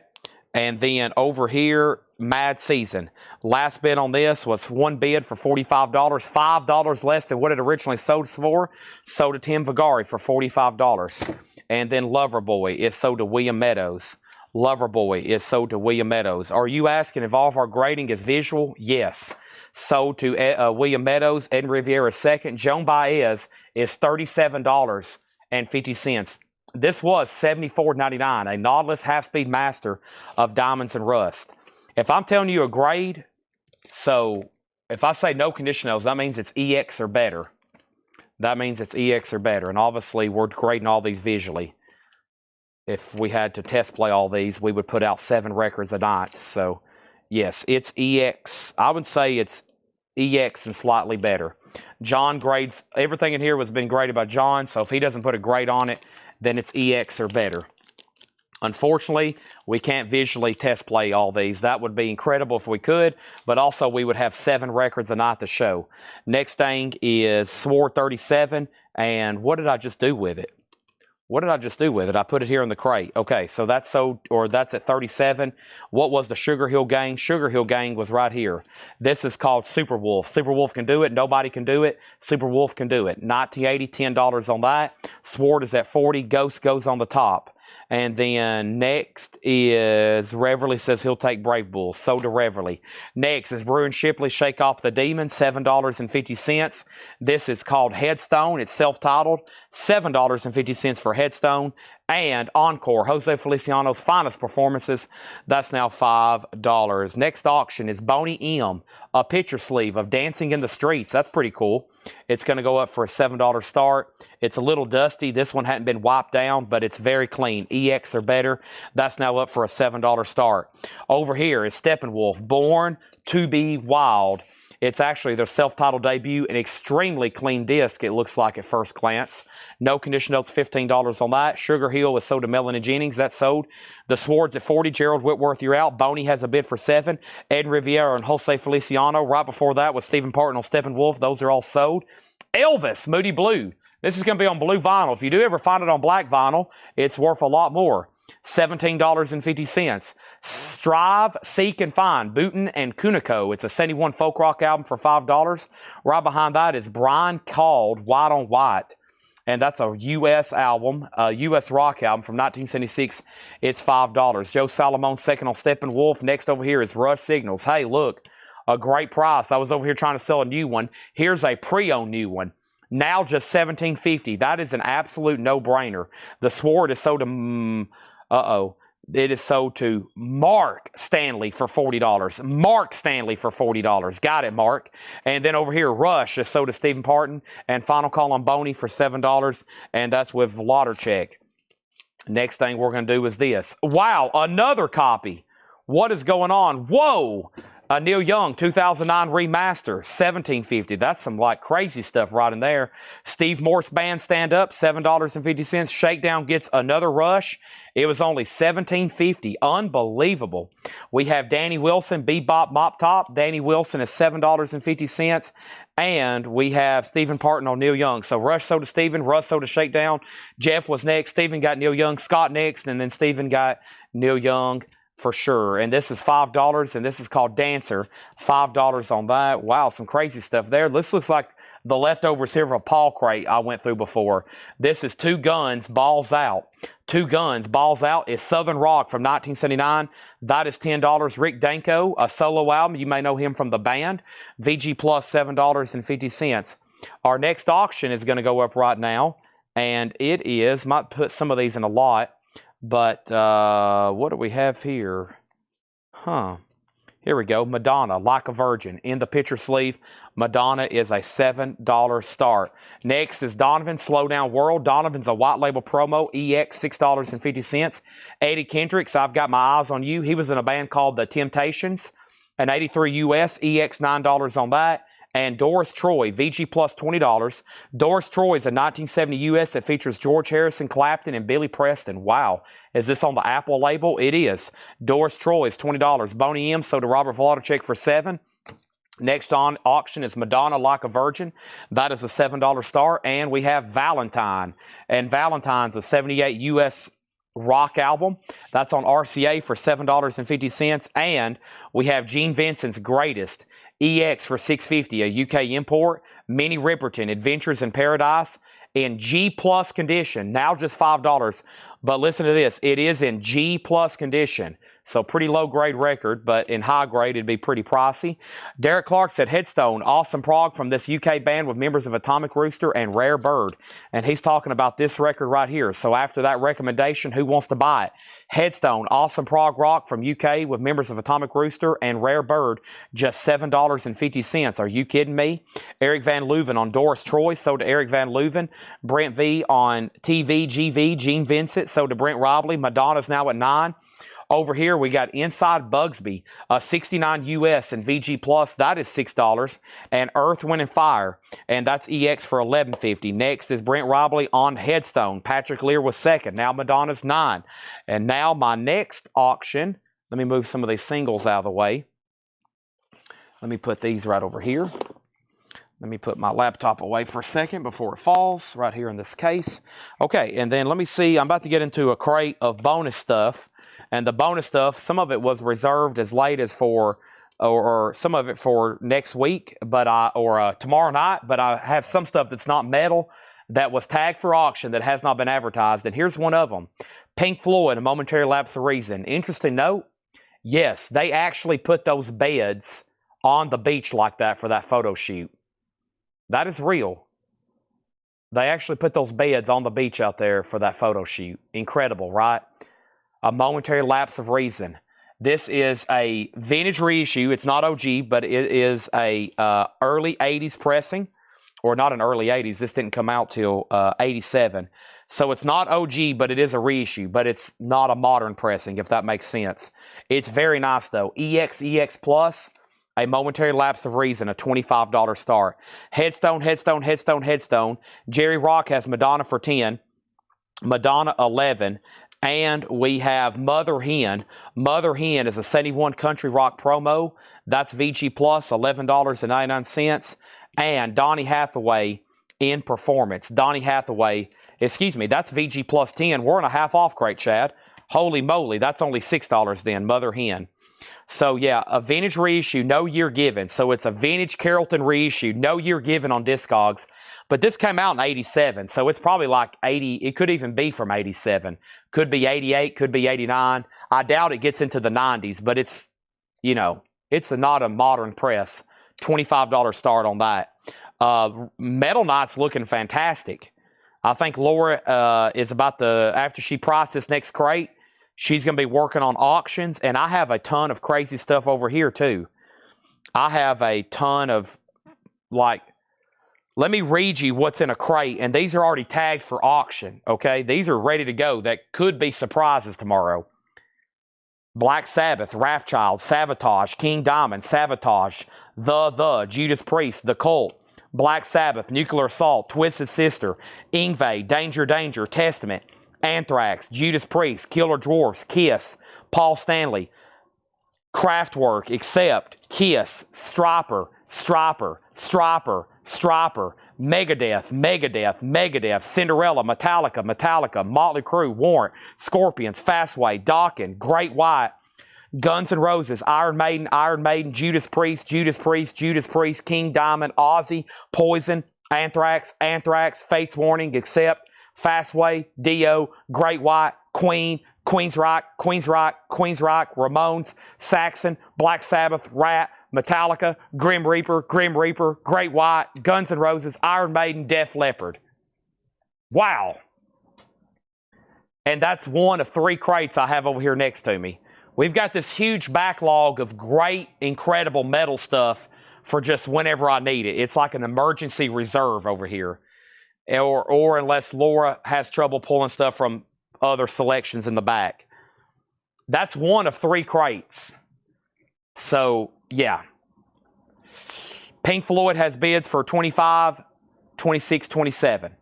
Speaker 1: and then over here, mad season. Last bid on this was one bid for $45, $5 less than what it originally sold for. Sold to Tim Vigari for $45. And then Loverboy is sold to William Meadows. Loverboy is sold to William Meadows. Are you asking if all of our grading is visual? Yes. Sold to William Meadows, Ed Riviera second. Joan Baez is $37.50. This was $74.99, a Nautilus half-speed master of diamonds and rust. If I'm telling you a grade, so if I say no conditionals, that means it's EX or better. That means it's EX or better. And obviously, we're grading all these visually. If we had to test play all these, we would put out 7 records a night. So, yes, it's EX. I would say it's EX and slightly better. John grades, everything in here has been graded by John, so if he doesn't put a grade on it, then it's EX or better. Unfortunately, we can't visually test play all these. That would be incredible if we could, but also we would have 7 records a night to show. Next thing is Sword 37, and what did I just do with it? What did I just do with it? I put it here in the crate. Okay, so that's sold, or that's at 37. What was the Sugar Hill Gang? Sugar Hill Gang was right here. This is called Super Wolf. Super Wolf can do it. Nobody can do it. Super Wolf can do it. 1980, $10 on that. Sword is at 40. Ghost goes on the top. And then next is Reverly says he'll take Brave Bull. Sold to Reverly. Next is Bruin Shipley Shake Off the Demon, $7.50. This is called Headstone. It's self-titled. $7.50 for Headstone. And Encore, Jose Feliciano's finest performances. That's now $5. Next auction is Boney M, a picture sleeve of Dancing in the Streets. That's pretty cool. It's going to go up for a $7 start. It's a little dusty. This one hadn't been wiped down, but it's very clean. EX or better. That's now up for a $7 start. Over here is Steppenwolf, Born to be Wild. It's actually their self-titled debut, an extremely clean disc, it looks like at first glance. No condition notes, $15 on that. Sugar Hill is sold to Melanie Jennings. That's sold. The Sword's at 40. Gerald Whitworth, you're out. Boney has a bid for 7. Ed Riviera and Jose Feliciano. Right before that was Stephen Parton on Steppenwolf. Those are all sold. Elvis, Moody Blue. This is going to be on blue vinyl. If you do ever find it on black vinyl, it's worth a lot more. $17.50. Strive, Seek, and Find, Booten and Kuniko. It's a 71 folk rock album for $5. Right behind that is Brian Called, White on White. And that's a U.S. album, a U.S. rock album from 1976. It's $5. Joe Salomon second on Steppenwolf. Next over here is Rush Signals. Hey, look, a great price. I was over here trying to sell a new one. Here's a pre-owned new one. Now just $17.50. That is an absolute no-brainer. The Sword is sold to... It is sold to Mark Stanley for $40. Mark Stanley for $40. Got it, Mark. And then over here, Rush is sold to Stephen Parton. And Final Call on Boney for $7. And that's with Lauder Check. Next thing we're going to do is this. Wow, another copy. What is going on? Whoa! Neil Young, 2009 remaster, $17.50. That's some like crazy stuff right in there. Steve Morse Band Stand Up, $7.50. Shakedown gets another Rush. It was only $17.50. Unbelievable. We have Danny Wilson, Bebop Mop Top. Danny Wilson is $7.50. And we have Stephen Parton on Neil Young. So Rush sold to Stephen, Rush sold to Shakedown. Jeff was next. Stephen got Neil Young. Scott next. And then Stephen got Neil Young. For sure. And this is $5, and this is called Dancer. $5 on that. Wow, some crazy stuff there. This looks like the leftovers here of a Paul crate I went through before. This is Two Guns, Balls Out. Two Guns, Balls Out is Southern Rock from 1979. That is $10. Rick Danko, a solo album. You may know him from the band. VG Plus, $7.50. Our next auction is going to go up right now, and it is, might put some of these in a lot. But what do we have here? Here we go. Madonna, Like a Virgin. In the picture sleeve, Madonna is a $7 start. Next is Donovan, Slow Down World. Donovan's a white label promo, EX, $6.50. Eddie Kendricks, I've Got My Eyes on You. He was in a band called The Temptations. An 83 US, EX, $9 on that. And Doris Troy, VG Plus, $20. Doris Troy is a 1970 US that features George Harrison, Clapton, and Billy Preston. Wow. Is this on the Apple label? It is. Doris Troy is $20. Boney M sold to Robert Volodechek for $7. Next on auction is Madonna, Like a Virgin. That is a $7 start. And we have Valentine. And Valentine's a 78 US rock album. That's on RCA for $7.50. And we have Gene Vincent's Greatest EX for $6.50, a UK import. Minnie Riperton, Adventures in Paradise, in G plus condition, now just $5. But listen to this, it is in G plus condition. So pretty low grade record, but in high grade it'd be pretty pricey. Derek Clark said Headstone, awesome prog from this UK band with members of Atomic Rooster and Rare Bird. And he's talking about this record right here. So after that recommendation, who wants to buy it? Headstone, awesome prog rock from UK with members of Atomic Rooster and Rare Bird, just $7.50. Are you kidding me? Eric Van Leuven on Doris Troy, sold to Eric Van Leuven. Brent V on TVGV, Gene Vincent, sold to Brent Robley. Madonna's now at $9. Over here, we got Inside Bugsby, 69 US and VG Plus, that is $6. And Earth, Wind, and Fire, and that's EX for $11.50. Next is Brent Robley on Headstone. Patrick Lear was second. Now Madonna's 9. And now my next auction, let me move some of these singles out of the way. Let me put these right over here. Let me put my laptop away for a second before it falls, right here in this case. Okay, and then let me see, I'm about to get into a crate of bonus stuff. And the bonus stuff, some of it was reserved as late as for, or some of it for next week, but tomorrow night. But I have some stuff that's not metal that was tagged for auction that has not been advertised. And here's one of them. Pink Floyd, A Momentary Lapse of Reason. Interesting note, yes, they actually put those beds on the beach like that for that photo shoot. That is real. They actually put those beds on the beach out there for that photo shoot. Incredible, right? A Momentary Lapse of Reason. This is a vintage reissue. It's not OG, but it is a early 80s pressing. Or not an early 80s. This didn't come out till 87. So it's not OG, but it is a reissue. But it's not a modern pressing, if that makes sense. It's very nice, though. EX Plus, A Momentary Lapse of Reason, a $25 start. Headstone, Headstone, Headstone, Headstone. Jerry Rock has Madonna for 10. Madonna 11. And we have Mother Hen. Mother Hen is a 71 country rock promo. That's VG Plus, $11.99. And Donny Hathaway in performance. Donny Hathaway, excuse me, that's VG Plus 10. We're in a half off crate, Chad. Holy moly, that's only $6 then, Mother Hen. So yeah, a vintage reissue, no year given. So it's a vintage Carrollton reissue, no year given on Discogs. But this came out in 87, so it's probably like 80. It could even be from 87. Could be 88, could be 89. I doubt it gets into the 90s, but it's, you know, it's not a modern press. $25 start on that. Metal Knight's looking fantastic. I think Laura is about to, after she priced this next crate, she's going to be working on auctions, and I have a ton of crazy stuff over here, too. I have a ton of, like, let me read you what's in a crate, and these are already tagged for auction, okay? These are ready to go. That could be surprises tomorrow. Black Sabbath, Wrathchild, Savatage, King Diamond, Savatage, Judas Priest, The Cult, Black Sabbath, Nuclear Assault, Twisted Sister, Yngwie, Danger Danger, Testament, Anthrax, Judas Priest, Killer Dwarfs, Kiss, Paul Stanley, Kraftwerk, Accept, Kiss, Stryper, Megadeth, Cinderella, Metallica, Motley Crue, Warrant, Scorpions, Fastway, Dokken, Great White, Guns N' Roses, Iron Maiden, Judas Priest, King Diamond, Ozzy, Poison, Anthrax, Fates Warning, Accept, Fastway, Dio, Great White, Queen, Queensryche, Ramones, Saxon, Black Sabbath, Rat, Metallica, Grim Reaper, Great White, Guns N' Roses, Iron Maiden, Def Leppard. Wow. And that's one of 3 crates I have over here next to me. We've got this huge backlog of great, incredible metal stuff for just whenever I need it. It's like an emergency reserve over here. Or unless Laura has trouble pulling stuff from other selections in the back. That's one of 3 crates. So, yeah. Pink Floyd has bids for 25, 26, 27.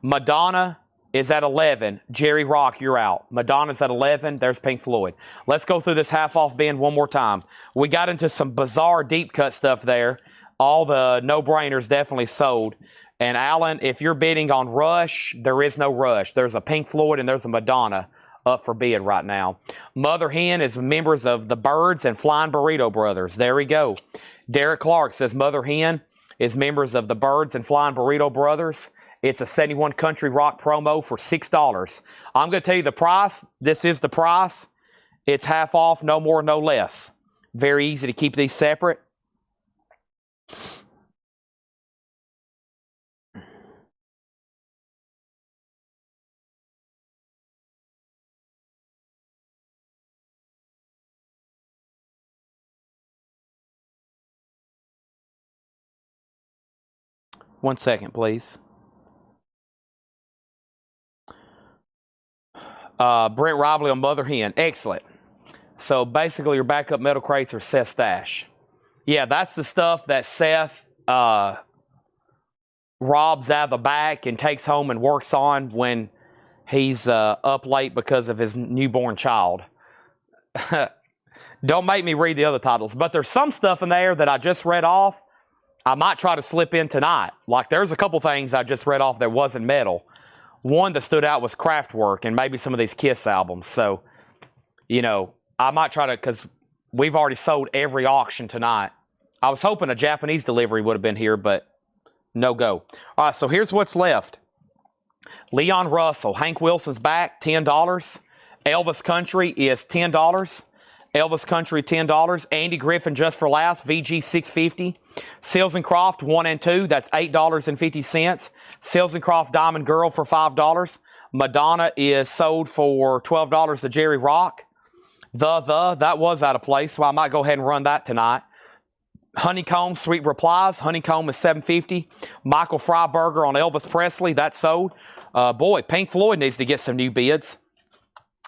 Speaker 1: Madonna is at 11. Jerry Rock, you're out. Madonna's at 11. There's Pink Floyd. Let's go through this half-off bin one more time. We got into some bizarre deep-cut stuff there. All the no-brainers definitely sold. And Alan, if you're bidding on Rush, there is no Rush. There's a Pink Floyd and there's a Madonna. up for bid right now. Mother Hen is members of the Birds and Flying Burrito Brothers. There we go. Derek Clark says Mother Hen is members of the Birds and Flying Burrito Brothers. It's a 71 Country Rock promo for $6. I'm going to tell you the price. This is the price. It's half off, no more, no less. Very easy to keep these separate. One second, please. Brent Robley on Mother Hen. Excellent. So basically your backup metal crates are Seth's stash. Yeah, that's the stuff that Seth robs out of the back and takes home and works on when he's up late because of his newborn child. Don't make me read the other titles, but there's some stuff in there that I just read off I might try to slip in tonight. Like there's a couple things I just read off that wasn't metal. One that stood out was Kraftwerk and maybe some of these Kiss albums. So, you know, I might try to, because we've already sold every auction tonight. I was hoping a Japanese delivery would have been here, but no go. All right, so here's what's left. Leon Russell, Hank Wilson's back, $10. Elvis Country is $10. Elvis Country, $10. Andy Griffin, Just for Laughs, VG, $6.50. Seals and Croft, 1 and 2, that's $8.50. Seals and Croft Diamond Girl for $5. Madonna is sold for $12 to Jerry Rock. That was out of place, so I might go ahead and run that tonight. Honeycomb, Sweet Replies. Honeycomb is $7.50. Michael Freiberger on Elvis Presley, that's sold. Boy, Pink Floyd needs to get some new bids.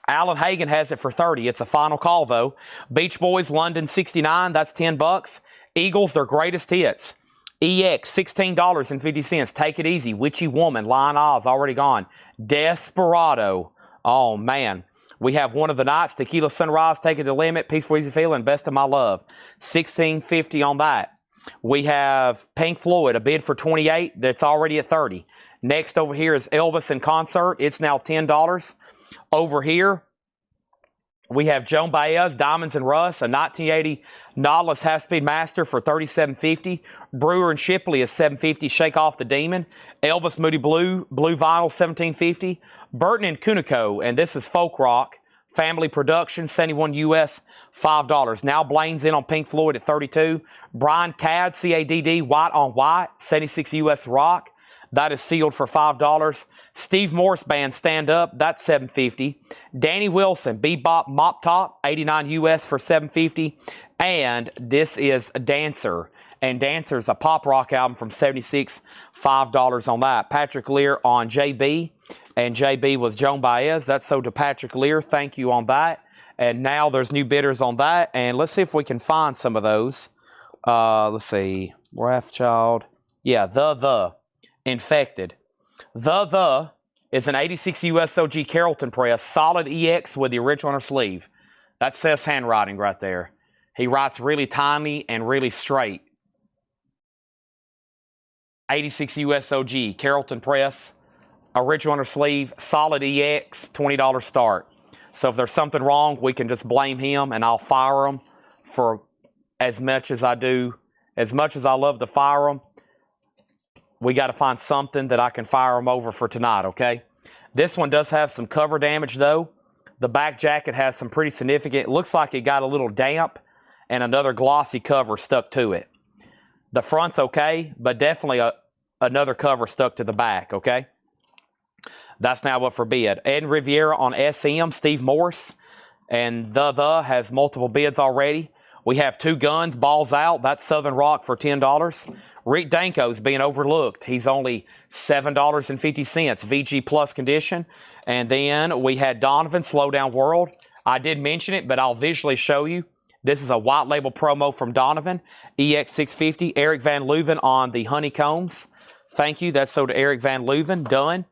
Speaker 1: Alan Hagen has it for $30. It's a final call, though. Beach Boys, London, $69. That's $10. Eagles, their greatest hits. EX, $16.50. Take It Easy. Witchy Woman, Lion Oz, already gone. Desperado. Oh, man. We have One of the Nights, Tequila Sunrise, Take It to the Limit, Peaceful Easy Feeling, Best of My Love. $16.50 on that. We have Pink Floyd, a bid for $28. That's already at $30. Next over here is Elvis in Concert. It's now $10. Over here, we have Joan Baez, Diamonds and Rust, a 1980 Nautilus Half-Speed Master for $37.50. Brewer and Shipley is $7.50. Shake Off the Demon. Elvis Moody Blue Vinyl, $17.50. Burton and Kunico, and this is folk rock. Family Production, 71 US, $5. Now Blaine's in on Pink Floyd at $32. Brian Cadd, CADD, White on White, 76 US rock. That is sealed for $5. Steve Morse Band, Stand Up, that's $7.50. Danny Wilson, Bebop Mop Top, 89 US for $7.50. And this is Dancer. And Dancer's a pop rock album from '76, $5 on that. Patrick Lear on JB. And JB was Joan Baez. That's sold to Patrick Lear. Thank you on that. And now there's new bidders on that. And let's see if we can find some of those. Let's see. Wrathchild. Yeah, The. Infected. The is an 86 USOG Carrollton press, solid EX with the original on her sleeve. That's Seth's handwriting right there. He writes really tiny and really straight. 86 USOG Carrollton press, original on her sleeve, solid EX, $20 start. So if there's something wrong, we can just blame him and I'll fire him for as much as I do. As much as I love to fire him, we got to find something that I can fire them over for tonight, okay? This one does have some cover damage, though. The back jacket has some pretty significant... It looks like it got a little damp and another glossy cover stuck to it. The front's okay, but definitely another cover stuck to the back, okay? That's now up for bid. Ed Riviera on SM, Steve Morse, and The has multiple bids already. We have Two Guns, Balls Out. That's Southern Rock for $10. Rick Danko's being overlooked. He's only $7.50, VG Plus condition. And then we had Donovan, Slow Down World. I did mention it, but I'll visually show you. This is a white label promo from Donovan, EX650. Eric Van Leuven on the Honeycombs. Thank you. That's sold to Eric Van Leuven. Done.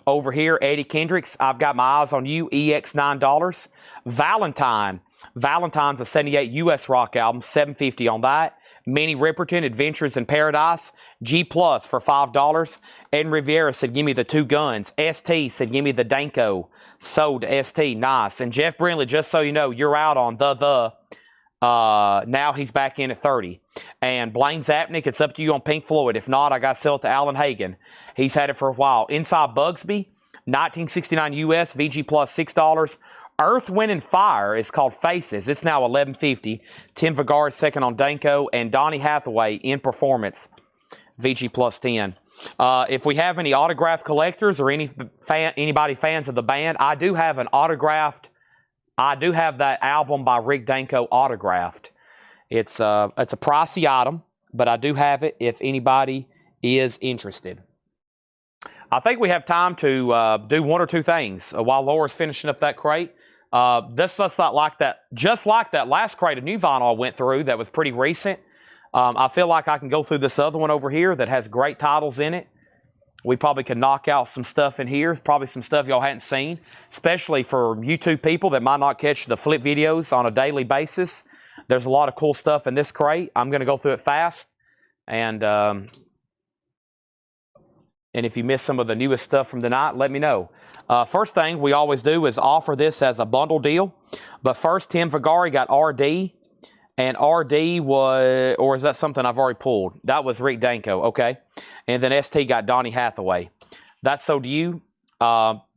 Speaker 1: Over here, Eddie Kendricks, I've Got My Eyes on You, EX $9. Valentine, Valentine's a 78 US rock album, $7.50 on that. Minnie Riperton, Adventures in Paradise, G Plus for $5. Ed Riviera said, give me the two guns. ST said, give me the Danko. Sold to ST, nice. And Jeff Brindley, just so you know, you're out on now he's back in at 30. And Blaine Zapnick, it's up to you on Pink Floyd. If not, I got to sell it to Alan Hagen. He's had it for a while. Inside Bugsby, 1969 US, VG Plus $6. Earth, Wind, and Fire is called Faces. It's now $11.50. Tim Vergara is second on Danko. And Donny Hathaway in Performance, VG Plus 10. If we have any autograph collectors or anybody fans of the band, I do have that album by Rick Danko autographed. It's a pricey item, but I do have it if anybody is interested. I think we have time to do one or two things while Laura's finishing up that crate. This looks like that, just like that last crate of new vinyl I went through that was pretty recent. I feel like I can go through this other one over here that has great titles in it. We probably could knock out some stuff in here, probably some stuff y'all hadn't seen, especially for YouTube people that might not catch the flip videos on a daily basis. There's a lot of cool stuff in this crate. I'm going to go through it fast. And if you missed some of the newest stuff from tonight, let me know. First thing we always do is offer this as a bundle deal. But first, Tim Vergara got RD. And RD was, or is that something I've already pulled? That was Rick Danko, okay. And then ST got Donny Hathaway. That's so to you.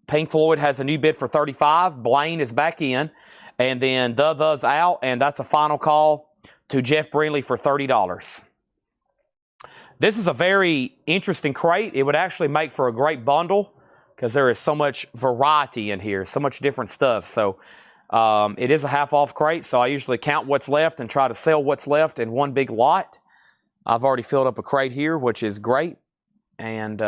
Speaker 1: Pink Floyd has a new bid for $35. Blaine is back in. And then The's out, and that's a final call to Jeff Brindley for $30. This is a very interesting crate. It would actually make for a great bundle because there is so much variety in here, so much different stuff. So it is a half-off crate, so I usually count what's left and try to sell what's left in one big lot. I've already filled up a crate here, which is great. And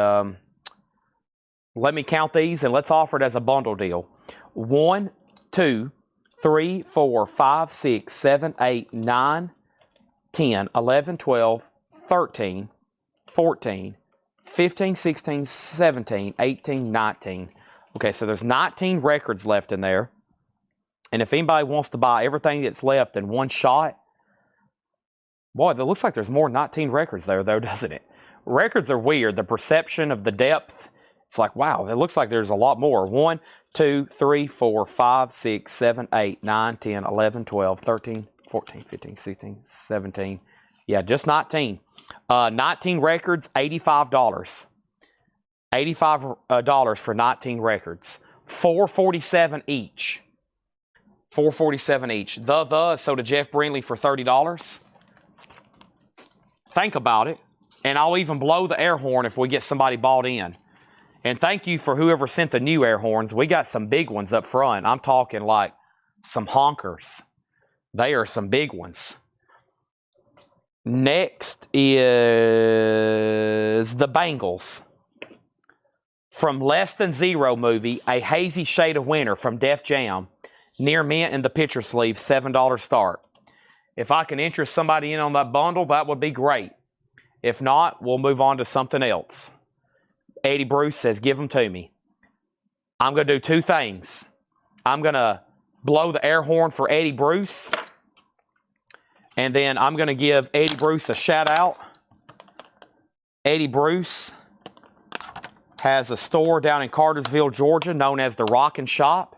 Speaker 1: let me count these, and let's offer it as a bundle deal. 1, 2, 3, 4, 5, 6, 7, 8, 9, 10, 11, 12, 13, 14, 15, 16, 17, 18, 19. Okay, so there's 19 records left in there. And if anybody wants to buy everything that's left in one shot, boy, it looks like there's more than 19 records there, though, doesn't it? Records are weird. The perception of the depth, it's like, wow, it looks like there's a lot more. 1, 2, 3, 4, 5, 6, 7, 8, 9, 10, 11, 12, 13, 14, 15, 16, 17. Yeah, just 19. 19 records, $85. $85 for 19 records. $447 each. $447 each. So to Jeff Brindley for $30. Think about it. And I'll even blow the air horn if we get somebody bought in. And thank you for whoever sent the new air horns. We got some big ones up front. I'm talking like some honkers. They are some big ones. Next is the Bangles. From Less Than Zero movie, A Hazy Shade of Winter from Def Jam. Near mint in the picture sleeve, $7 start. If I can interest somebody in on that bundle, that would be great. If not, we'll move on to something else. Eddie Bruce says, give them to me. I'm going to do two things. I'm going to blow the air horn for Eddie Bruce. And then I'm going to give Eddie Bruce a shout out. Eddie Bruce has a store down in Cartersville, Georgia, known as the Rockin' Shop.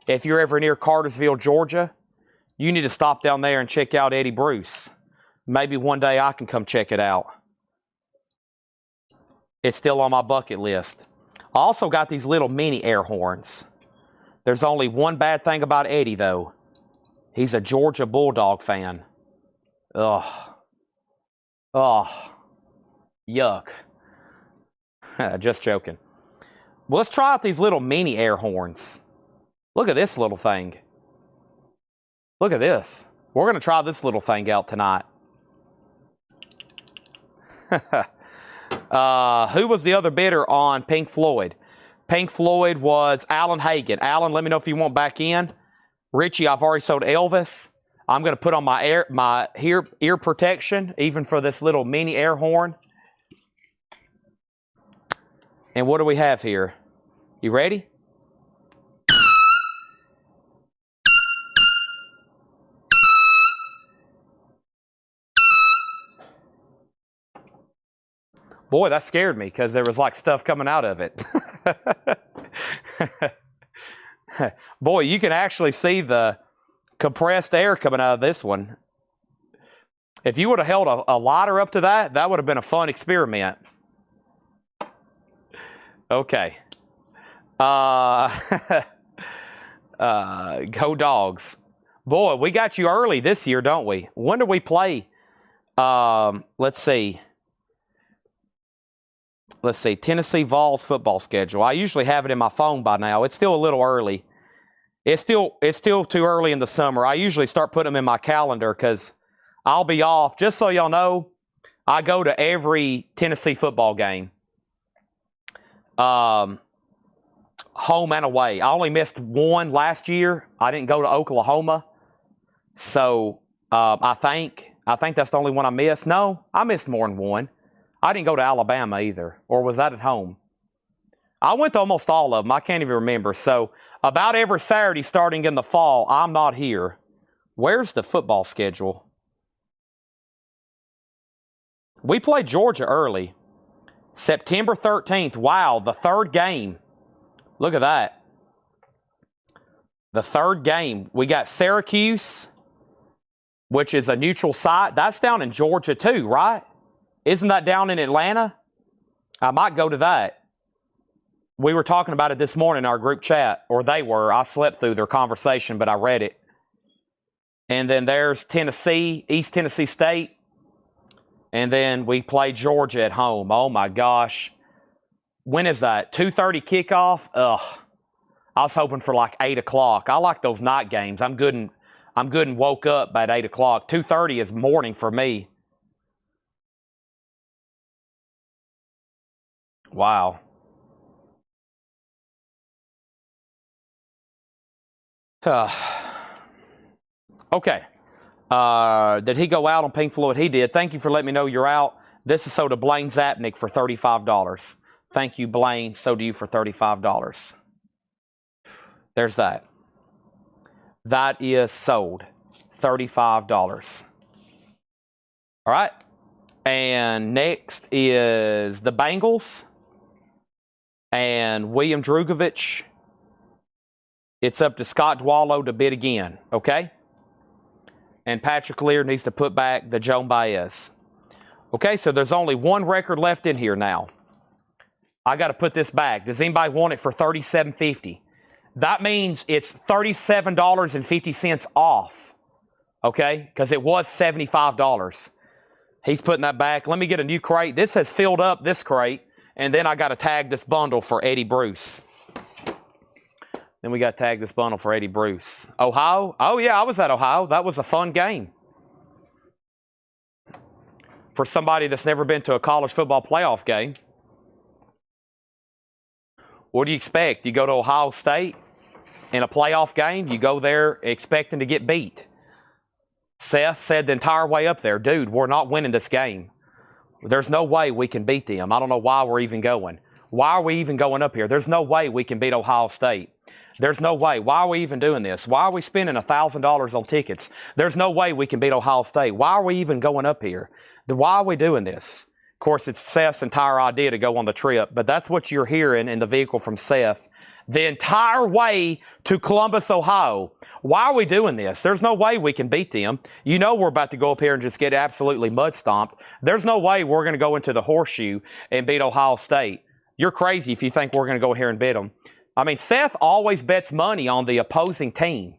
Speaker 1: If you're ever near Cartersville, Georgia, you need to stop down there and check out Eddie Bruce. Maybe one day I can come check it out. It's still on my bucket list. I also got these little mini air horns. There's only one bad thing about Eddie, though. He's a Georgia Bulldog fan. Ugh. Oh. Yuck. Just joking. Well, let's try out these little mini air horns. Look at this little thing. Look at this. We're going to try this little thing out tonight. Who was the other bidder on Pink Floyd? Pink Floyd was Alan Hagen. Alan, let me know if you want back in. Richie, I've already sold Elvis. I'm going to put on my ear protection, even for this little mini air horn. And what do we have here? You ready? Boy, that scared me because there was like stuff coming out of it. Boy, you can actually see the compressed air coming out of this one. If you would have held a lighter up to that, that would have been a fun experiment. Okay. Go Dogs. Boy, we got you early this year, don't we? When do we play? Let's see. Tennessee Vols football schedule. I usually have it in my phone by now. It's still a little early. It's still too early in the summer. I usually start putting them in my calendar because I'll be off. Just so y'all know, I go to every Tennessee football game. Home and away. I only missed one last year. I didn't go to Oklahoma. So I think that's the only one I missed. No, I missed more than one. I didn't go to Alabama either. Or was that at home? I went to almost all of them. I can't even remember. So about every Saturday starting in the fall, I'm not here. Where's the football schedule? We played Georgia early. September 13th. Wow, the third game. Look at that. The third game. We got Syracuse, which is a neutral site. That's down in Georgia too, right? Isn't that down in Atlanta? I might go to that. We were talking about it this morning in our group chat, or they were. I slept through their conversation, but I read it. And then there's Tennessee, East Tennessee State. And then we play Georgia at home. Oh, my gosh. When is that? 2:30 kickoff? Ugh. I was hoping for like 8 o'clock. I like those night games. I'm good and woke up by 8 o'clock. 2:30 is morning for me. Wow. Okay. Did he go out on Pink Floyd? He did. Thank you for letting me know you're out. This is sold to Blaine Zapnick for $35. Thank you, Blaine. So do you for $35. There's that. That is sold. $35. All right. And next is the Bengals and William Drugovich. It's up to Scott Dwallow to bid again, okay? And Patrick Lear needs to put back the Joan Baez. Okay, so there's only one record left in here now. I got to put this back. Does anybody want it for $37.50? That means it's $37.50 off, okay? Because it was $75. He's putting that back. Let me get a new crate. This has filled up this crate, and then I got to tag this bundle for Eddie Bruce. Then we got to tag this bundle for Eddie Bruce. Ohio? Oh, yeah, I was at Ohio. That was a fun game. For somebody that's never been to a college football playoff game. What do you expect? You go to Ohio State in a playoff game, you go there expecting to get beat. Seth said the entire way up there, dude, we're not winning this game. There's no way we can beat them. I don't know why we're even going. Why are we even going up here? There's no way we can beat Ohio State. There's no way. Why are we even doing this? Why are we spending $1,000 on tickets? There's no way we can beat Ohio State. Why are we even going up here? Why are we doing this? Of course, it's Seth's entire idea to go on the trip, but that's what you're hearing in the vehicle from Seth. The entire way to Columbus, Ohio. Why are we doing this? There's no way we can beat them. You know we're about to go up here and just get absolutely mud stomped. There's no way we're going to go into the horseshoe and beat Ohio State. You're crazy if you think we're going to go here and beat them. I mean, Seth always bets money on the opposing team.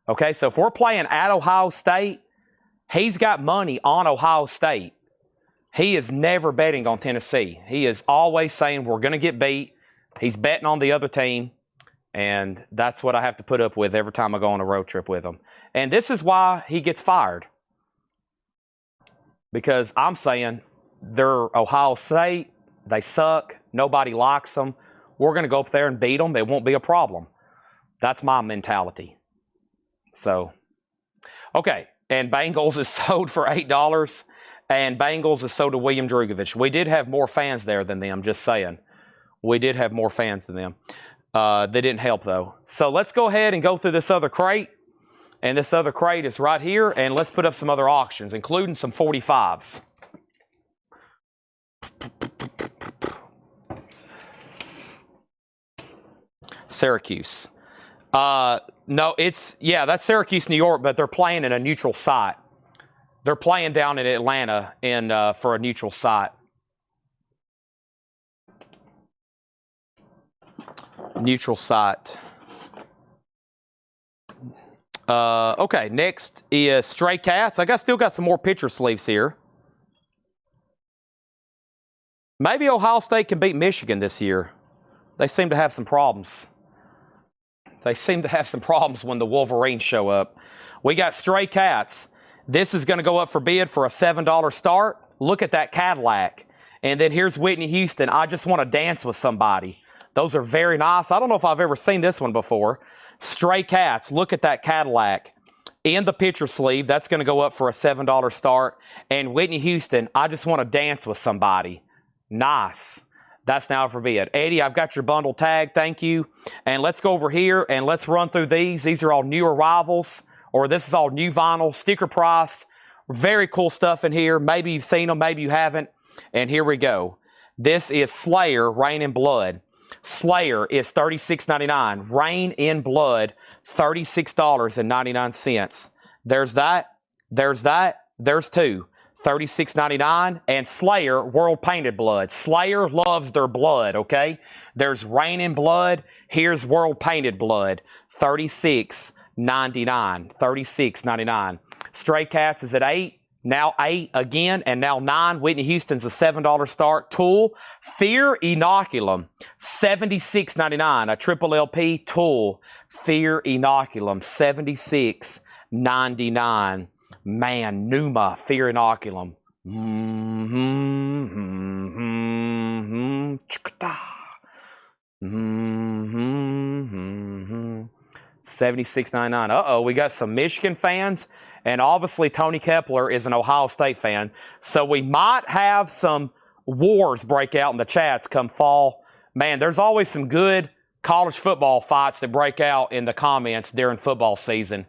Speaker 1: Okay, so if we're playing at Ohio State, he's got money on Ohio State. He is never betting on Tennessee. He is always saying we're going to get beat. He's betting on the other team, and that's what I have to put up with every time I go on a road trip with him. And this is why he gets fired. Because I'm saying they're Ohio State, they suck, nobody likes them. We're going to go up there and beat them. It won't be a problem. That's my mentality. So, okay. And Bengals is sold for $8. And Bengals is sold to William Drugovich. We did have more fans there than them, just saying. We did have more fans than them. They didn't help, though. So let's go ahead and go through this other crate. And this other crate is right here. And let's put up some other auctions, including some 45s. Syracuse. No, that's Syracuse, New York, but they're playing in a neutral site. They're playing down in Atlanta for a neutral site. Neutral site. Okay, next is Stray Cats. Still got some more picture sleeves here. Maybe Ohio State can beat Michigan this year. They seem to have some problems. They seem to have some problems when the Wolverines show up. We got Stray Cats. This is going to go up for bid for a $7 start. Look at that Cadillac. And then here's Whitney Houston. I just want to dance with somebody. Those are very nice. I don't know if I've ever seen this one before. Stray Cats. Look at that Cadillac. In the picture sleeve, that's going to go up for a $7 start. And Whitney Houston, I just want to dance with somebody. Nice. That's now for bid. Eddie, I've got your bundle tag. Thank you. And let's go over here and let's run through these. These are all new arrivals, or this is all new vinyl, sticker price. Very cool stuff in here. Maybe you've seen them, maybe you haven't. And here we go. This is Slayer, Rain in Blood. Slayer is $36.99. Rain in Blood, $36.99. There's that. There's that. There's two. $36.99. And Slayer, World Painted Blood. Slayer loves their blood, okay? There's Rain in Blood. Here's World Painted Blood. $36.99. $36.99. Stray Cats is at 8. Now 8 again, and now 9. Whitney Houston's a $7 start. Tool, Fear Inoculum, $76.99. A triple LP Tool, Fear Inoculum, $76.99. Man, Numa, Fear Inoculum. $76.99. Uh-oh, we got some Michigan fans. And obviously, Tony Kepler is an Ohio State fan. So we might have some wars break out in the chats come fall. Man, there's always some good college football fights that break out in the comments during football season.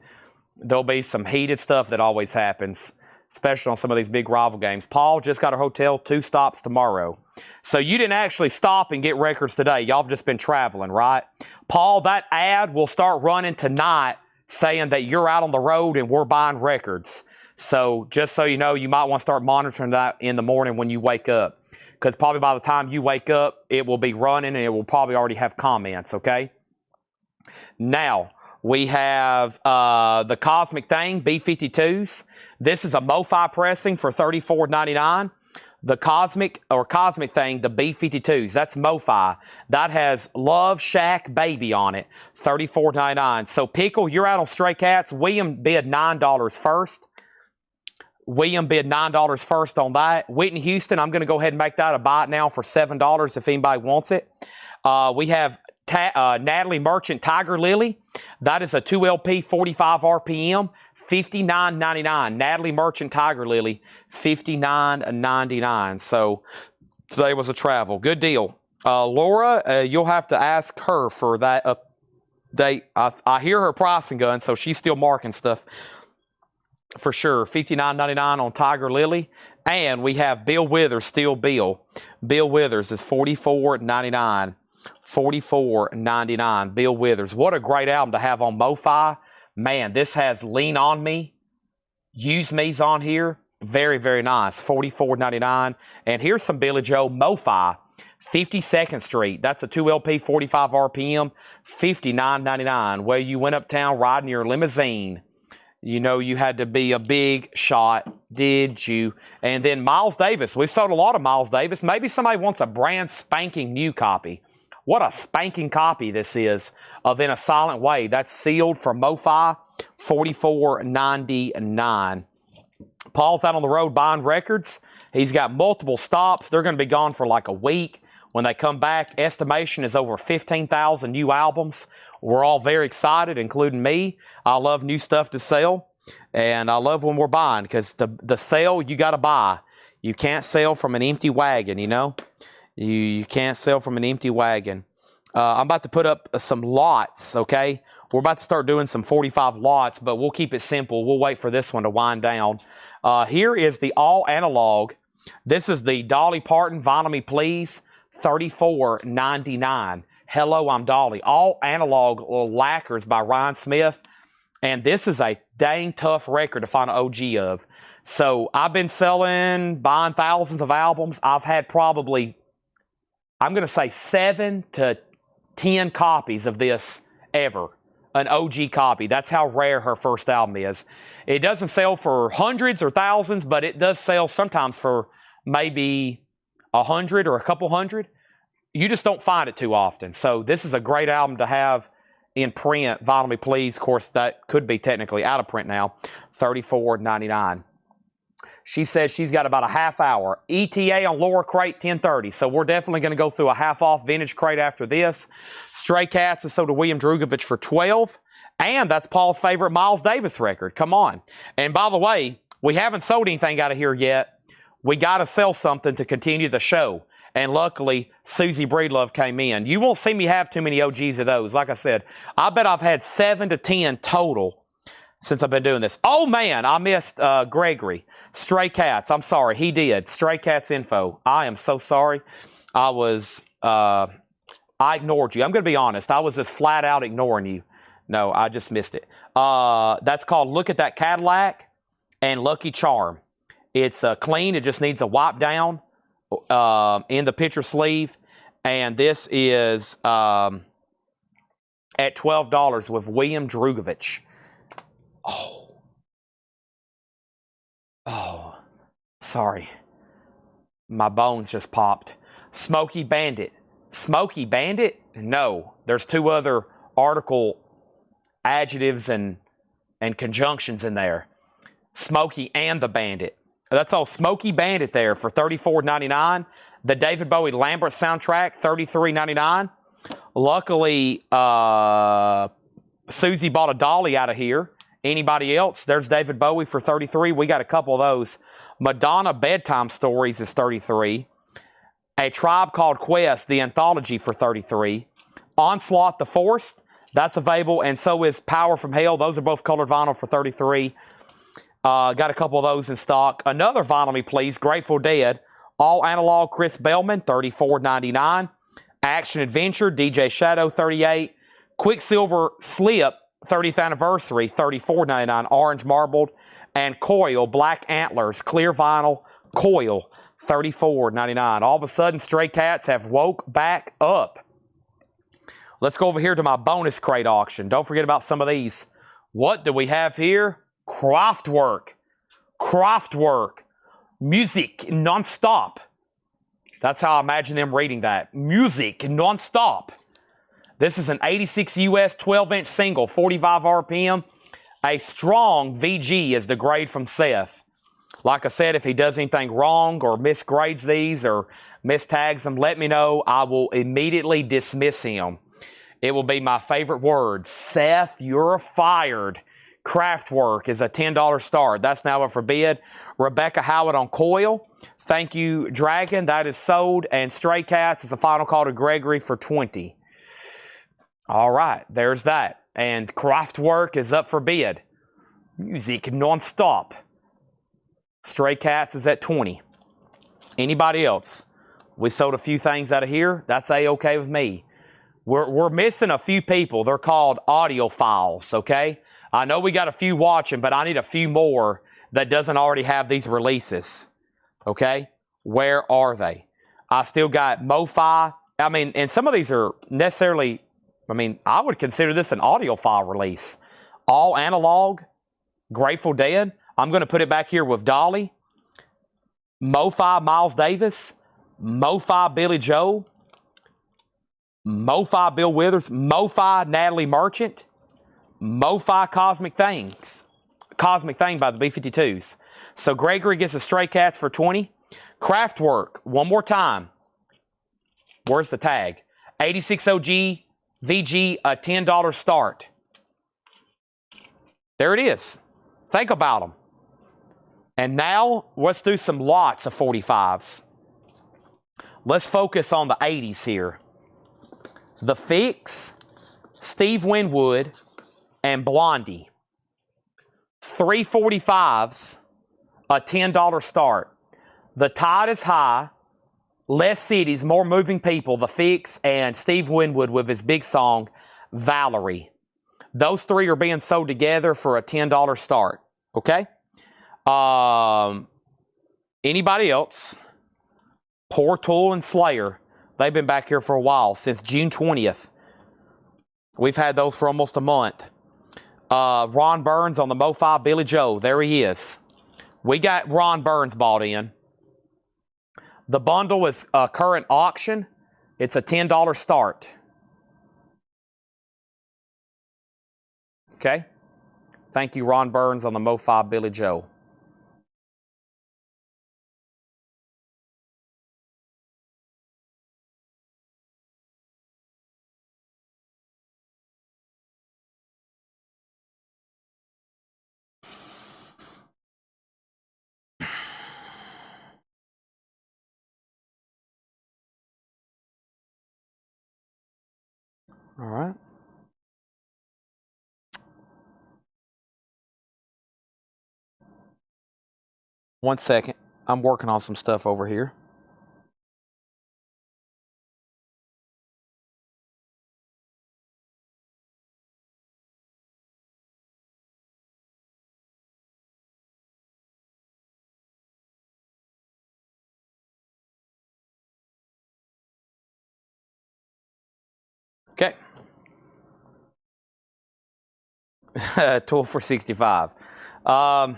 Speaker 1: There'll be some heated stuff that always happens, especially on some of these big rival games. Paul just got a hotel, 2 stops tomorrow. So you didn't actually stop and get records today. Y'all have just been traveling, right? Paul, that ad will start running tonight saying that you're out on the road and we're buying records. So just so you know, you might want to start monitoring that in the morning when you wake up. Because probably by the time you wake up, it will be running and it will probably already have comments, okay? Now, we have the Cosmic Thing, B-52s. This is a MoFi pressing for $34.99. The Cosmic Thing, the B-52s, that's MoFi. That has Love Shack Baby on it, $34.99. So, Pickle, you're out on Stray Cats. William bid $9 first. William bid $9 first on that. Whitney Houston, I'm going to go ahead and make that a buy now for $7 if anybody wants it. We have Natalie Merchant Tiger Lily. That is a 2LP 45 RPM. $59.99. Natalie Merchant Tiger Lily, $59.99. So today was a travel. Good deal. Laura, you'll have to ask her for that update. I hear her pricing gun, so she's still marking stuff for sure. $59.99 on Tiger Lily. And we have Bill Withers, Still Bill. Bill Withers is $44.99. $44.99. Bill Withers. What a great album to have on MoFi. Man, this has Lean On Me, Use Me's on here. Very, very nice. $44.99. And here's some Billy Joe MoFi, 52nd Street. That's a 2LP 45 RPM, $59.99. Well, you went uptown riding your limousine. You know you had to be a big shot, did you? And then Miles Davis. We sold a lot of Miles Davis. Maybe somebody wants a brand spanking new copy. What a spanking copy this is of In a Silent Way. That's sealed from MoFi, $44.99. Paul's out on the road buying records. He's got multiple stops. They're going to be gone for like a week. When they come back, estimation is over 15,000 new albums. We're all very excited, including me. I love new stuff to sell, and I love when we're buying because the sale, you got to buy. You can't sell from an empty wagon, you know? You can't sell from an empty wagon. I'm about to put up some lots, okay? We're about to start doing some 45 lots, but we'll keep it simple. We'll wait for this one to wind down. Here is the all analog. This is the Dolly Parton, Vinyl Me Please, $34.99. Hello, I'm Dolly. All analog lacquers by Ryan Smith. And this is a dang tough record to find an OG of. So I've been buying thousands of albums. I've had probably, I'm going to say 7 to 10 copies of this ever. An OG copy. That's how rare her first album is. It doesn't sell for hundreds or thousands, but it does sell sometimes for maybe 100 or a couple hundred. You just don't find it too often. So this is a great album to have in print. Vinyl Me Please. Of course, that could be technically out of print now. $34.99. She says she's got about a half hour. ETA on Laura Crate, 10:30. So we're definitely going to go through a half-off vintage crate after this. Stray Cats is sold to William Drugovich for $12. And that's Paul's favorite Miles Davis record. Come on. And by the way, we haven't sold anything out of here yet. We got to sell something to continue the show. And luckily, Susie Breedlove came in. You won't see me have too many OGs of those. Like I said, I bet I've had 7 to 10 total since I've been doing this. Oh, man, I missed Gregory. Stray Cats. I'm sorry. He did. Stray Cats info. I am so sorry. I ignored you. I'm going to be honest. I was just flat out ignoring you. No, I just missed it. That's called Look at That Cadillac and Lucky Charm. It's clean. It just needs a wipe down in the picture sleeve. And this is at $12 with William Drugovich. Oh, sorry. My bones just popped. Smoky Bandit. Smoky Bandit? No. There's 2 other article adjectives and conjunctions in there. Smoky and the Bandit. That's all. Smoky Bandit there for $34.99. The David Bowie Lambert soundtrack, $33.99. Luckily, Susie bought a dolly out of here. Anybody else? There's David Bowie for $33. We got a couple of those. Madonna Bedtime Stories is $33. A Tribe Called Quest, the anthology, for $33. Onslaught the Forced, that's available, and so is Power from Hell. Those are both colored vinyl for $33. Got a couple of those in stock. Another Vinyl Me Please, Grateful Dead. All analog Chris Bellman, $34.99. Action Adventure, DJ Shadow, $38. Quicksilver Slip, 30th anniversary, $34.99. Orange Marbled. And Coil, Black Antlers, clear vinyl, Coil, $34.99. All of a sudden, Stray Cats have woke back up. Let's go over here to my bonus crate auction. Don't forget about some of these. What do we have here? Kraftwerk. Kraftwerk. Music nonstop. That's how I imagine them reading that. Music nonstop. This is an 86 US 12-inch single, 45 RPM. A strong VG is the grade from Seth. Like I said, if he does anything wrong or misgrades these or mistags them, let me know. I will immediately dismiss him. It will be my favorite word. Seth, you're fired. Kraftwerk is a $10 start. That's now up for bid. Rebecca Howard on Coil. Thank you, Dragon. That is sold. And Stray Cats is a final call to Gregory for $20. All right, there's that. And Kraftwerk is up for bid. Music nonstop. Stray Cats is at $20. Anybody else? We sold a few things out of here. That's A-okay with me. We're missing a few people. They're called audiophiles, okay? I know we got a few watching, but I need a few more that doesn't already have these releases, okay? Where are they? I still got MoFi. I mean, and some of these are necessarily, I would consider this an audiophile release. All analog, Grateful Dead. I'm going to put it back here with Dolly. MoFi Miles Davis. MoFi Billy Joel. MoFi Bill Withers. MoFi Natalie Merchant. MoFi Cosmic Things. Cosmic Thing by the B-52s. So Gregory gets the Stray Cats for $20. Kraftwerk, one more time. Where's the tag? 86 OG VG, a $10 start. There it is. Think about them. And now, let's do some lots of 45s. Let's focus on the 80s here. The Fix, Steve Winwood, and Blondie. 345s, a $10 start. The Tide is High, Less Cities, More Moving People, The Fix, and Steve Winwood with his big song, Valerie. Those three are being sold together for a $10 start. Okay? Anybody else? Poor Tool and Slayer. They've been back here for a while, since June 20th. We've had those for almost a month. Ron Burns on the Mo-Fi Billy Joe. There he is. We got Ron Burns bought in. The bundle is a current auction. It's a $10 start. Okay? Thank you, Ron Burns on the Mo-Fi Billy Joe. All right. One second. I'm working on some stuff over here. Okay. Tool for 65. No,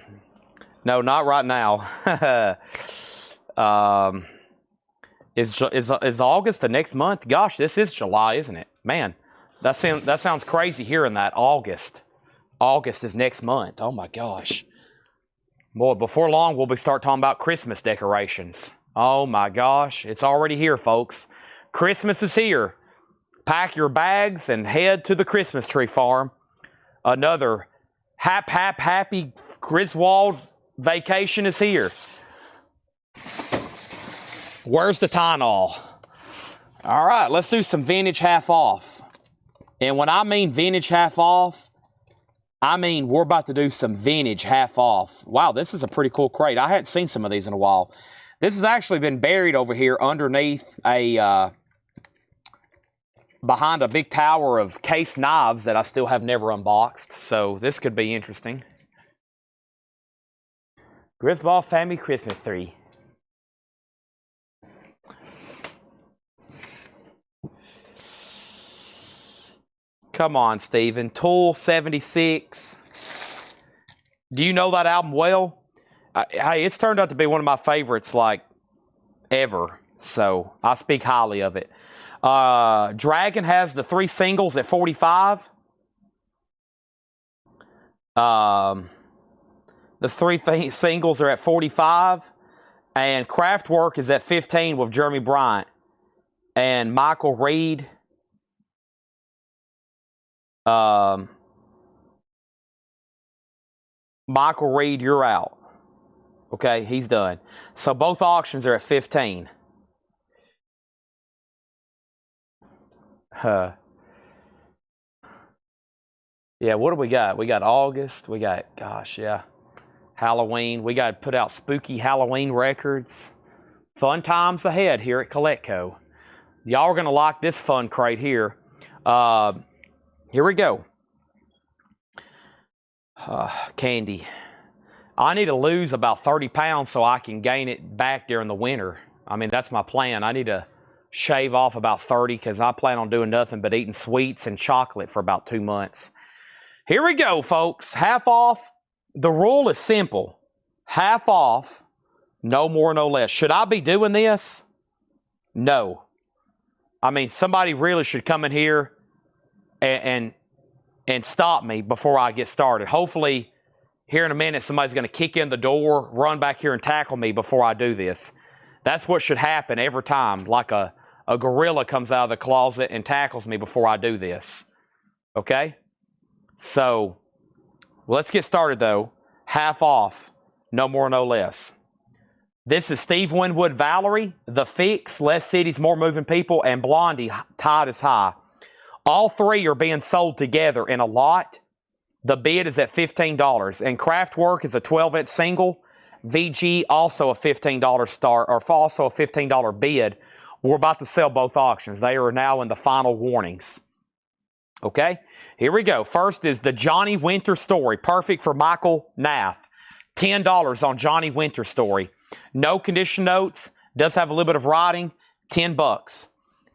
Speaker 1: not right now. Is August the next month? Gosh, this is July, isn't it? Man, that sounds crazy hearing that. August. August is next month. Oh my gosh. Boy, before long we'll start talking about Christmas decorations. Oh my gosh, it's already here, folks. Christmas is here. Pack your bags and head to the Christmas tree farm. Another happy Griswold vacation is here. Where's the Tylenol? All right, let's do some vintage half off. And when I mean vintage half off, I mean we're about to do some vintage half off. Wow, this is a pretty cool crate. I hadn't seen some of these in a while. This has actually been buried over here underneath behind a big tower of case knives that I still have never unboxed. So this could be interesting. Griswold Family Christmas Tree. Come on, Steven. Tool 76. Do you know that album well? Hey, it's turned out to be one of my favorites, like, ever. So I speak highly of it. Dragon has the 3 singles at 45. The 3 singles are at 45. And Kraftwerk is at 15 with Jeremy Bryant. And Michael Reed. Michael Reed, you're out. Okay, he's done. So both auctions are at 15. Yeah, what do we got? We got August. We got, gosh, yeah, Halloween. We got to put out spooky Halloween records. Fun times ahead here at Coletco. Y'all are going to like this fun crate here. Here we go. Candy. I need to lose about 30 pounds so I can gain it back during the winter. I mean, that's my plan. I need to shave off about 30 because I plan on doing nothing but eating sweets and chocolate for about 2 months. Here we go, folks. Half off. The rule is simple. Half off, no more, no less. Should I be doing this? No. I mean, somebody really should come in here and stop me before I get started. Hopefully, here in a minute, somebody's going to kick in the door, run back here and tackle me before I do this. That's what should happen every time, like a gorilla comes out of the closet and tackles me before I do this. Okay? So, let's get started, though. Half off, no more, no less. This is Steve Winwood, Valerie, The Fix, Less Cities, More Moving People, and Blondie, Tide is High. All 3 are being sold together in a lot. The bid is at $15, and Kraftwerk is a 12-inch single VG, also a $15 start, or also a $15 bid. We're about to sell both auctions. They are now in the final warnings. Okay, here we go. First is the Johnny Winter Story, perfect for Michael Nath. $10 on Johnny Winter Story. No condition notes, does have a little bit of writing, $10.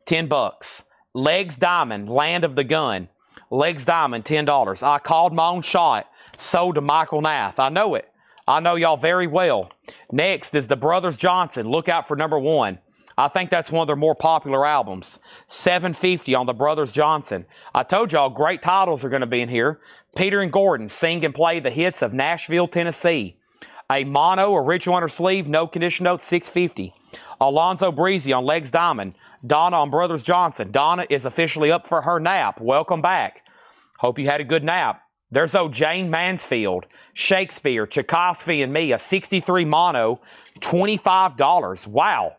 Speaker 1: $10. Legs Diamond, Land of the Gun. Legs Diamond, $10. I called my own shot, sold to Michael Nath. I know it. I know y'all very well. Next is the Brothers Johnson. Look out for number 1. I think that's one of their more popular albums. $7.50 on the Brothers Johnson. I told y'all great titles are going to be in here. Peter and Gordon sing and play the hits of Nashville, Tennessee. A mono original under sleeve, no condition notes, $6.50. Alonzo Breezy on Legs Diamond. Donna on Brothers Johnson. Donna is officially up for her nap. Welcome back. Hope you had a good nap. There's old Jane Mansfield. Shakespeare, Tchaikovsky and me, a 63 mono, $25. Wow.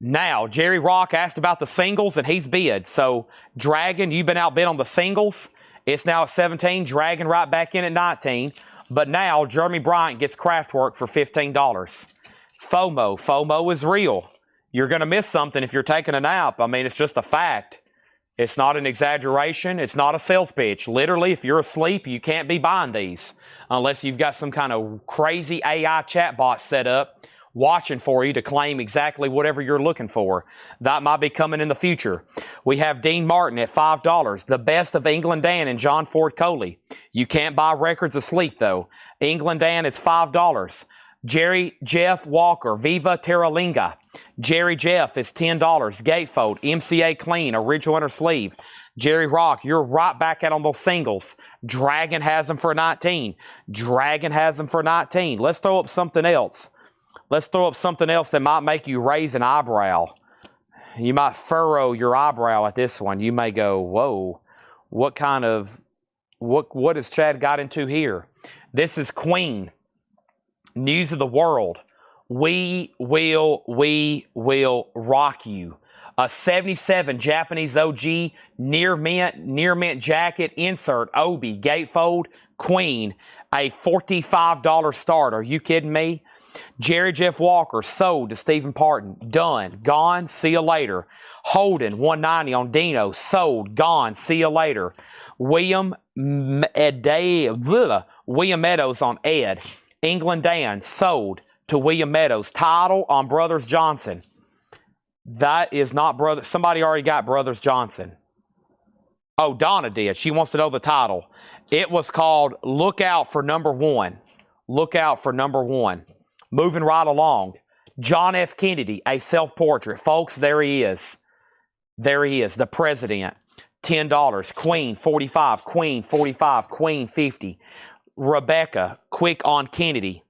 Speaker 1: Now, Jerry Rock asked about the singles, and he's bid. So, Dragon, you've been outbid on the singles. It's now at 17. Dragon right back in at 19. But now, Jeremy Bryant gets Kraftwerk for $15. FOMO. FOMO is real. You're going to miss something if you're taking a nap. I mean, it's just a fact. It's not an exaggeration. It's not a sales pitch. Literally, if you're asleep, you can't be buying these unless you've got some kind of crazy AI chatbot set up watching for you to claim exactly whatever you're looking for. That might be coming in the future. We have Dean Martin at $5. The Best of England Dan and John Ford Coley. You can't buy records asleep, though. England Dan is $5. Jerry Jeff Walker, Viva Terralinga. Jerry Jeff is $10. Gatefold, MCA Clean, original under sleeve. Jerry Rock, you're right back out on those singles. Dragon has them for 19. Dragon has them for 19. Let's throw up something else. Let's throw up something else that might make you raise an eyebrow. You might furrow your eyebrow at this one. You may go, whoa, what has Chad got into here? This is Queen. News of the World. We will rock you. A 77 Japanese OG near mint jacket insert Obi gatefold Queen, a $45 start. Are you kidding me? Jerry Jeff Walker sold to Stephen Parton. Done. Gone. See you later. Holden 190 on Dino. Sold. Gone. See you later. William Meadows on Ed. England Dan sold to William Meadows. Title on Brothers Johnson. That is not brother. Somebody already got Brothers Johnson. Oh, Donna did. She wants to know the title. It was called Look Out for Number 1. Look Out for Number 1. Moving right along. John F. Kennedy, a self-portrait. Folks, there he is. There he is, the president. $10. Queen, $45. Queen, $45. Queen, $50. Rebecca, quick on Kennedy.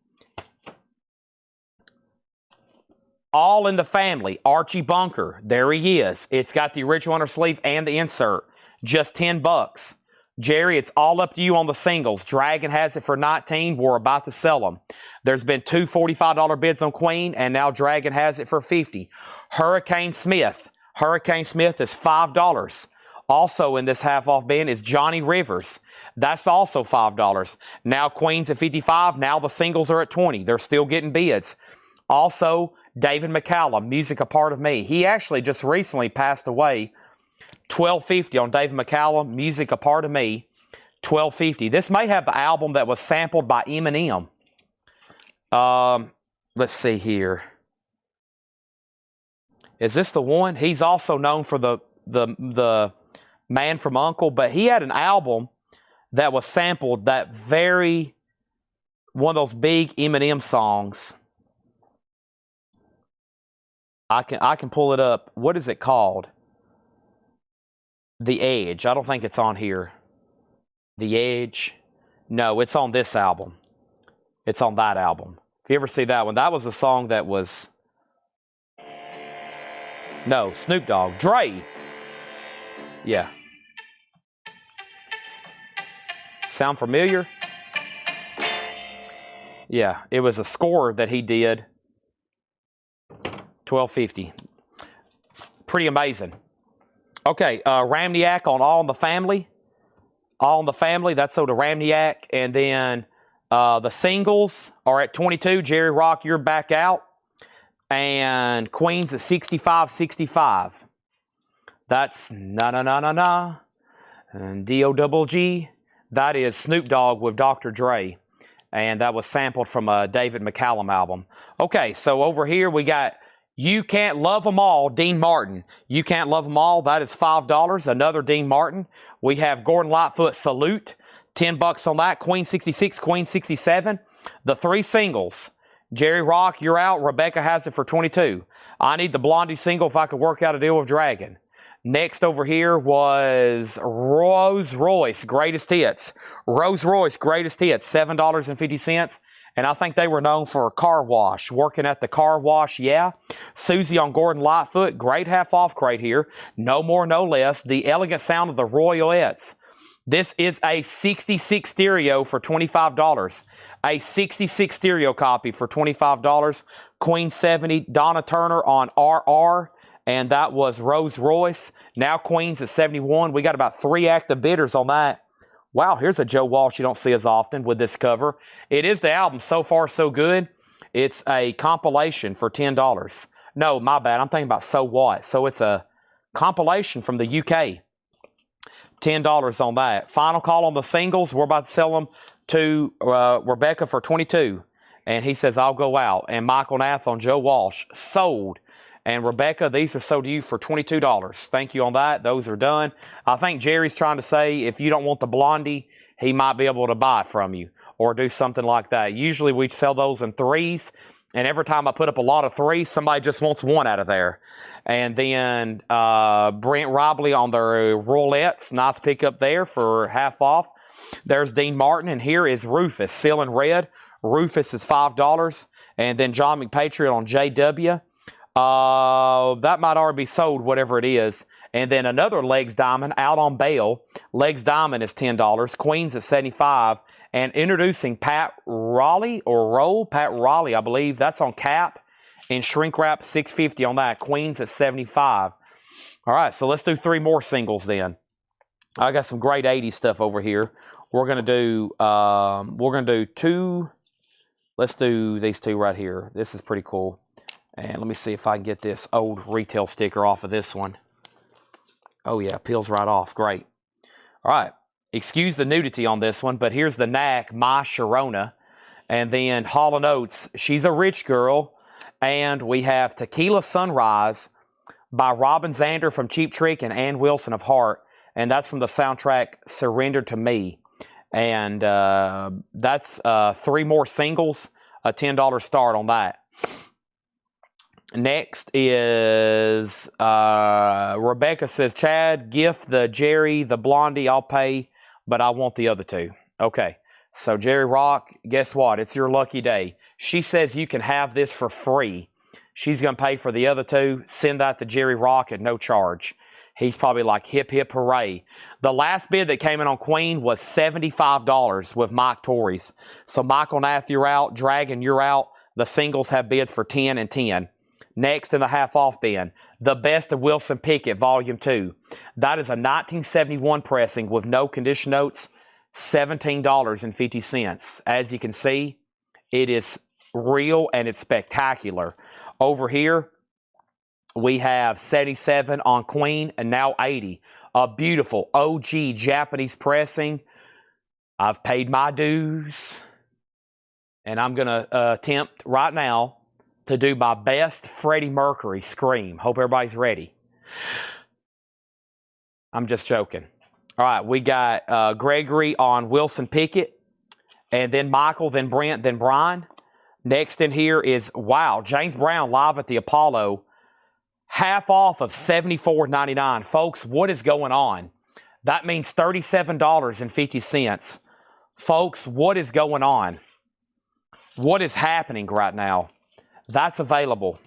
Speaker 1: All in the Family. Archie Bunker. There he is. It's got the original under sleeve and the insert. Just $10. Jerry, it's all up to you on the singles. Dragon has it for 19. We're about to sell them. There's been two $45 bids on Queen, and now Dragon has it for 50. Hurricane Smith. Hurricane Smith is $5. Also in this half-off bin is Johnny Rivers. That's also $5. Now Queen's at 55. Now the singles are at 20. They're still getting bids. Also, David McCallum, Music A Part of Me. He actually just recently passed away. $12.50 on David McCallum, Music A Part of Me. $12.50. This may have the album that was sampled by Eminem. Let's see here. Is this the one? He's also known for the Man from U.N.C.L.E., but he had an album that was sampled one of those big Eminem songs. I can pull it up. What is it called? The Edge. I don't think it's on here. The Edge. No, it's on this album. It's on that album. If you ever see that one, that was a song that was... No, Snoop Dogg. Dre. Yeah. Sound familiar? Yeah, it was a score that he did. $12.50. Pretty amazing. Okay, Ramniak on All in the Family. All in the Family, that's sold to Ramniak. And then The singles are at 22. Jerry Rock, you're back out. And Queens at 65.65. That's Na Na Na Na Na. And D-O-double-G. That is Snoop Dogg with Dr. Dre. And that was sampled from a David McCallum album. Okay, so over here we got You Can't Love 'Em All, Dean Martin. You Can't Love 'Em All, that is $5. Another Dean Martin. We have Gordon Lightfoot, Salute. $10 on that. Queen 66, Queen 67. The three singles. Jerry Rock, you're out. Rebecca has it for 22. I Need the Blondie single if I could work out a deal with Dragon. Next over here was Rose Royce, Greatest Hits. Rose Royce, Greatest Hits, $7.50. And I think they were known for a car wash, working at the car wash, yeah. Susie on Gordon Lightfoot, great half-off crate here. No more, no less. The Elegant Sound of the Royalettes. This is a 66 stereo for $25. A 66 stereo copy for $25. Queen 70, Donna Turner on RR. And that was Rose Royce. Now Queens at 71. We got about 3 active bidders on that. Wow, here's a Joe Walsh you don't see as often with this cover. It is the album So Far So Good. It's a compilation for $10. No, my bad. I'm thinking about So What. So it's a compilation from the UK. $10 on that. Final call on the singles. We're about to sell them to Rebecca for 22. And he says, I'll go out. And Michael Nath on Joe Walsh. Sold. And Rebecca, these are sold to you for $22. Thank you on that. Those are done. I think Jerry's trying to say if you don't want the Blondie, he might be able to buy it from you or do something like that. Usually we sell those in threes. And every time I put up a lot of threes, somebody just wants one out of there. And then Brent Robley on the Roulettes. Nice pickup there for half off. There's Dean Martin. And here is Rufus, Seal in Red. Rufus is $5. And then John McPatriot on JW. That might already be sold, whatever it is. And then another Legs Diamond out on bail. Legs Diamond is $10. Queens at $75. And introducing Pat Raleigh or Roll. Pat Raleigh, I believe. That's on Cap. And shrink wrap $6.50 on that. Queens at $75. All right, so let's do 3 more singles then. I got some great 80s stuff over here. We're gonna do 2. Let's do these 2 right here. This is pretty cool. And let me see if I can get this old retail sticker off of this one. Oh yeah, peels right off. Great. All right. Excuse the nudity on this one, but here's the Knack, My Sharona. And then Hall & Oates, She's a Rich Girl. And we have Tequila Sunrise by Robin Zander from Cheap Trick and Ann Wilson of Heart. And that's from the soundtrack Surrender to Me. And that's 3 more singles, a $10 start on that. Next is Rebecca says, Chad, gift the Jerry, the Blondie, I'll pay, but I want the other 2. Okay, so Jerry Rock, guess what? It's your lucky day. She says you can have this for free. She's going to pay for the other 2. Send that to Jerry Rock at no charge. He's probably like, hip, hip, hooray. The last bid that came in on Queen was $75 with Mike Torres. So Michael Nath, you're out. Dragon, you're out. The singles have bids for 10 and 10. Next in the half-off bin, The Best of Wilson Pickett, Volume 2. That is a 1971 pressing with no condition notes, $17.50. As you can see, it is real and it's spectacular. Over here, we have 77 on Queen and now 80. A beautiful OG Japanese pressing. I've paid my dues. And I'm going to attempt right now to do my best Freddie Mercury scream. Hope everybody's ready. I'm just joking. All right, we got Gregory on Wilson Pickett, and then Michael, then Brent, then Brian. Next in here is, wow, James Brown live at the Apollo. Half off of $74.99. Folks, what is going on? That means $37.50. Folks, what is going on? What is happening right now? That's available.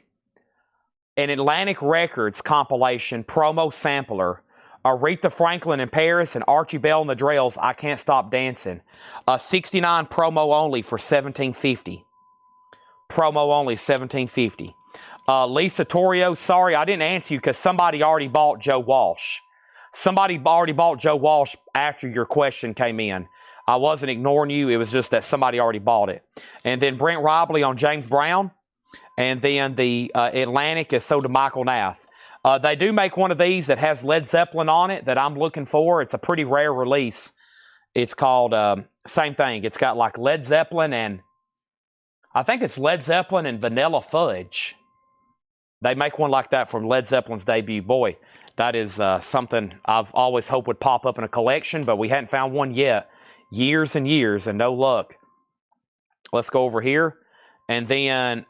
Speaker 1: An Atlantic Records compilation promo sampler. Aretha Franklin in Paris and Archie Bell and the Drells, I Can't Stop Dancing. A 69 promo only for $17.50. Promo only $17.50. Lisa Torrio, sorry I didn't answer you because somebody already bought Joe Walsh. Somebody already bought Joe Walsh after your question came in. I wasn't ignoring you. It was just that somebody already bought it. And then Brent Robley on James Brown. And then the Atlantic is sold to Michael Nath. They do make one of these that has Led Zeppelin on it that I'm looking for. It's a pretty rare release. It's called, same thing. It's got like Led Zeppelin and, I think it's Led Zeppelin and Vanilla Fudge. They make one like that from Led Zeppelin's debut. Boy, that is something I've always hoped would pop up in a collection, but we hadn't found one yet. Years and years and no luck. Let's go over here. And then,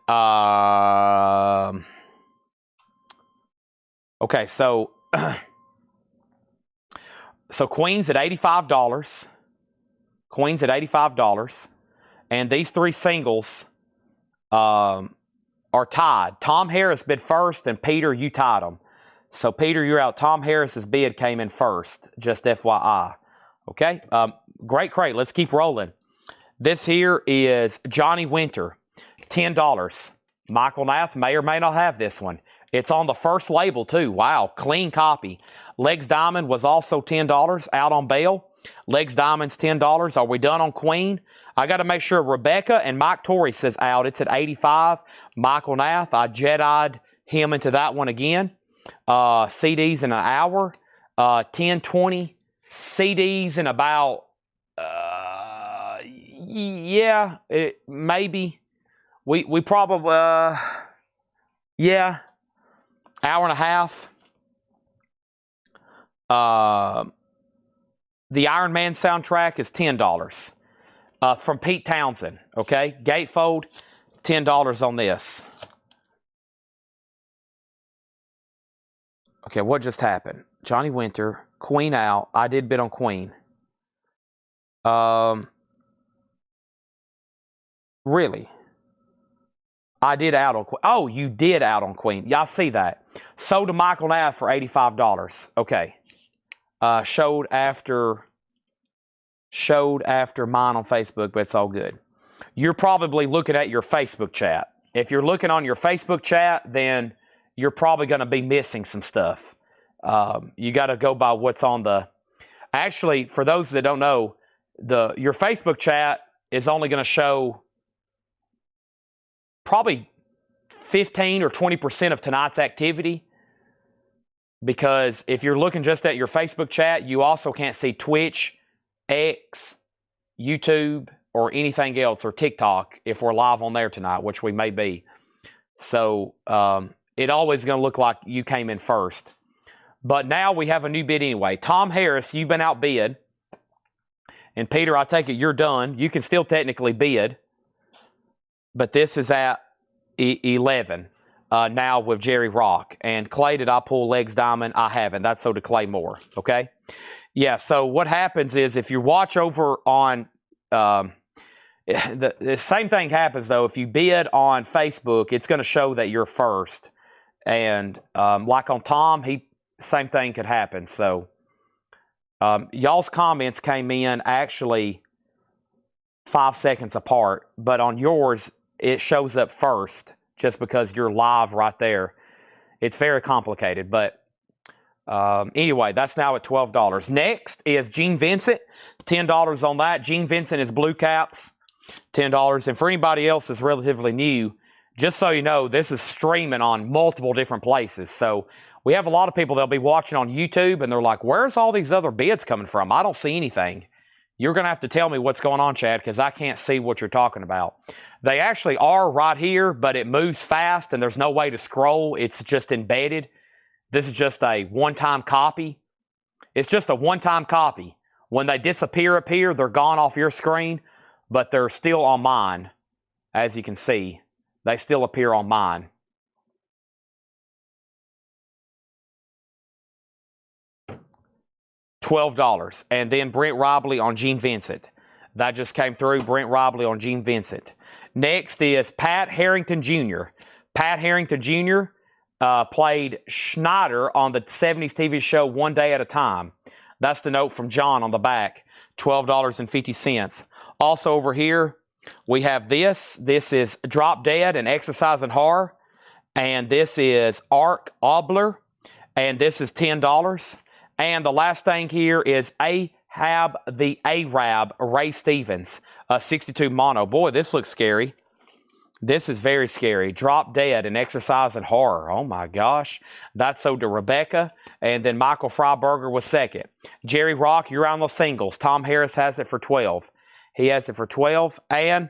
Speaker 1: okay, so, so Queen's at $85. Queen's at $85. And these three singles are tied. Tom Harris bid first, and Peter, you tied them. So, Peter, you're out. Tom Harris's bid came in first, just FYI. Okay, great crate. Let's keep rolling. This here is Johnny Winter, $10. Michael Nath may or may not have this one. It's on the first label, too. Wow, clean copy. Legs Diamond was also $10, out on bail. Legs Diamond's $10. Are we done on Queen? I got to make sure Rebecca and Mike Torrey says out. It's at $85. Michael Nath, I Jedi'd him into that one again. CDs in an hour. 10, 20 CDs in about, yeah, maybe. We probably, yeah, hour and a half. The Iron Man soundtrack is $10 from Pete Townsend, okay? Gatefold, $10 on this. Okay, what just happened? Johnny Winter, Queen out. I did bid on Queen. Really? I did out on Queen. Oh, you did out on Queen. Y'all see that. Sold to Michael Nath for $85. Okay. Showed after mine on Facebook, but it's all good. You're probably looking at your Facebook chat. If you're looking on your Facebook chat, then you're probably going to be missing some stuff. You got to go by what's on the... Actually, for those that don't know, your Facebook chat is only going to show probably 15 or 20% of tonight's activity. Because if you're looking just at your Facebook chat, you also can't see Twitch, X, YouTube, or anything else, or TikTok if we're live on there tonight, which we may be. So it always going to look like you came in first. But now we have a new bid anyway. Tom Harris, you've been outbid. And Peter, I take it you're done. You can still technically bid. But this is at 11 now with Jerry Rock. And Clay, did I pull Legs Diamond? I haven't. That's so to Clay Moore. Okay? Yeah, so what happens is if you watch over on... the same thing happens, though. If you bid on Facebook, it's going to show that you're first. And like on Tom, same thing could happen. So y'all's comments came in actually 5 seconds apart. But on yours, it shows up first just because you're live right there. It's very complicated. But anyway, that's now at $12. Next is Gene Vincent. $10 on that. Gene Vincent is Blue Caps. $10. And for anybody else that's relatively new, just so you know, this is streaming on multiple different places. So we have a lot of people that'll be watching on YouTube, and they're like, where's all these other bids coming from? I don't see anything. You're going to have to tell me what's going on, Chad, because I can't see what you're talking about. They actually are right here, but it moves fast, and there's no way to scroll. It's just embedded. This is just a one-time copy. It's just a one-time copy. When they disappear up here, they're gone off your screen, but they're still on mine, as you can see. They still appear on mine. $12. And then Brent Robley on Gene Vincent. That just came through. Brent Robley on Gene Vincent. Next is Pat Harrington Jr. Pat Harrington Jr. Played Schneider on the 70s TV show One Day at a Time. That's the note from John on the back. $12.50. Also over here, we have this. This is Drop Dead and Exercise in Horror. And this is Ark Obler. And this is $10. And the last thing here is A. have the Arab, Ray Stevens, 62 mono. Boy, this looks scary. This is very scary. Drop Dead and Exercise in Horror. Oh my gosh. That's sold to Rebecca. And then Michael Freiberger was second. Jerry Rock, you're on the singles. Tom Harris has it for 12. He has it for 12. And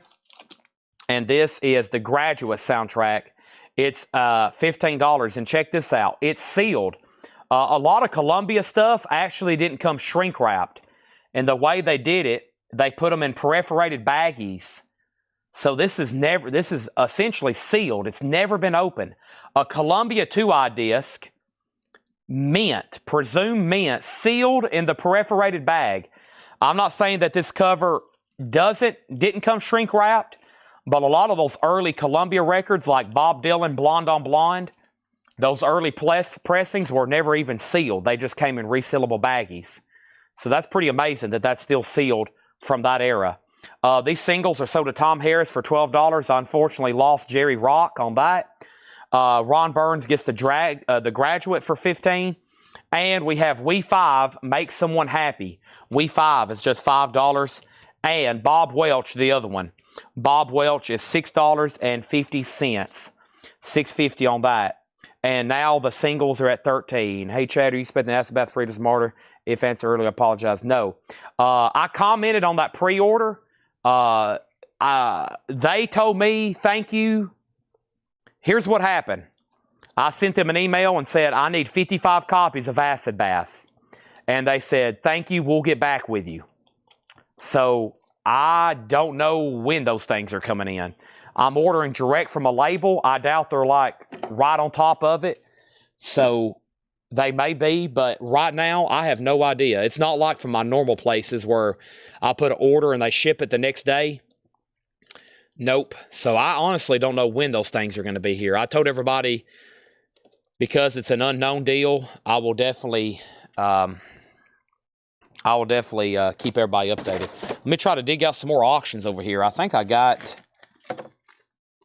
Speaker 1: this is the Graduate soundtrack. It's $15. And check this out. It's sealed. A lot of Columbia stuff actually didn't come shrink wrapped. And the way they did it, they put them in perforated baggies. So this is essentially sealed. It's never been opened. A Columbia 2i disc, mint, presumed mint, sealed in the perforated bag. I'm not saying that this cover didn't come shrink wrapped, but a lot of those early Columbia records like Bob Dylan, Blonde on Blonde, those early pressings were never even sealed. They just came in resealable baggies. So that's pretty amazing that that's still sealed from that era. These singles are sold to Tom Harris for $12. I unfortunately lost Jerry Rock on that. Ron Burns gets the Graduate for $15. And we have We 5, Make Someone Happy. We 5 is just $5. And Bob Welch, the other one. Bob Welch is $6.50. $6.50 on that. And now the singles are at $13. Hey, Chad, are you expecting to ask about Freedom's Martyr? If answered earlier, I apologize. No. I commented on that pre-order. They told me, thank you. Here's what happened. I sent them an email and said, I need 55 copies of Acid Bath. And they said, thank you, we'll get back with you. So I don't know when those things are coming in. I'm ordering direct from a label. I doubt they're like right on top of it. So they may be, but right now I have no idea. It's not like from my normal places where I put an order and they ship it the next day. Nope. So I honestly don't know when those things are going to be here. I told everybody because it's an unknown deal, I will definitely keep everybody updated. Let me try to dig out some more auctions over here. I think I got...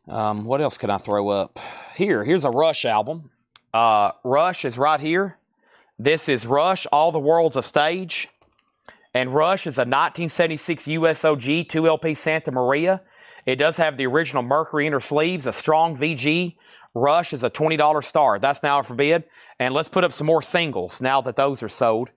Speaker 1: what else can I throw up? Here's a Rush album. Rush is right here. This is Rush, All the World's a Stage. And Rush is a 1976 USOG 2LP Santa Maria. It does have the original Mercury inner sleeves, a strong VG. Rush is a $20 star. That's now for bid. And let's put up some more singles now that those are sold.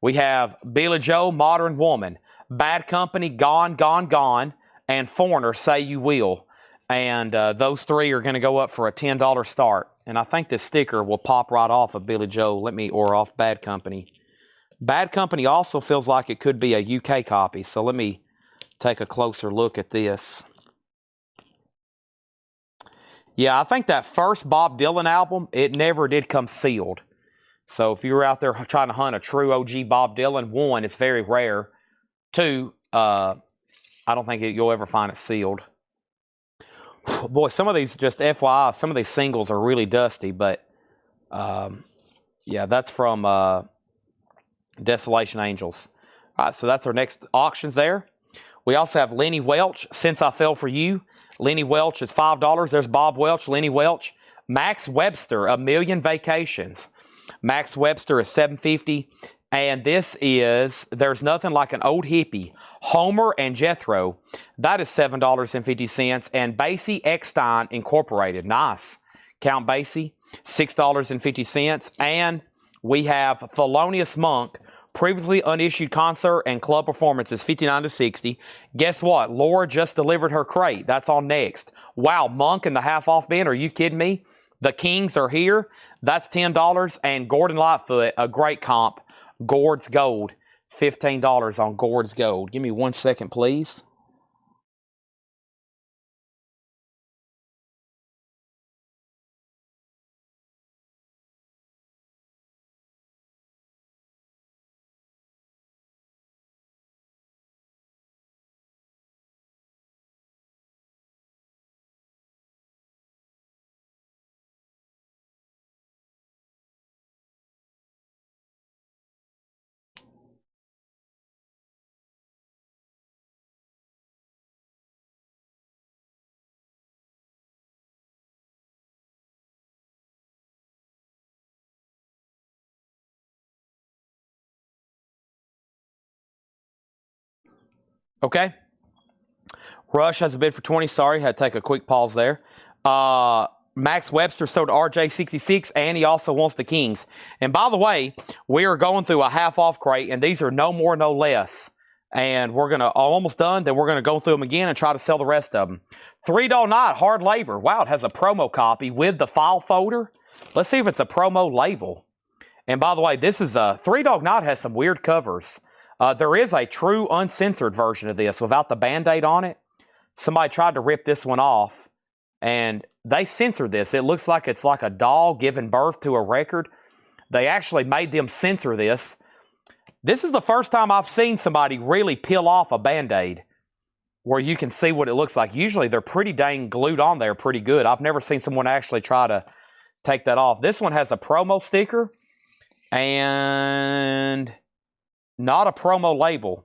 Speaker 1: We have Billy Joe, Modern Woman. Bad Company, Gone, Gone, Gone. And Foreigner, Say You Will. And those three are going to go up for a $10 start. And I think this sticker will pop right off of Billy Joe. Or off Bad Company. Bad Company also feels like it could be a UK copy. So let me take a closer look at this. Yeah, I think that first Bob Dylan album, it never did come sealed. So if you were out there trying to hunt a true OG Bob Dylan, one, it's very rare. Two, I don't think you'll ever find it sealed. Boy, some of these, just FYI, some of these singles are really dusty, but yeah, that's from Desolation Angels. All right, so that's our next auctions there. We also have Lenny Welch, Since I Fell for You. Lenny Welch is $5. There's Bob Welch, Lenny Welch. Max Webster, A Million Vacations. Max Webster is $7.50. And this is There's Nothing Like an Old Hippie. Homer and Jethro. That is $7.50. And Basie Eckstein Incorporated. Nice. Count Basie, $6.50. And we have Thelonious Monk. Previously unissued concert and club performances, $59 to $60. Guess what? Laura just delivered her crate. That's on next. Wow, Monk and the Half Off Band. Are you kidding me? The Kings are here. That's $10. And Gordon Lightfoot, a great comp. Gord's Gold, $15 on Gord's Gold. Give me 1 second, please. Okay. Rush has a bid for 20. Sorry, had to take a quick pause there. Max Webster sold RJ66, and he also wants the Kings. And by the way, we are going through a half-off crate, and these are no more, no less. And we're going to, almost done, then we're going to go through them again and try to sell the rest of them. Three Dog Night, Hard Labor. Wow, it has a promo copy with the file folder. Let's see if it's a promo label. And by the way, this is a, Three Dog Night has some weird covers. There is a true uncensored version of this without the Band-Aid on it. Somebody tried to rip this one off, and they censored this. It looks like it's like a doll giving birth to a record. They actually made them censor this. This is the first time I've seen somebody really peel off a Band-Aid where you can see what it looks like. Usually they're pretty dang glued on there pretty good. I've never seen someone actually try to take that off. This one has a promo sticker and not a promo label.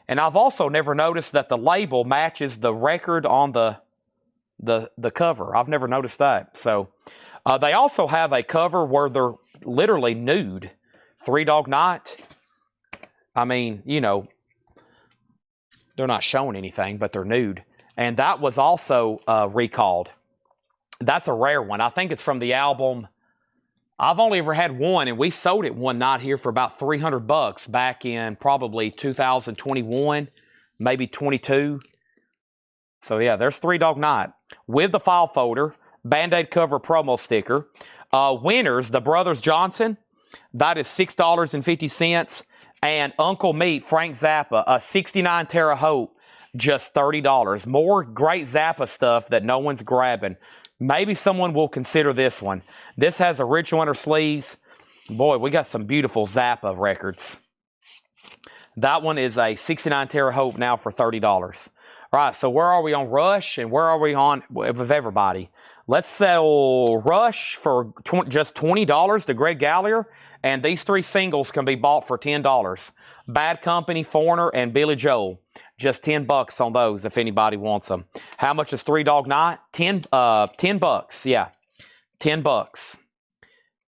Speaker 1: And I've also never noticed that the label matches the record on the cover. I've never noticed that. So they also have a cover where they're literally nude. Three Dog Night. I mean, you know, they're not showing anything, but they're nude. And that was also recalled. That's a rare one. I think it's from the album. I've only ever had one, and we sold it one night here for about $300 back in probably 2021, maybe 22. So yeah, there's Three Dog Night with the file folder, Band-Aid cover promo sticker. Winners, the Brothers Johnson, that is $6.50. And Uncle Meat, Frank Zappa, a 69 Terre Haute, just $30. More great Zappa stuff that no one's grabbing. Maybe someone will consider this one. This has original inner sleeves. Boy, we got some beautiful Zappa records. That one is a 69 Terre Haute now for $30. All right, so where are we on Rush and where are we on with everybody? Let's sell Rush for just $20 to Greg Gallier, and these three singles can be bought for $10. Bad Company, Foreigner, and Billy Joel. Just $10 on those if anybody wants them. How much is Three Dog Night? $10, yeah. $10.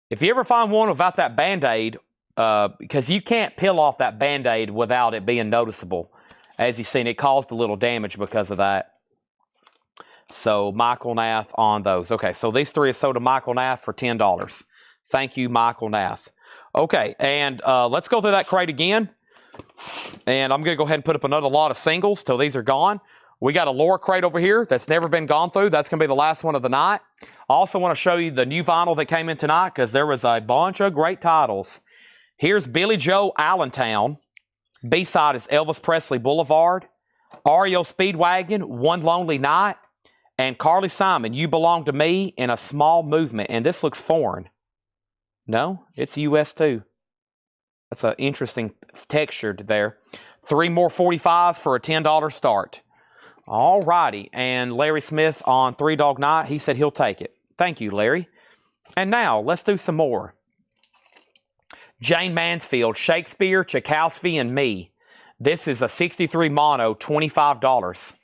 Speaker 1: If you ever find one without that Band-Aid, because you can't peel off that Band-Aid without it being noticeable. As you've seen, it caused a little damage because of that. So, Michael Nath on those. Okay, so these three are sold to Michael Nath for $10. Thank you, Michael Nath. Okay, and let's go through that crate again. And I'm going to go ahead and put up another lot of singles till these are gone. We got a Laura crate over here that's never been gone through. That's going to be the last one of the night. I also want to show you the new vinyl that came in tonight because there was a bunch of great titles. Here's Billy Joe, Allentown. B-side is Elvis Presley Boulevard. REO Speedwagon, One Lonely Night. And Carly Simon, You Belong to Me, in A Small Movement. And this looks foreign. No, it's US too. That's an interesting texture there. Three more 45s for a $10 start. All righty. And Larry Smith on Three Dog Night, he said he'll take it. Thank you, Larry. And now, let's do some more. Jane Mansfield, Shakespeare, Tchaikovsky, and Me. This is a 63 mono, $25.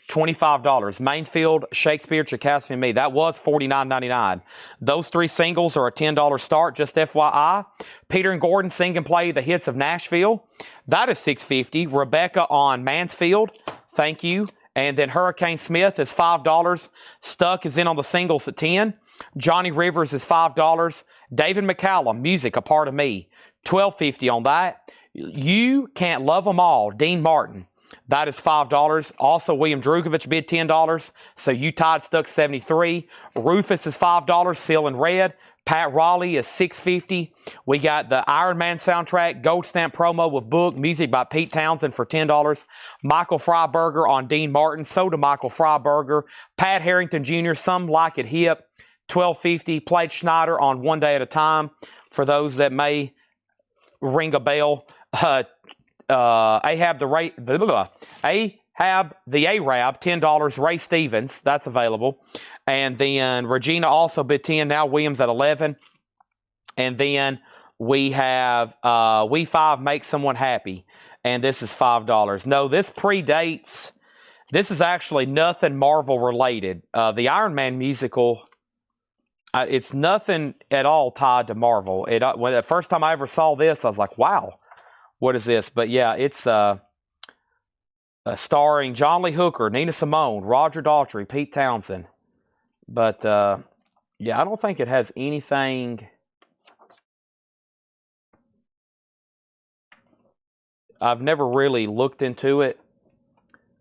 Speaker 1: $25. Mansfield, Shakespeare, Tchaikovsky, and Me. That was $49.99. Those three singles are a $10 start, just FYI. Peter and Gordon Sing and Play the Hits of Nashville. That is $6.50. Rebecca on Mansfield. Thank you. And then Hurricane Smith is $5. Stuck is in on the singles at $10. Johnny Rivers is $5. David McCallum, Music, A Part of Me. $12.50 on that. You Can't Love 'Em All, Dean Martin. That is $5. Also, William Drukovich bid $10. So you tied Stuck 73. Rufus is $5. Seal and Red. Pat Raleigh is $6.50. We got the Iron Man soundtrack, Gold Stamp promo with book, music by Pete Townsend for $10. Michael Freiberger on Dean Martin. So to Michael Freiberger. Pat Harrington Jr., Some Like It Hip. $12.50. Played Schneider on One Day at a Time. For those that may ring a bell. Ahab the Arab, $10. Ray Stevens, that's available. And then Regina also bid 10. Now Williams at 11. And then we have We Five Make Someone Happy. And this is $5. No, this predates. This is actually nothing Marvel related. The Iron Man musical, it's nothing at all tied to Marvel. When the first time I ever saw this, I was like, wow. What is this? But yeah, it's starring John Lee Hooker, Nina Simone, Roger Daltrey, Pete Townsend. But, yeah, I don't think it has anything. I've never really looked into it,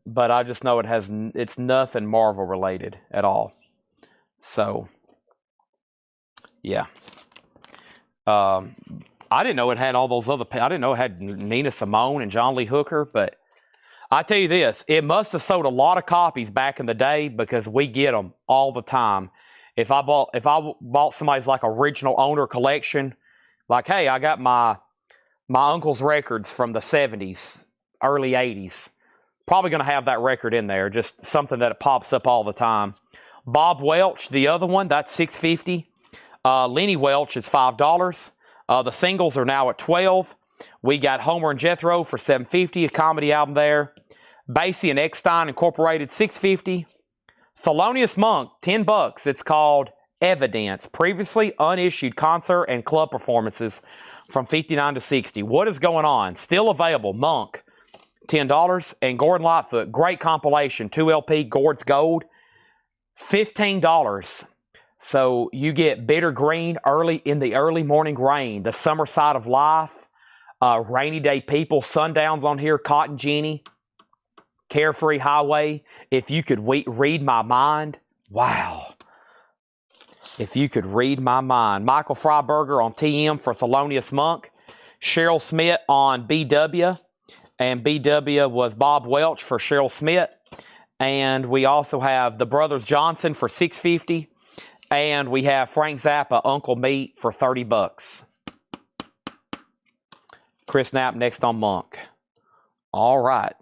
Speaker 1: but I just know it's nothing Marvel related at all. So, yeah. I didn't know it had all those other. I didn't know it had Nina Simone and John Lee Hooker, but I tell you this, it must have sold a lot of copies back in the day because we get them all the time. If I bought somebody's like original owner collection, like, hey, I got my uncle's records from the 70s, early 80s. Probably going to have that record in there, just something that pops up all the time. Bob Welch, the other one, that's $6.50. Lenny Welch is $5. The singles are now at $12. We got Homer and Jethro for $7.50, a comedy album there. Basie and Eckstein Incorporated, $6.50. Thelonious Monk, $10. It's called Evidence. Previously unissued concert and club performances from 59 to 60. What is going on? Still available. Monk, $10. And Gordon Lightfoot, great compilation. 2 LP, Gord's Gold, $15. So you get Bitter Green, in the Early Morning Rain, The Summer Side of Life, Rainy Day People, Sundowns on here, Cotton Genie, Carefree Highway, If You Could Read My Mind. Wow. If You Could Read My Mind. Michael Freiberger on TM for Thelonious Monk. Cheryl Smith on BW. And BW was Bob Welch for Cheryl Smith. And we also have the Brothers Johnson for $6.50. And we have Frank Zappa, Uncle Meat for $30. Chris Knapp next on Monk. All right.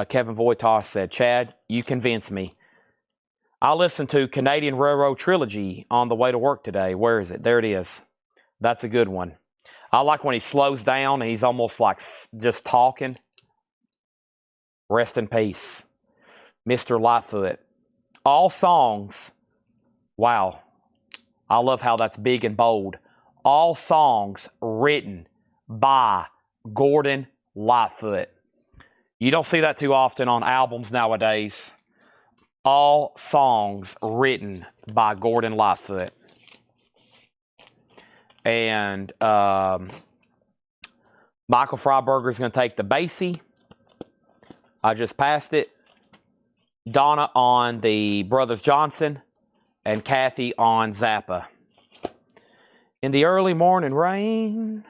Speaker 1: Kevin Voitos said, Chad, you convinced me. I listened to Canadian Railroad Trilogy on the way to work today. Where is it? There it is. That's a good one. I like when he slows down and he's almost like just talking. Rest in peace. Mr. Lightfoot. All songs. Wow. I love how that's big and bold. All songs written by Gordon Lightfoot. You don't see that too often on albums nowadays. All songs written by Gordon Lightfoot. And Michael Freiberger is going to take the Basie. I just passed it. Donna on the Brothers Johnson. And Kathy on Zappa. In the Early Morning Rain.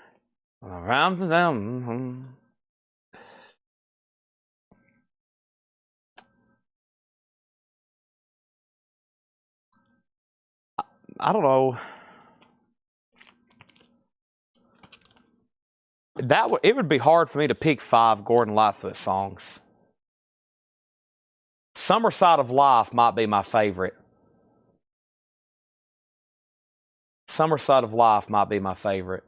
Speaker 1: Around them. I don't know. It would be hard for me to pick 5 Gordon Lightfoot songs. Summer Side of Life might be my favorite. Summer Side of Life might be my favorite.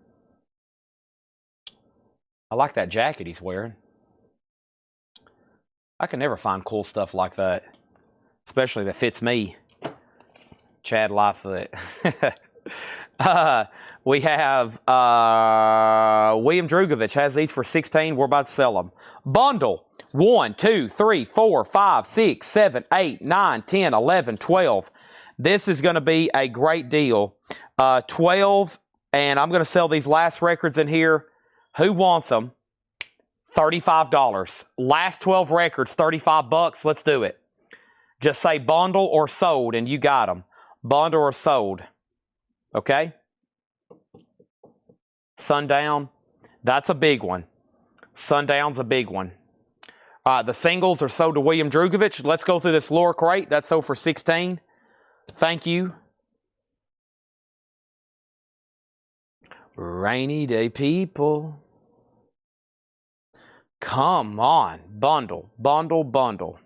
Speaker 1: I like that jacket he's wearing. I can never find cool stuff like that. Especially that fits me. Chad Lightfoot. We have William Drugovich has these for $16. We're about to sell them. Bundle 1, 2, 3, 4, 5, 6, 7, 8, 9, 10, 11, 12. This is going to be a great deal. 12, and I'm going to sell these last records in here. Who wants them? $35. Last 12 records, $35. Let's do it. Just say bundle or sold, and you got them. Bundle or sold. Okay? Sundown. That's a big one. Sundown's a big one. The singles are sold to William Drugovich. Let's go through this Laura crate. That's sold for $16. Thank you. Rainy Day People. Come on. Bundle, bundle, bundle.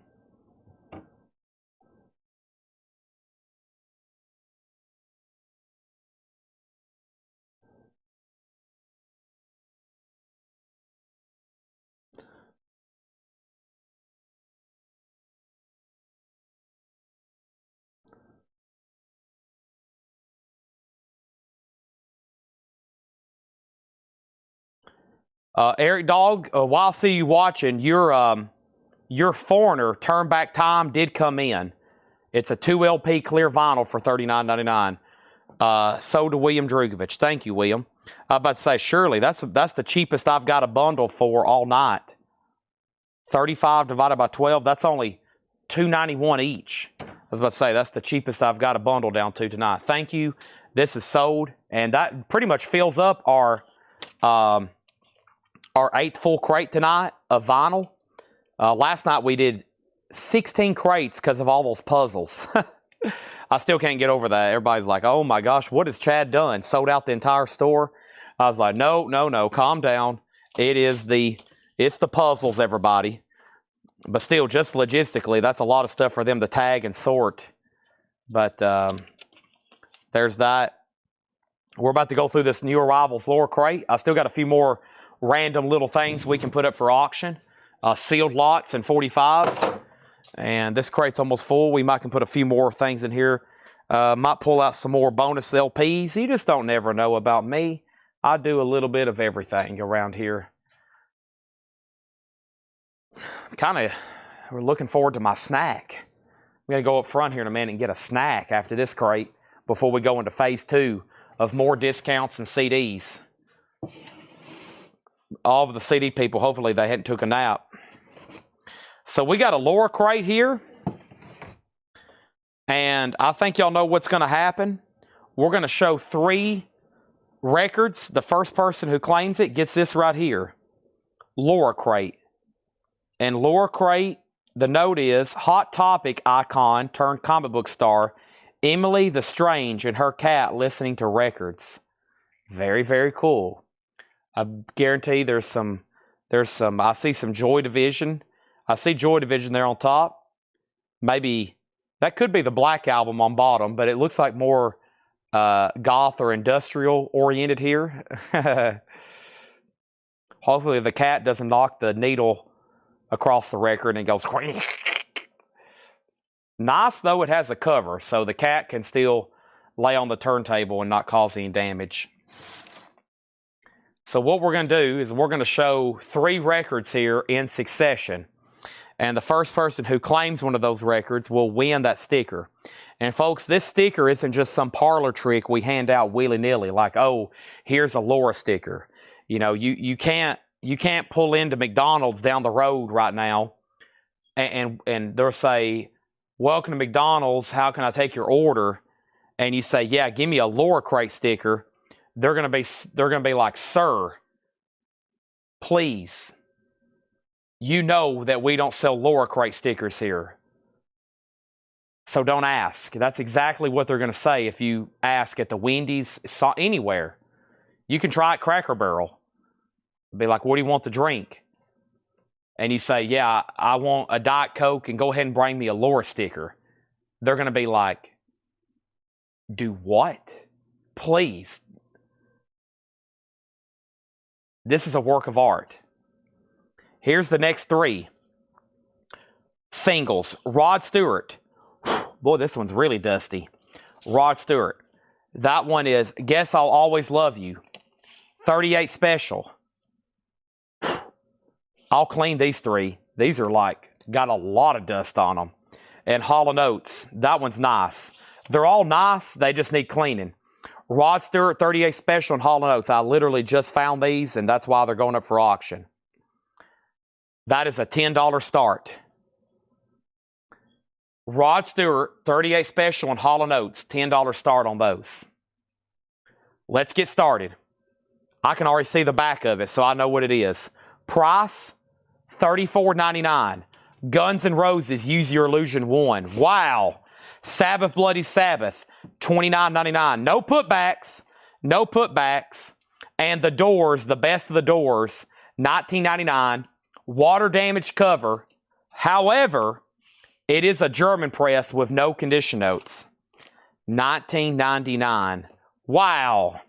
Speaker 1: Eric Dog, while I see you watching, you're Your Foreigner Turn Back Time did come in. It's a 2 LP clear vinyl for $39.99. Sold to William Drugovich. Thank you, William. I was about to say, surely that's the cheapest I've got a bundle for all night. 35 divided by 12, that's only $2.91 each. I was about to say, that's the cheapest I've got a bundle down to tonight. Thank you. This is sold, and that pretty much fills up our 8th full crate tonight of vinyl. Last night we did 16 crates because of all those puzzles. I still can't get over that. Everybody's like, oh my gosh, what has Chad done? Sold out the entire store? I was like, no, calm down. It's the puzzles, everybody. But still, just logistically, that's a lot of stuff for them to tag and sort. But there's that. We're about to go through this New Arrivals lower crate. I still got a few more random little things we can put up for auction. Sealed lots and 45s. And this crate's almost full. We might can put a few more things in here. Might pull out some more bonus LPs. You just don't never know about me. I do a little bit of everything around here. We're looking forward to my snack. I'm going to go up front here in a minute and get a snack after this crate before we go into phase 2 of more discounts and CDs. All of the CD people, hopefully they hadn't took a nap. So we got a lower crate here. And I think y'all know what's going to happen. We're going to show 3 records. The first person who claims it gets this right here. Lower crate. And lower crate, the note is, Hot Topic icon turned comic book star, Emily the Strange and her cat listening to records. Very, very cool. I guarantee there's some, I see some Joy Division. I see Joy Division there on top. Maybe, that could be the Black Album on bottom, but it looks like more goth or industrial oriented here. Hopefully the cat doesn't knock the needle across the record and it goes nice, though it has a cover so the cat can still lay on the turntable and not cause any damage. So what we're going to do is we're going to show 3 records here in succession, and the first person who claims one of those records will win that sticker. And folks, this sticker isn't just some parlor trick we hand out willy-nilly like, oh, here's a Laura sticker. You know, you can't pull into McDonald's down the road right now and they'll say, welcome to McDonald's, how can I take your order? And you say, yeah, give me a Lower Crate sticker. They're gonna be like, sir, please. You know that we don't sell Lower Crate stickers here. So don't ask. That's exactly what they're gonna say if you ask at the Wendy's, anywhere. You can try at Cracker Barrel. Be like, what do you want to drink? And you say, yeah, I want a Diet Coke and go ahead and bring me a Laura sticker. They're going to be like, do what? Please. This is a work of art. Here's the next 3. Singles. Rod Stewart. Boy, this one's really dusty. Rod Stewart. That one is Guess I'll Always Love You. 38 special. I'll clean these 3. These are like, got a lot of dust on them. And Hall & Oates, that one's nice. They're all nice, they just need cleaning. Rod Stewart, 38 special, and Hall & Oates. I literally just found these, and that's why they're going up for auction. That is a $10 start. Rod Stewart, 38 special, and Hall & Oates, $10 start on those. Let's get started. I can already see the back of it, so I know what it is. Price, $34.99. Guns N' Roses, Use Your Illusion 1. Wow. Sabbath, Bloody Sabbath, $29.99. No putbacks. No putbacks. And The Doors, The Best of the Doors, $19.99. Water damage cover. However, it is a German press with no condition notes. $19.99. Wow.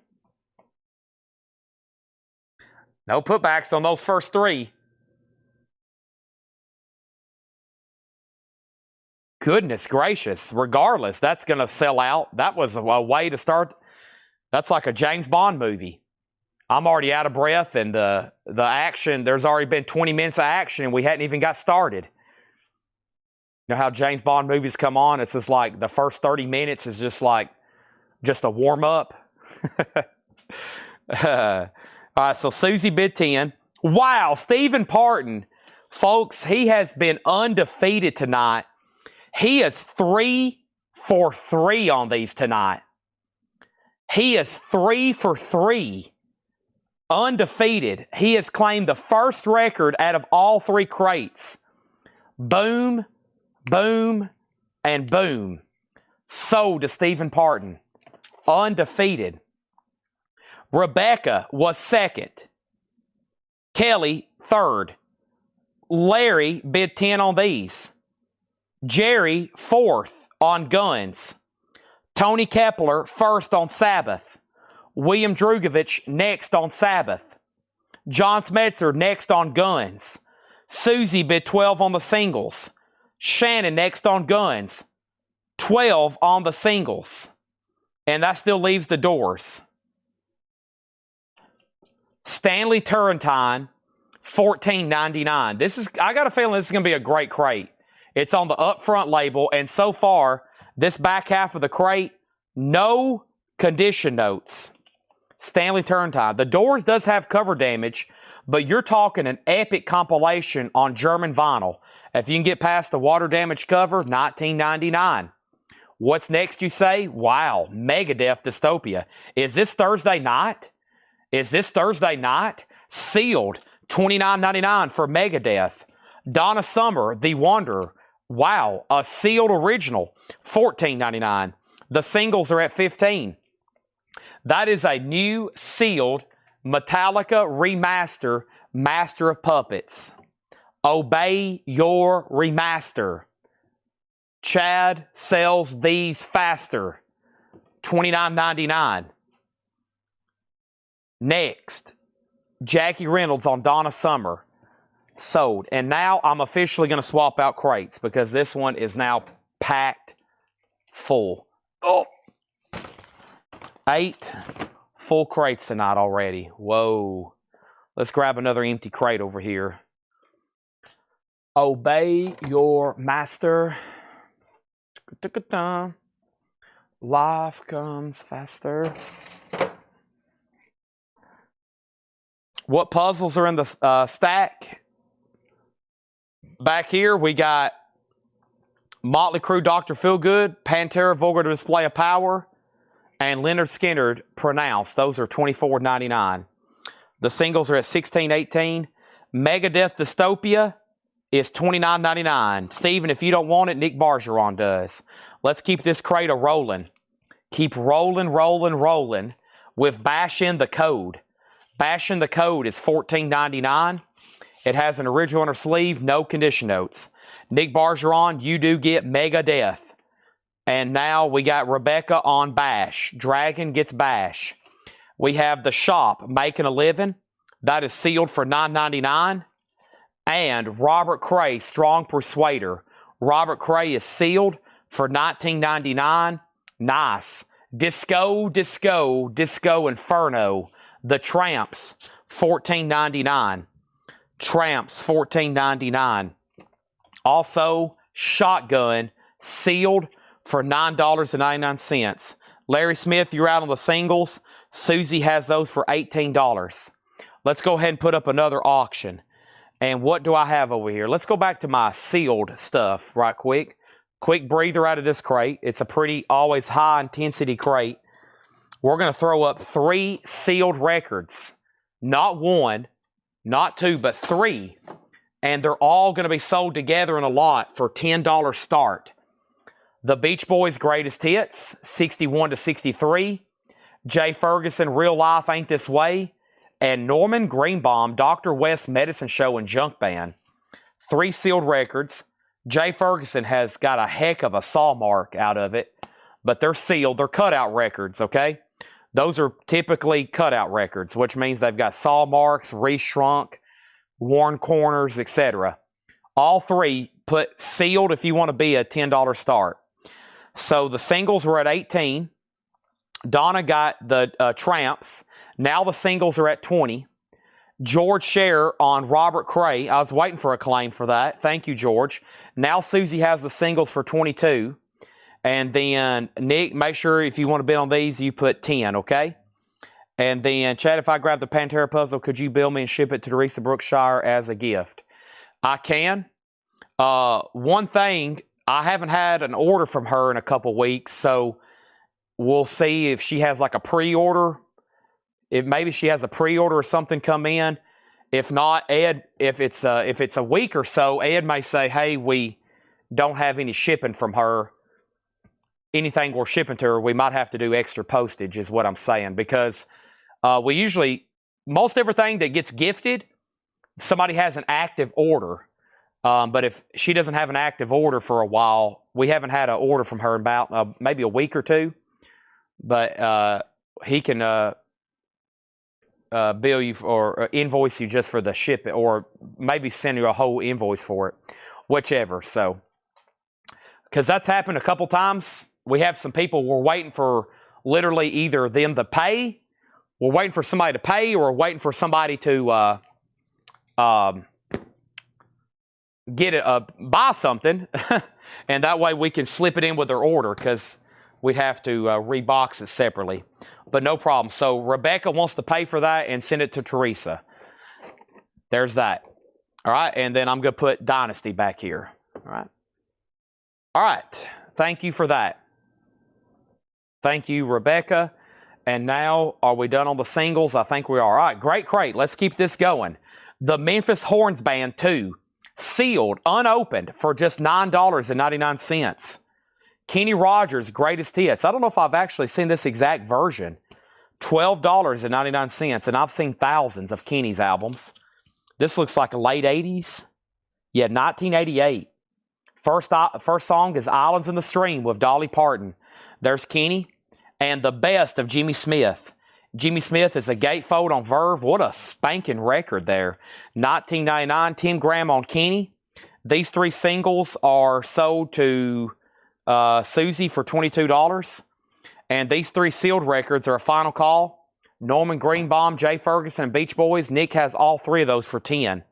Speaker 1: No putbacks on those first 3. Goodness gracious. Regardless, that's going to sell out. That was a way to start. That's like a James Bond movie. I'm already out of breath, and the action, there's already been 20 minutes of action, and we hadn't even got started. You know how James Bond movies come on? It's just like the first 30 minutes is just like just a warm up. All right, so Susie bid 10. Wow, Stephen Parton, folks, he has been undefeated tonight. He is 3 for 3 on these tonight. He is 3 for 3. Undefeated. He has claimed the first record out of all 3 crates. Boom, boom, and boom. Sold to Stephen Parton. Undefeated. Rebecca was second. Kelly, third. Larry bid 10 on these. Jerry, fourth on guns. Tony Kepler, first on Sabbath. William Drugovich, next on Sabbath. John Smetzer, next on guns. Susie bid 12 on the singles. Shannon, next on guns. 12 on the singles. And that still leaves the doors. Stanley Turrentine, $14.99. I got a feeling this is going to be a great crate. It's on the upfront label, and so far, this back half of the crate, no condition notes. Stanley Turrentine. The doors does have cover damage, but you're talking an epic compilation on German vinyl. If you can get past the water damage cover, $19.99. What's next, you say? Wow, Megadeth Dystopia. Is this Thursday night? Is this Thursday night? Sealed, $29.99 for Megadeth. Donna Summer, The Wanderer. Wow, a sealed original, $14.99. The singles are at $15. That is a new sealed Metallica remaster, Master of Puppets. Obey your remaster. Chad sells these faster, $29.99. Next, Jackie Reynolds on Donna Summer. Sold. And now I'm officially going to swap out crates because this one is now packed full. Oh! 8 full crates tonight already. Whoa. Let's grab another empty crate over here. Obey your master. Life comes faster. What puzzles are in the stack? Back here, we got Motley Crue, Dr. Feelgood, Pantera, Vulgar Display of Power, and Leonard Skinner, Pronounced. Those are $24.99. The singles are at $16.18. Megadeth Dystopia is $29.99. Steven, if you don't want it, Nick Bargeron does. Let's keep this crate a-rolling. Keep rolling, rolling, rolling with Bash in the Code. Bash in the Code is $14.99. It has an original inner sleeve, no condition notes. Nick Bargeron, you do get Megadeth. And now we got Rebecca on Bash. Dragon gets Bash. We have The Shop, Making a Living. That is sealed for $9.99. And Robert Cray, Strong Persuader. Robert Cray is sealed for $19.99. Nice. Disco, Disco, Disco Inferno. The Tramps, $14.99. Tramps, $14.99. Also, Shotgun, sealed for $9.99. Larry Smith, you're out on the singles. Susie has those for $18. Let's go ahead and put up another auction. And what do I have over here? Let's go back to my sealed stuff right quick. Quick breather out of this crate. It's a pretty, always high-intensity crate. We're going to throw up 3 sealed records. Not 1, not 2, but 3. And they're all going to be sold together in a lot for $10 start. The Beach Boys' Greatest Hits, 61 to 63. Jay Ferguson, Real Life Ain't This Way. And Norman Greenbaum, Dr. West's Medicine Show and Junk Band. 3 sealed records. Jay Ferguson has got a heck of a saw mark out of it. But they're sealed. They're cutout records, okay? Those are typically cutout records, which means they've got saw marks, reshrunk, worn corners, etc. All 3 put sealed if you want to be a $10 start. So the singles were at $18. Donna got the Tramps. Now the singles are at $20. George Share on Robert Cray. I was waiting for a claim for that. Thank you, George. Now Susie has the singles for 22. And then, Nick, make sure if you want to bid on these, you put 10, okay? And then, Chad, if I grab the Pantera puzzle, could you bill me and ship it to Teresa Brookshire as a gift? I can. One thing, I haven't had an order from her in a couple weeks, so we'll see if she has like a pre-order. If maybe she has a pre-order or something come in. If not, Ed, if it's a week or so, Ed may say, hey, we don't have any shipping from her. Anything we're shipping to her, we might have to do extra postage is what I'm saying. Because we usually, most everything that gets gifted, somebody has an active order. But if she doesn't have an active order for a while, we haven't had an order from her in about maybe a week or two. But he can bill you or invoice you just for the shipping, or maybe send you a whole invoice for it, whichever. So, because that's happened a couple times. We have some people we're waiting for literally either them to pay, we're waiting for somebody to pay, or we're waiting for somebody to get it, buy something, and that way we can slip it in with their order, because we'd have to rebox it separately. But no problem. So Rebecca wants to pay for that and send it to Teresa. There's that. All right, and then I'm going to put Dynasty back here. All right. All right. Thank you for that. Thank you, Rebecca. And now, are we done on the singles? I think we are. All right, great crate. Let's keep this going. The Memphis Horns Band 2, sealed, unopened, for just $9.99. Kenny Rogers' Greatest Hits. I don't know if I've actually seen this exact version. $12.99, and I've seen thousands of Kenny's albums. This looks like a late 80s. Yeah, 1988. First song is Islands in the Stream with Dolly Parton. There's Kenny. And the best of Jimmy Smith. Jimmy Smith is a gatefold on Verve. What a spanking record there. 1999, 10 gram on Kenny. These three singles are sold to Susie for $22. And these three sealed records are a final call. Norman Greenbaum, Jay Ferguson, and Beach Boys. Nick has all three of those for 10.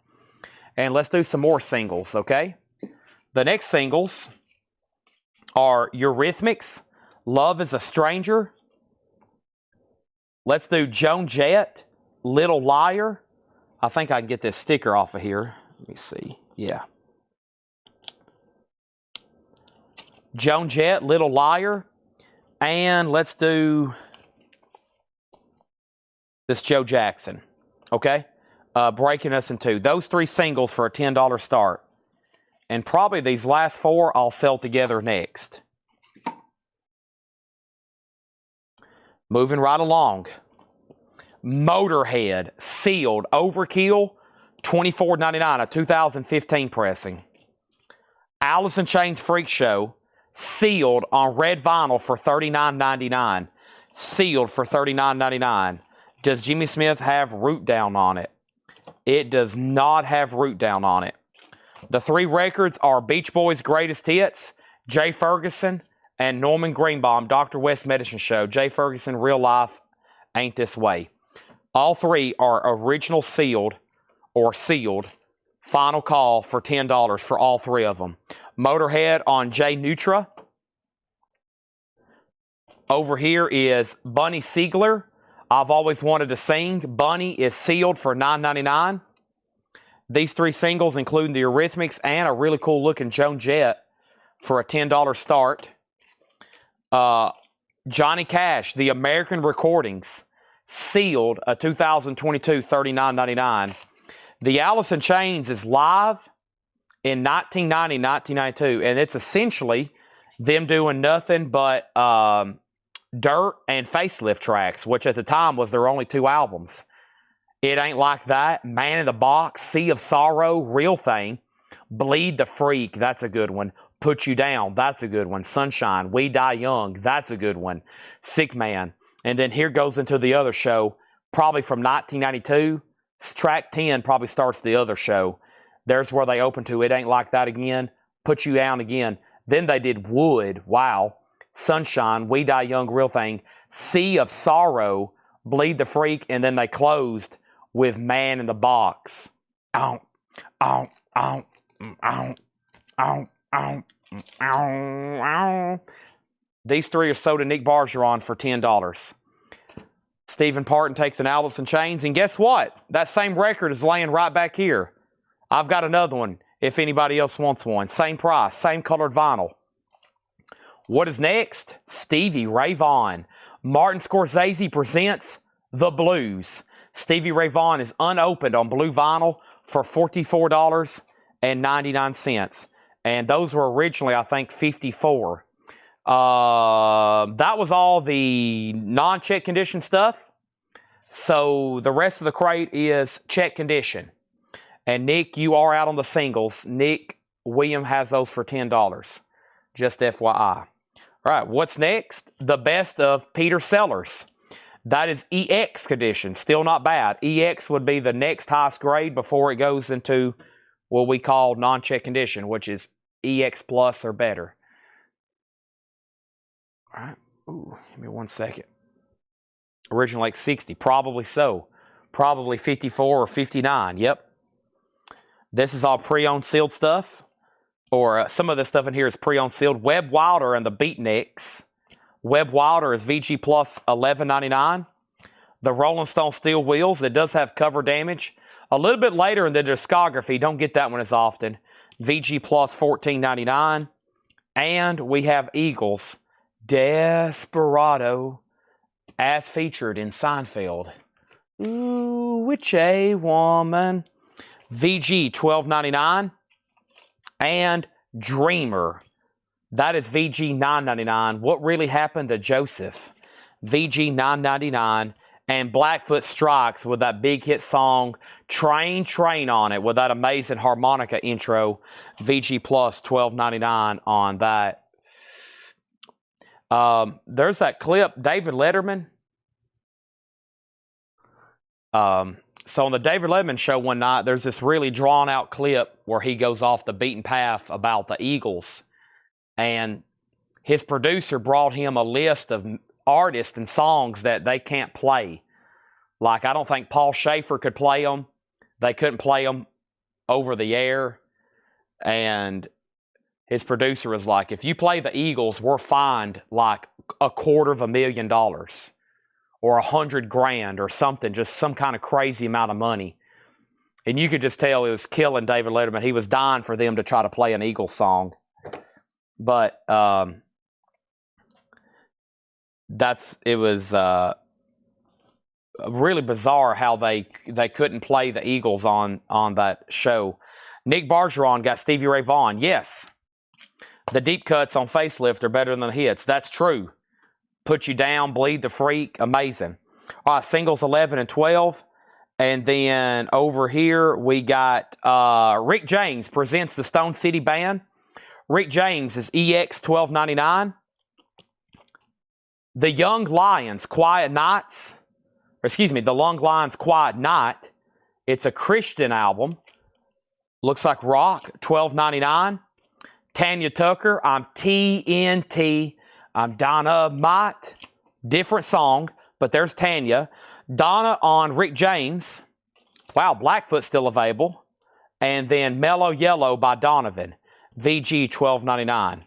Speaker 1: And let's do some more singles, okay? The next singles are Eurythmics, Love is a Stranger. Let's do Joan Jett, Little Liar. I think I can get this sticker off of here. Let me see. Yeah. Joan Jett, Little Liar. And let's do this Joe Jackson. Okay? Breaking Us in Two. Those three singles for a $10 start. And probably these last four I'll sell together next. Moving right along. Motorhead, sealed, Overkill, $24.99, a 2015 pressing. Alice in Chains Freak Show, sealed on red vinyl for $39.99. Sealed for $39.99. Does Jimmy Smith have Root Down on it? It does not have Root Down on it. The three records are Beach Boys' Greatest Hits, Jay Ferguson, and Norman Greenbaum, Dr. West Medicine Show. Jay Ferguson, Real Life Ain't This Way. All three are original sealed or sealed. Final call for $10 for all three of them. Motorhead on Jay Nutra. Over here is Bunny Siegler. I've always wanted to sing. Bunny is sealed for $9.99. These three singles, including the Eurythmics and a really cool looking Joan Jett, for a $10 start. Johnny Cash, The American Recordings, sealed, a 2022, $39.99. The Alice in Chains is live in 1990, 1992, and it's essentially them doing nothing but Dirt and Facelift tracks, which at the time was their only two albums. It Ain't Like That, Man in the Box, Sea of Sorrow, Real Thing, Bleed the Freak, that's a good one. Put You Down, that's a good one. Sunshine, We Die Young, that's a good one. Sick Man. And then here goes into the other show, probably from 1992. Track 10 probably starts the other show. There's where they open to It Ain't Like That again, Put You Down again. Then they did Wood, wow. Sunshine, We Die Young, Real Thing, Sea of Sorrow, Bleed the Freak, and then they closed with Man in the Box. Ow, ow, ow, ow, ow, ow, ow, ow. These three are sold to Nick Bergeron for $10. Stephen Parton takes an Alice in Chains. And guess what? That same record is laying right back here. I've got another one if anybody else wants one. Same price, same colored vinyl. What is next? Stevie Ray Vaughan. Martin Scorsese presents The Blues. Stevie Ray Vaughan is unopened on blue vinyl for $44.99. And those were originally, I think, $54. That was all the non-check condition stuff. So the rest of the crate is check condition. And Nick, you are out on the singles. Nick William has those for $10. Just FYI. All right, what's next? The best of Peter Sellers. That is EX condition. Still not bad. EX would be the next highest grade before it goes into what we call non-check condition, which is EX plus or better. All right. Ooh, give me 1 second. Original like 60. Probably so. Probably 54 or 59. Yep. This is all pre-owned sealed stuff. Or some of this stuff in here is pre-owned sealed. Webb Wilder and the Beatniks. Webb Wilder is VG plus $11.99. The Rolling Stone steel wheels. It does have cover damage. A little bit later in the discography. Don't get that one as often. VG plus $14.99. And we have Eagles. Desperado, as featured in Seinfeld. Ooh, which a woman. VG $12.99. And Dreamer. That is VG $9.99. What Really Happened to Joseph? VG $9.99. And Blackfoot Strikes with that big hit song, Train, Train on it, with that amazing harmonica intro. VG plus $12.99 on that. There's that clip, David Letterman. So on the David Letterman show one night, there's this really drawn out clip where he goes off the beaten path about the Eagles. And his producer brought him a list of artists and songs that they can't play. Like, I don't think Paul Schaefer could play them. They couldn't play them over the air. And his producer was like, if you play the Eagles, we're fined like $250,000 or $100,000 or something, just some kind of crazy amount of money. And you could just tell it was killing David Letterman. He was dying for them to try to play an Eagles song. But it was really bizarre how they couldn't play the Eagles on that show. Nick Bergeron got Stevie Ray Vaughan. Yes. The deep cuts on Facelift are better than the hits. That's true. Put You Down, Bleed the Freak, amazing. All right, singles 11 and 12. And then over here we got Rick James presents the Stone City Band. Rick James is EX $12.99. The Young Lions, Quiet Nights. The Young Lions, Quiet Night. It's a Christian album. Looks like rock, $12.99. Tanya Tucker, I'm TNT. I'm Dynamite. Different song, but there's Tanya. Donna on Rick James. Wow, Blackfoot's still available. And then Mellow Yellow by Donovan. VG $12.99.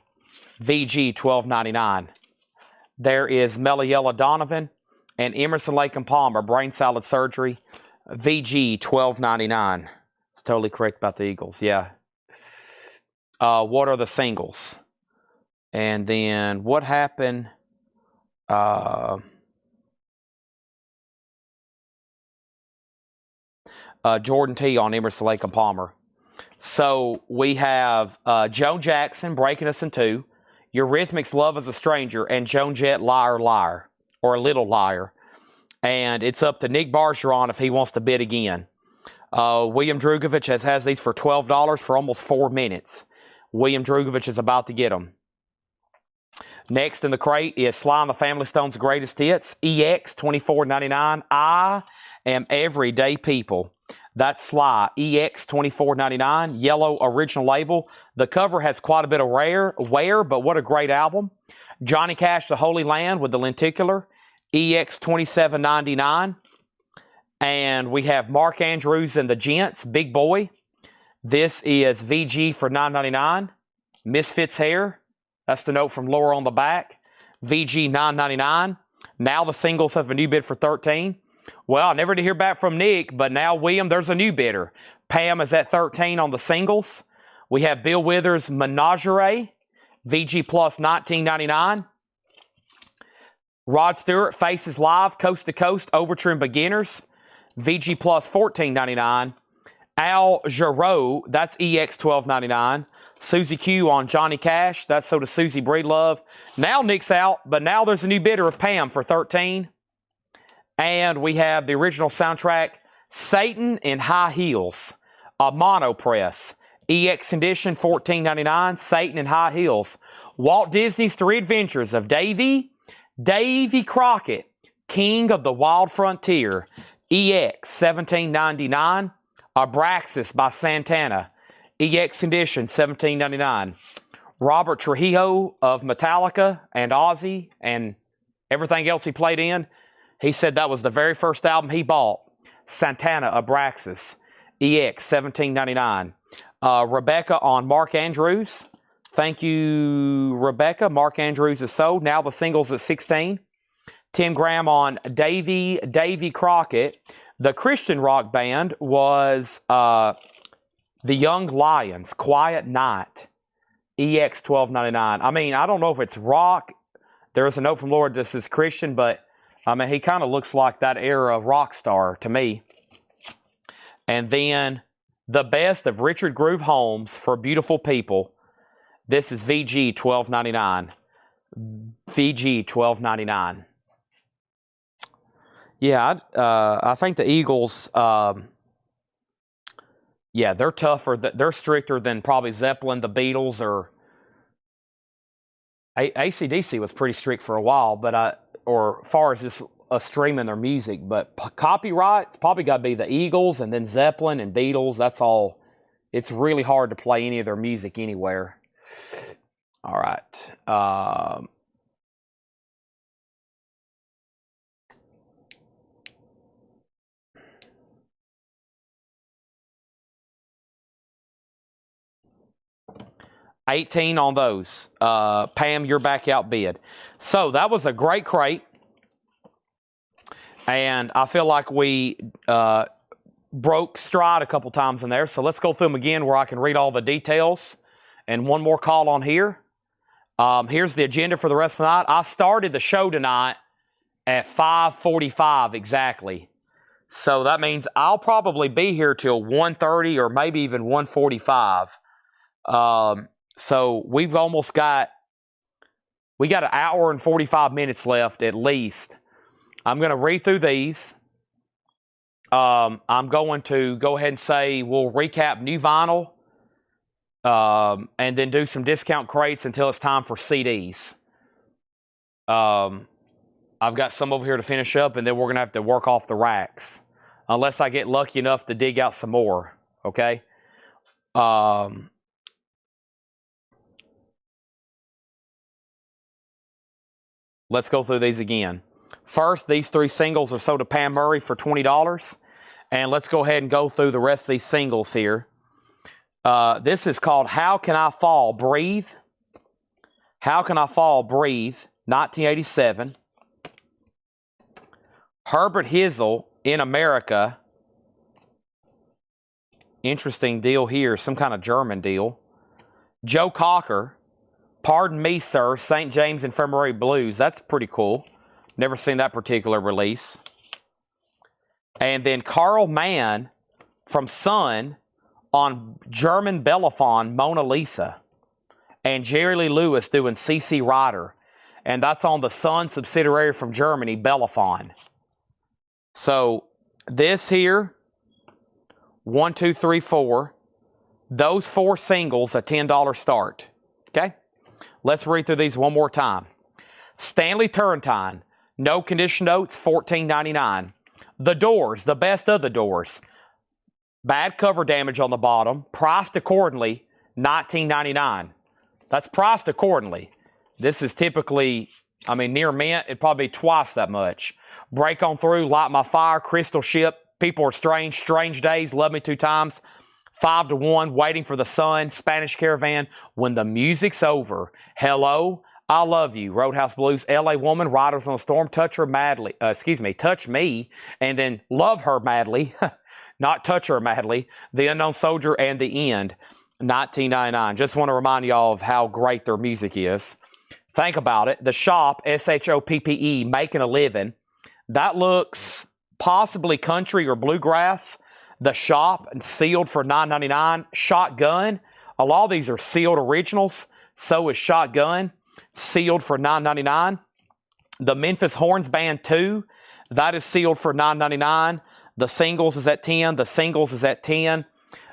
Speaker 1: VG $12.99. There is Mellow Yellow Donovan and Emerson, Lake and Palmer, Brain Salad Surgery. VG $12.99. It's totally correct about the Eagles, yeah. What are the singles? And then what happened? Jordan T on Emerson, Lake and Palmer. So we have Joan Jackson, Breaking Us in Two, Eurythmics, Love is a Stranger, and Joan Jett, Liar, Liar, or A Little Liar. And it's up to Nick Bergeron if he wants to bid again. William Drugovich has these for $12 for almost 4 minutes. William Drugovich is about to get them. Next in the crate is Sly and the Family Stone's Greatest Hits, EX $24.99. I Am Everyday People. That's Sly, EX $24.99, yellow original label. The cover has quite a bit of wear, but what a great album. Johnny Cash, The Holy Land with the lenticular, EX $27.99. And we have Mark Andrews and the Gents, Big Boy. This is VG for $9.99. Misfits Hair. That's the note from Laura on the back. VG $9.99. Now the singles have a new bid for $13. Well, I never did hear back from Nick, but now, William, there's a new bidder. Pam is at $13 on the singles. We have Bill Withers' Menagerie. VG plus $19.99. Rod Stewart, Faces Live, Coast to Coast, Overture and Beginners. VG plus $14.99. Al Jarreau, that's EX $12.99. Susie Q on Johnny Cash, that's so does Susie Breedlove. Now Nick's out, but now there's a new bidder of Pam for $13. And we have the original soundtrack, Satan in High Heels, a mono press. EX edition $14.99, Satan in High Heels. Walt Disney's Three Adventures of Davy Crockett, King of the Wild Frontier. EX $17.99. Abraxas by Santana. EX edition $17.99. Robert Trujillo of Metallica and Ozzy and everything else he played in. He said that was the very first album he bought. Santana Abraxas. EX $17.99. Rebecca on Mark Andrews. Thank you, Rebecca. Mark Andrews is sold. Now the singles at $16. Tim Graham on Davy Crockett. The Christian rock band was the Young Lions, Quiet Night. EX $12.99. I mean, I don't know if it's rock. There is a note from Lord, this is Christian, but I mean, he kind of looks like that era rock star to me. And then the best of Richard Groove Holmes for Beautiful People. This is VG $12.99. VG $12.99. Yeah, I think the Eagles, yeah, they're tougher. They're stricter than probably Zeppelin, the Beatles, or AC/DC was pretty strict for a while, but or as far as just streaming their music. But copyrights probably got to be the Eagles and then Zeppelin and Beatles. That's all. It's really hard to play any of their music anywhere. All right. 18 on those. Pam, you're back out bid. So that was a great crate. And I feel like we broke stride a couple times in there. So let's go through them again where I can read all the details. And one more call on here. Here's the agenda for the rest of the night. I started the show tonight at 5:45 exactly. So that means I'll probably be here till 1:30 or maybe even 1:45. So we've almost got, we got an hour and 45 minutes left at least. I'm going to read through these. I'm going to go ahead and say we'll recap new vinyl and then do some discount crates until it's time for CDs. I've got some over here to finish up, and then we're going to have to work off the racks. Unless I get lucky enough to dig out some more, okay? Let's go through these again. First, these three singles are sold to Pam Murray for $20. And let's go ahead and go through the rest of these singles here. This is called How Can I Fall, Breathe. How Can I Fall, Breathe, 1987. Herbert Hizzle, In America. Interesting deal here, some kind of German deal. Joe Cocker, Pardon Me, Sir, St. James Infirmary Blues. That's pretty cool. Never seen that particular release. And then Carl Mann from Sun on German Bellephon, Mona Lisa. And Jerry Lee Lewis doing C.C. Rider. And that's on the Sun subsidiary from Germany, Bellephon. So this here, 1, 2, 3, 4. Those 4 singles, a $10 start. Okay? Let's read through these one more time. Stanley Turrentine, no condition notes, $14.99. The Doors, the best of the Doors. Bad cover damage on the bottom, priced accordingly, $19.99. That's priced accordingly. This is typically, I mean, near mint, it'd probably be twice that much. Break On Through, Light My Fire, Crystal Ship, People Are Strange, Strange Days, Love Me Two Times, 5-1, Waiting for the Sun, Spanish Caravan, When the Music's Over, Hello, I Love You, Roadhouse Blues, LA Woman, Riders on the Storm, Touch Her Madly, Touch Me, and then Love Her Madly, not Touch Her Madly, The Unknown Soldier, and The End, 1999. Just want to remind y'all of how great their music is. Think about it. The Shop, SHOPPE, Making a Living, that looks possibly country or bluegrass. The Shop, sealed for $9.99. Shotgun, a lot of these are sealed originals. So is Shotgun, sealed for $9.99. The Memphis Horns Band 2, that is sealed for $9.99. The Singles is at $10. The Singles is at $10.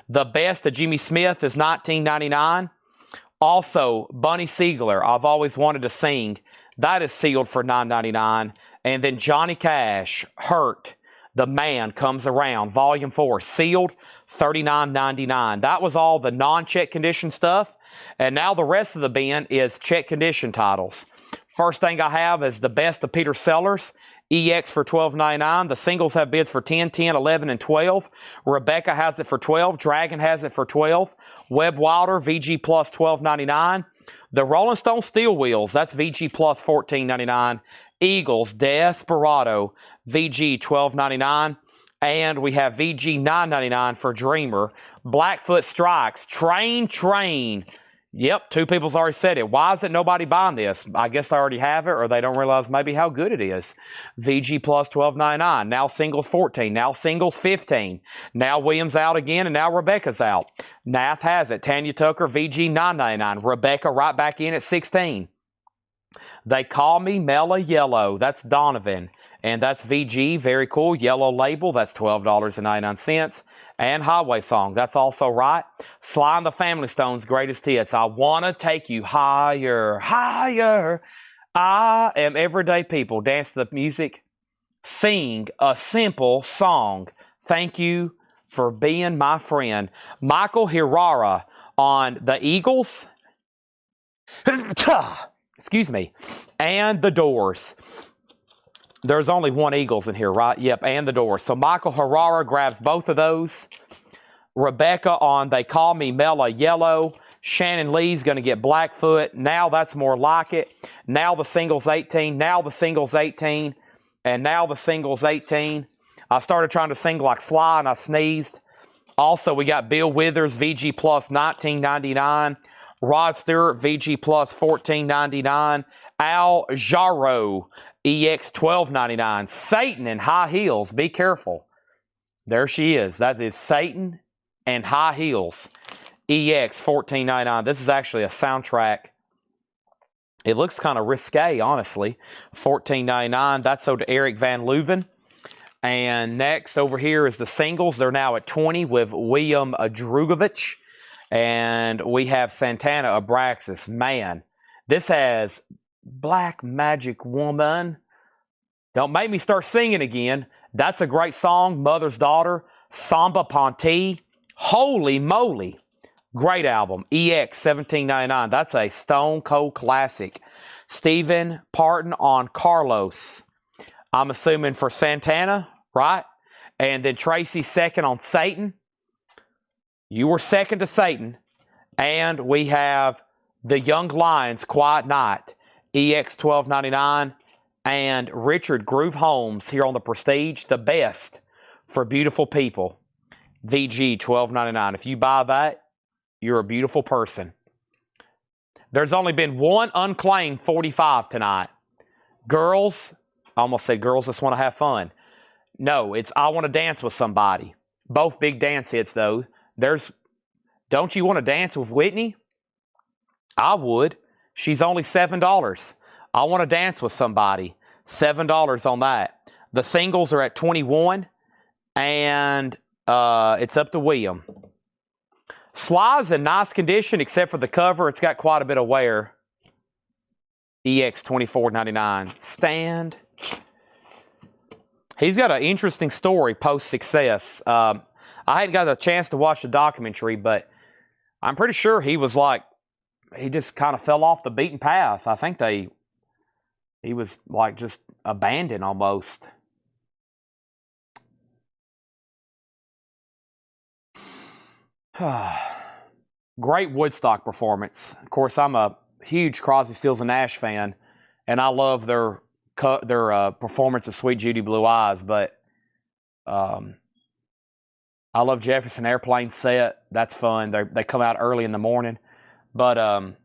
Speaker 1: The Best of Jimmy Smith is $19.99. Also, Bunny Siegler, I've always wanted to sing. That is sealed for $9.99. And then Johnny Cash, Hurt, The Man Comes Around, Volume 4, sealed, $39.99. That was all the non-check condition stuff. And now the rest of the bin is check condition titles. First thing I have is The Best of Peter Sellers, EX for $12.99. The Singles have bids for $10, $10, $11, and $12. Rebecca has it for $12. Dragon has it for $12. Webb Wilder, VG Plus $12.99. The Rolling Stone Steel Wheels, that's VG Plus $14.99. Eagles, Desperado, VG $12.99. And we have VG $9.99 for Dreamer. Blackfoot Strikes, Train. Yep, 2 people's already said it. Why isn't nobody buying this? I guess they already have it, or they don't realize maybe how good it is. VG Plus $12.99. Now Singles $14. Now Singles $15. Now Williams out again, and now Rebecca's out. Nath has it. Tanya Tucker, VG $9.99. Rebecca right back in at $16. They Call Me Mela Yellow. That's Donovan. And that's VG. Very cool. Yellow Label. That's $12.99. And Highway Song. That's also right. Sly and the Family Stone's Greatest Hits. I Want to Take You Higher, Higher. I Am Everyday People. Dance to the music. Sing a simple song. Thank you for being my friend. Michael Hirara on the Eagles. Excuse me. And the Doors. There's only one Eagles in here, right? Yep, and the Doors. So Michael Harara grabs both of those. Rebecca on They Call Me Mela Yellow. Shannon Lee's going to get Blackfoot. Now that's more like it. Now the Singles 18. Now the Singles 18. And now the Singles 18. I started trying to sing like Sly and I sneezed. Also, we got Bill Withers, VG Plus $19.99. Rod Stewart, VG Plus $14.99. Al Jarreau, EX $12.99. Satan in High Heels. Be careful. There she is. That is Satan and High Heels. EX $14.99. This is actually a soundtrack. It looks kind of risque, honestly. $14.99. That's sold to Eric Van Leuven. And next over here is the Singles. They're now at $20 with William Drugovich. And we have Santana Abraxas. Man, this has Black Magic Woman. Don't make me start singing again. That's a great song. Mother's Daughter. Samba Ponte. Holy moly. Great album. EX $17.99. That's a Stone Cold classic. Stephen Parton on Carlos. I'm assuming for Santana, right? And then Tracy second on Satan. You were second to Satan. And we have the Young Lions, Quiet Night. EX $12.99. And Richard Groove Holmes here on the Prestige. The Best for Beautiful People. VG $12.99. If you buy that, you're a beautiful person. There's only been one unclaimed 45 tonight. Girls, I almost said Girls Just Want to Have Fun. No, it's I Want to Dance with Somebody. Both big dance hits, though. There's Don't You Want to Dance with Whitney? I would. She's only $7. I Want to Dance with Somebody. $7 on that. The Singles are at $21. And it's up to William. Sly's in nice condition except for the cover. It's got quite a bit of wear. EX $24.99. Stand. He's got an interesting story post-success. I hadn't got a chance to watch the documentary, but I'm pretty sure he was like, he just kind of fell off the beaten path. I think he was like just abandoned almost. Great Woodstock performance. Of course, I'm a huge Crosby, Stills, and Nash fan, and I love their performance of Sweet Judy Blue Eyes, but I love Jefferson Airplane set. That's fun. They come out early in the morning. But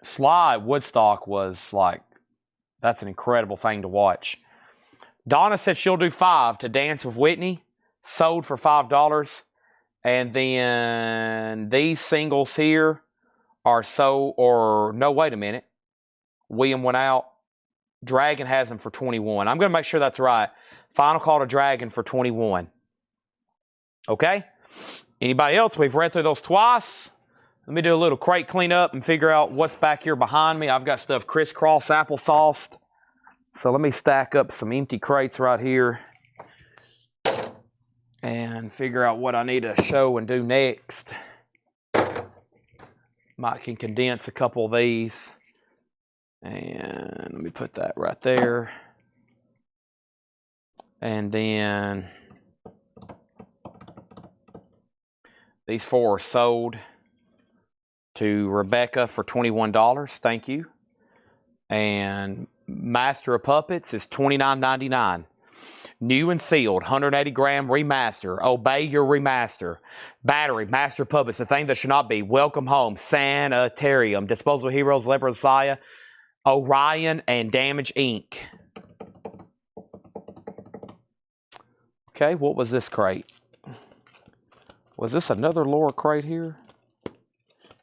Speaker 1: Sly Woodstock was like, that's an incredible thing to watch. Donna said she'll do $5 to Dance with Whitney, sold for $5. And then these singles here are no, wait a minute. William went out. Dragon has them for 21. I'm going to make sure that's right. Final call to Dragon for 21. Okay? Anybody else? We've read through those twice. Let me do a little crate cleanup and figure out what's back here behind me. I've got stuff crisscross applesauced. So let me stack up some empty crates right here and figure out what I need to show and do next. Might can condense a couple of these. And let me put that right there. And then these 4 are sold to Rebecca for $21. Thank you. And Master of Puppets is $29.99. New and sealed, 180-gram remaster. Obey your remaster. Battery, Master of Puppets, the thing that should not be. Welcome Home, Sanitarium, Disposable Heroes, Leper Messiah, Orion, and Damage Inc. Okay, what was this crate? Was this another Laura crate here?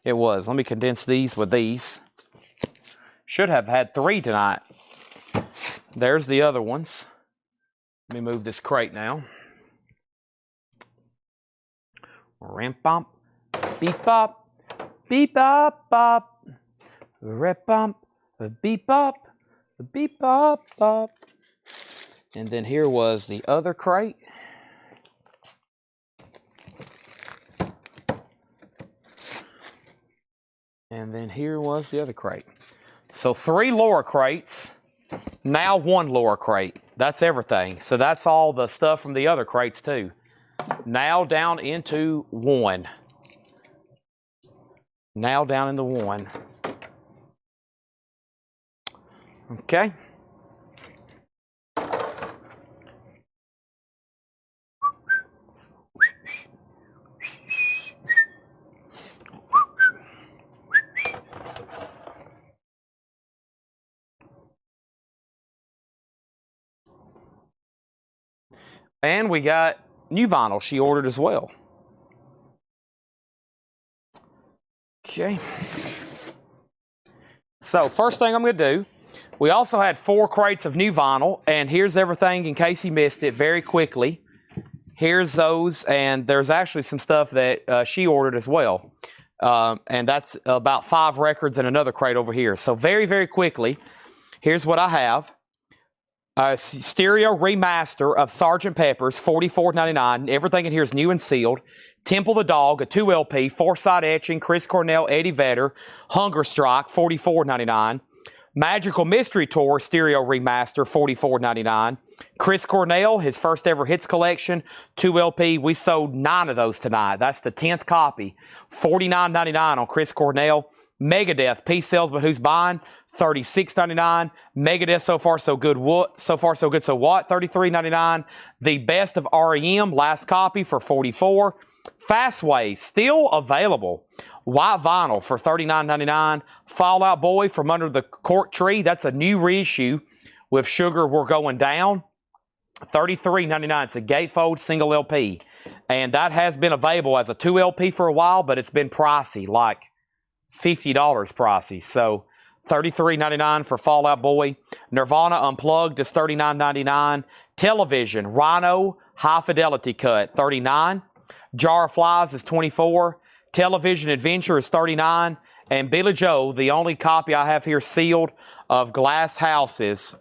Speaker 1: It was. Let me condense these with these. Should have had 3 tonight. There's the other ones. Let me move this crate now. Ramp bump, beep bop, beep bop bop, rep bump, beep bop, beep bop bop. And then here was the other crate. And then here was the other crate. So 3 Laura crates, now 1 Laura crate. That's everything. So that's all the stuff from the other crates too. Now down into 1. Now down into 1. Okay. And we got new vinyl she ordered as well. Okay. So first thing I'm going to do, we also had 4 crates of new vinyl, and here's everything in case you missed it very quickly. Here's those, and there's actually some stuff that she ordered as well. And that's about 5 records and another crate over here. So very, very quickly, here's what I have. Stereo remaster of Sgt. Pepper's, $44.99. Everything in here is new and sealed. Temple the Dog, a 2 LP, 4-side etching, Chris Cornell, Eddie Vedder, Hunger Strike, $44.99. Magical Mystery Tour, stereo remaster, $44.99. Chris Cornell, his first ever hits collection, 2 LP. We sold 9 of those tonight. That's the 10th copy. $49.99 on Chris Cornell. Megadeth, Peace Sells, but who's buying? $36.99. Megadeth, So Far So Good. So Far So Good. So What? $33.99. The Best of REM, last copy for $44. Fastway, still available. White vinyl for $39.99. Fall Out Boy, From Under the Cork Tree. That's a new reissue with Sugar We're Going Down. $33.99. It's a gatefold single LP. And that has been available as a 2 LP for a while, but it's been pricey, like $50 pricey. So $33.99 for Fall Out Boy. Nirvana Unplugged is $39.99. Television, Rhino High Fidelity Cut, $39. Jar of Flies is $24. Television Adventure is $39. And Billy Joe, the only copy I have here sealed of Glass Houses,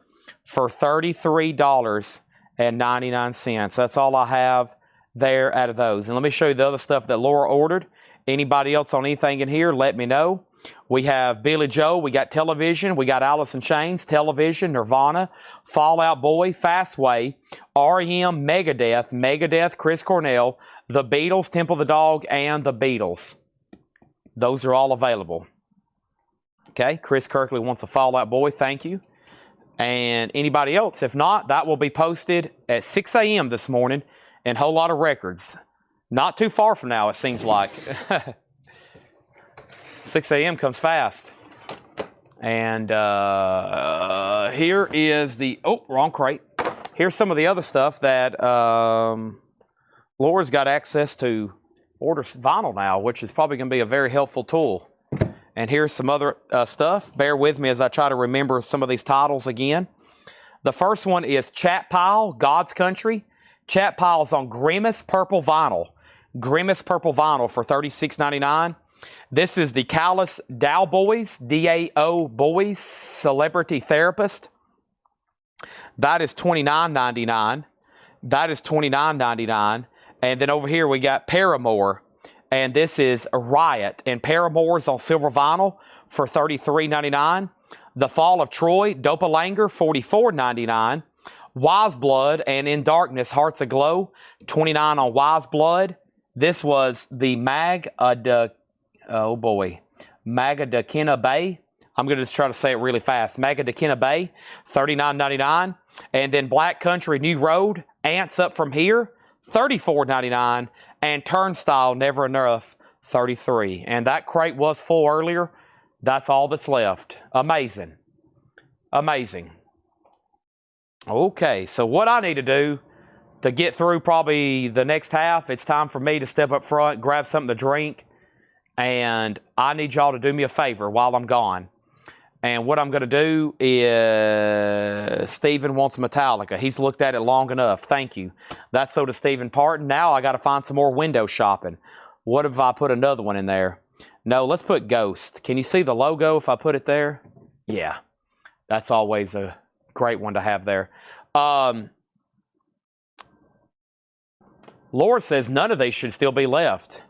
Speaker 1: for $33.99. That's all I have there out of those. And let me show you the other stuff that Laura ordered. Anybody else on anything in here, let me know. We have Billy Joe. We got Television. We got Alice in Chains, Television, Nirvana, Fall Out Boy, Fastway, R.E.M., Megadeth, Chris Cornell, The Beatles, Temple of the Dog, and The Beatles. Those are all available. Okay, Chris Kirkley wants a Fall Out Boy. Thank you. And anybody else, if not, that will be posted at 6 a.m. this morning in Whole Lot of Records. Not too far from now, it seems like. 6 a.m. comes fast. And here is the... Oh, wrong crate. Here's some of the other stuff that Laura's got access to order vinyl now, which is probably going to be a very helpful tool. And here's some other stuff. Bear with me as I try to remember some of these titles again. The first one is Chat Pile, God's Country. Chat Pile's on Grimace Purple Vinyl. Grimace Purple Vinyl for $36.99. This is the Callous Dow Boys, D-A-O Boys, Celebrity Therapist. That is $29.99. That is $29.99. And then over here we got Paramore. And this is a Riot. And Paramore's on silver vinyl for $33.99. The Fall of Troy, Dopalanger, $44.99. Wise Blood and In Darkness, Hearts Aglow, $29 on Wise Blood. This was the Magadakina Bay. I'm going to just try to say it really fast. Magadakina Bay, $39.99. And then Black Country, New Road, Ants Up From Here, $34.99. And Turnstile, Never Enough, $33. And that crate was full earlier. That's all that's left. Amazing. Amazing. Okay, so what I need to do to get through probably the next half, it's time for me to step up front, grab something to drink, and I need y'all to do me a favor while I'm gone. And what I'm going to do is, Stephen wants Metallica. He's looked at it long enough. Thank you. That's so does Stephen Parton. Now I got to find some more window shopping. What if I put another one in there? No, let's put Ghost. Can you see the logo if I put it there? Yeah, that's always a great one to have there. Laura says none of these should still be left.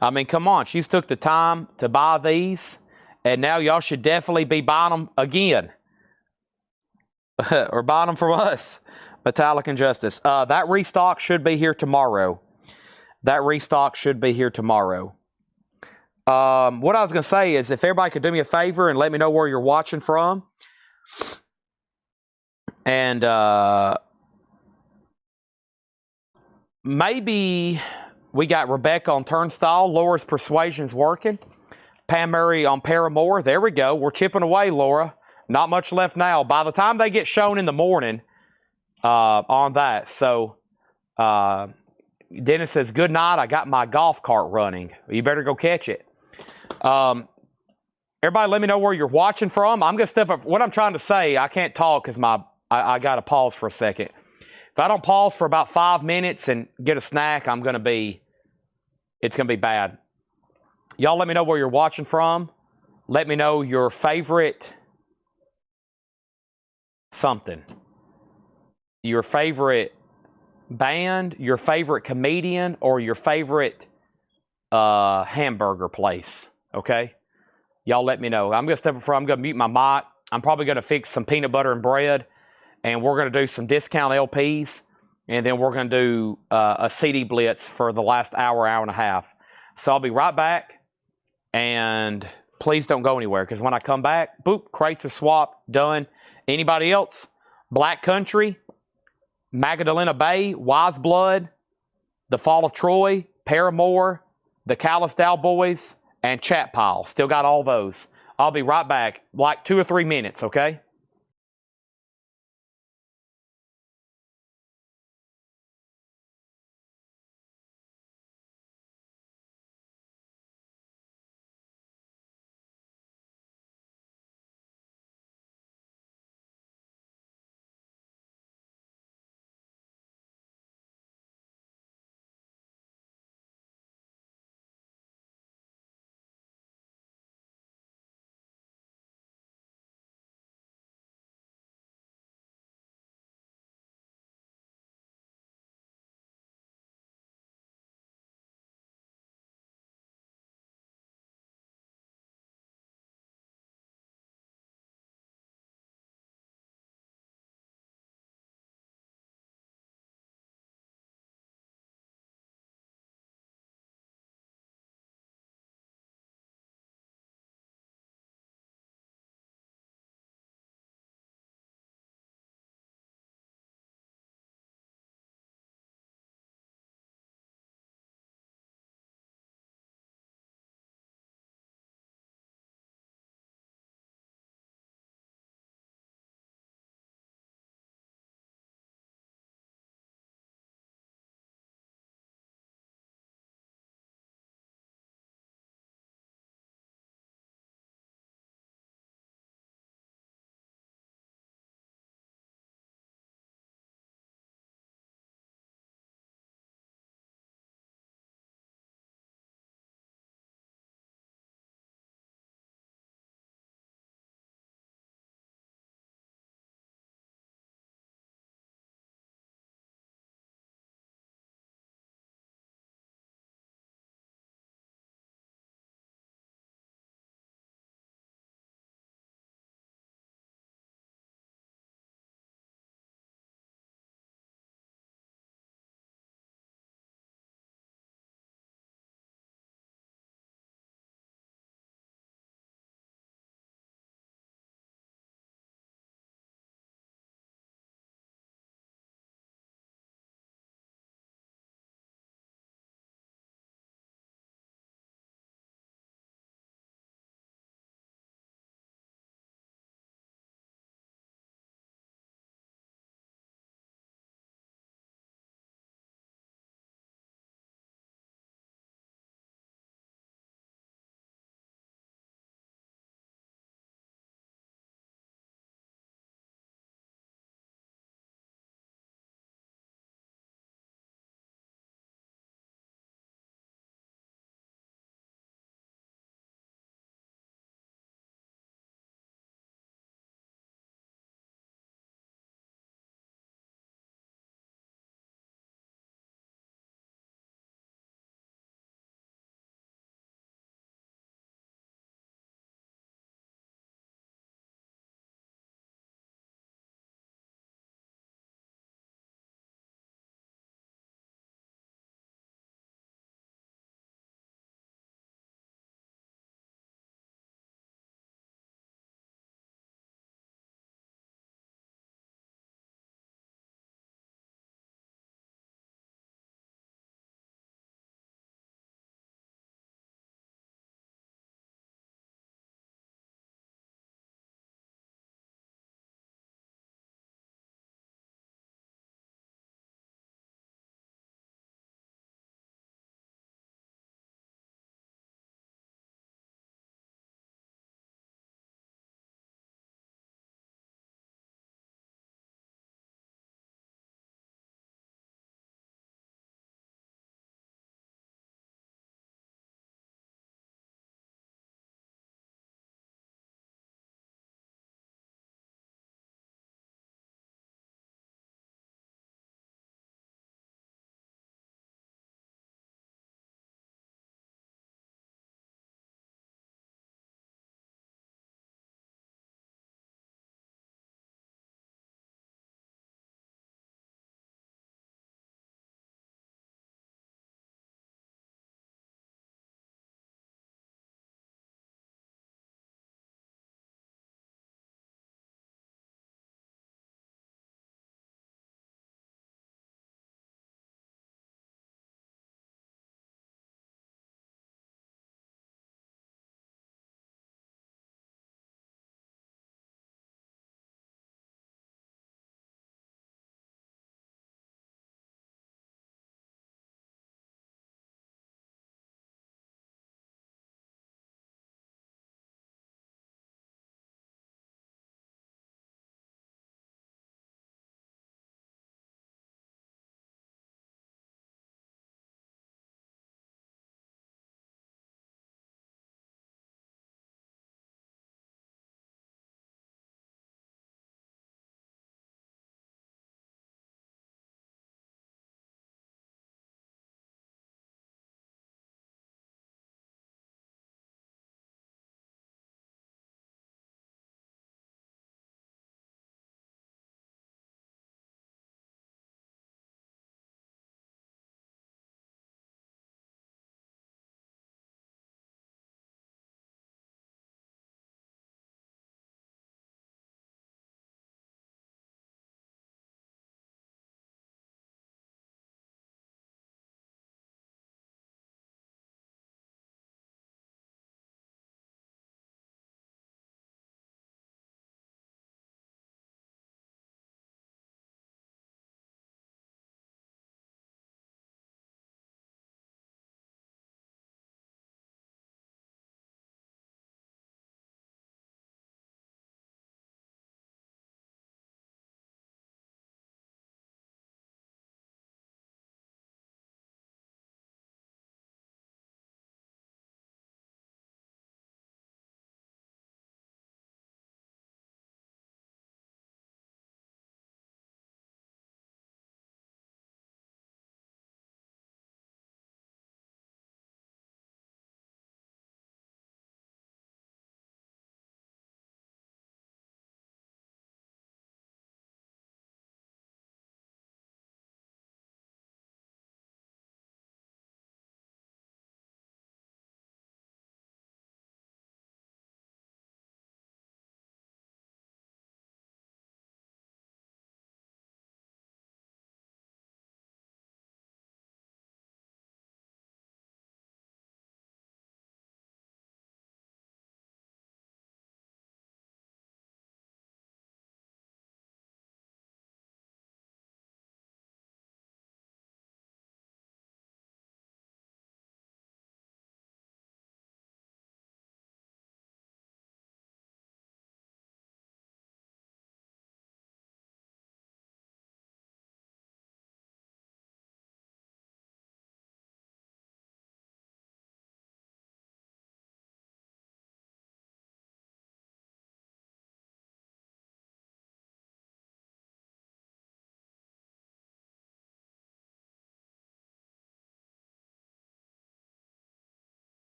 Speaker 1: I mean, come on. She's took the time to buy these. And now y'all should definitely be buying them again. Or buying them from us. Metallic Injustice. That restock should be here tomorrow. That restock should be here tomorrow. What I was going to say is if everybody could do me a favor and let me know where you're watching from. And maybe we got Rebecca on Turnstile. Laura's Persuasion's working. Pam Murray on Paramore. There we go. We're chipping away, Laura. Not much left now. By the time they get shown in the morning on that. So, Dennis says, good night. I got my golf cart running. You better go catch it. Everybody let me know where you're watching from. I'm going to step up. What I'm trying to say, I can't talk because I got to pause for a second. If I don't pause for about 5 minutes and get a snack, it's going to be bad. Y'all let me know where you're watching from. Let me know your favorite something. Your favorite band, your favorite comedian, or your favorite hamburger place. Okay? Y'all let me know. I'm going to step up front. I'm going to mute my mic. I'm probably going to fix some peanut butter and bread. And we're going to do some discount LPs. And then we're going to do a CD blitz for the last hour, hour and a half. So I'll be right back. And please don't go anywhere, because when I come back, boop, crates are swapped, done. Anybody else? Black Country, Magdalena Bay, Wise Blood, The Fall of Troy, Paramore, the Callous Dow Boys, and Chat Pile. Still got all those. I'll be right back, like 2 or 3 minutes, okay?